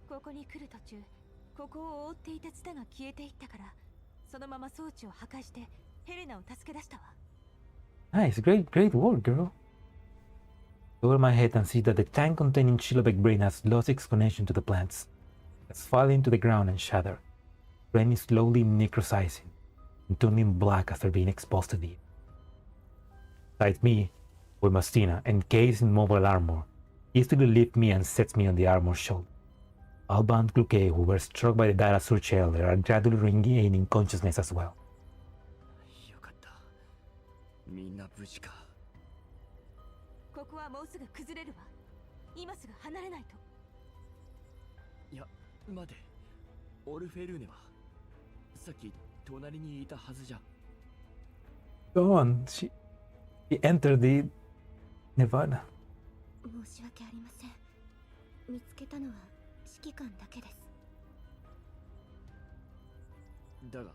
ここに来る途中、ここを覆っていたツタが消えていったから、そのまま装置を破壊してヘレナを助け出したわ。Nice, great work, girl. Lower my head and see that the tank containing Chilobek brain has lost its connection to the plants. It's falling to the ground and shattered. Brain is slowly necrosizing and turning black after being exposed to the air. Beside me, with Mastina, encased in mobile armor, easily lifts me and sets me on the armor's shoulder. Alba and Kluke, who were struck by the data search earlier, are gradually regaining consciousness as well. みんな無事か。ここはもうすぐ崩れるわ。今すぐ離れないと。いや、待て。オルフェルーネはさっき隣にいたはずじゃ。Go on. She entered the Nirvana. 申し訳ありません。見つけたのは指揮官だけです。だが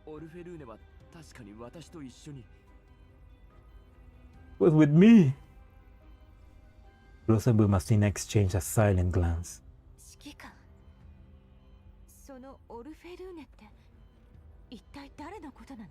オルフェルーネは確かに私と一緒に Was with me. Rosa and Bumastina exchanged a silent glance. 指揮官、そのオルフェルーネって一体誰のことなの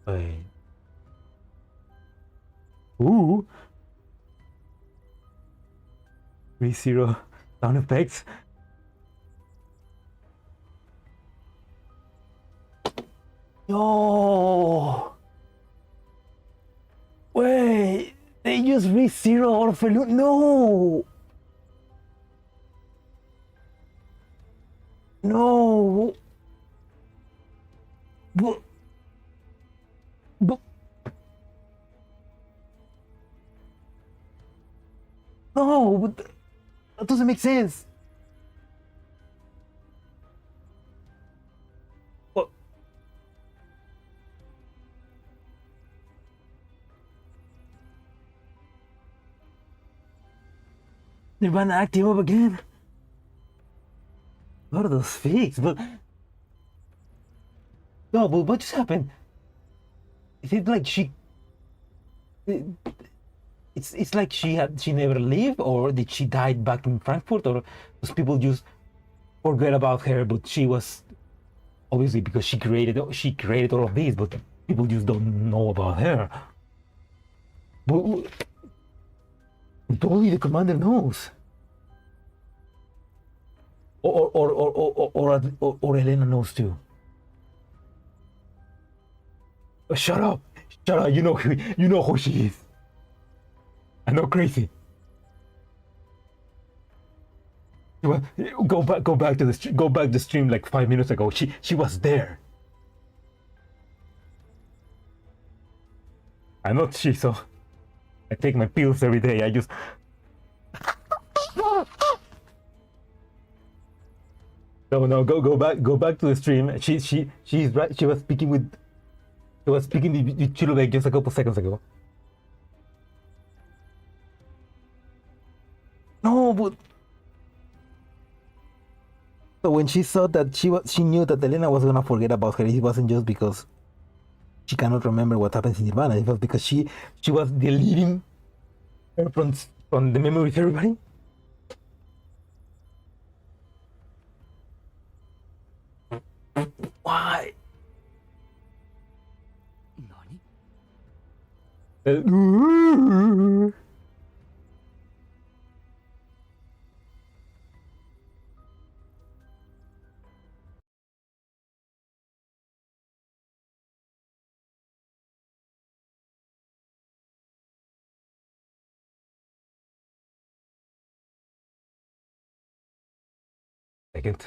？Wait. Ooh. 3-0 sound effects. Yo. Wait. They use ReZero or Felu. No. No. But no, but that doesn't make sense. What? They're about to active up again. What are those fakes? But no, but what just happened? Is it like she? It's like she never lived, or did she die back in Frankfurt, or those people just forget about her? But she was obviously, because she created all of these, but people just don't know about her. But only the commander knows, or Elena knows too. Shut up! You know who she is. I know, crazy. Go back to the stream like 5 minutes ago. She was there. I'm not she, so I take my pills every day. I just no go back to the stream. She's right. She was speaking with Chilubek just a couple seconds ago. No, but so when she saw that she knew that Elena was gonna forget about her. It wasn't just because she cannot remember what happens in Nirvana. It was because she was deleting her from the memory of everybody. Why? Nani? Second.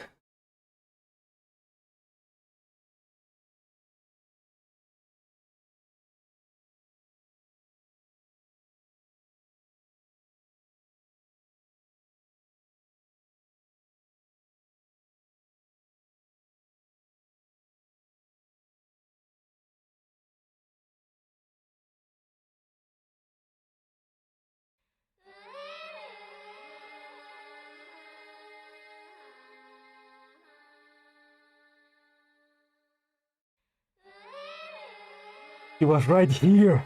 He was right here.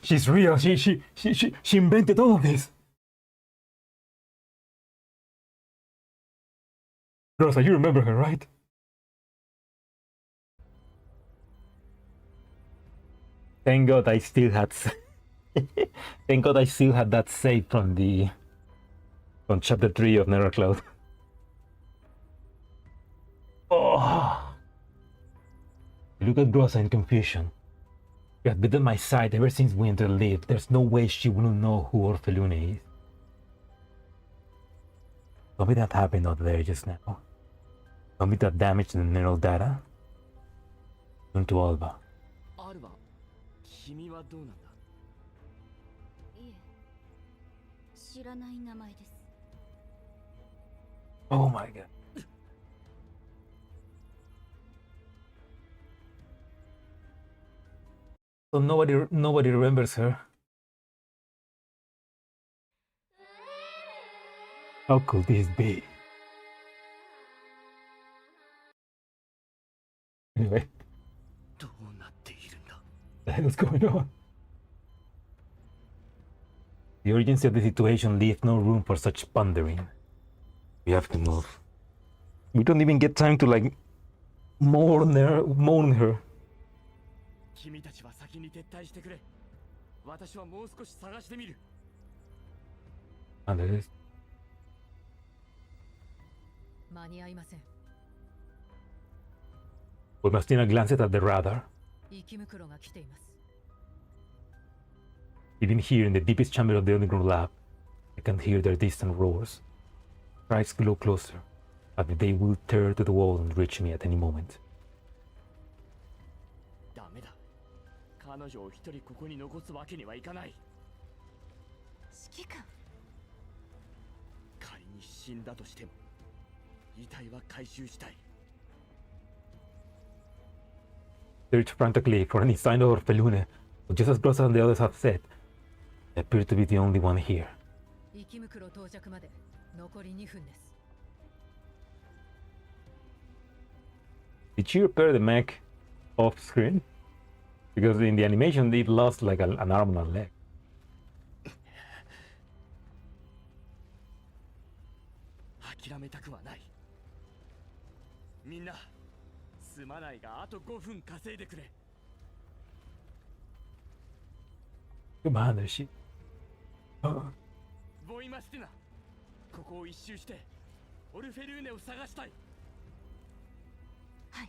She's real. She invented all of this. Rosa, you remember her, right? Thank God I still had. Thank God I still had that save from chapter 3 of Never Cloud. Oh. Look at Rosa in confusion. You have been at my side ever since Winter lived. There's no way she wouldn't know who Orphelune is. Tell me that happened out there just now. Tell me that damaged the neural data. to Alba. アルバ、君はどうなんだ？いえ、知らない名前です。 Oh my god. So nobody remembers her. How could this be? Anyway. どうなっているんだ？ What the hell is going on? The urgency of the situation leaves no room for such pondering. We have to move. We don't even get time to like mourn her. 君たちは先に撤退してくれ。私はもう少し探してみる。And it is. 間に合いません。 We must in a glance at the radar. 生き袋が来ています。 Even here in the deepest chamber of the underground lab, I can hear their distant roars. Cries glow closer, but they will tear to the wall and reach me at any moment. ダメだ。彼女を一人ここに残すわけにはいかない。指揮官。仮に死んだとしても、遺体は回収したい。Search frantically for any sign of Felune, but just as Grossa and the others have said, I appear to be the only one here. 生き袋到着まで残り2分です。 Did she repair the mech off screen? Because in the animation it lost like an arm and a leg. 諦めたくはない。みんな、すまないがあと5分稼いでくれ。Come on, there she. ボイマスティナ、ここを一周してオルフェルーネを探したい。はい。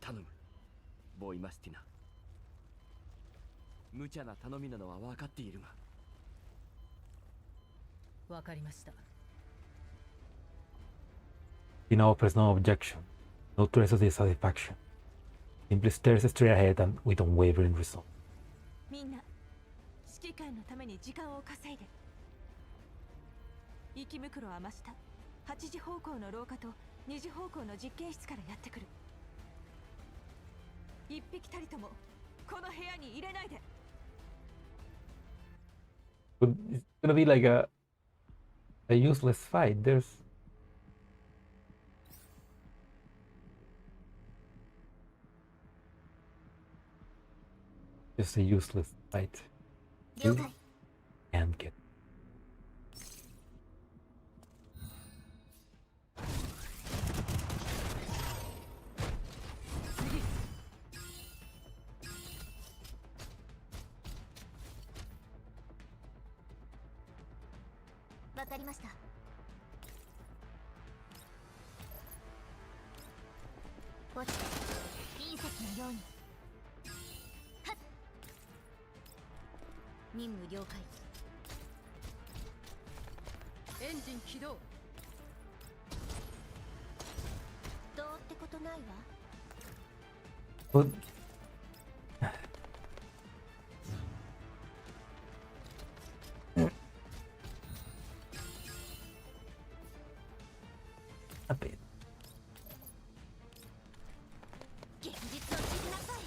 頼む、ボイマスティナ。無茶な頼みなのは分かっているが。わかりました。 Tina offers no objection, no trace of dissatisfaction. Simply stares straight ahead and with unwavering resolve. みんな指揮官のために時間を稼いで。生き袋は真下、8時方向の廊下と2時方向の実験室からやってくる。一匹たりともこの部屋に入れないで。 But it's gonna be like a useless fight. There's just a useless fight. You can't get. わかりました。落ちて隕石のように。はっ。任務了解。エンジン起動。どうってことないわ。 But a bit. 現実を知りなさい。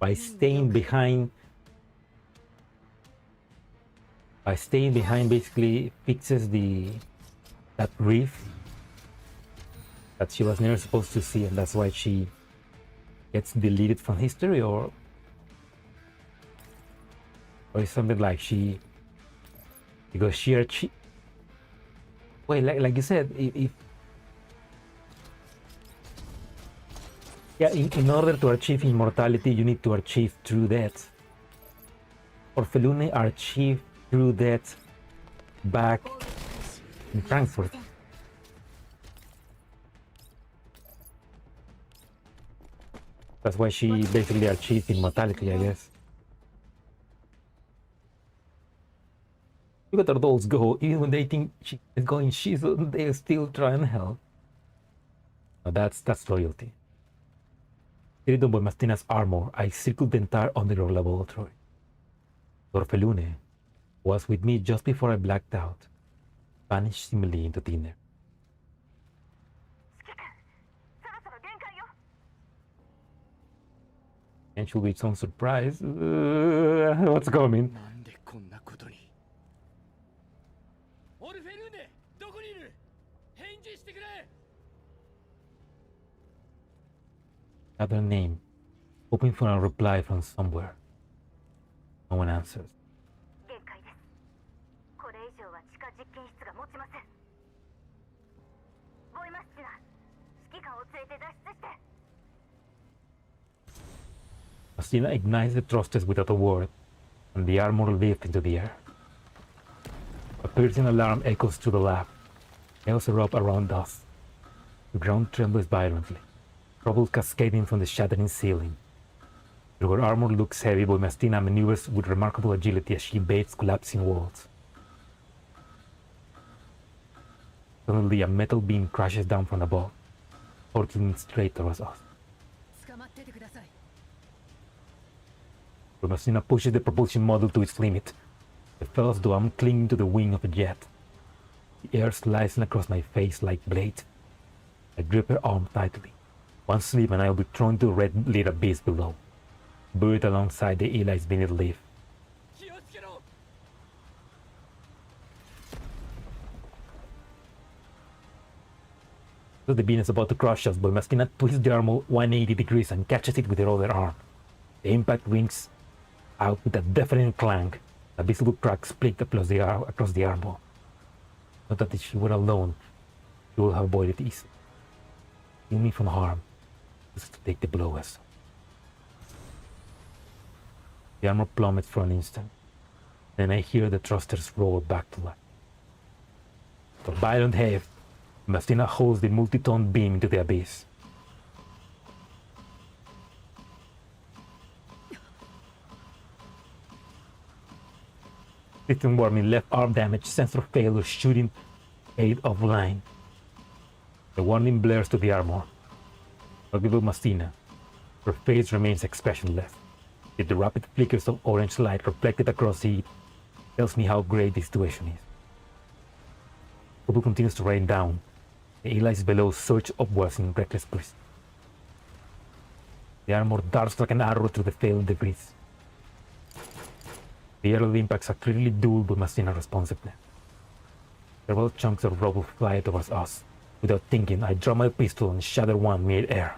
By staying behind basically fixes that reef that she was never supposed to see, and that's why she gets deleted from history, or it's something like she, because she achieved. Wait, like you said, if yeah, in order to achieve immortality, you need to achieve true death. Orphelune achieved true death back in Frankfurt. That's why she basically achieved immortality, I guess. Look at the adults go, even when they think she is going, they'll still try and help. Now that's loyalty. Hidden by Mastina's armor, I circled the entire underground laboratory. Torfelune was with me just before I blacked out, vanished seemingly into thin air. And she'll be some surprise. What's coming? Another name, hoping for a reply from somewhere. No one answers. Mastina ignites the thrusters without a word, and the armor lifts into the air. A piercing alarm echoes through the lab. Bells erupt around us. The ground trembles violently, trouble cascading from the shattering ceiling. Though her armor looks heavy, but Mastina maneuvers with remarkable agility as she evades collapsing walls. Suddenly, a metal beam crashes down from above, hurtling straight towards us. But Mastina pushes the propulsion module to its limit. I feel as though I'm clinging to the wing of a jet. The air slicing across my face like blades. I grip her arm tightly. One slip and I will be thrown to the red-lit abyss below, buried alongside the Eli's beneath leaf. So the beam is about to crush us, but Mastina twists the armor 180 degrees and catches it with her other arm. The impact rings out with a deafening clang. A visible crack split across the armor. Not that if she were alone, she would have avoided it easily. Heal me from harm, just to take the blow as. The armor plummets for an instant. Then I hear the thrusters roll back to life. With a violent heave, Mastina holds the multi-ton beam into the abyss. System warning, left arm damage, sensor failure, shooting aid offline. The warning blares to the armor. But below Mastina, her face remains expressionless. Yet the rapid flickers of orange light reflected across it tells me how grave the situation is. Trouble continues to rain down. The Eli's below surge upwards in reckless pursuit. The armor darts like an arrow through the fallen debris. The early impacts are clearly dulled by Mastina's responsiveness. Several chunks of rubble fly towards us. Without thinking, I draw my pistol and shatter one mid-air.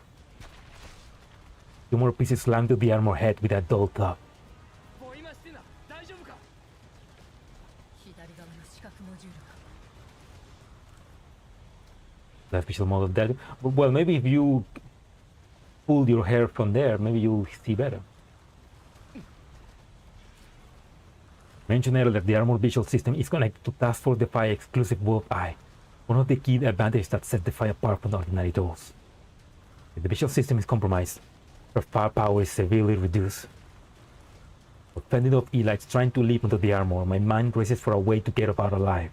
2 more pieces slam to the armor head with a dull thud. The official model dead. Well, maybe if you pull your hair from there, maybe you'll see better. Mentioned earlier, the armor visual system is connected to Task Force Defy exclusive Wolf Eye, one of the key advantages that set Defy apart from ordinary tools. If the visual system is compromised, her firepower is severely reduced. But fending off Eli's trying to leap into the armor, my mind races for a way to get out alive.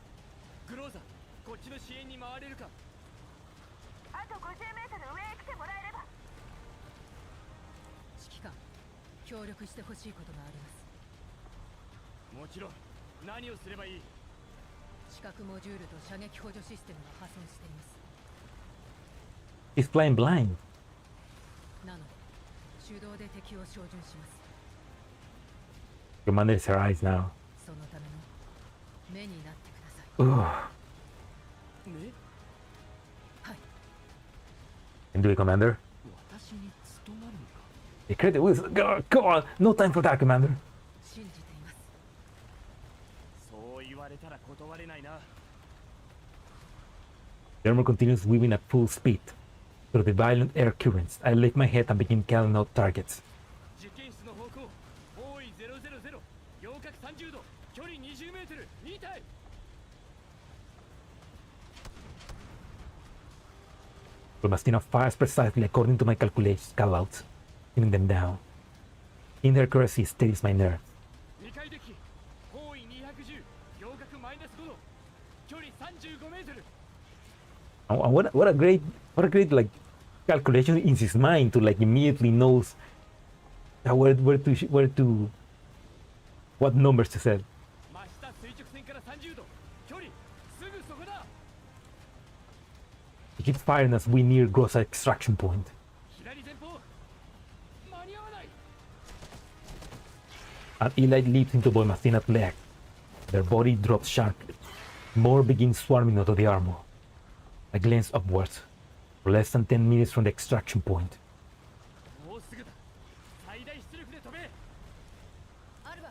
He's flying blind. Commander is her eyes now. Can do it, Commander. The credit was go on. No time for that, Commander. The armor continues weaving at full speed. Through the violent air currents, I lift my head and begin counting out targets. But Mastina fires precisely according to my calculations, callouts, pinning them down. In her accuracy steadies my nerves. What a great like calculation in his mind to like immediately knows where to what numbers to set. 真下垂直線から30度距離すぐそこだ He keeps firing as we near Grossa extraction point. 左前方間に合わない And Eli leaps into Boimastina's leg. Their body drops sharply. More begins swarming onto the armor. I glance upwards. For less than 10 minutes from the extraction point. もうすぐだ最大出力で飛べアルバ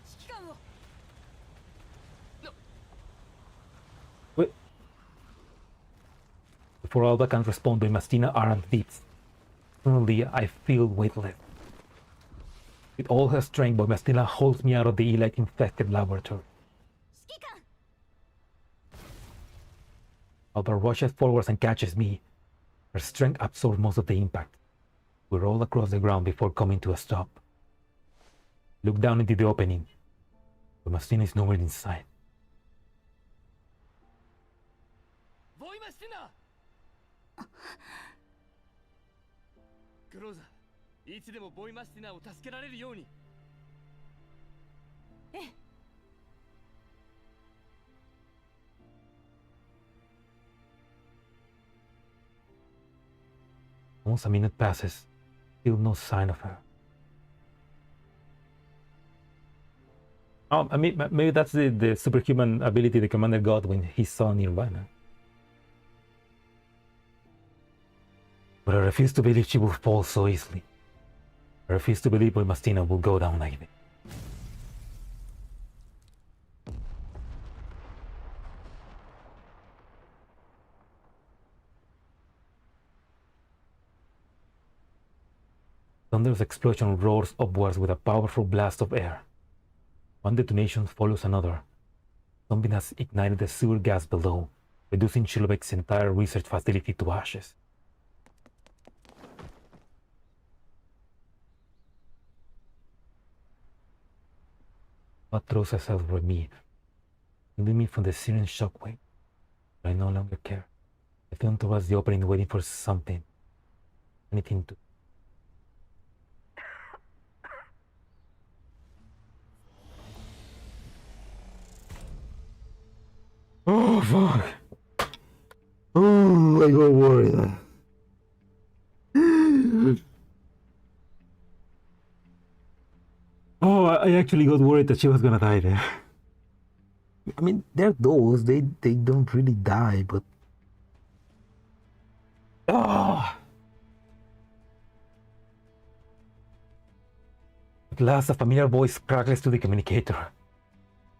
指揮官を Wait. Before Alba can respond, Boimastina arm leaps. Suddenly, I feel weightless. With all her strength, Boimastina holds me out of the Elite-infected laboratory. 指揮官 Alba rushes forwards and catches me. Her strength absorbs most of the impact. We roll across the ground before coming to a stop. Look down into the opening. Boimastina is nowhere in sight. ボイマスティナクローザーいつでもボイマスティナを助けられるようにええ Almost a minute passes. Still no sign of her. Oh, I mean, maybe that's the superhuman ability the commander got when he saw Nirvana. But I refuse to believe she will fall so easily. I refuse to believe Boimastina will go down like this. Thunder's explosion roars upwards with a powerful blast of air. One detonation follows another. Something has ignited the sewer gas below, reducing Shilobek's entire research facility to ashes. What throws herself for me, shielding me from the searing shockwave. But I no longer care. I turn towards the opening, waiting for something. Anything to. Oh, fuck. Oh, I got worried. Oh, I actually got worried that she was gonna die there. I mean, they're those, they don't really die, but... Oh! At last, a familiar voice crackles to the communicator.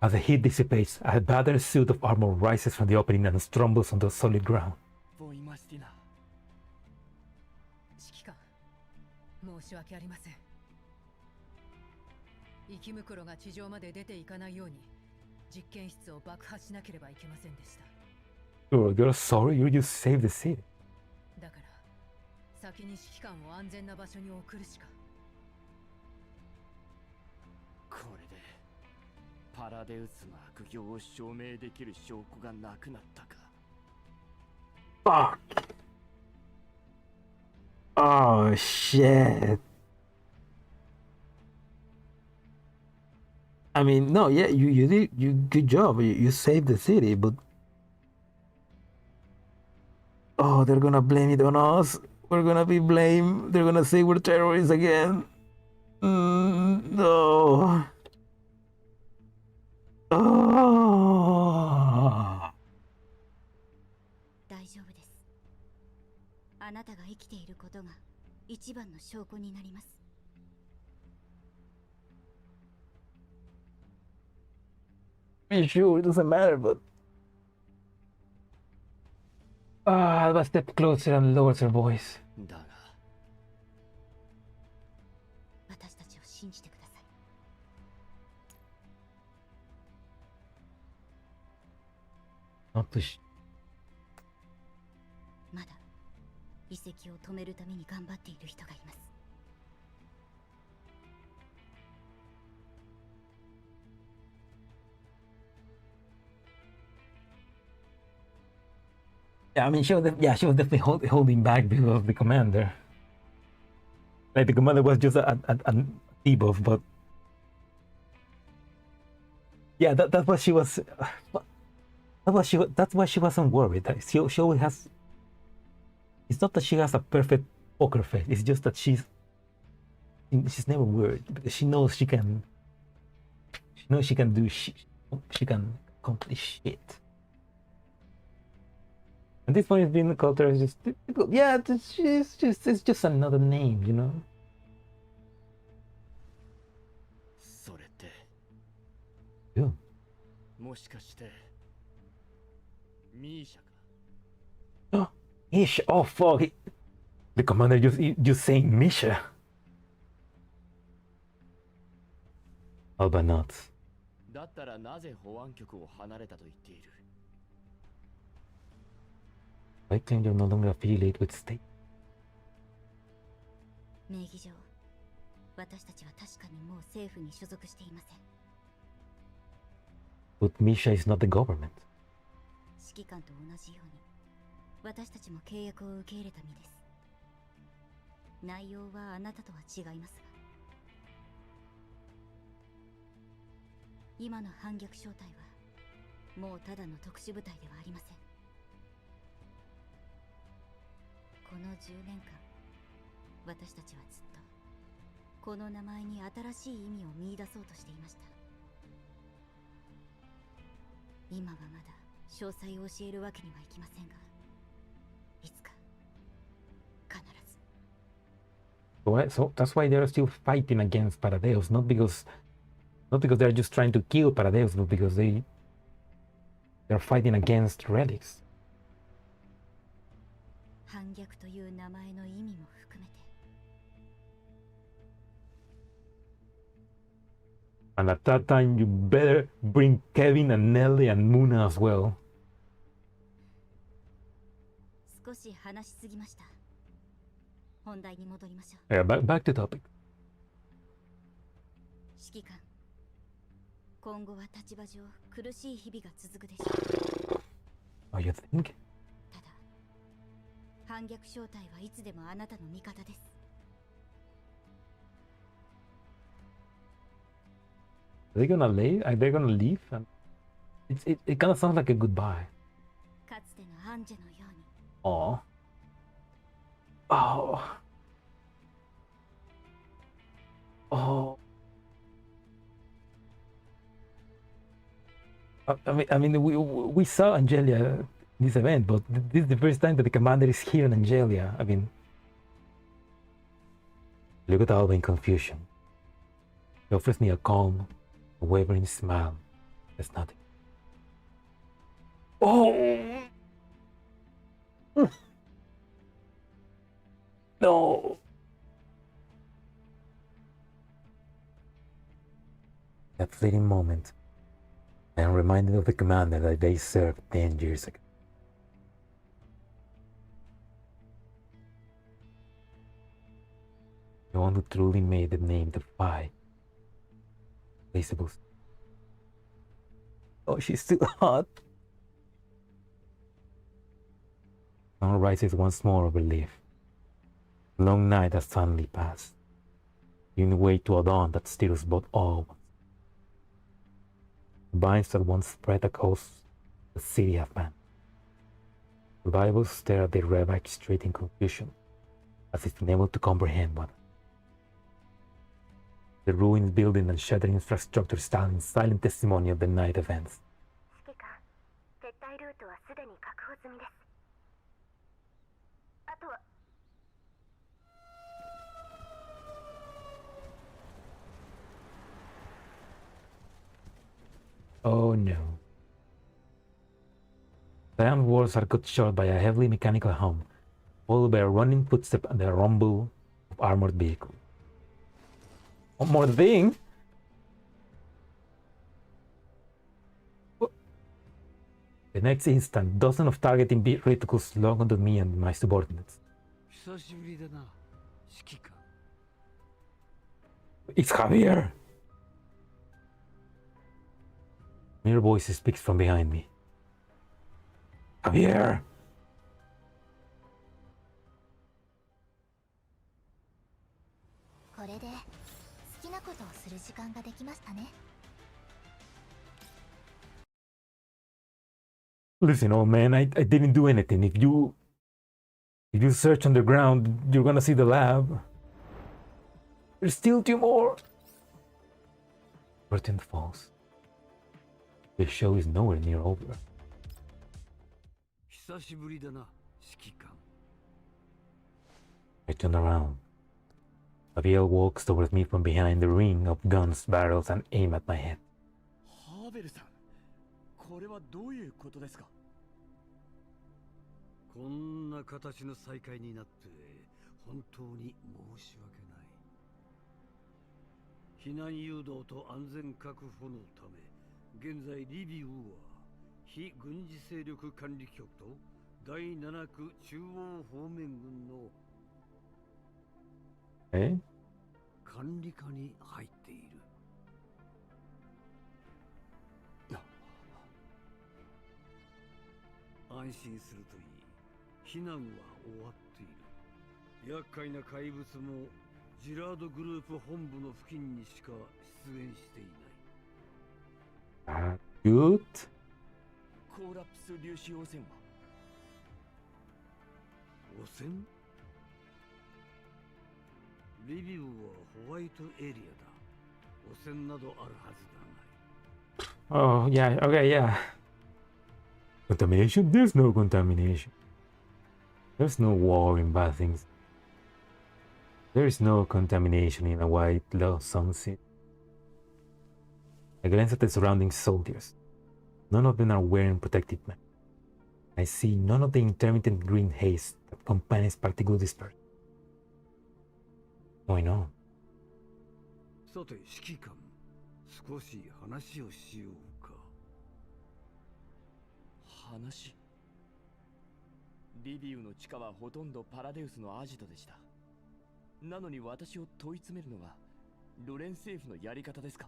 As the heat dissipates, a battered suit of armor rises from the opening and stumbles on the solid ground. ボイマスティナ指揮官申し訳ありません生袋が地上まで出ていかないように実験室を爆破しなければいけませんでした You're sorry? You just saved the city. だから先に指揮官を安全な場所に送るしかこれでパラデウスの悪行を証明できる証拠がなくなったか Fuck! Oh, shit. I mean, no, yeah, you did, good job. You saved the city, but... Oh, they're gonna blame it on us. We're gonna be blamed. They're gonna say we're terrorists again. No. Oh. 大丈夫です。あなたが生きていることが一番の証拠になります。I mean, sure, it doesn't matter, but... Alba stepped closer and lowered her voice. だが私たちを信じてください。Not to sh- まだ遺跡を止めるために頑張っている人がいます。Yeah, I mean, she was definitely holding back because of the commander. Like the commander was just a debuff, but yeah, that's what she was. That's why she wasn't worried. She always has. It's not that she has a perfect poker face. It's just that she's never worried because she knows she can. She knows she can do shit. She can accomplish shit. And this one is being called her just difficult. Yeah, it's just another name, you know. それって Yeah. もしかしてミーシャか Oh, Misha. Oh fuck. The commander just saying Misha. Oh, but not. だったらなぜ保安局を離れたと言っている Why claim you're no longer affiliated with state? 名義上私たちは確かにもう政府に所属していません But Misha is not the government. 指揮官と同じように私たちも契約を受け入れた身です内容はあなたとは違いますが今の反逆小隊はもうただの特殊部隊ではありませんこの10年間私たちはずっとこの名前に新しい意味を見出そうとしていました今はまだ詳細を教えるわけにはいきませんがいつか必ず So that's why they're still fighting against Paradeus, not because they're just trying to kill Paradeus, but because they're fighting against relics. 反逆という名前の意味も含めて And at that time, you better bring Kevin and Nelly and Muna as well. 少し話しすぎました本題に戻りましょ Yeah, back to topic. う指揮官今後は立場上苦しい日々が続くでしょう Oh, you think? ただ反逆小隊はいつでもあなたの味方です Are they gonna leave? Are they gonna leave? And it kind of sounds like a goodbye. かつてのアンジェのように Oh. Oh. Oh. I mean, we saw Angelia in this event, but this is the first time that the commander is here in Angelia. I mean, look at Alba in confusion. He offers me a calm, wavering smile. There's nothing. Oh! No! That fleeting moment, I am reminded of the commander that they served 10 years ago. The one who truly made the name defy. Placeables. Oh, she's still hot. Sun rises once more over relief. The long night has suddenly passed, giving way to a dawn that stirs both all. The vines that once spread across the city have vanished. Survivors stare at the ravaged street in confusion, as if unable to comprehend what. The ruined building and shattered infrastructure stand in silent testimony of the night events. 指揮官撤退ルートはすでに確保済みですあとは Oh no. The iron walls are cut short by a heavily mechanical hum, followed by a running footstep and the rumble of armored vehicle. One more thing! The next instant, dozens of targeting reticles log onto me and my subordinates. 久しぶりだな指揮官 It's Javier! Mere voice speaks from behind me. Javier! ことをする時間ができましたね。 Listen, old man, I didn't do anything. If you search underground, you're gonna see the lab. There's still two more. Curtain falls. The show is nowhere near over. 久しぶりだな、指揮官。 I turn around. Abiel walks towards me from behind the ring of guns, barrels, and aim at my head. ハーベルさん、これはどういうことですか？こんな形の再会になって本当に申し訳ない。避難誘導と安全確保のため、現在リビウは非軍事勢力管理局と第7区中央方面軍の管理下に入っている。安心するといい。避難は終わっている。厄介な怪物もジラードグループ本部の付近にしか出現していない。Good. コーラプス粒子汚染は汚染？リビウはホワイトエリアだ。汚染などあるはずだない。 Oh, yeah, okay, yeah. Contamination? There's no contamination. There's no war in bad things. There's no contamination in a white sunset. I glance at the surrounding soldiers. None of them are wearing protective masks. I see none of the intermittent green haze that accompanies particle dispersion. Why not? さて、指揮官、少し話をしようか。話？リビウの地下はほとんどパラデウスのアジトでした。なのに私を問い詰めるのがロレン政府のやり方ですか？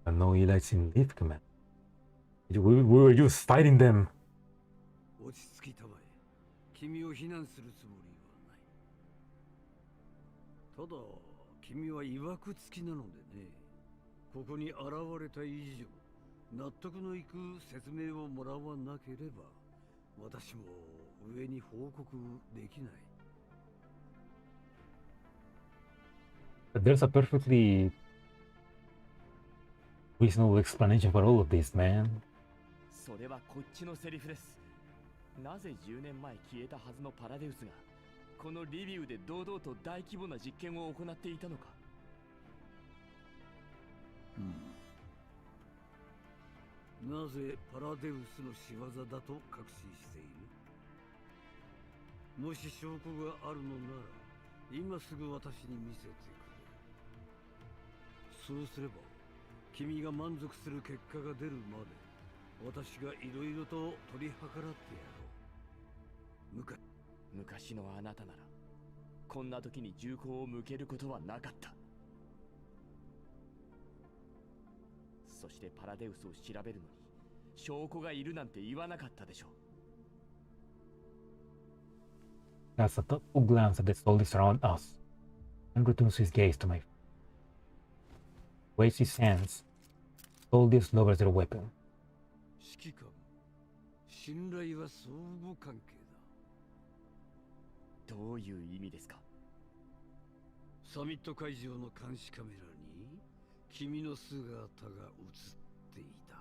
No elites in Leaf Command. We were just fighting them. 落ち着きたまえ。君を非難するつもりはない。ただ、君は曰くつきなのでね。ここに現れた以上、納得のいく説明をもらわなければ、私も上に報告できない。There's a perfectly reasonable explanation for all of this, man. それはこっちのセリフです。なぜ10年前消えたはずのパラデウスがこのリビウで堂々と大規模な実験を行っていたのか。なぜパラデウスの仕業だと確信している？もし証拠があるのなら今すぐ私に見せてくれ。そうすれば君が満足する結果が出るまで私がいろいろと取り計らってやろう。昔のあなたならこんな時に銃口を向けることはなかった。そしてパラデウスを調べるのに証拠がいるなんて言わなかったでしょう。 Casts a thoughtful glance at the soldiers around us and returns his gaze to my face. Waves his hands. Soldiers lowers their weapon. 指揮官、信頼は相互関係だ。どういう意味ですか？サミット会場の監視カメラに君の姿が映っていた。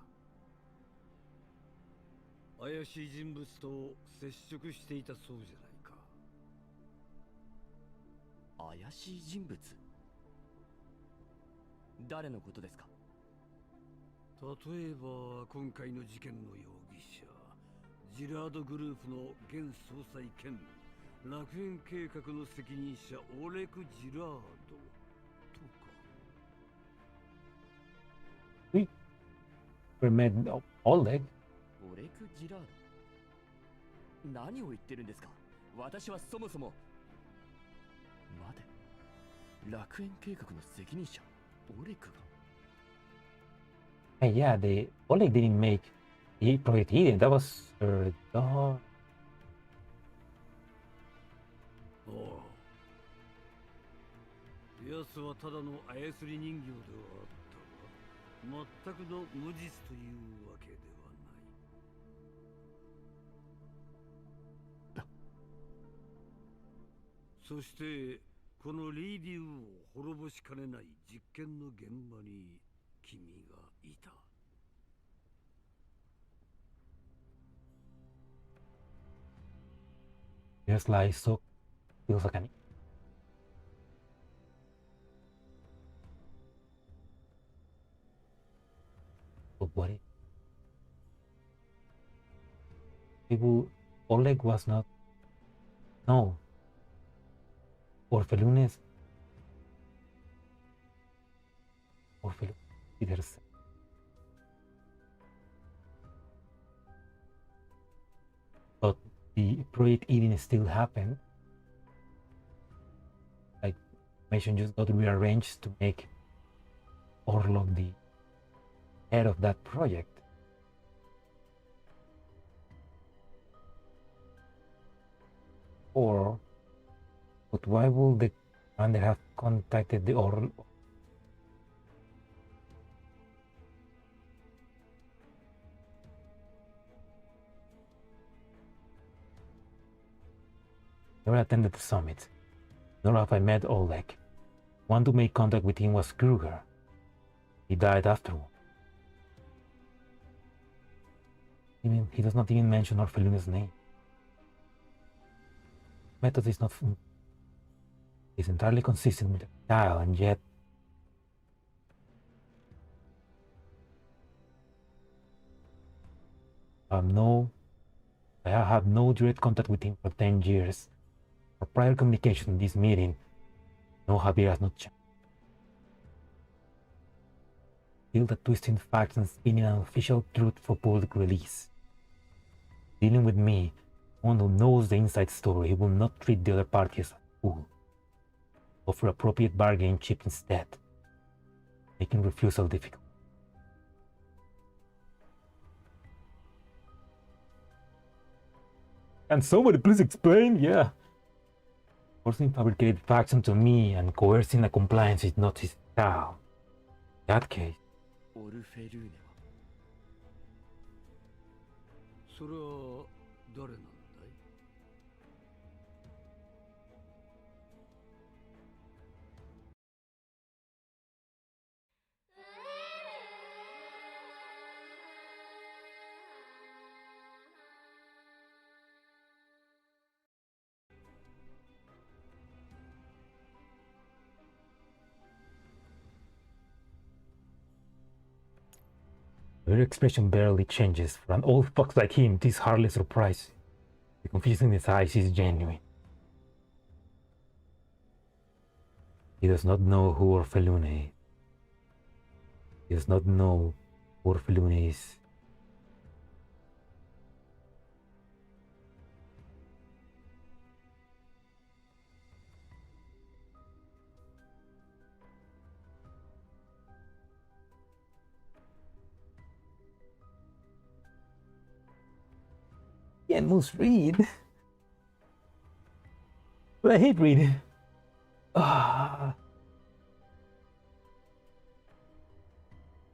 怪しい人物と接触していたそうじゃないか。怪しい人物？誰のことですか？例えば今回の事件の容疑者、ジラードグループの現総裁兼楽園計画の責任者オレク・ジラードとか。We met Oleg. オレク・ジラード？何を言ってるんですか？私はそもそも。待て、楽園計画の責任者オレクが。Hey, yeah, the Oleg didn't make Project Eden. That was her dog. おう。奴はただの操り人形ではあったが、全くの無実というわけではない。そしてこのリーディウを滅ぼしかねない実験の現場に君がいた。Just like so, feels like an. But what if? People, Oleg was not. No. Orfelunes. Orfelunes. But the project even still happened. Like, mission just got rearranged to make Orlok the head of that project. Or, but why would the commander have contacted the Orlok? Never attended the summit, nor have I met Oleg. One to make contact with him was Kruger. He died afterward. He does not even mention Orfeluna's name. Method is not is entirely consistent with the style, and yet I have had no direct contact with him for 10 years. For prior communication in this meeting, no, Javier has not changed. Still the twisting facts and spinning an official truth for public release. Dealing with me, one who knows the inside story, he will not treat the other party as a fool. Offer appropriate bargaining chip instead, making refusal difficult. Can somebody please explain? Yeah. Forcing fabricated facts onto me and coercing a compliance is not his style. In that case. オルフェルーネはそれは誰なんだい？Her expression barely changes. For an old fox like him, it is hardly surprising. The confusion in his eyes is genuine. He does not know who Orfelune is. He does not know who Orfelune is. Yeah, must read. But I hate reading.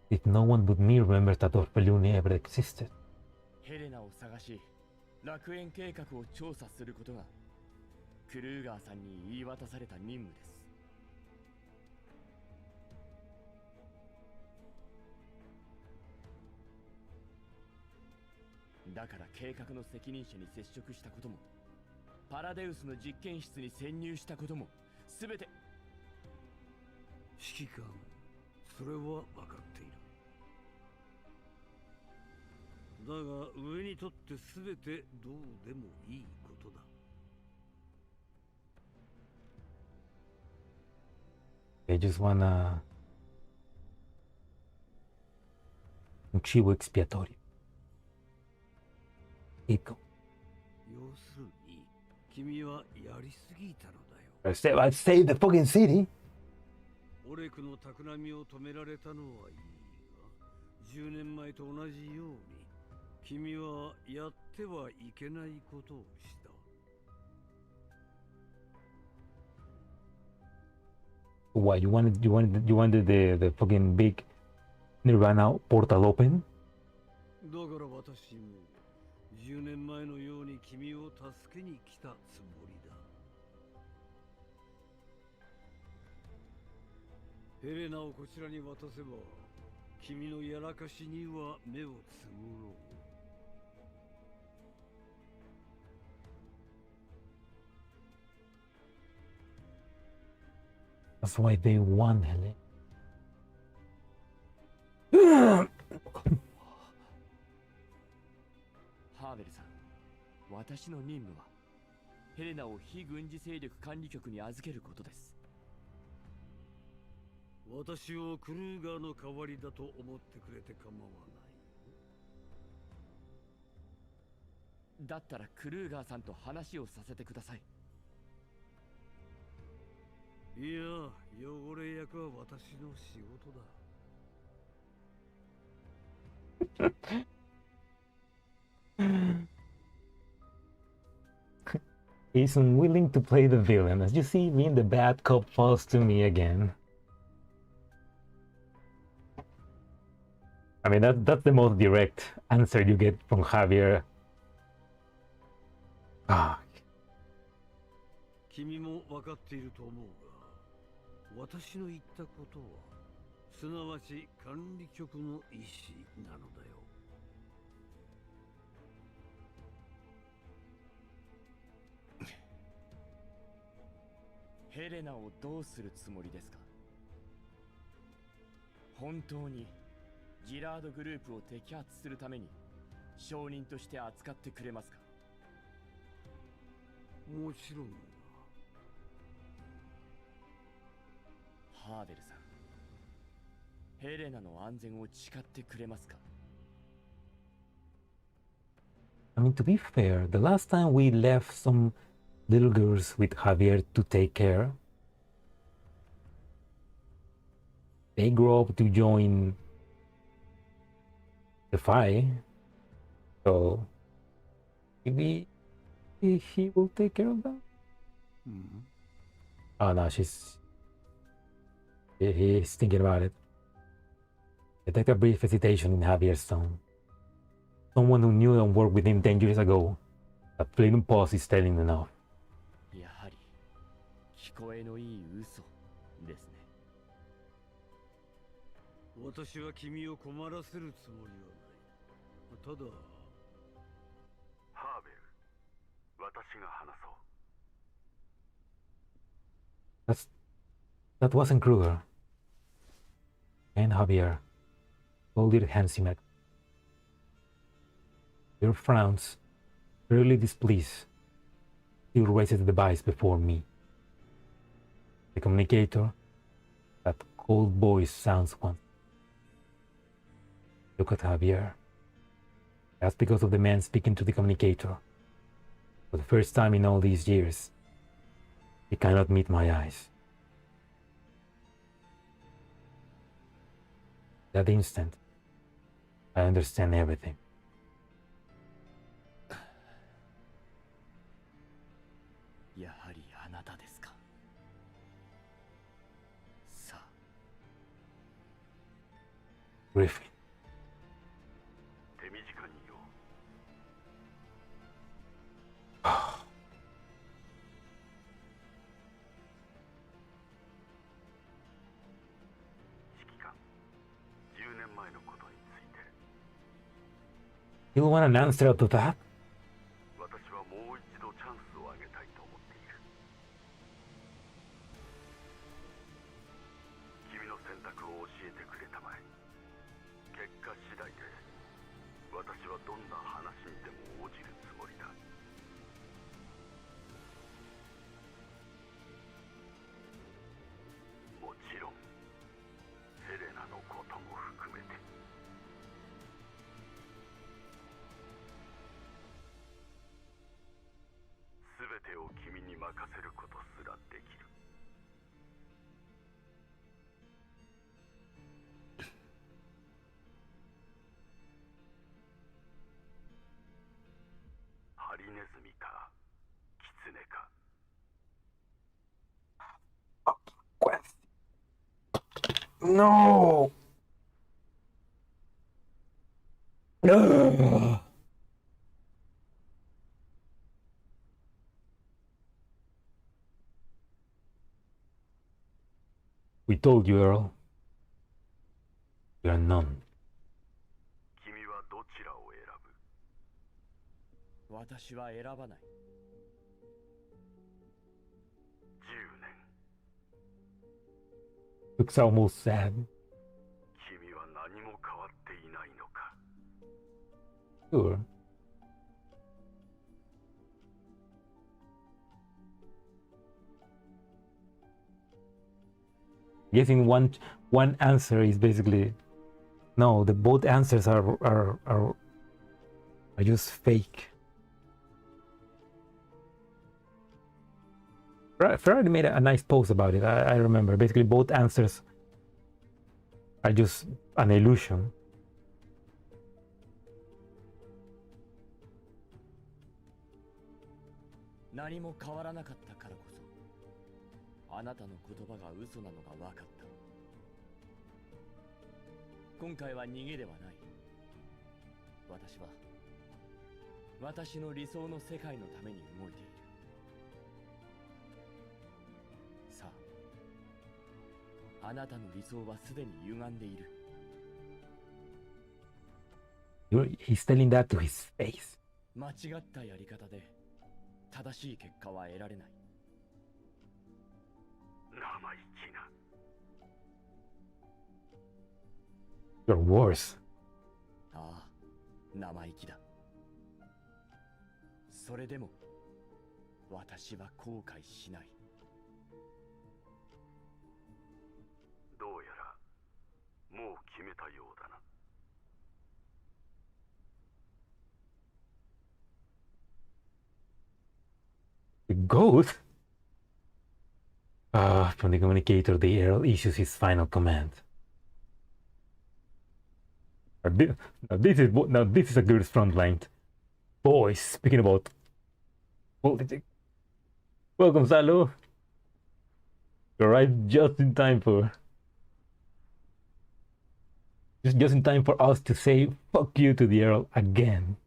If no one but me remembers that Orfelune ever existed. ヘレナを探し、楽園計画を調査することがクルーガーさんに言い渡された任務です。だから計画の責任者に接触したことも、パラデウスの実験室に潜入したことも、すべて。指揮官、それは分かっている。だが上にとってすべてどうでもいいことだ。They just wanna un chivo expiatorio. 要するに君はやりすぎたのだよ。I'd save the fucking city. オレクの企みを止められたのはいいが、10年前と同じように君はやってはいけないことをした。What you wanted the fucking big Nirvana portal open? だから私も10年前のように君を助けに来たつもりだ。ヘレナをこちらに渡せば君のやらかしには目をつむろう。That's why they won, Helen. ハーベルさん、私の任務はヘレナを非軍事勢力管理局に預けることです。私をクルーガーの代わりだと思ってくれて構わない。だったらクルーガーさんと話をさせてください。いや、汚れ役は私の仕事だ。He's unwilling to play the villain. As you see, being the bad cop falls to me again. I mean, that's the most direct answer you get from Javier. Ah. 君も分かっていると思うが、私の言ったことは、すなわち管理局の意思なのだよ。ヘレナをどうするつもりですか？本当にギラードグループを摘発するために証人として扱ってくれますか？もちろんだ。ハーベルさん、ヘレナの安全を誓ってくれますか？ I mean, to be fair, the last time we left some little girls with Javier to take care, they grow up to join the fight, so maybe he will take care of that. Oh no, he's thinking about it. Detect a brief hesitation in Javier's tone. Someone who knew and worked with him 10 years ago. A fleeting pause is telling enough. やはり聞こえのいい嘘ですね。私は君を困らせるつもりはない。ただ、ハーベル、私が話そう。That wasn't Kruger. And Javier, folded hands he met. Your frowns, clearly displeased, still raises the device before me. The communicator, that cold voice sounds once. Look at Javier. That's because of the man speaking to the communicator. For the first time in all these years, he cannot meet my eyes. That instant, I understand everything. やはりあなたですか。さあ。Griffin. 手短によ。指揮官、10年前のことについて。You want an answer to that? 私はもう一度チャンスをあげたいと思っている。君の選択を教えてくれたまえ。結果次第で私はどんな話にでも応じるつもりだ。もちろんヘレナのことも含めて。全てを君に任せることすらできる。ハリネズミかキツネか。No! Ugh. We told you, Earl. We are none. 君はどちらを選ぶ？私は選ばない。10年。 Looks almost sad. 君は何も変わっていないのか？ Sure. Guessing one answer is basically no. The both answers are just fake. Ferrari made a nice post about it. I remember. Basically, both answers are just an illusion. 何も変わらなかったからこそ、あなたの言葉が嘘なのが分かった。今回は逃げではない。私は私の理想の世界のために動いている。さあ、あなたの理想はすでに歪んでいる。He's telling that to his face. 間違ったやり方で正しい結果は得られない。生意気な。You're worse. ああ、生意気だ。それでも私は後悔しない。どうやらもう決めたようだな。The ghost? From the communicator, the Earl issues his final command. Now this is a good front line. Boys, speaking about politics. Welcome, Salo. You arrived just in time for us to say fuck you to the Earl again.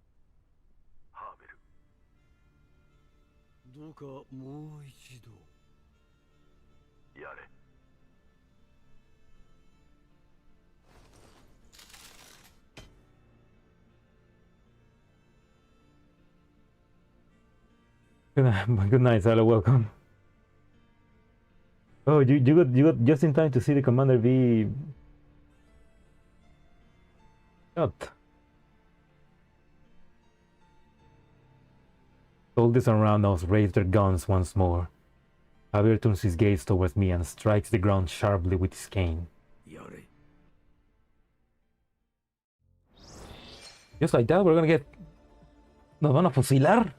どうかもう一度。やれ。Good night, Salo. Welcome. Oh, you got just in time to see the commander be shot. Soldiers around us raise their guns once more. Javier turns his gaze towards me and strikes the ground sharply with his cane. Just like that, we're gonna get... ¿Nos van a fusilar?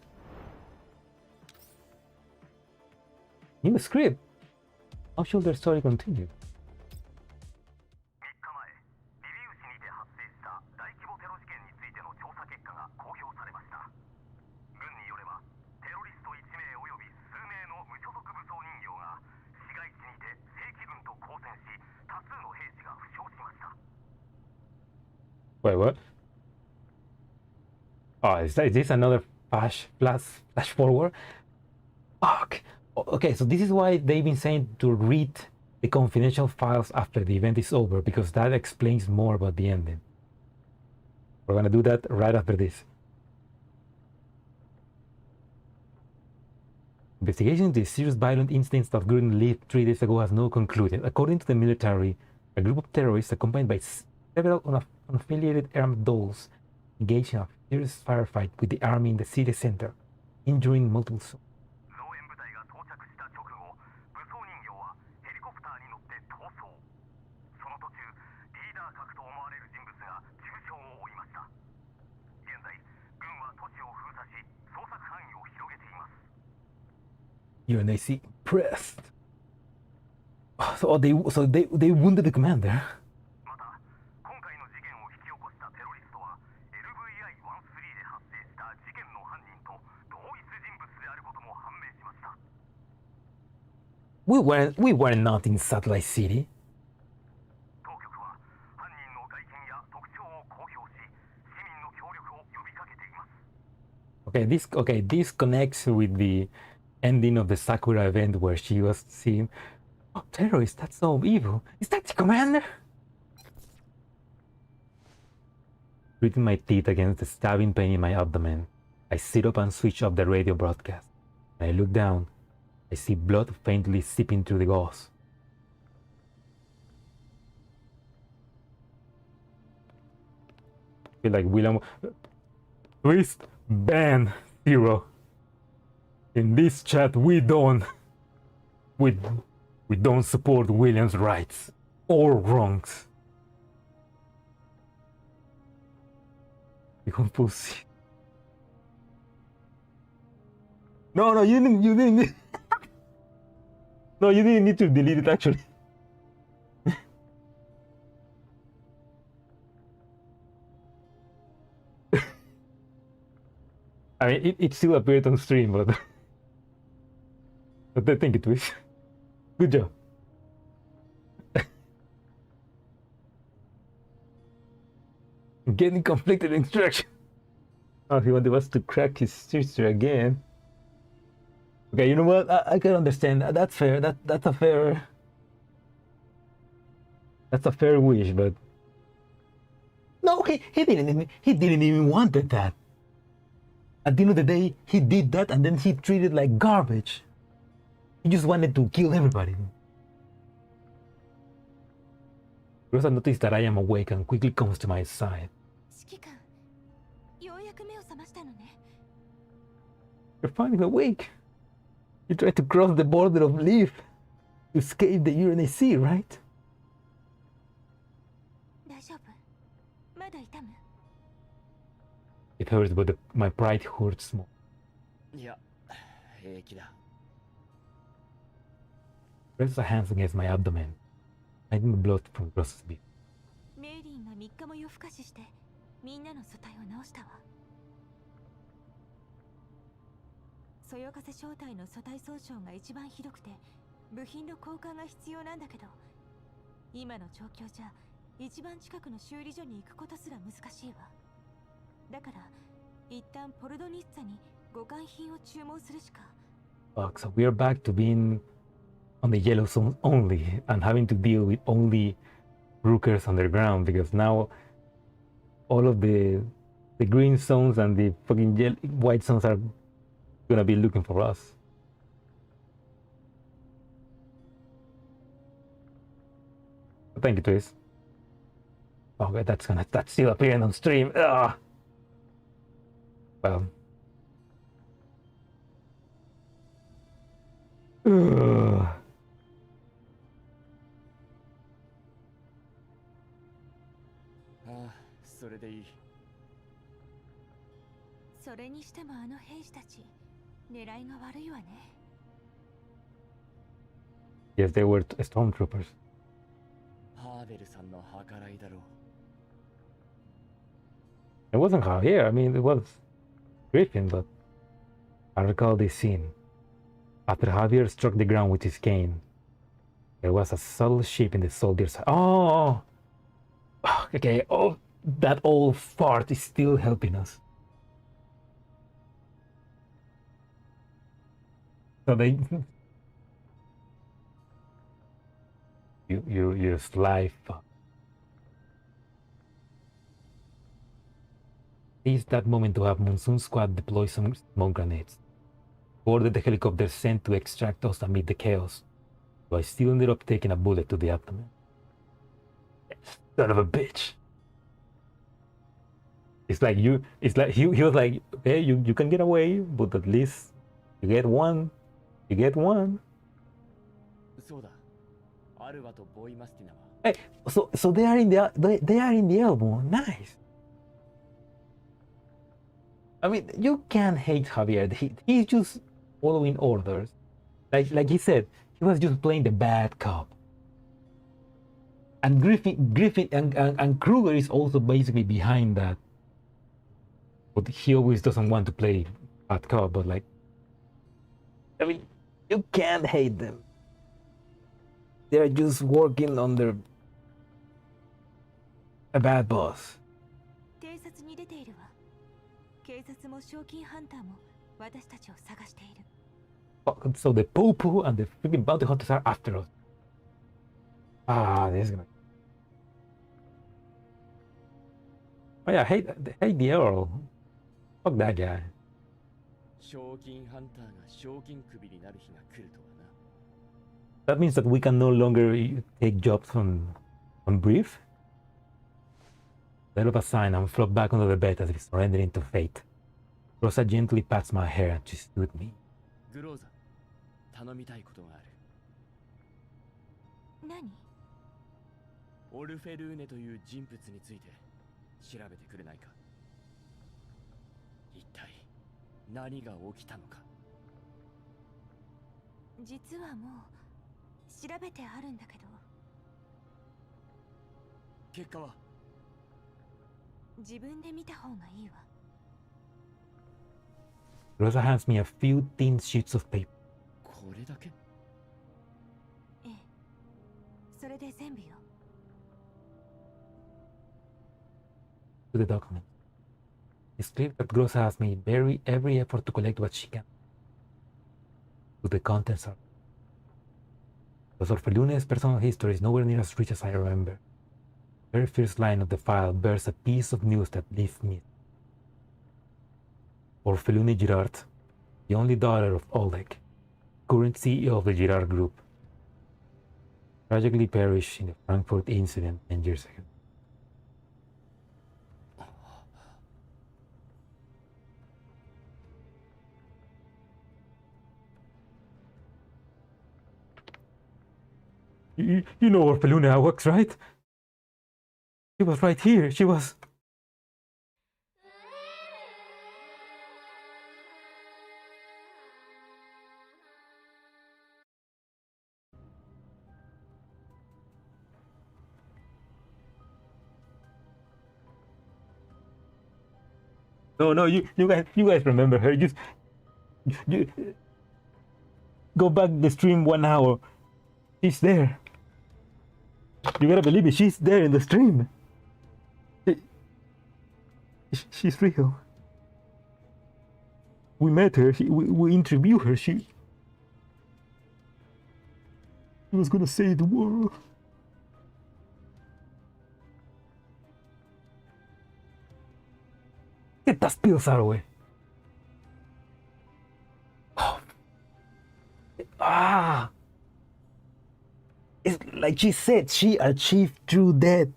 In the script. How should their story continue? 'Wait, what? Oh, is this another flash forward? Fuck! Okay, so this is why they've been saying to read the confidential files after the event is over, because that explains more about the ending. We're gonna do that right after this. Investigation into the serious violent incidents that Gordon lived 3 days ago has now concluded. According to the military, a group of terrorists accompanied by several unaffiliated armed dolls engaged in a fierce firefight with the army in the city center, injuring multiple soldiers. UNAC pressed. So they wounded the commander. We were not in Satellite City. this connects with the ending of the Sakura event where she was seeing, oh, terrorists, that's so evil. Is that the commander? Gritting my teeth against the stabbing pain in my abdomen, I sit up and switch off the radio broadcast. When I look down, I see blood faintly seeping through the gauze. I feel like William. Twist ban 0. In this chat, we don't support William's rights or wrongs. You pussy. No, you didn't. No, you didn't need to delete it actually. I mean, it still appeared on stream, but I think it was. Good job. Getting conflicted instruction. Oh, he wanted us to crack his sister again. Okay, you know what? I can understand. That's fair. That's a fair. That's a fair wish, but no, he didn't even wanted that. At the end of the day, he did that and then he treated like garbage. He just wanted to kill everybody. Rosa noticed that I am awake and quickly comes to my side. You're finally awake. You tried to cross the border of Leaf to escape the Uranus Sea, right? It hurts, but my pride hurts more. Press her hands against my abdomen, hiding the blood from Ross's beat. メイリーが3日も夜更かししてみんなの素体を直したわ。そよ風正体の素体損傷が一番ひどくて部品の交換が必要なんだけど、今の状況じゃ一番近くの修理所に行くことすら難しいわ。だから一旦ポルドニッツァに互換品を注文するしか。Fuck, so we're back to being on the yellow zone only and having to deal with only Rookers underground because now all of the green zones and the fucking white zones are gonna be looking for us. Thank you, Twist. Okay, that's still appearing on stream. Ugh. Well. Ugh. Ah, それでいい。それにしてもあの兵士たち、狙いが悪いわね。Yes, they were stormtroopers. ハーベルさんの計らいだろう。It wasn't Javier, I mean, it was Griffin, but I recall this scene. After Javier struck the ground with his cane, there was a subtle shift in the soldier's. Oh! Okay, oh, that old fart is still helping us. So they. You sly fuck. Seize that moment to have Monsoon Squad deploy some smoke grenades. Boarded the helicopter sent to extract us amid the chaos, but I still ended up taking a bullet to the abdomen. Son of a bitch. It's like he was like, hey, you can get away, but at least you get one. You get one. Hey, so they are in the elbow. Nice. I mean, you can't hate Javier. He's just following orders. Like he said, he was just playing the bad cop. And Griffin and Kruger is also basically behind that. But he always doesn't want to play bad cop, but like, I mean, you can't hate them. They're just working under a bad boss. 警察も賞金ハンターも私たちを探している。 Fuck, so the poo-poo and the freaking bounty hunters are after us. Ah, this is gonna... Oh yeah, hate the Earl. Fuck that guy. 賞金ハンターが賞金首になる日が来るとはな。 That means that we can no longer take jobs on brief. Let up a sign and flop back under the bed as if surrendering to fate. Rosa gently pats my hair and she stood me. グローザ、頼みたいことがある。何？オルフェルーネという人物について調べてくれないか。一体何が起きたのか。実はもう調べてあるんだけど。結果は？自分で見た方がいいわ。 Rosa hands me a few thin sheets of paper. これだけ？ええ。それで全部よ。 To the document. It's clear that Rosa has made every effort to collect what she can. To the contents are. Los Orfelunes' personal history is nowhere near as rich as I remember. The very first line of the file bears a piece of news that leaves me. Orfelune Girard, the only daughter of Oleg, current CEO of the Girard Group, tragically perished in the Frankfurt incident 10 years ago. You know Orfelune works, right? She was right here. She was... No, you guys remember her. Just you, go back the stream 1 hour. She's there. You gotta believe me. She's there in the stream. She's real. We met her. We interviewed her. She was gonna save the world. Get that pills out of the way. Oh. Ah. It's like she said, she achieved true death.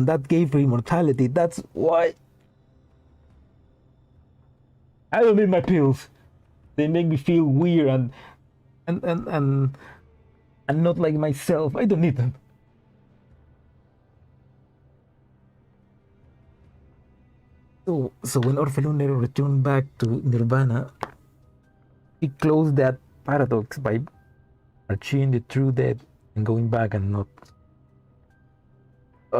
That gave her immortality. That's why I don't need my pills. They make me feel weird and not like myself. I don't need them. So when Orfelune returned back to Nirvana, he closed that paradox by achieving the true death and going back and not. So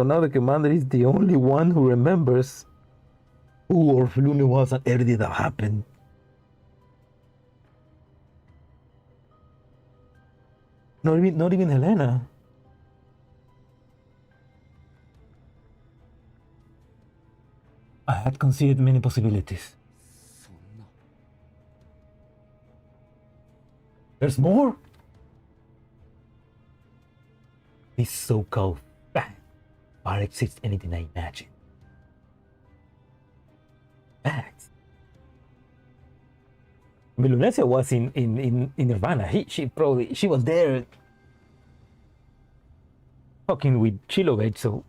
now the commander is the only one who remembers who Orfelune was and everything that happened. Not even Helena. I had considered many possibilities. There's more? This so-called fact far exceeds anything I imagined. Facts? Melunesia was in Nirvana. She was there fucking with Chilovage, so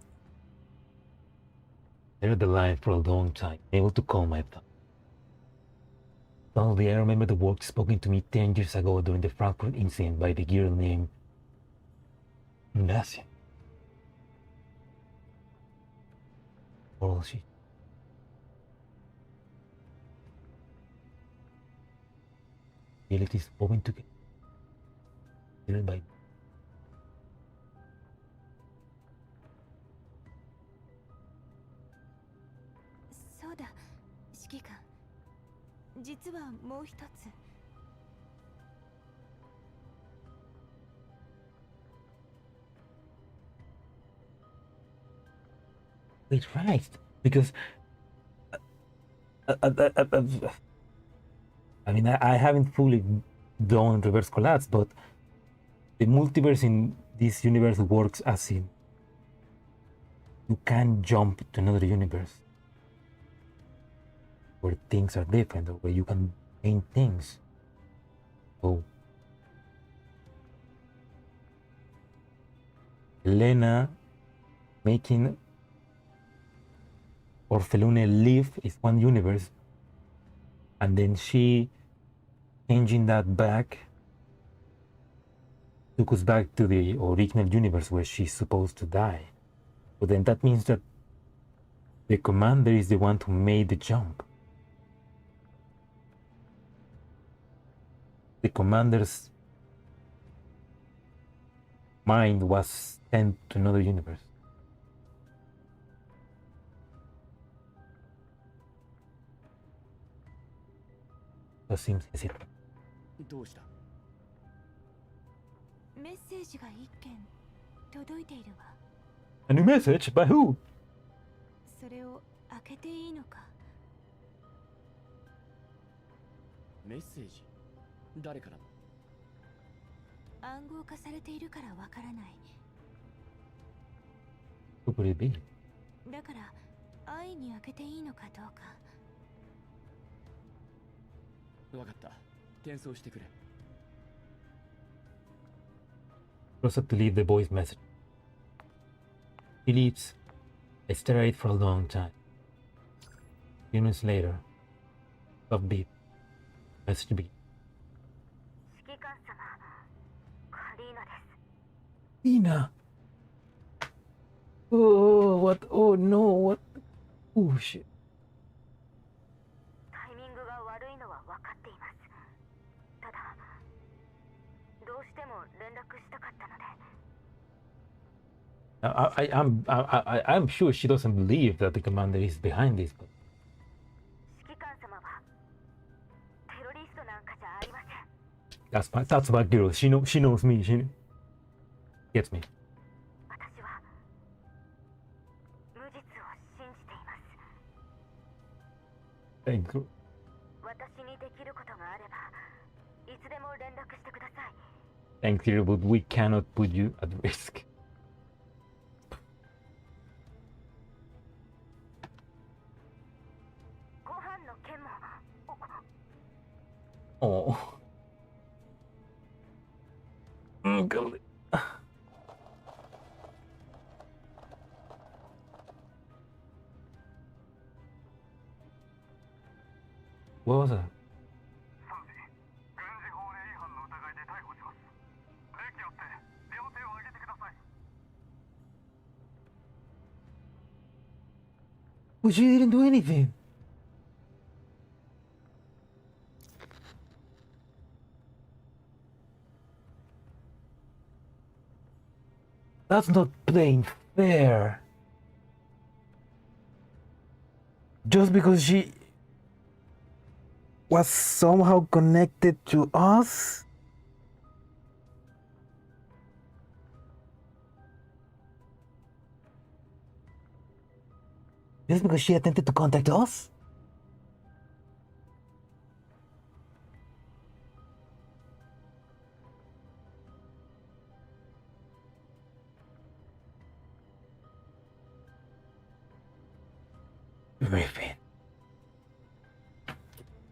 they're the line for a long time, able to calm my thoughts. Suddenly I remember the words spoken to me 10 years ago during the Frankfurt incident by the girl named Melunesia. Oral she. Reality is woven together. Little byそうだ、指揮官。実はもう一つ。Wait, right. because I mean, I haven't fully done reverse collapse, but the multiverse in this universe works as in you can jump to another universe where things are different or where you can paint things. So Elena making Orphelune live is one universe, and then she changing that back took us back to the original universe where she's supposed to die. But then that means that the commander is the one who made the jump. The commander's mind was sent to another universe. That seems easy. どうした？メッセージが一件届いているわ。 A new message? By who? それを開けていいのか。メッセージ？誰からの？暗号化されているからわからない。 Who could it be? だから安易に開けていいのかどうか。わかった。転送してくれ。Proceed to leave the voice message. He leaves. I stare at it for a long time. A few minutes later, soft beep. Message begins. 指揮官様、カリーナです。 Ina. Oh, what? Oh no, what? Oh shit. タイミングが悪いのは分かっています。ただ、どうしても連絡したかったので。I'm sure she doesn't believe that the commander is behind this. But 指揮官様はテロリストなんかじゃありません。 that's my girl. She knows me. She gets me. 私は無実を信じています。 Thank you. 私にできることがあれば、いつでも連絡してください。 Thank you, but we cannot put you at risk. ご飯の件も。 Oh. God. What was that? But she didn't do anything. That's not playing fair. Just because she was somehow connected to us? Just because she attempted to contact us? Griffin.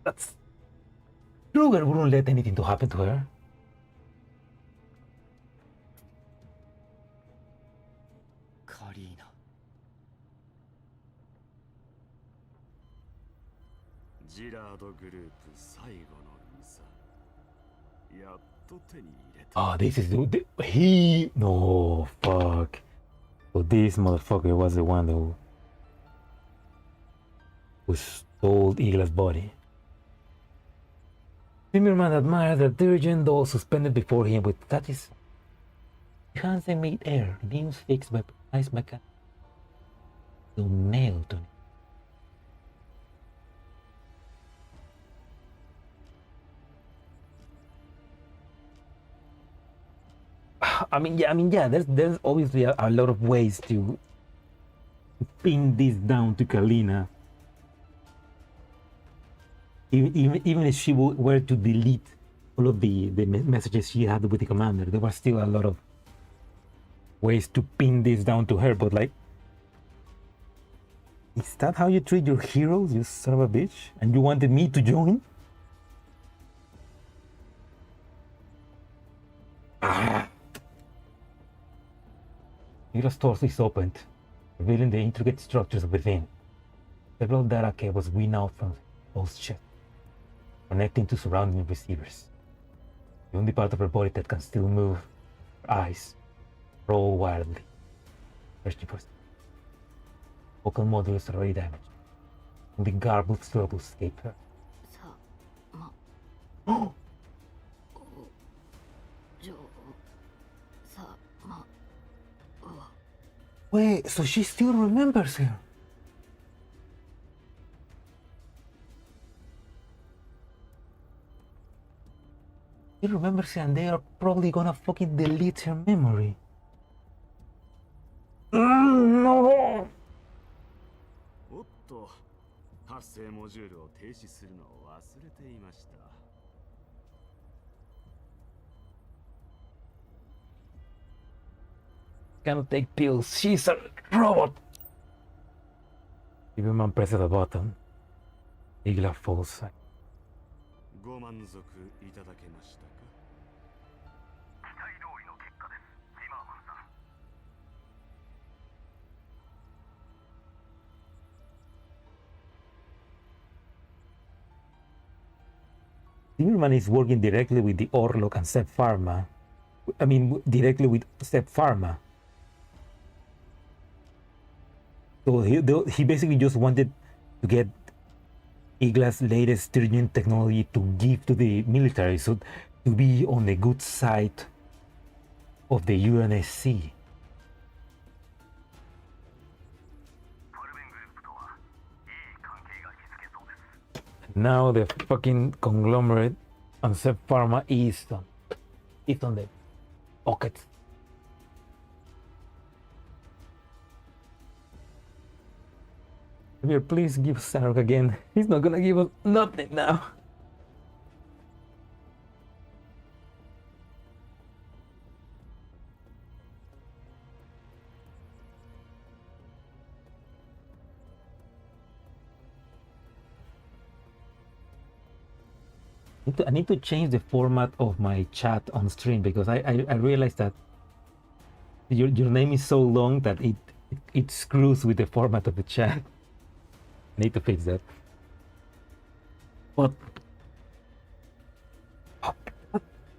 That's... Kruger wouldn't let anything to happen to her. Karina. ジラードグループ最後のミサ。やっと手に入れた。Oh, this is... He... No, fuck. So this motherfucker was the one who stole Igla's body. Zimmerman admired the dirgent doll suspended before him with satisfaction. Hands in mid-air, limbs fixed by precise mechanism. So nailed to it. I mean, yeah. There's obviously a lot of ways to pin this down to Kalina. Even if she were to delete all of the messages she had with the commander, there were still a lot of ways to pin this down to her. But like, is that how you treat your heroes, you son of a bitch? And you wanted me to join? Igra's torso is opened, revealing the intricate structures within. Several data cables wean out from O's chest, connecting to surrounding receivers. The only part of her body that can still move, her eyes, roll wildly, searching for vocal modules already damaged. Only garbled syllables escape her. Wait, so she still remembers him? She remembers him and they are probably gonna fucking delete her memory. No! おっと、発生モジュールを停止するのを忘れていました。Cannot take pills. She's a robot. Iberman presses the button. Igla falls. ご満足いただけましたか？期待通りの結果です、ティマーマンさん。Zimmerman is working directly with the Orlok and Sep Pharma. I mean, directly with Sep Pharma. So he basically just wanted to get Igla's latest stringent technology to give to the military, so to be on the good side of the UNSC. Now the fucking conglomerate and Sep Pharma is on the pocket. Javier, please give us Sarok again. He's not gonna give us nothing now. I need to change the format of my chat on stream because I realized that your name is so long that it screws with the format of the chat. I need to fix that. But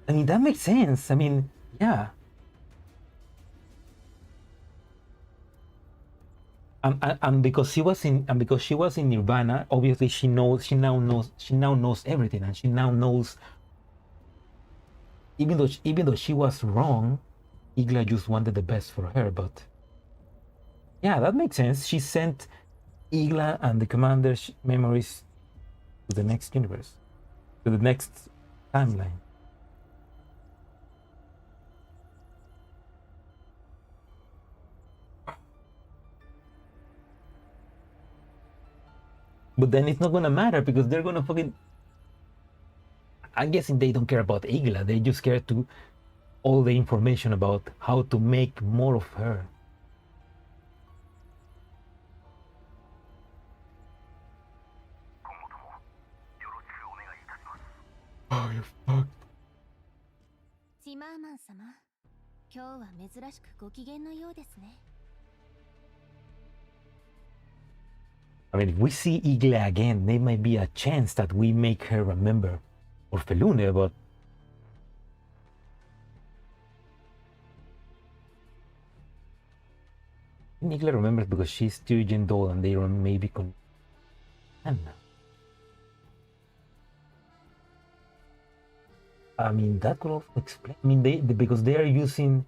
I mean that makes sense. I mean, yeah. And because she was in Nirvana, obviously she now knows everything, and she now knows. Even though she was wrong, Igla just wanted the best for her. But yeah, that makes sense. She sent Igla and the commander's memories to the next universe, to the next timeline. But then it's not gonna matter because they're gonna fucking. I'm guessing they don't care about Igla. They just care to all the information about how to make more of her. Oh, you fucked. ティマーマン様、今日は珍しくご機嫌のようですね。I mean, if we see Igla again, there might be a chance that we make her remember Orphelune, but Igla remembers because she's Styrian doll and they are maybe con. I mean, that could also explain. I mean, because they are using.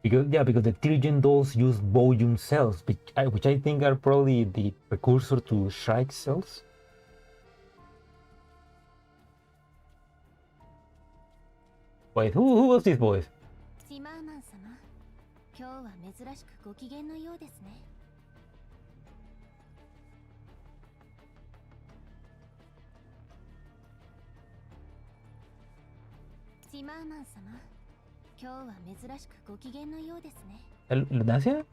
Because the Tyrian dolls use Bojum cells, which I think are probably the precursor to Shrike cells. Wait, who was this voice? ティマーマン様、今日は珍しくご機嫌のようですね。シマーマン様、今日は珍しくご機嫌のようですね。¿Lo Dacia?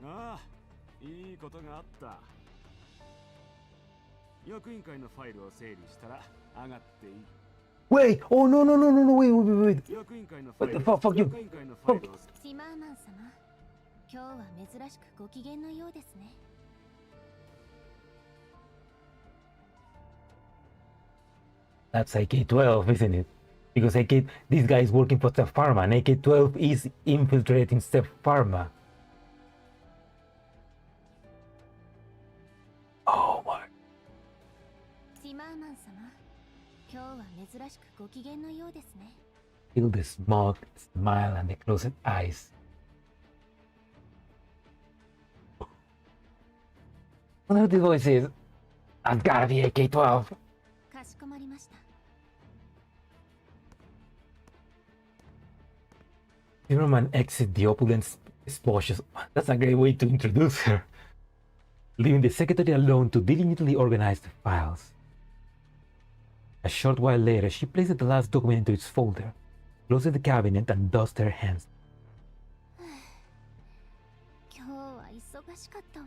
ああ、いいことがあった。役員会のファイルを整理したら上がっていい。Wait! Oh no no no no no! Wait wait wait! 役員会のファ What イ the ル。 fuck? Fuck you! 役員会のファイルを。シマーマン様、今日は珍しくご機嫌のようですね。That's AK-12, isn't it? Because this guy is working for Step Pharma, and AK-12 is infiltrating Step Pharma. Oh my. シマーマン様、今日は珍しくご機嫌のようですね。Feel the smug smile and the closed eyes. One of the voices. That's gotta be AK-12. かしこまりました。Zimmerman exits the opulent explosions. That's a great way to introduce her. Leaving the secretary alone to diligently organize the files. A short while later, she places the last document into its folder, closes the cabinet, and dusts her hands. 今日は忙しかったわ。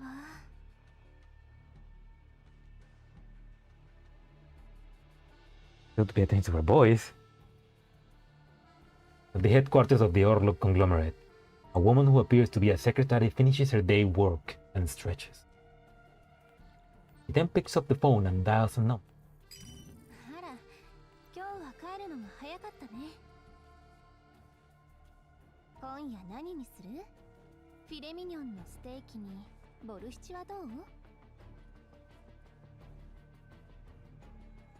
Still to pay attention to her boys. At the headquarters of the Orlok conglomerate, a woman who appears to be a secretary finishes her day work and stretches. She then picks up the phone and dials a number. あら、今日は帰るのが早かったね。今夜何にする？フィレミニョンのステーキにボルシチはどう？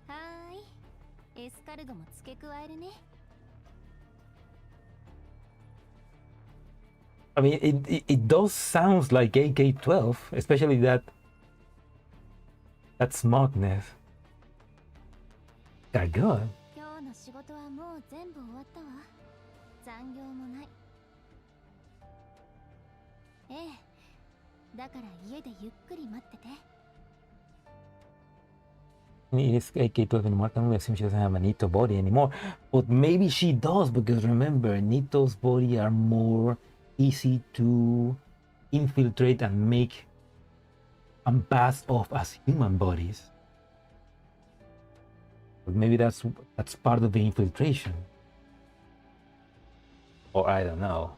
はーい、エスカルゴも付け加えるね。I mean, it does sound like AK-12, especially that smartness. That good. 今日の仕事はもう全部終わったわ。残業もない。ええ、だから家でゆっくり待ってて。It is AK-12 anymore. I can't assume she doesn't have a Nito body anymore. But maybe she does, because remember, Nito's body are more easy to infiltrate and make and pass off as human bodies. But maybe that's part of the infiltration. Or I don't know.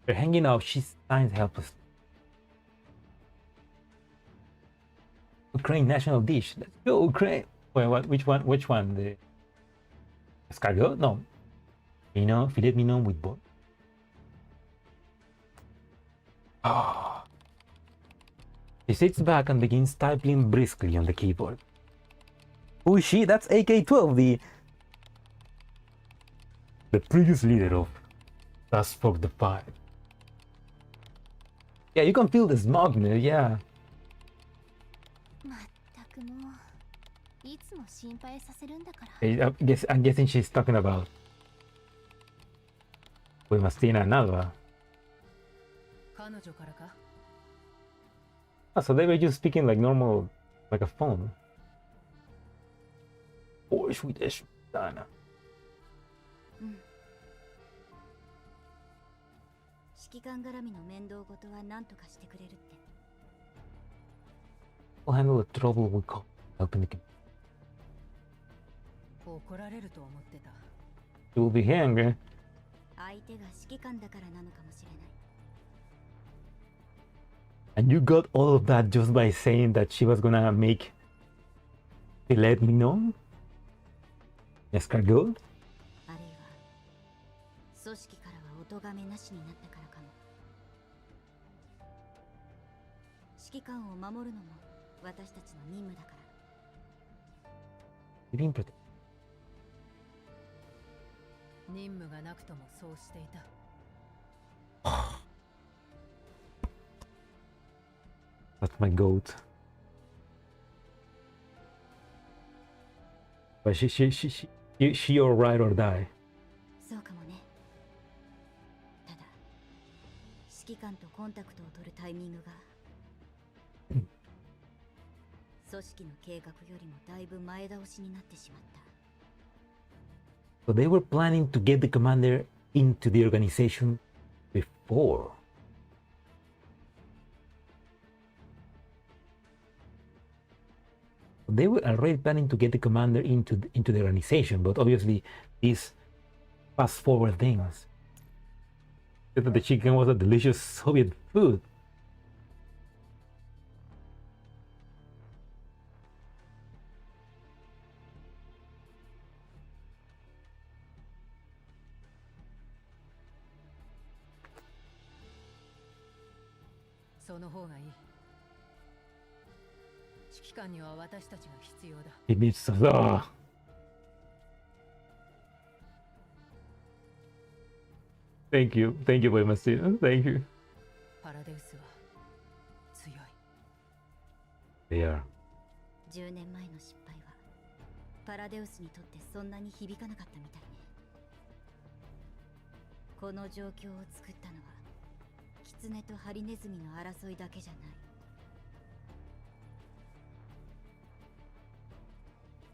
They're hanging out. She signs helpless. Ukraine national dish. Let's go, Ukraine. Wait, what? Which one? Which one? The escargot? No. You know, filet mignon with both. Ah. She sits back and begins typing briskly on the keyboard. Who is she? That's AK-12, the previous leader of Task Force the 5. Yeah, you can feel the smugness, yeah. まったくもう、いつも心配させるんだから。I'm guessing she's talking about We must see another. Ah, so they were just speaking like normal, like a phone. Oh, Swedish. Dana. 指揮官絡みの面倒事は何とかしてくれるって。We'll handle the trouble we call helping the community. 怒られると思ってた。 You will be angry. 相手が指揮官だからなのかもしれない。 And you got all of that just by saying that she was gonna make filet mignon? Escargot? あるいは組織からはお咎めなしになったからかも。指揮官を守るのも私たちの任務だから。Being protected. 任務がなくともそうしていた。That's my goat. But she or ride or die. そうかもね。ただ、指揮官とコンタクトを取るタイミングが。組織の計画よりもだいぶ前倒しになってしまった。 So they were planning to get the commander into the organization before. They were already planning to get the commander into the organization, but obviously these fast forward things. That the chicken was a delicious Soviet food. It needs to. Thank you very much. Thank you. They are. 10年前の失敗はパラデウスにとってそんなに響かなかったみたいね。この状況を作ったのはキツネとハリネズミの争いだけじゃない。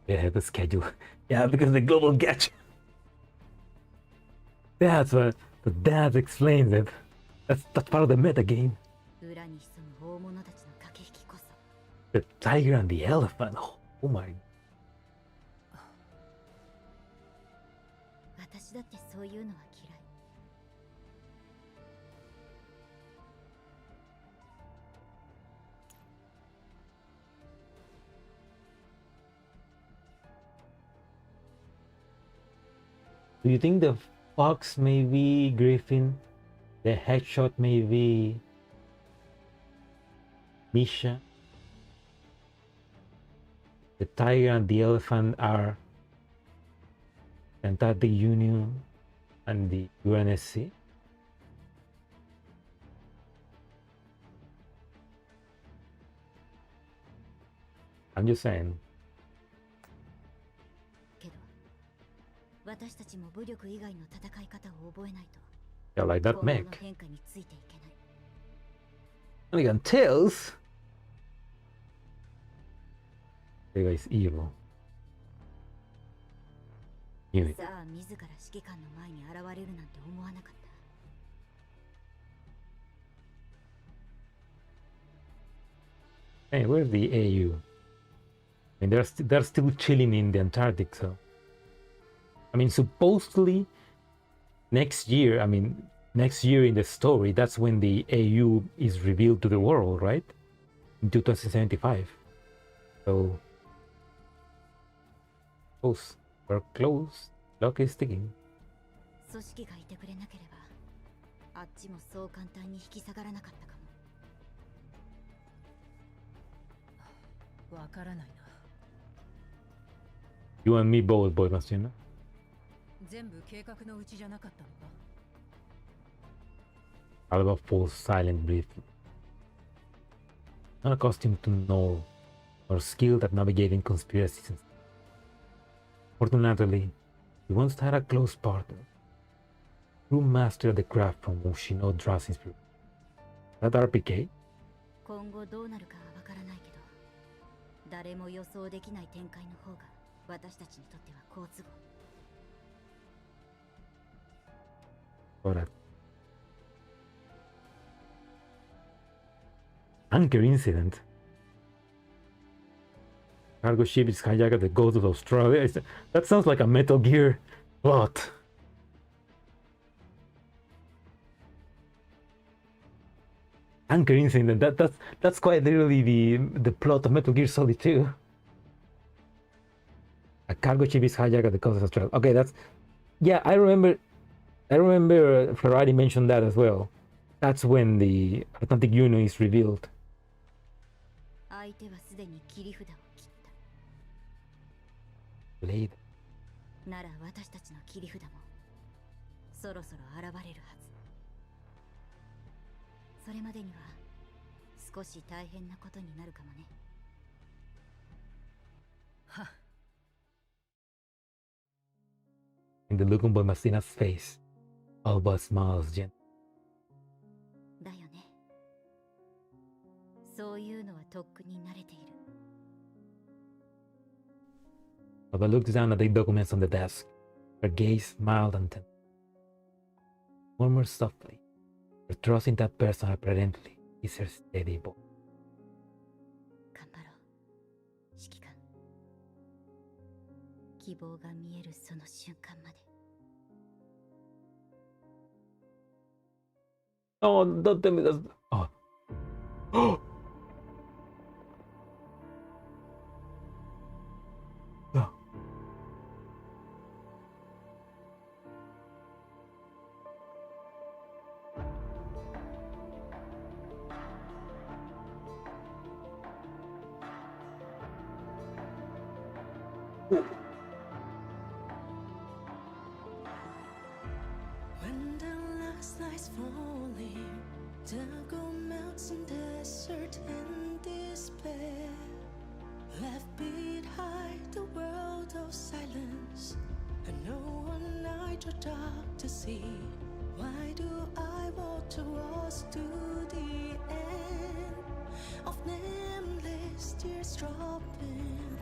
They have a schedule. Yeah, because the global gadget. That's what. That explains it. That's part of the meta game. 裏に潜む大物たちの駆け引きこそ。 The tiger and the elephant. Oh my. 私だってそういうのは嫌い。Do you think the fox may be Griffin? The headshot may be Misha? The tiger and the elephant are the Antarctic Union and the UNSC? I'm just saying. 私たちも武力以外の戦い方を覚えないと。 Yeah, like that Mech. 変化についていけない。 And again, Tails. That guy is evil. さあ、自ら指揮官の前に現れるなんて思わなかった。 Hey, where's the AU? I mean, they're still chilling in the Antarctic, so. I mean, supposedly next year in the story, that's when the AU is revealed to the world, right? In 2075. So, close. We're close. Clock is ticking. 組織がいてくれなければ、あっちもそう簡単に引き下がらなかったかも。わからないな。You and me both, boy, Mastino. 全部計画のうちじゃなかったのか。 Alba falls silent briefly. Not accustomed to know or skilled at navigating conspiracies. Fortunately, he once had a close partner, true master of the craft from Mushino draws inspiration. That RPK? 今後どうなるかはわからないけど、誰も予想できない展開の方が私たちにとっては好都合。 Alright. Anchor incident. Cargo ship is hijacked at the coast of Australia. That sounds like a Metal Gear plot. Anchor incident. That's quite literally the plot of Metal Gear Solid 2. A cargo ship is hijacked at the coast of Australia. Okay, that's yeah. I remember Ferrari mentioned that as well. That's when the Atlantic Union is revealed. 相手はすでに切り札を切った。 Blade. なら私たちの切り札もそろそろ現れるはず。それまでには少し大変なことになるかもね。は。 In the look on Mastina's face, Alba smiles gently. だよね。そういうのはとっくに慣れている。Ava looks down at the documents on the desk. Her gaze mild and tender. Murmurs softly. Her trust in that person apparently is her steady voice. 頑張ろう、指揮官。希望が見えるその瞬間まで。Oh, don't tell me that's. Oh. Oh! When the last night's falling, Dago melts in desert in despair. Left behind the world of silence, and no one I draw dark to see. Why do I walk towards to the end of nameless tears dropping?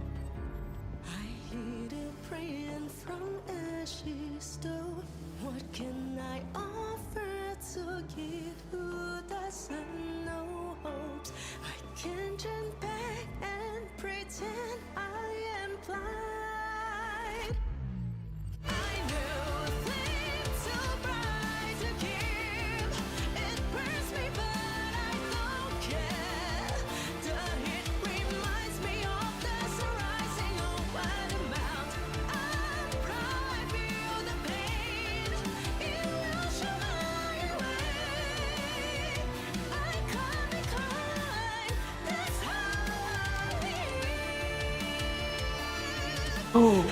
I hear the praying from ashes, though. What can I offer to give who doesn't know hopes? I can't turn back and pretend I am blind. I know a flame too bright to keep. It burns me, but I don't care. The heat reminds me of the sun rising over the mountain. I'm proud, I feel the pain. Illusion my way. I can't be kind. That's how I live. Oh.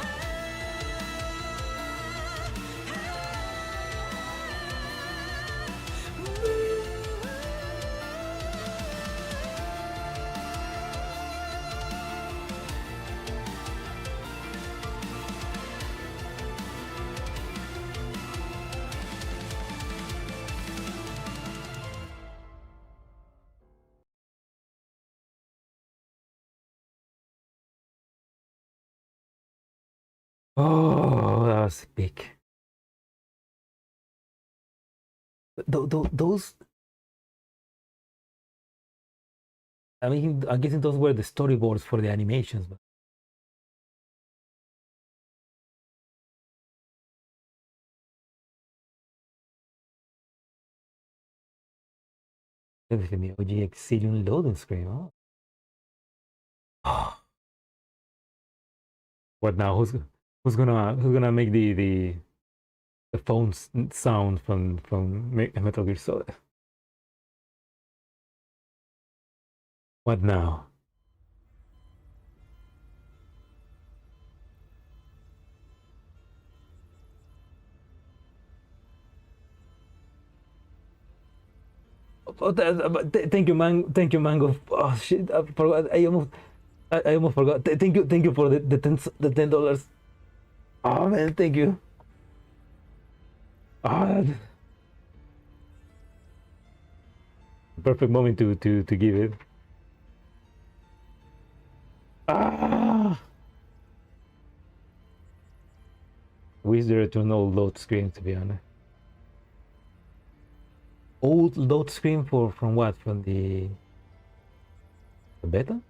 Oh, that was big. Those, I mean, I'm guessing those were the storyboards for the animations, but everything the OG Exilium loading screen, huh? What now? Who's gonna make the phone sound from Metal Gear Solid? What now? Oh, thank you, Thank you, Mango. Oh shit! I forgot. I almost forgot. Thank you for the $10. Oh man, thank you. Ah, perfect moment to give it. Ah, wish there to no load screen, to be honest. Old load screen from what? From the beta?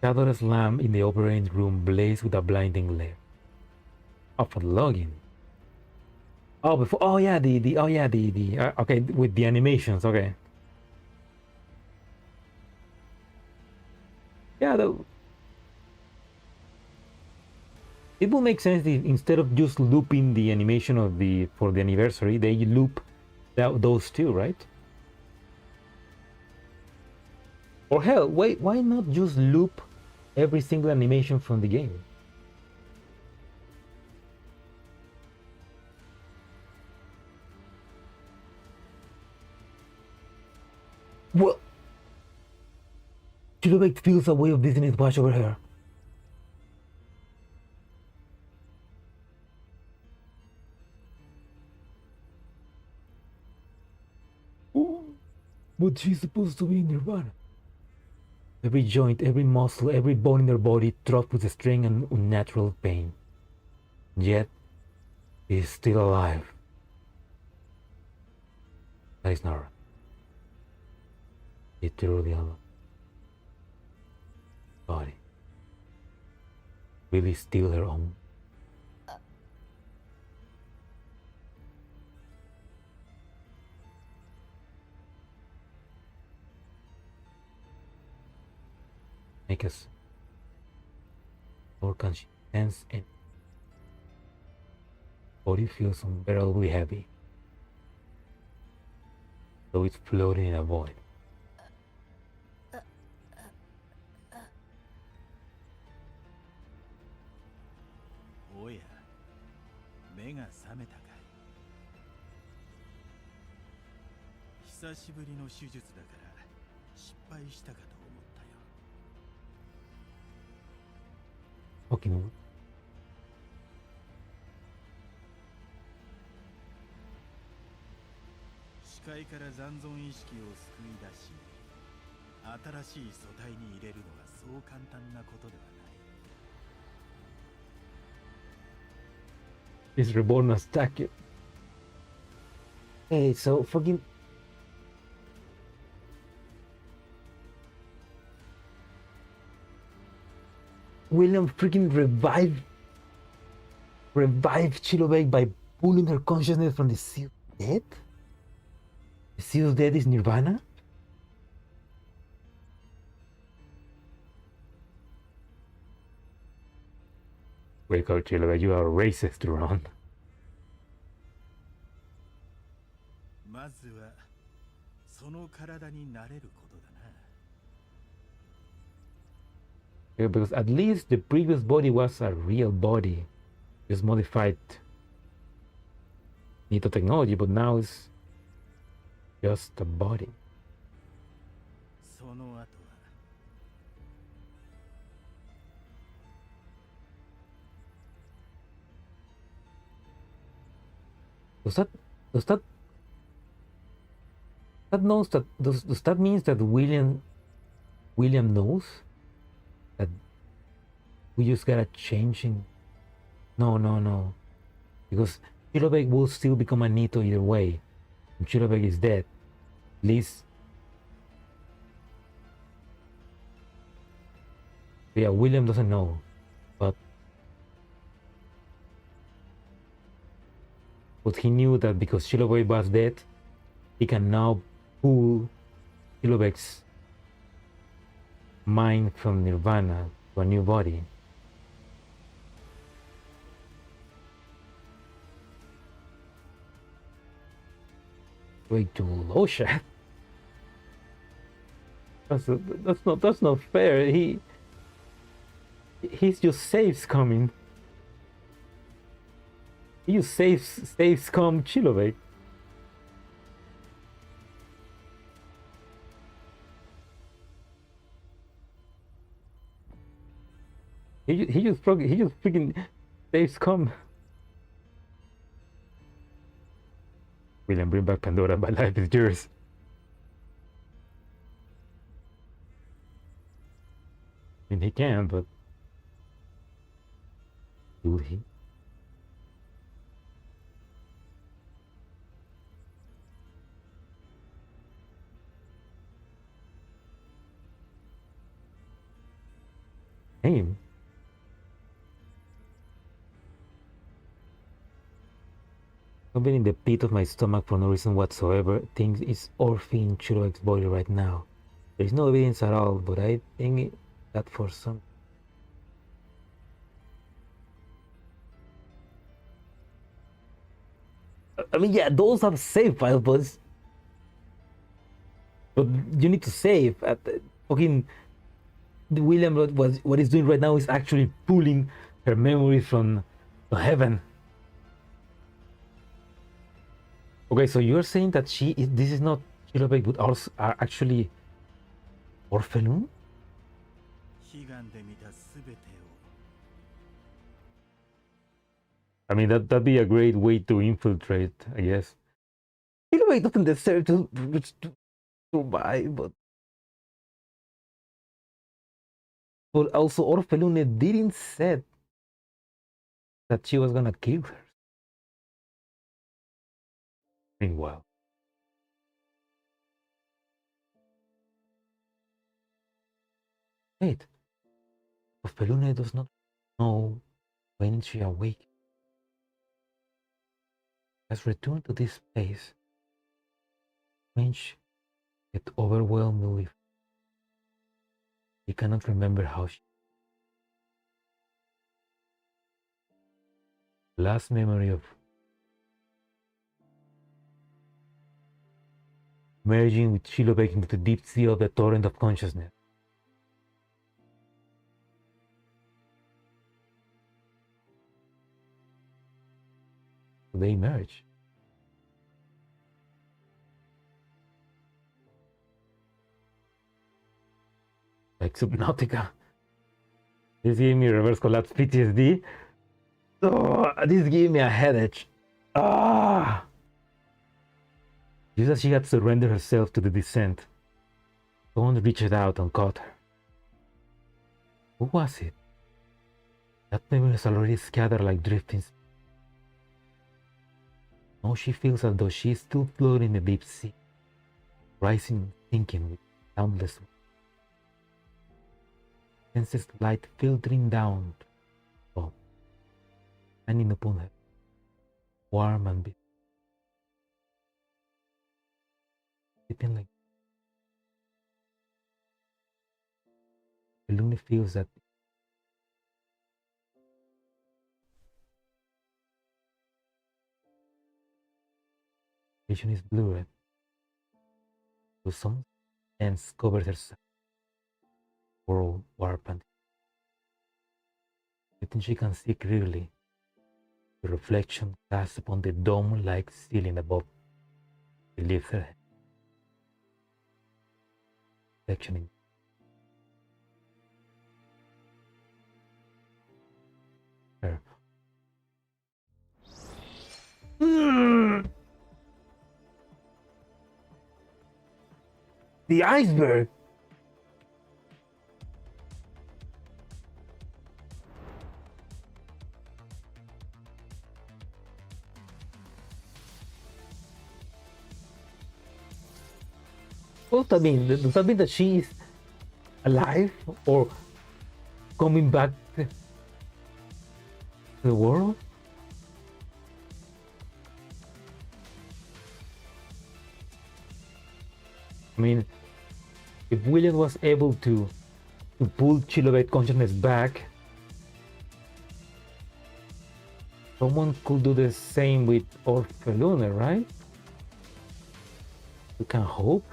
Shadowless lamp in the operating room blazed with a blinding glare. Oh, for login. Oh, before. Oh yeah, okay, with the animations. Okay. Yeah, it will make sense if instead of just looping the animation of for the anniversary, they loop those two, right? Or hell, wait, why not just loop every single animation from the game? What? Chilobek feels a way of dizziness wash over her. But she's supposed to be in Nirvana. Every joint, every muscle, every bone in her body throbbed with strain and unnatural pain. Yet, she is still alive. That is not right. Literally alive. Body. Really still her own. Make us more conscious and body feels unbearably heavy, though it's floating in a void. おや、目が覚めたかい。久しぶりの手術だから失敗したかと思ったよ。Fucking視界から残存意識を救い出し、新しい素体に入れるのはそう簡単なことではない。 is reborn as Taki. Hey, so fucking William freaking revived Chilobek by pulling her consciousness from the sea of death? The sea of death is Nirvana? Wake up, Chilobek, you are racist, Ron. まずはその体になれることだな。 Yeah, because at least the previous body was a real body. Just modified Nito technology, but now it's just a body. その後は Does that means that William knows that we just gotta change him? No, because Chilobek will still become a Nito either way. When Chilobek is dead, at least. Yeah, William doesn't know, but he knew that because Chilobek was dead, he can now pull Chilobek's mind from Nirvana to a new body. Way too low, chef. That's not fair. He's just saves coming. He just saves come Chilobek. He just freaking saves come. William, bring back Pandora. My life is yours. I mean, he can, but will he? Him? Something in the pit of my stomach for no reason whatsoever thinks it's orphaning Chilobek's body right now. There is no evidence at all, but I think that for some... I mean, yeah, those are save files, but you need to save. Fucking William, what he's doing right now is actually pulling her memory from heaven. Okay, so you're saying that this is not Chilobek, but also are actually Orphelum? I mean, that'd be a great way to infiltrate, I guess. Chilobek doesn't deserve to survive, but also Orphelune didn't said that she was gonna kill her. Meanwhile, wait, Orphelune does not know when she awakes. Has returned to this place when she get overwhelmed with. He cannot remember how she. Last memory of merging with Shilobek into the deep sea of the torrent of consciousness. They merge. Like Subnautica. This gave me reverse collapse PTSD. Oh, this gave me a headache. Ah! Just as she had surrendered herself to the descent, someone reached out and caught her. Who was it? That memory is already scattered like drifting. Now she feels as though she is still floating in the deep sea, rising, sinking with boundless senses light filtering down to the top, shining upon her, warm and beautiful. Sleeping like Luna feels that vision is blurred, so some sense covers her world warp and everything she can see clearly. The reflection casts upon the dome-like ceiling above. She lifts her head. Reflection in her. The iceberg. Well, I mean, does that mean that she is alive or coming back to the world? I mean, if William was able to pull Chilobate consciousness back, someone could do the same with Orphelune, right? We can hope.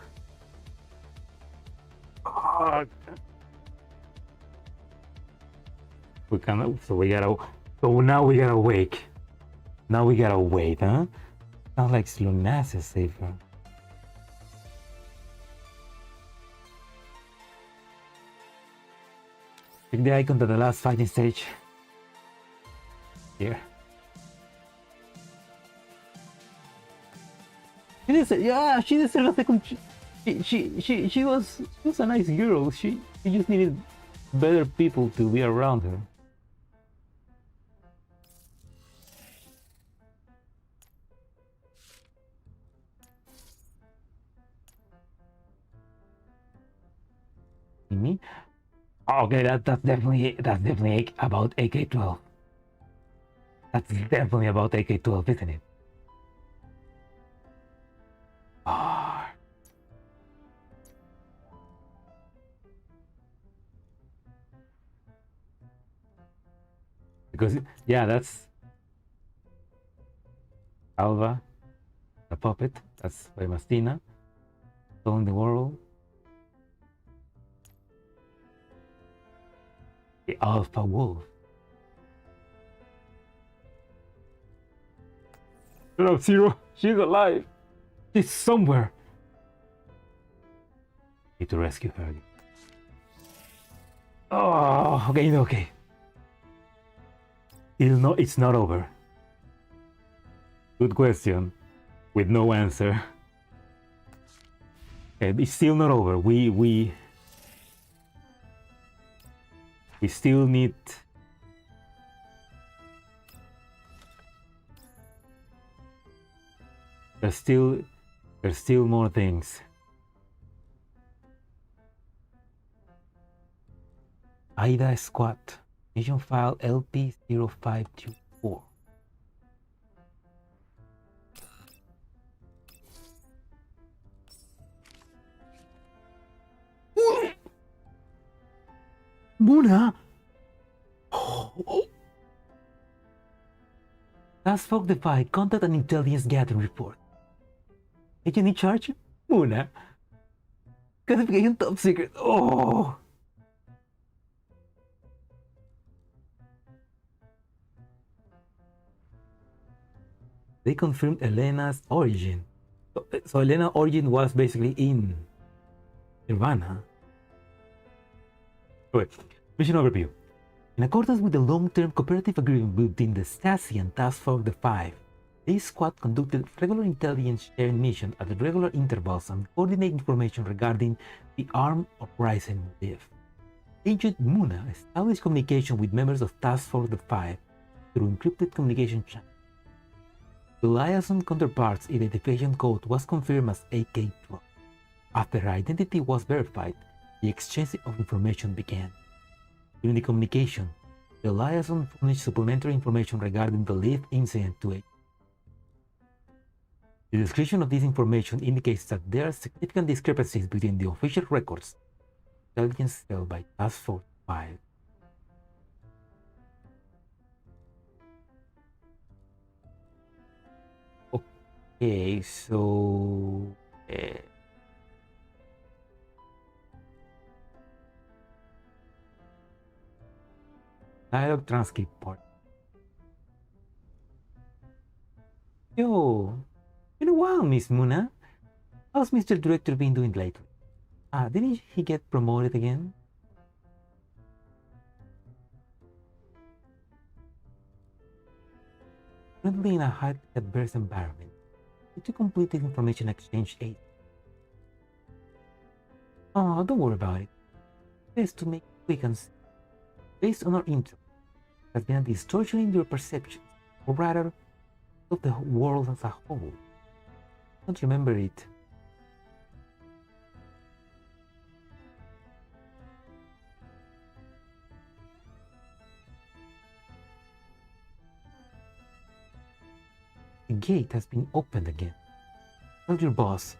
We can. So now we gotta wake. Now we gotta wait, huh? Sounds like Slunas is safer. Click the icon to the last fighting stage. Here. She deserves, yeah, she deserves a second. She was a nice girl. She just needed better people to be around her. Me? Okay, that's definitely about AK-12. That's definitely about AK-12, isn't it? Ah. Because yeah, that's Alva, the puppet. That's by Mastina. All in the world. The Alpha Wolf. Zero, she's alive. She's somewhere. Need to rescue her. Oh, okay. It's not over. Good question, with no answer. Okay, it's still not over. We still need. There's still more things. AIDA Squad, mission file LP0524. Muna! Task Force Defied, contact and intelligence gathering report. Agent in charge? Muna. Classification top secret. Oh! They confirmed Elena's origin. So Elena's origin was basically in Nirvana. Okay, mission overview. In accordance with the long-term cooperative agreement between the Stasi and Task Force the Five, this squad conducted regular intelligence sharing missions at regular intervals and coordinate information regarding the armed uprising in Lviv. Agent Muna established communication with members of Task Force the Five through encrypted communication channels. The liaison counterpart's identification code was confirmed as AK-12. After her identity was verified, the exchange of information began. During the communication, the liaison furnished supplementary information regarding the Lviv incident to it. The description of this information indicates that there are significant discrepancies between the official records intelligence held by Task Force 5. Okay, so dialogue transcript part. Yo, been a while, Miss Muna. How's Mr. Director been doing lately? Didn't he get promoted again? Currently in a highly adverse environment, to complete the information exchange aid. Oh, don't worry about it. Best to make quick and based on our intel, has been a distortion in your perceptions, or rather, of the world as a whole. Don't remember it. The gate has been opened again. Tell your boss.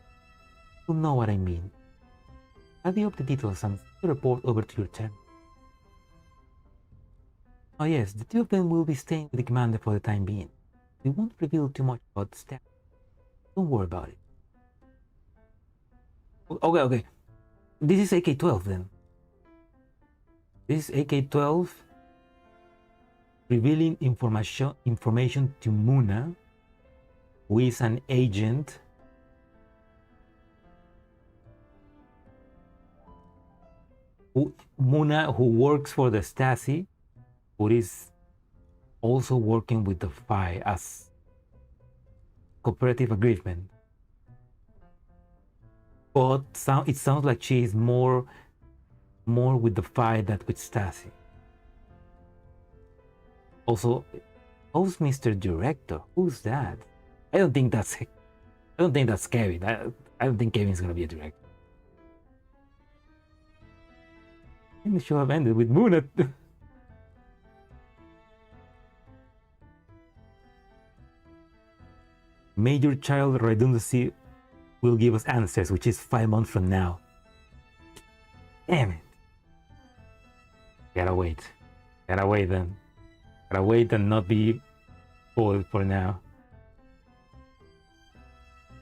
You'll know what I mean. I'll up the details and report over to your turn. Oh yes, the two of them will be staying with the commander for the time being. We won't reveal too much about the staff. Don't worry about it. Okay. This is AK-12 then. This is AK-12 revealing information to Muna, who is an agent who works for the Stasi, who is also working with the FI as cooperative agreement. But it sounds like she is more with the FI than with Stasi. Also, who's Mr. Director? Who's that? I don't think that's Kevin. I don't think Kevin's gonna be a director. I think the show have ended with Muna. Major child redundancy will give us answers, which is 5 months from now. Damn it. Gotta wait then. Gotta wait and not be spoiled for now.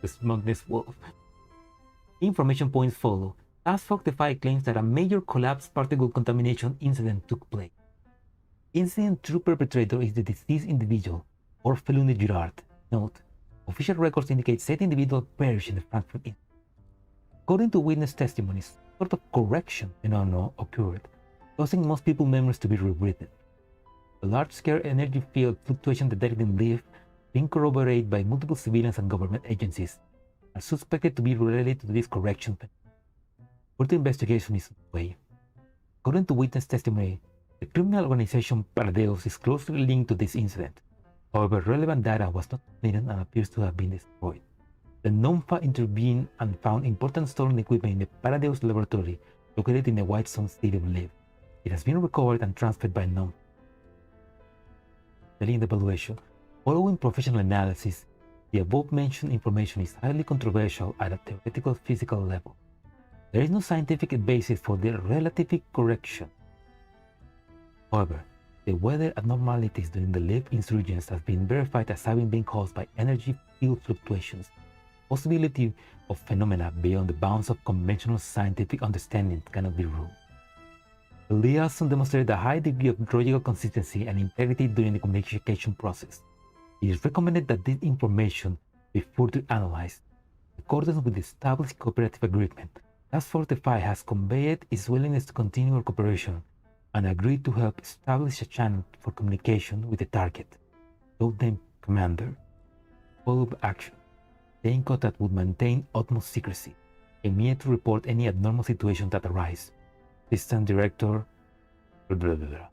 The smugness wolf. Information points follow. Task Force Defy claims that a major collapse particle contamination incident took place. Incident true perpetrator is the deceased individual, Orphelune Girard. Note, official records indicate said individual perished in the Frankfurt incident. According to witness testimonies, sort of correction phenomenon occurred, causing most people's memories to be rewritten. The large-scale energy field fluctuation detected in Lviv being corroborated by multiple civilians and government agencies. are suspected to be related to this correction. Further investigation is underway. According to witness testimony, the criminal organization Paradeus is closely linked to this incident. However, relevant data was not obtained and appears to have been destroyed. The NOMFA intervened and found important stolen equipment in the Paradeus laboratory located in the Whitestone Stadium Live. It has been recovered and transferred by NOMFA. Telling the evaluation, following professional analysis, the above-mentioned information is highly controversial at a theoretical physical level. There is no scientific basis for the relative correction. However, the weather abnormalities during the Live insurgence have been verified as having been caused by energy field fluctuations. Possibility of phenomena beyond the bounds of conventional scientific understanding cannot be ruled. The liaison demonstrated a high degree of logical consistency and integrity during the communication process. It is recommended that this information be further analyzed. In accordance with the established cooperative agreement, Task Force 5 has conveyed its willingness to continue our cooperation and agreed to help establish a channel for communication with the target. Told them, Commander. Follow-up action. Stay in contact would maintain utmost secrecy. Immediate to report any abnormal situation that arise. Assistant Director. Blah, blah, blah, blah.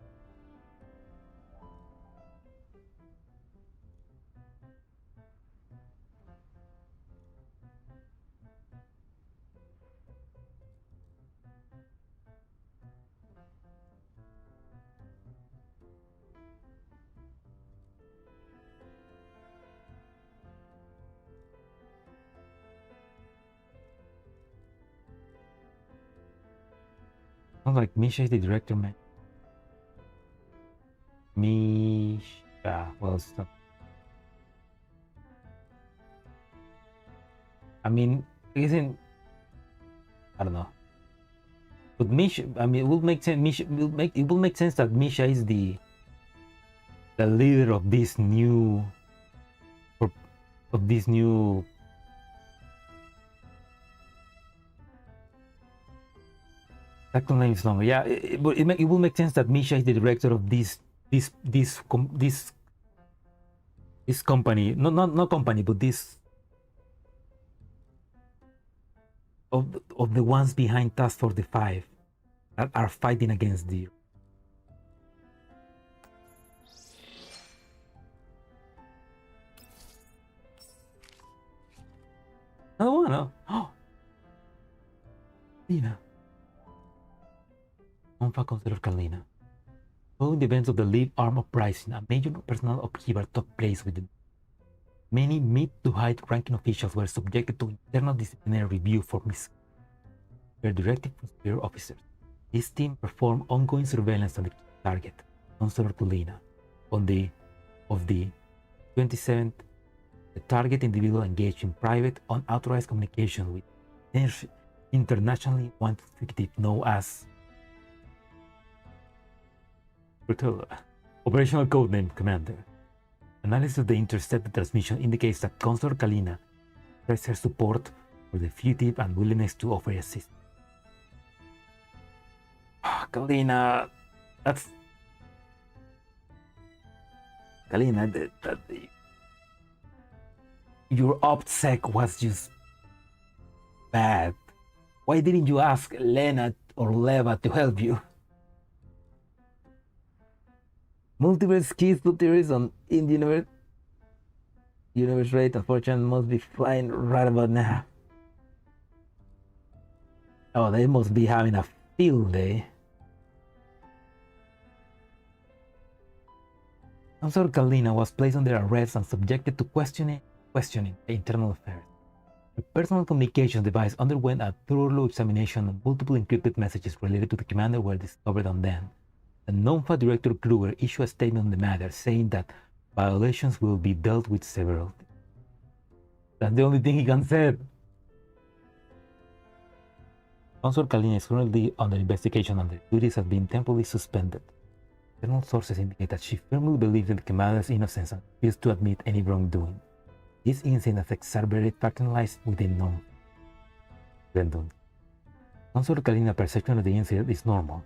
Sounds like Misha is the director, man. Misha, well, it's not. I mean, isn't, I don't know. But Misha, I mean, it will make sense. Misha it will make sense that Misha is the leader of this new Second name is longer. Yeah, it will make sense that Misha is the director of this company. Not company, but this of the ones behind Task Force 5 that are fighting against the. Another one, oh, Dina. NOMFA Counselor Kalina. Following the events of the Live arm uprising, a major personal upheaval took place with many mid to high ranking officials were subjected to internal disciplinary review for misconduct. Their directive from superior officers. This team performed ongoing surveillance on the target, Counselor Kalina. On the 27th, the target individual engaged in private, unauthorized communication with internationally wanted fugitive known as Operational Codename Commander. Analysis of the intercepted transmission indicates that Counselor Kalina expressed her support for the fugitive and willingness to offer assistance. Kalina, that's Kalina. Your OPSEC was just bad. Why didn't you ask Lena or Leva to help you? Multiverse keys to theories on in the universe rate unfortunately must be flying right about now. Oh, they must be having a field day. Counselor Kalina was placed under arrest and subjected to questioning internal affairs. Her personal communication device underwent a thorough examination and multiple encrypted messages related to the commander were discovered on them. The NOMFA Director Kruger issued a statement on the matter, saying that violations will be dealt with severely. That's the only thing he can say. Counselor Kalina is currently under investigation and their duties have been temporarily suspended. Internal sources indicate that she firmly believes in the commander's innocence and refuses to admit any wrongdoing. This incident has exacerbated paternalized within NOMFA. Counselor Kalina's perception of the incident is normal.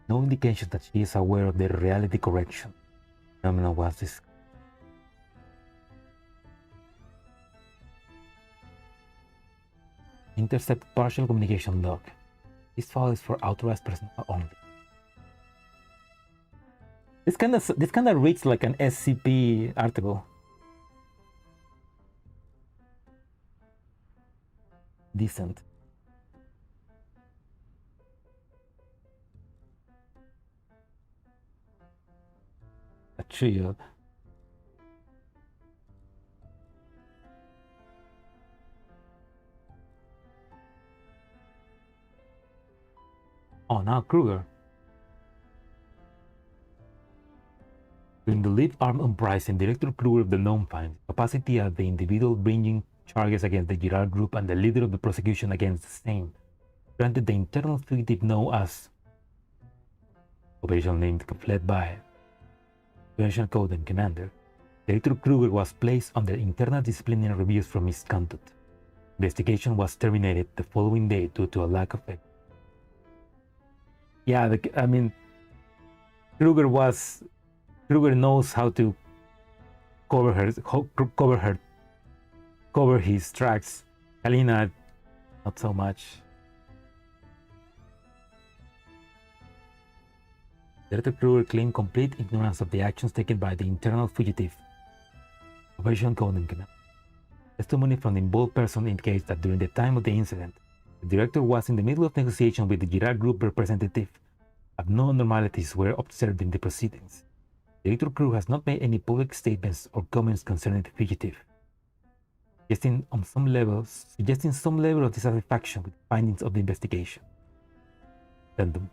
No indication that she is aware of the reality correction phenomenon was discussed. intercept partial communication log. This file is for authorized personnel only. This kind of reads like an SCP article. Decent. A trio. Oh, now Kruger. During the lead arm uprising, Director Kruger of the Gnome finds capacity as the individual bringing charges against the Girard group and the leader of the prosecution against the same. Granted the internal fugitive known as operation named led by Operation Code and Commander. Director Kruger was placed under internal disciplinary reviews for misconduct. Investigation was terminated the following day due to a lack of evidence. Yeah, I mean, Kruger knows how to cover his tracks. Kalina, not so much. Director Kruger claimed complete ignorance of the actions taken by the internal fugitive. Operation Golden Canal. Testimony from the involved person indicates that during the time of the incident, the director was in the middle of negotiation with the Girard group representative. Abnormalities were observed in the proceedings. Director Kruger has not made any public statements or comments concerning the fugitive, suggesting some level of dissatisfaction with the findings of the investigation. Addendum.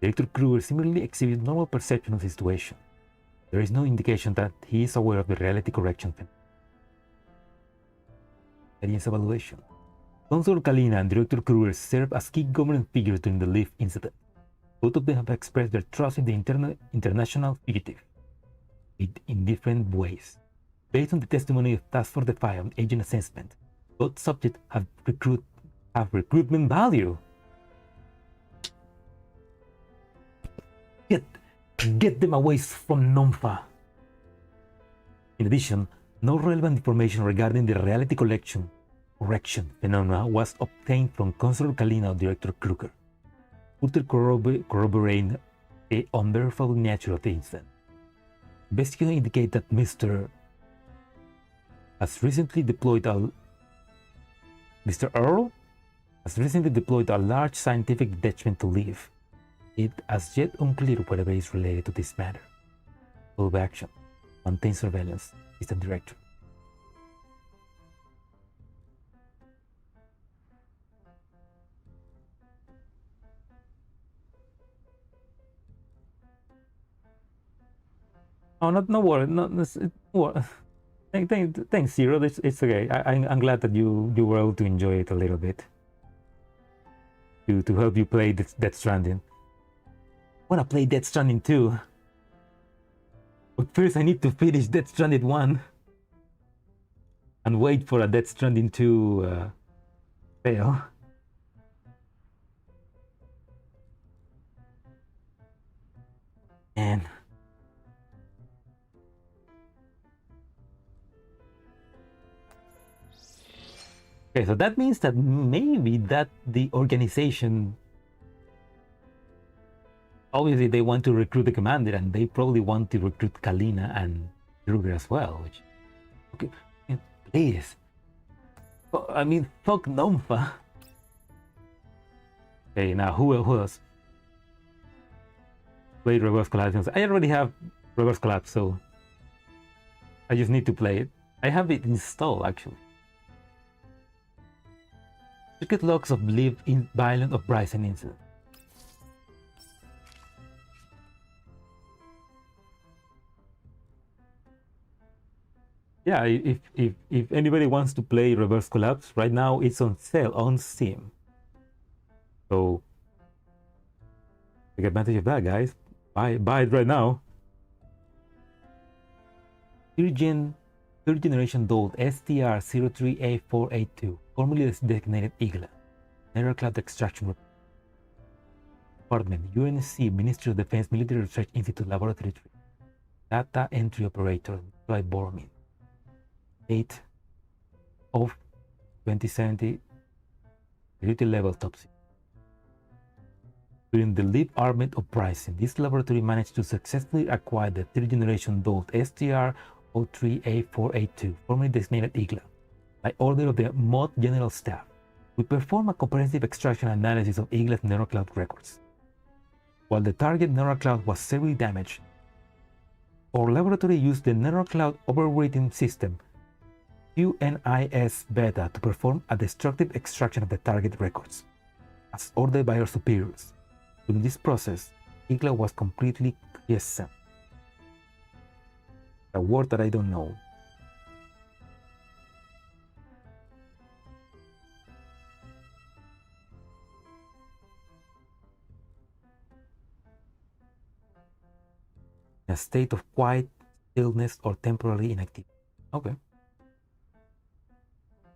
Director Kruger similarly exhibits normal perception of the situation. There is no indication that he is aware of the reality correction experience evaluation. Consul Kalina and Director Kruger serve as key government figures during the Leaf incident. Both of them have expressed their trust in the international fugitive in different ways. Based on the testimony of Task Force Defy on agent assessment, both subjects have recruitment value. Get them away from Nomfa. In addition, no relevant information regarding the reality correction phenomena was obtained from Consul Kalina or Director Kruger, further corroborating the unverifiable nature of the incident. Investigators indicate that Mr. Earl has recently deployed a large scientific detachment to Leaf. It is yet unclear whether it is related to this matter. Full action. Maintain surveillance. Assistant Director. Oh, no worry. Thanks, Zero. It's okay. I'm glad that you were able to enjoy it a little bit. To help you play Death Stranding. I want to play Death Stranding 2. But first I need to finish Death Stranding 1. And wait for a Death Stranding 2 fail. And okay, so that means that maybe that the organization, obviously they want to recruit the commander, and they probably want to recruit Kalina and Kruger as well. Which, okay, please. I mean, fuck Nomfa. Okay, now who else? Play Reverse Collapse. I already have Reverse Collapse, so I just need to play it. I have it installed actually. Circuit logs of Live in Violent Uprising incident. Yeah, if anybody wants to play Reverse Collapse, right now it's on sale on Steam. So take advantage of that, guys. Buy it right now. Third generation Dold STR-03A482, formerly designated Igla. Nether Cloud Extraction Department, UNSC, Ministry of Defense, Military Research Institute, Laboratory 3. Data Entry Operator, Flight Boromir. Date of 2070. security level top secret. During the Leap Armed Uprising, this laboratory managed to successfully acquire the third generation Dolt STR-03A482, formerly designated IGLA, by order of the Mod General Staff. We performed a comprehensive extraction analysis of IGLA's neural cloud records. While the target neural cloud was severely damaged, our laboratory used the neural cloud overwriting system QNIS Beta to perform a destructive extraction of the target records, as ordered by our superiors. During this process, IGLA was completely quiescent. A word that I don't know. In a state of quiet stillness or temporary inactivity. Okay.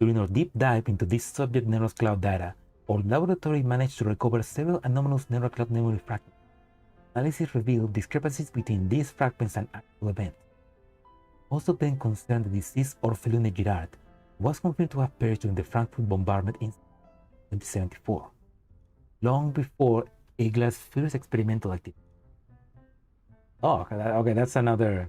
During our deep dive into this subject neural cloud data, our laboratory managed to recover several anomalous neural cloud memory fragments. Analysis revealed discrepancies between these fragments and actual events. Most of them concerned the deceased Orphelune Girard, who was confirmed to have perished during the Frankfurt bombardment in 2074, long before IGLA's first experimental activity. Oh, okay, that's another.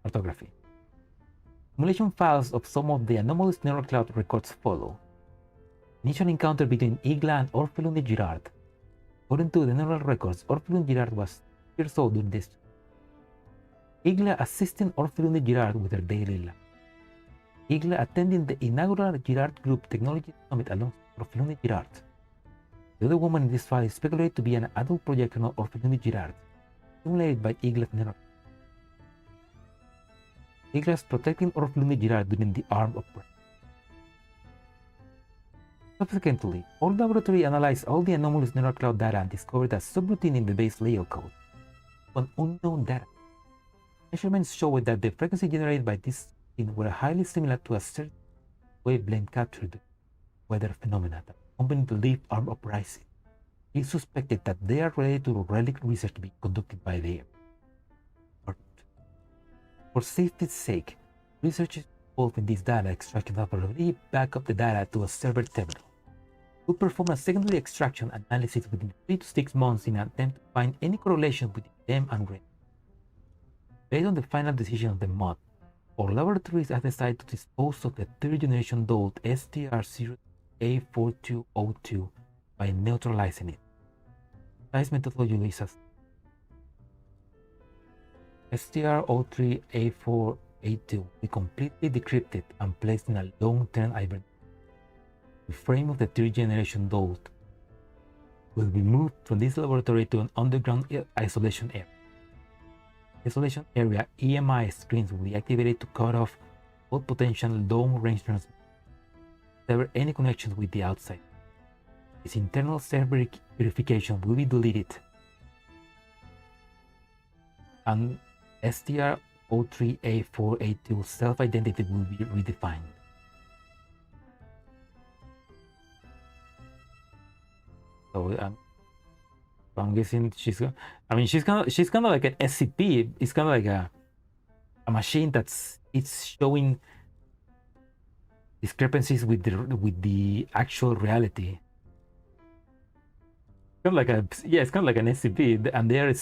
Orthography. Simulation files of some of the anomalous neural cloud records follow. Initial encounter between IGLA and Orphelune Girard. According to the neural records, Orphelune Girard was 6 years old during this. IGLA assisting Orphelune Girard with her daily life. IGLA attending the inaugural Girard Group Technology Summit alongside Orphelune Girard. The other woman in this file is speculated to be an adult projection of Orphelune Girard, simulated by IGLA's neural. IGLA's protecting Orphelune Girard during the armed operation. Subsequently, our laboratory analyzed all the anomalous neural cloud data and discovered a subroutine in the base layout code, an unknown data. Measurements showed that the frequency generated by this routine were highly similar to a certain wavelength captured weather phenomena that accompanied the Leaf Arm Uprising. He suspected that they are related to relic research being conducted by the For safety's sake, researchers involved in this data extraction have already backed up the data to a server terminal. We perform a secondary extraction analysis within 3 to 6 months in an attempt to find any correlation between them and REM. Based on the final decision of the mod, our laboratories have decided to dispose of the third generation Dolt STR-0A4202 by neutralizing it. This methodology is as STR-03A482 be completely decrypted and placed in a long-term hibernation. The frame of the third generation Dolt will be moved from this laboratory to an underground isolation area. Isolation area EMI screens will be activated to cut off all potential long-range transmission, sever any connections with the outside. This internal self-verification will be deleted, and STR-03A482 self-identity will be redefined. So I'm guessing she's kind of like an SCP. It's kind of like a machine it's showing discrepancies with the actual reality. Kind of like it's kind of like an SCP, and they're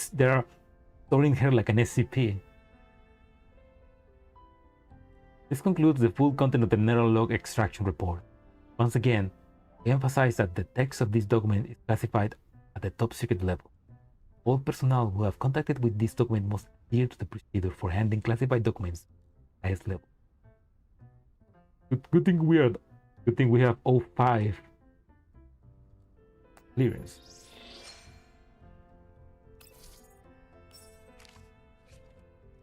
storing her like an SCP. This concludes the full content of the neural log extraction report. Once again, we emphasize that the text of this document is classified at the top secret level. All personnel who have contacted with this document must adhere to the procedure for handling classified documents at highest level. Good thing we have 05 clearance.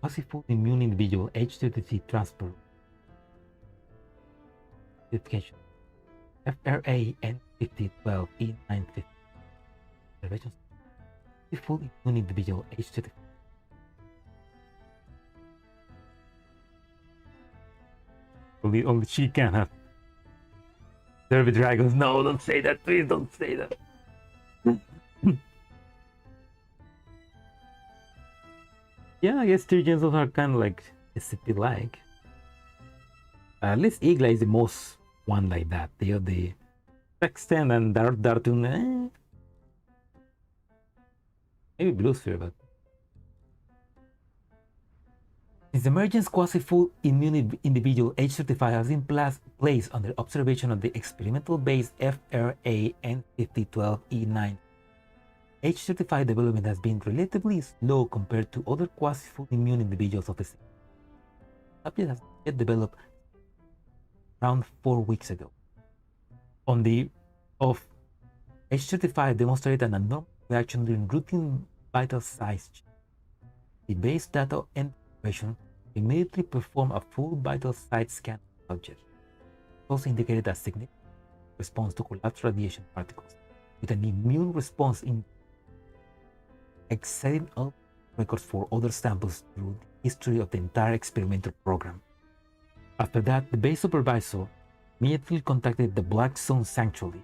Possible immune individual HTTP transfer certification FRA N5012E950 observations. Possible immune individual HTTP. Only she can have Derby Dragons. No, don't say that, please don't say that. Yeah, I guess 3 gens are kind of like SCP-like. At least Igla is the most one like that. The Sexton and Dartun, maybe Blue Sphere, but since the emergence quasi-full immune individual H35 has been placed under observation of the experimental base FRA N5012E9, H35 development has been relatively slow compared to other quasi-full immune individuals of the same. Subject has yet developed around 4 weeks ago. On the of H35 demonstrated an abnormal reaction during routine vital signs check. The base data integration immediately performed a full vital sign scan of the subject. It also indicated a significant response to collapsed radiation particles, with an immune response in exceeding all records for other samples through the history of the entire experimental program. After that, the base supervisor immediately contacted the Black Zone Sanctuary.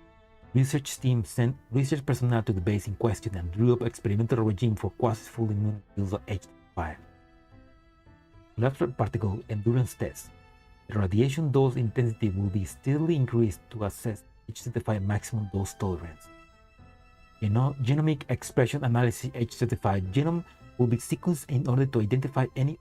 Research team sent research personnel to the base in question and drew up an experimental regime for quasi-full immune use of H5. Collapsed particle endurance tests. The radiation dose intensity will be steadily increased to assess H35 maximum dose tolerance. Genomic expression analysis H35 genome will be sequenced in order to identify any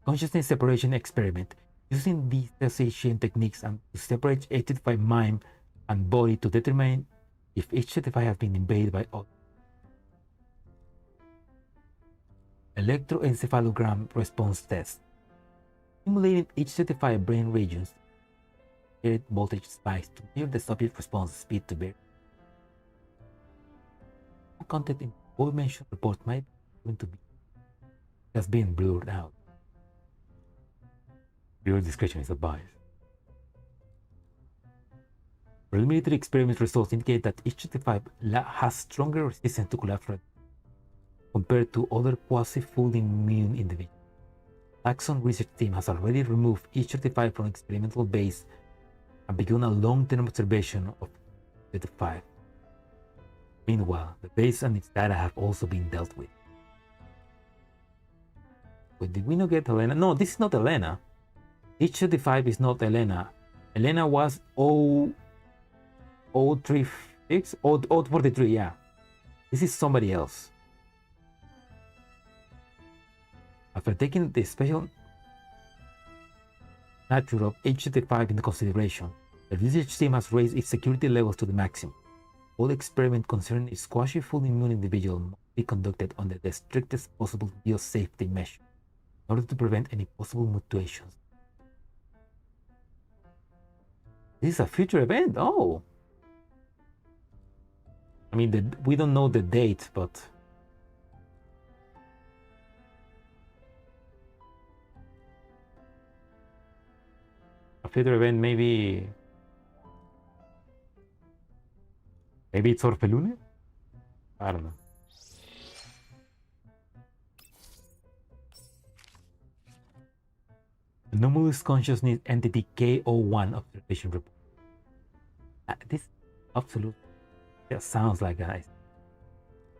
consciousness separation experiment. Using these dissociation techniques and to separate H35 mind and body to determine if H35 has been invaded by others. Electroencephalogram response test. Simulating H35 brain regions, voltage spikes to measure the subject response speed to bear. Content in the mentioned report might be going to be has been blurred out. Your discretion is advised. Preliminary experiment results indicate that H35 has stronger resistance to collapse compared to other quasi-full immune individuals. Taxon research team has already removed H35 from experimental base and begun a long-term observation of H35. Meanwhile, the base and its data have also been dealt with. But did we not get Helena? No, this is not Helena. H35 is not Elena. Elena was 036, 043, yeah. This is somebody else. After taking the special nature of H35 into consideration, the research team has raised its security levels to the maximum. All experiments concerning a quasi-full immune individual must be conducted under the strictest possible biosafety measure in order to prevent any possible mutations. This is a future event. Oh, I mean, we don't know the date, but a future event, maybe it's Orphelune? I don't know. Anomalous consciousness entity KO1 observation report. This absolutely sounds like a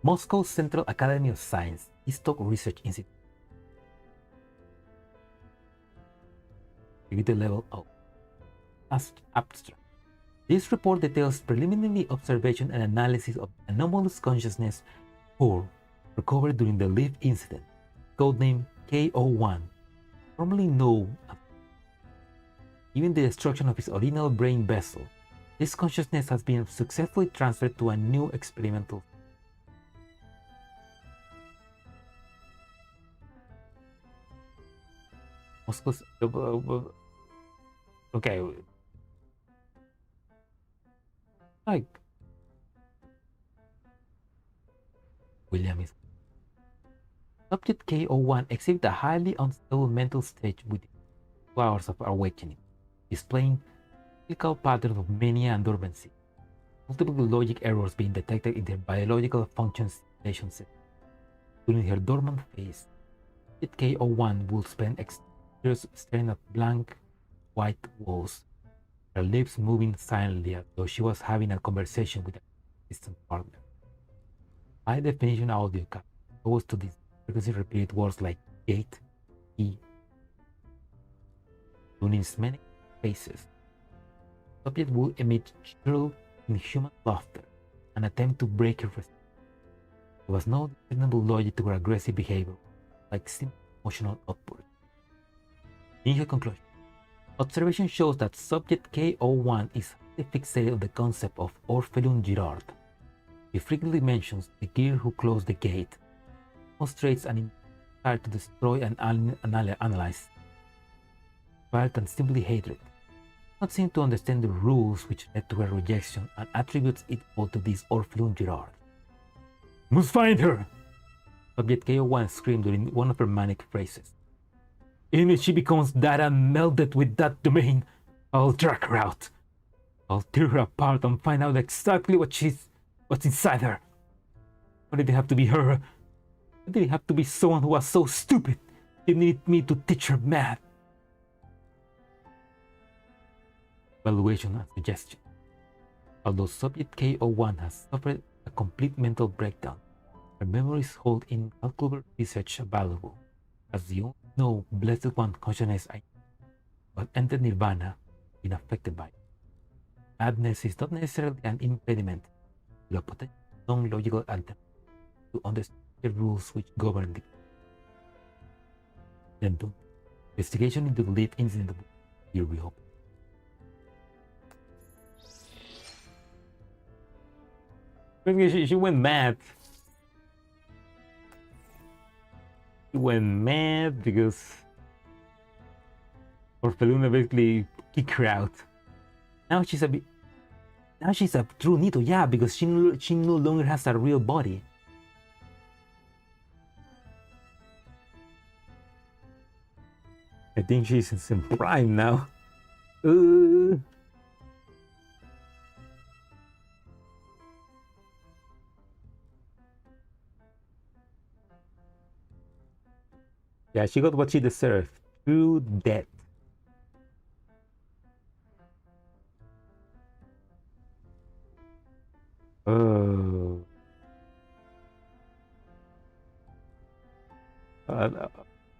Moscow Central Academy of Science, Istok Research Institute. Security level O. Abstract. This report details preliminary observation and analysis of anomalous consciousness core recovered during the Leaf incident, codename KO1, formerly known as. Given the destruction of his original brain vessel, this consciousness has been successfully transferred to a new experimental. Moscow's. Okay. Like. William is. Subject KO1 exhibits a highly unstable mental state within 2 hours of awakening, displaying cyclical patterns of mania and dormancy, multiple logic errors being detected in their biological function simulation system. During her dormant phase, KO1 will spend years staring at blank white walls, her lips moving silently as though she was having a conversation with a distant partner. High definition audio goes to this frequency repeated words like gate, key, in its many faces. The subject would emit shrill, inhuman laughter and attempt to break her resistance. There was no discernible logic to her aggressive behavior, like simple emotional outbursts. In her conclusion, observation shows that subject K01 is highly fixated on the concept of Orphelin Girard. He frequently mentions the gear who closed the gate, demonstrates an desire to destroy and analyze, rather than simply hatred. Not seem to understand the rules which led to her rejection and attributes it all to this Orphelin Girard. Must find her! Subject K01 screamed during one of her manic phrases. Even if she becomes data melded with that domain, I'll drag her out. I'll tear her apart and find out exactly what's inside her. Why did it have to be her? Why did it have to be someone who was so stupid? She needed me to teach her math. Evaluation and suggestion. Although subject K01 has suffered a complete mental breakdown, her memories hold incalculable research valuable, as the only no Blessed One consciousness but entered Nirvana, been affected by it. Madness is not necessarily an impediment to a potential non-logical attempt to understand the rules which govern it. Then, investigation into the lead incident will be reopened. She went mad. She went mad because Orphelina basically kicked her out. Now she's a true Nito, yeah, because she no longer has a real body. I think she's in prime now. Yeah, she got what she deserved. True death. Oh.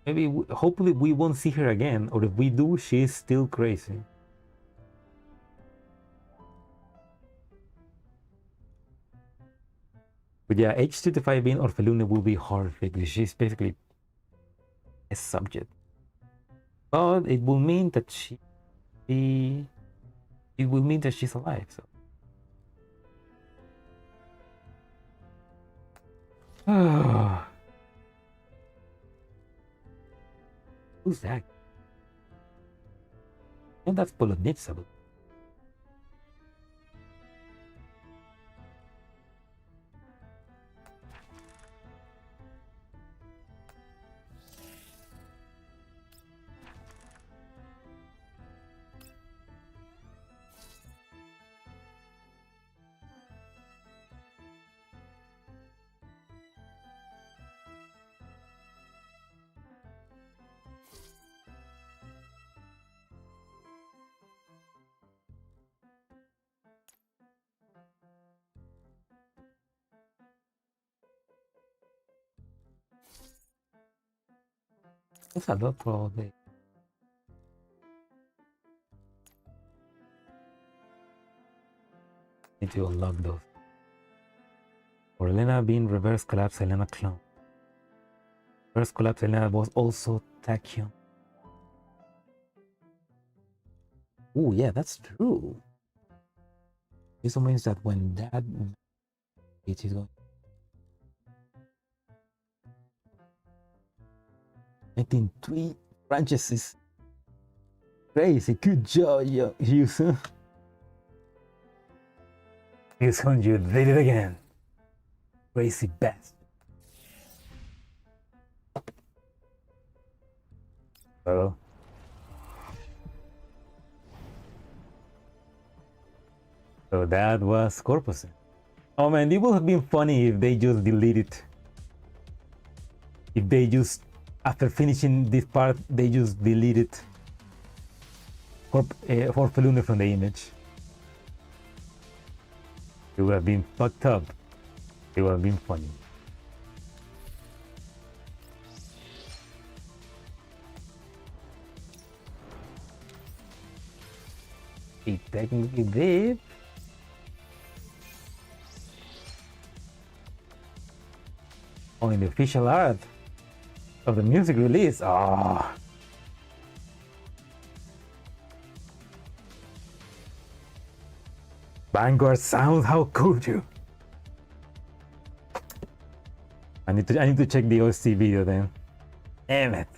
Maybe, hopefully we won't see her again, or if we do, she's still crazy. But yeah, H35 being Orphelina will be horrific because she's basically a subject. But it will mean that it will mean that she's alive, so. Who's that? And that's Polonitsa. That's a lot for all day. Need to unlock those. For Elena being reverse collapse, Elena clone. Reverse collapse, Elena was also tachyon. Oh yeah, that's true. This means that when that it is going 19 branches is crazy. Good job, user. This one you did it again. Crazy bastard. Oh. So that was Corposant. Oh man, it would have been funny if they just deleted. If they just, after finishing this part, they just deleted Orphelina from the image. It would have been fucked up. It would have been funny. He technically did. Oh, in the official art of the music release. Ah. Oh. Vanguard sound, how could you? I need to check the OC video then. Damn it.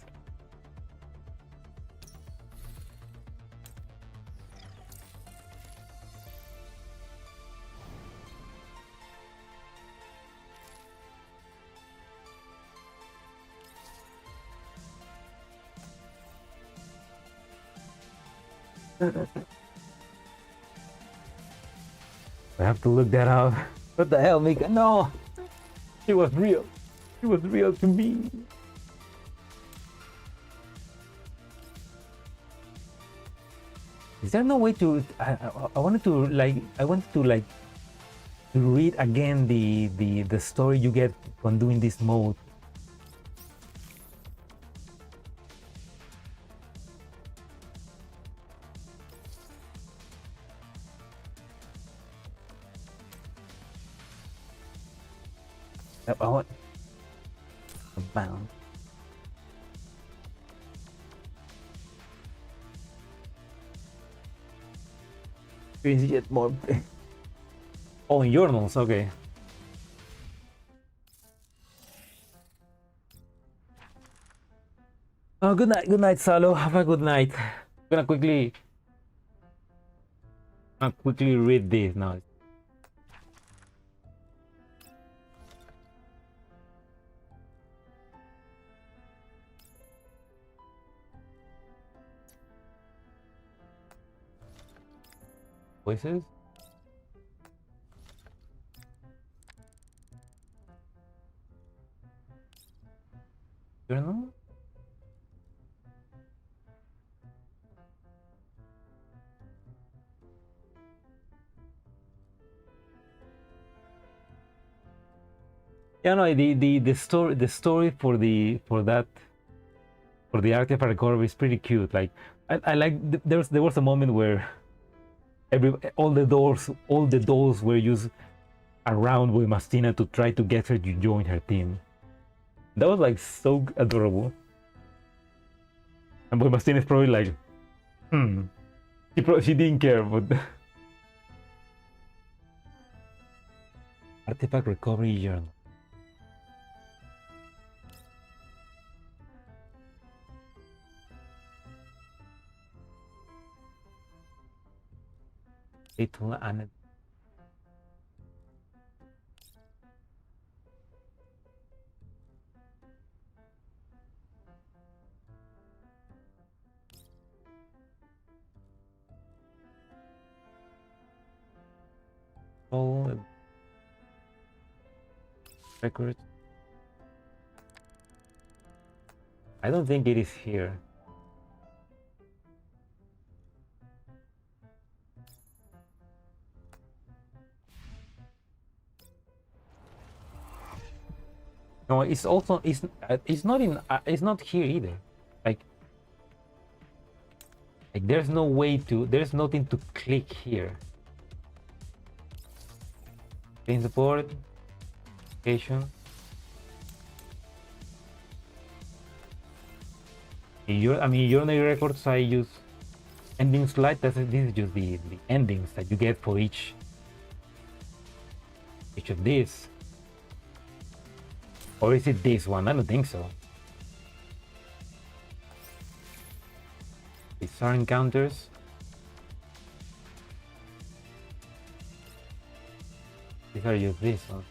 I have to look that up. What the hell, Mika? No! It was real. It was real to me. Is there no way to... I wanted to to read again the story you get when doing this mode. I want bound. Is it more? Oh, in journals, okay. Oh, good night, Salo. Have a good night. I'm gonna quickly read this now. Voices? Journal? Yeah, no, the story for the artifact recovery is pretty cute. Like I like there was a moment where all the dolls were used around with Mastina to try to get her to join her team. That was like so adorable. And Mastina is probably like, she didn't care, but artifact recovery journal. And all records. I don't think it is here. No, it's also it's not here either. Like there's no way to, there's nothing to click here. Clean support, location. Your records I use ending slide. This is just the endings that you get for each of these. Or is it this one? I don't think so. These are encounters. These are just this one.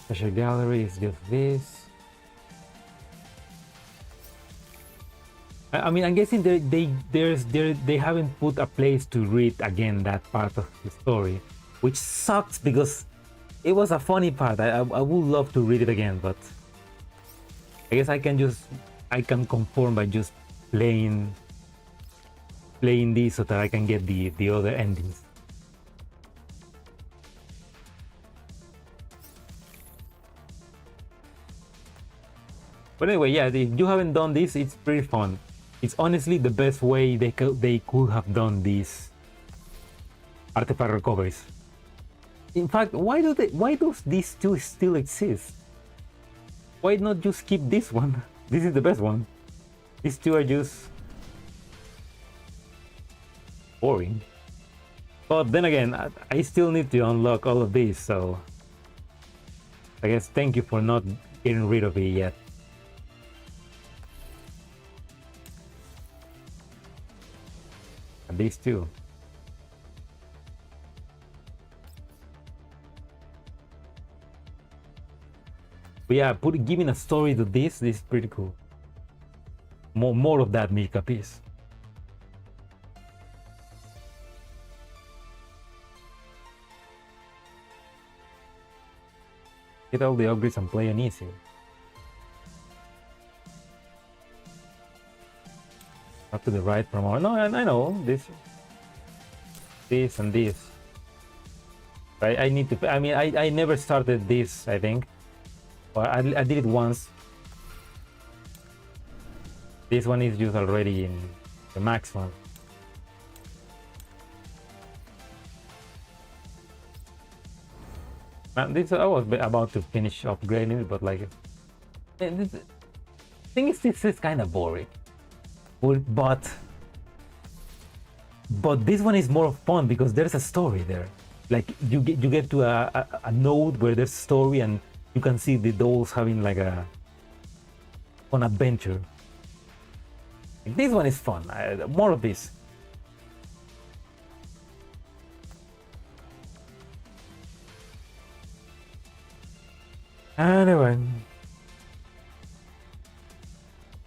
Special gallery is just this. I mean, I'm guessing they haven't put a place to read again that part of the story, which sucks because it was a funny part. I would love to read it again, but I guess I can conform by just playing this so that I can get the other endings. But anyway, yeah, if you haven't done this, it's pretty fun. It's honestly the best way they could have done these artifact recoveries. In fact, why does these two still exist? Why not just keep this one? This is the best one. These two are just boring. But then again, I still need to unlock all of these, so I guess thank you for not getting rid of it yet. And these two. But yeah, giving a story to this is pretty cool. More of that Mika piece. Get all the upgrades and play on easy. Up to the right from our... No, I know. This and this. I need to... I mean, I never started this, I think. Or I did it once. This one is just already in the max one. This I was about to finish upgrading it, but like... This thing is, this is kind of boring. But this one is more fun because there's a story there. Like you get to a node where there's a story and you can see the dolls having like an adventure. This one is fun. More of this. Anyway.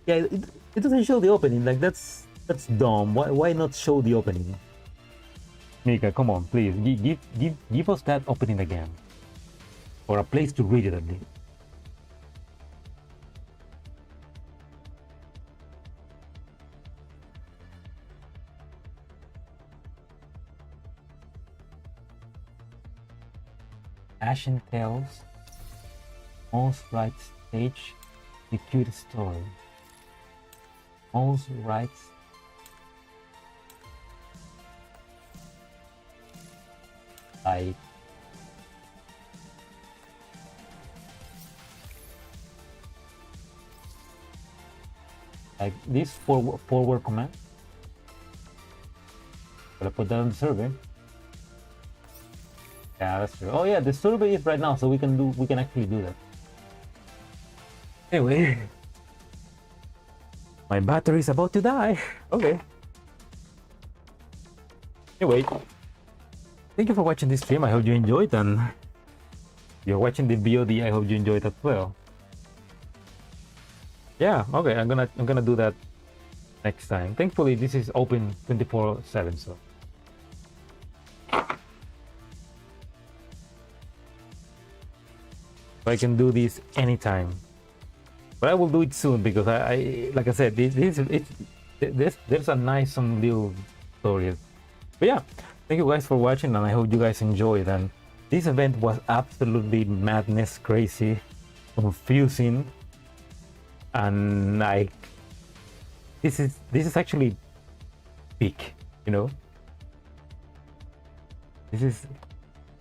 Yeah, it doesn't show the opening. Like that's dumb. Why not show the opening? Mika, come on, please. Give us that opening again. Or a place to read it at least. Ashen Tales. Most right stage. The cute story. Most rights. Like this forward command. Gotta put that on the survey. Yeah, that's true. Oh yeah, the survey is right now, so we can actually do that. Anyway. My battery is about to die. Okay. Anyway, thank you for watching this stream. I hope you enjoyed, and if you're watching the VOD, I hope you enjoyed as well. Yeah, okay, I'm gonna do that next time. Thankfully, this is open 24/7, so. I can do this anytime. But I will do it soon because I like I said, there's a nice some little stories. But yeah, thank you guys for watching, and I hope you guys enjoyed. And this event was absolutely madness, crazy, confusing, and like this is actually peak, you know. This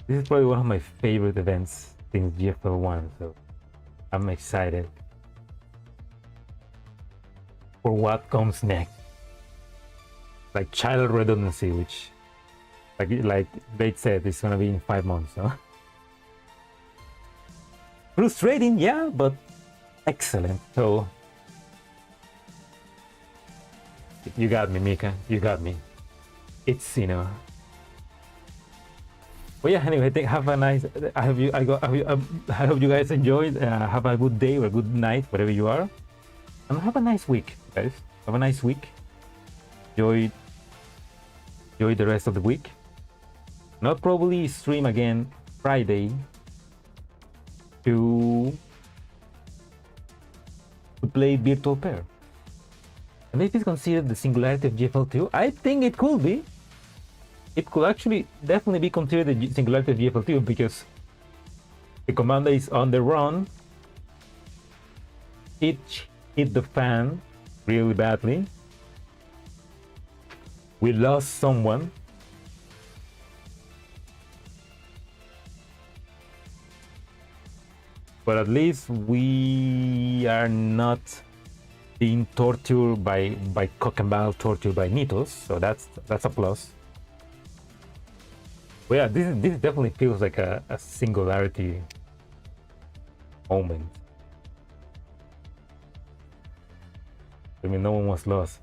is probably one of my favorite events since GFL1, so I'm excited for what comes next. Like child redundancy, which like they said it's gonna be in 5 months, huh? Frustrating, yeah, but excellent. So you got me, Mika. You got me. It's, you know. But yeah, anyway, have a nice. I hope you guys enjoyed. Have a good day or a good night, whatever you are, and have a nice week, guys. Have a nice week. Enjoy the rest of the week. Not probably stream again Friday to play Virtual Pair. And if it's considered the singularity of GFL2, I think it could be. It could actually definitely be considered the singularity of GFL2 because the commander is on the run. It hit the fan really badly. We lost someone. But at least we are not being tortured by cock and ball, tortured by Nitos, so that's a plus. But yeah, this definitely feels like a singularity moment. I mean, no one was lost.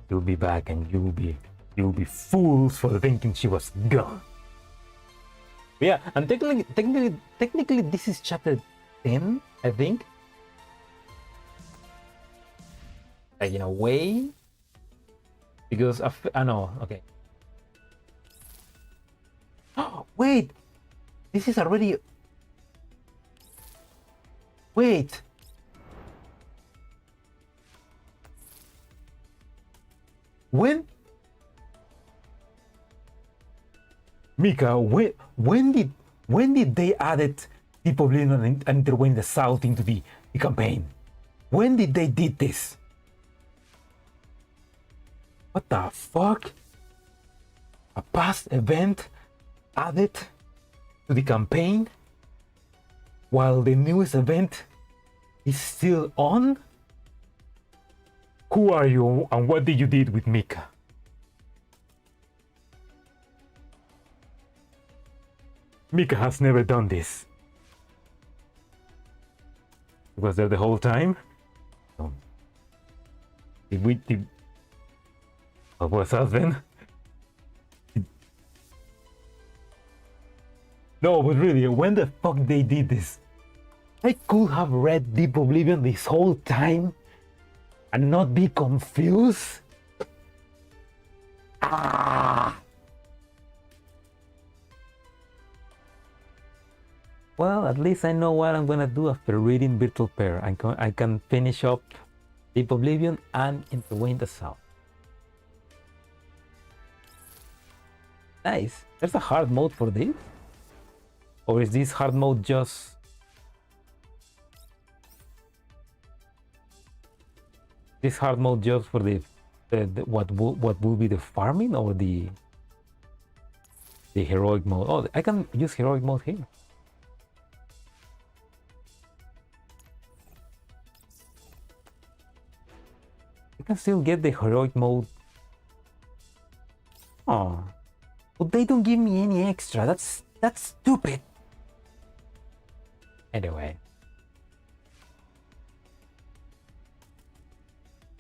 You'll be back, and you'll be fools for thinking she was gone. But yeah, and technically, this is chapter 10, I think. Like in a way, because I know. Okay. Oh wait, this is already. Wait. When? Mika, when did they added people and interwent the South into the campaign? When did they did this? What the fuck? A past event added to the campaign while the newest event is still on? Who are you and what did you did with Mika? Mika has never done this. Was there the whole time? No. What was that then? No, but really, when the fuck they did this? I could have read Deep Oblivion this whole time and not be confused. Ah. Well, at least I know what I'm gonna do after reading Virtual Pair. I can finish up Deep Oblivion and Interway the South. Nice. There's a hard mode for this? Or is this hard mode just... This hard mode just for the what will be the farming or the heroic mode? Oh, I can use heroic mode here. You can still get the heroic mode. Oh, but they don't give me any extra. That's stupid. Anyway,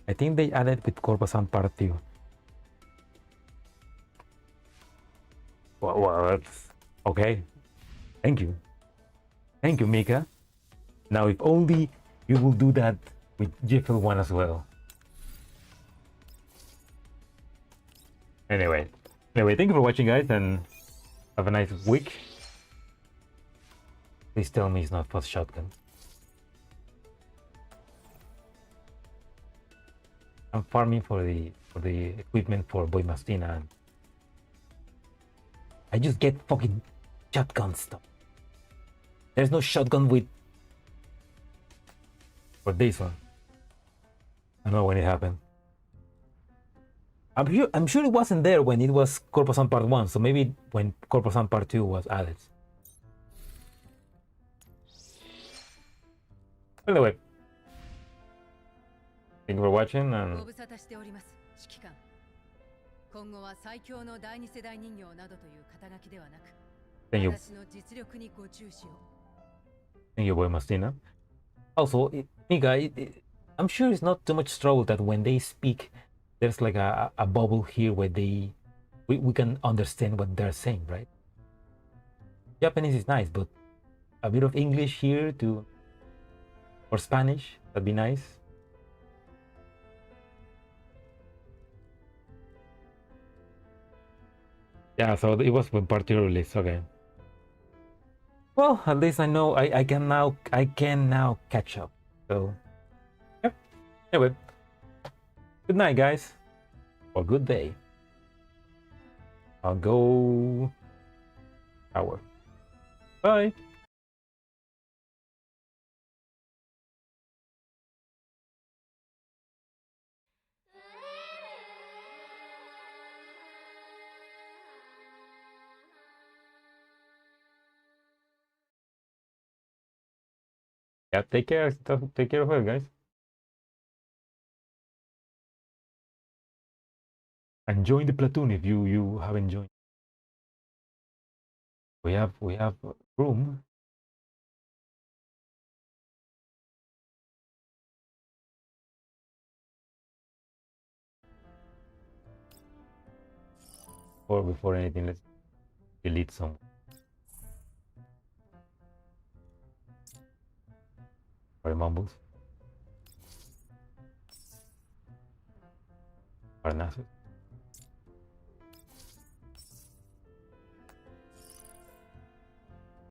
I think they added with Corposant Part 2. Well, that's okay. Thank you, Mika. Now, if only you will do that with GFL 1 as well. Anyway, thank you for watching, guys, and have a nice week. Please tell me it's not fast shotgun. I'm farming for the equipment for Boy Mastina. And I just get fucking shotgun stuff. There's no shotgun with for this one. I don't know when it happened. I'm sure it wasn't there when it was Corposant Part 1, so maybe when Corposant Part 2 was added. Anyway, thank you for watching and thank you. Thank you, Boy Mastina. Also, Mika, I'm sure it's not too much trouble that when they speak, there's like a bubble here where we can understand what they're saying, right? Japanese is nice, but a bit of English here or Spanish That'd be nice. Yeah, so it was when party release. Okay. Well, at least I know I can now catch up. So, yep. Anyway, good night, guys, or good day. I'll go shower. Bye. Yeah, take care. Take care of her, guys. And join the platoon if you haven't joined. We have room. Or before anything, let's delete some. Sorry, mumbles. Parnassus.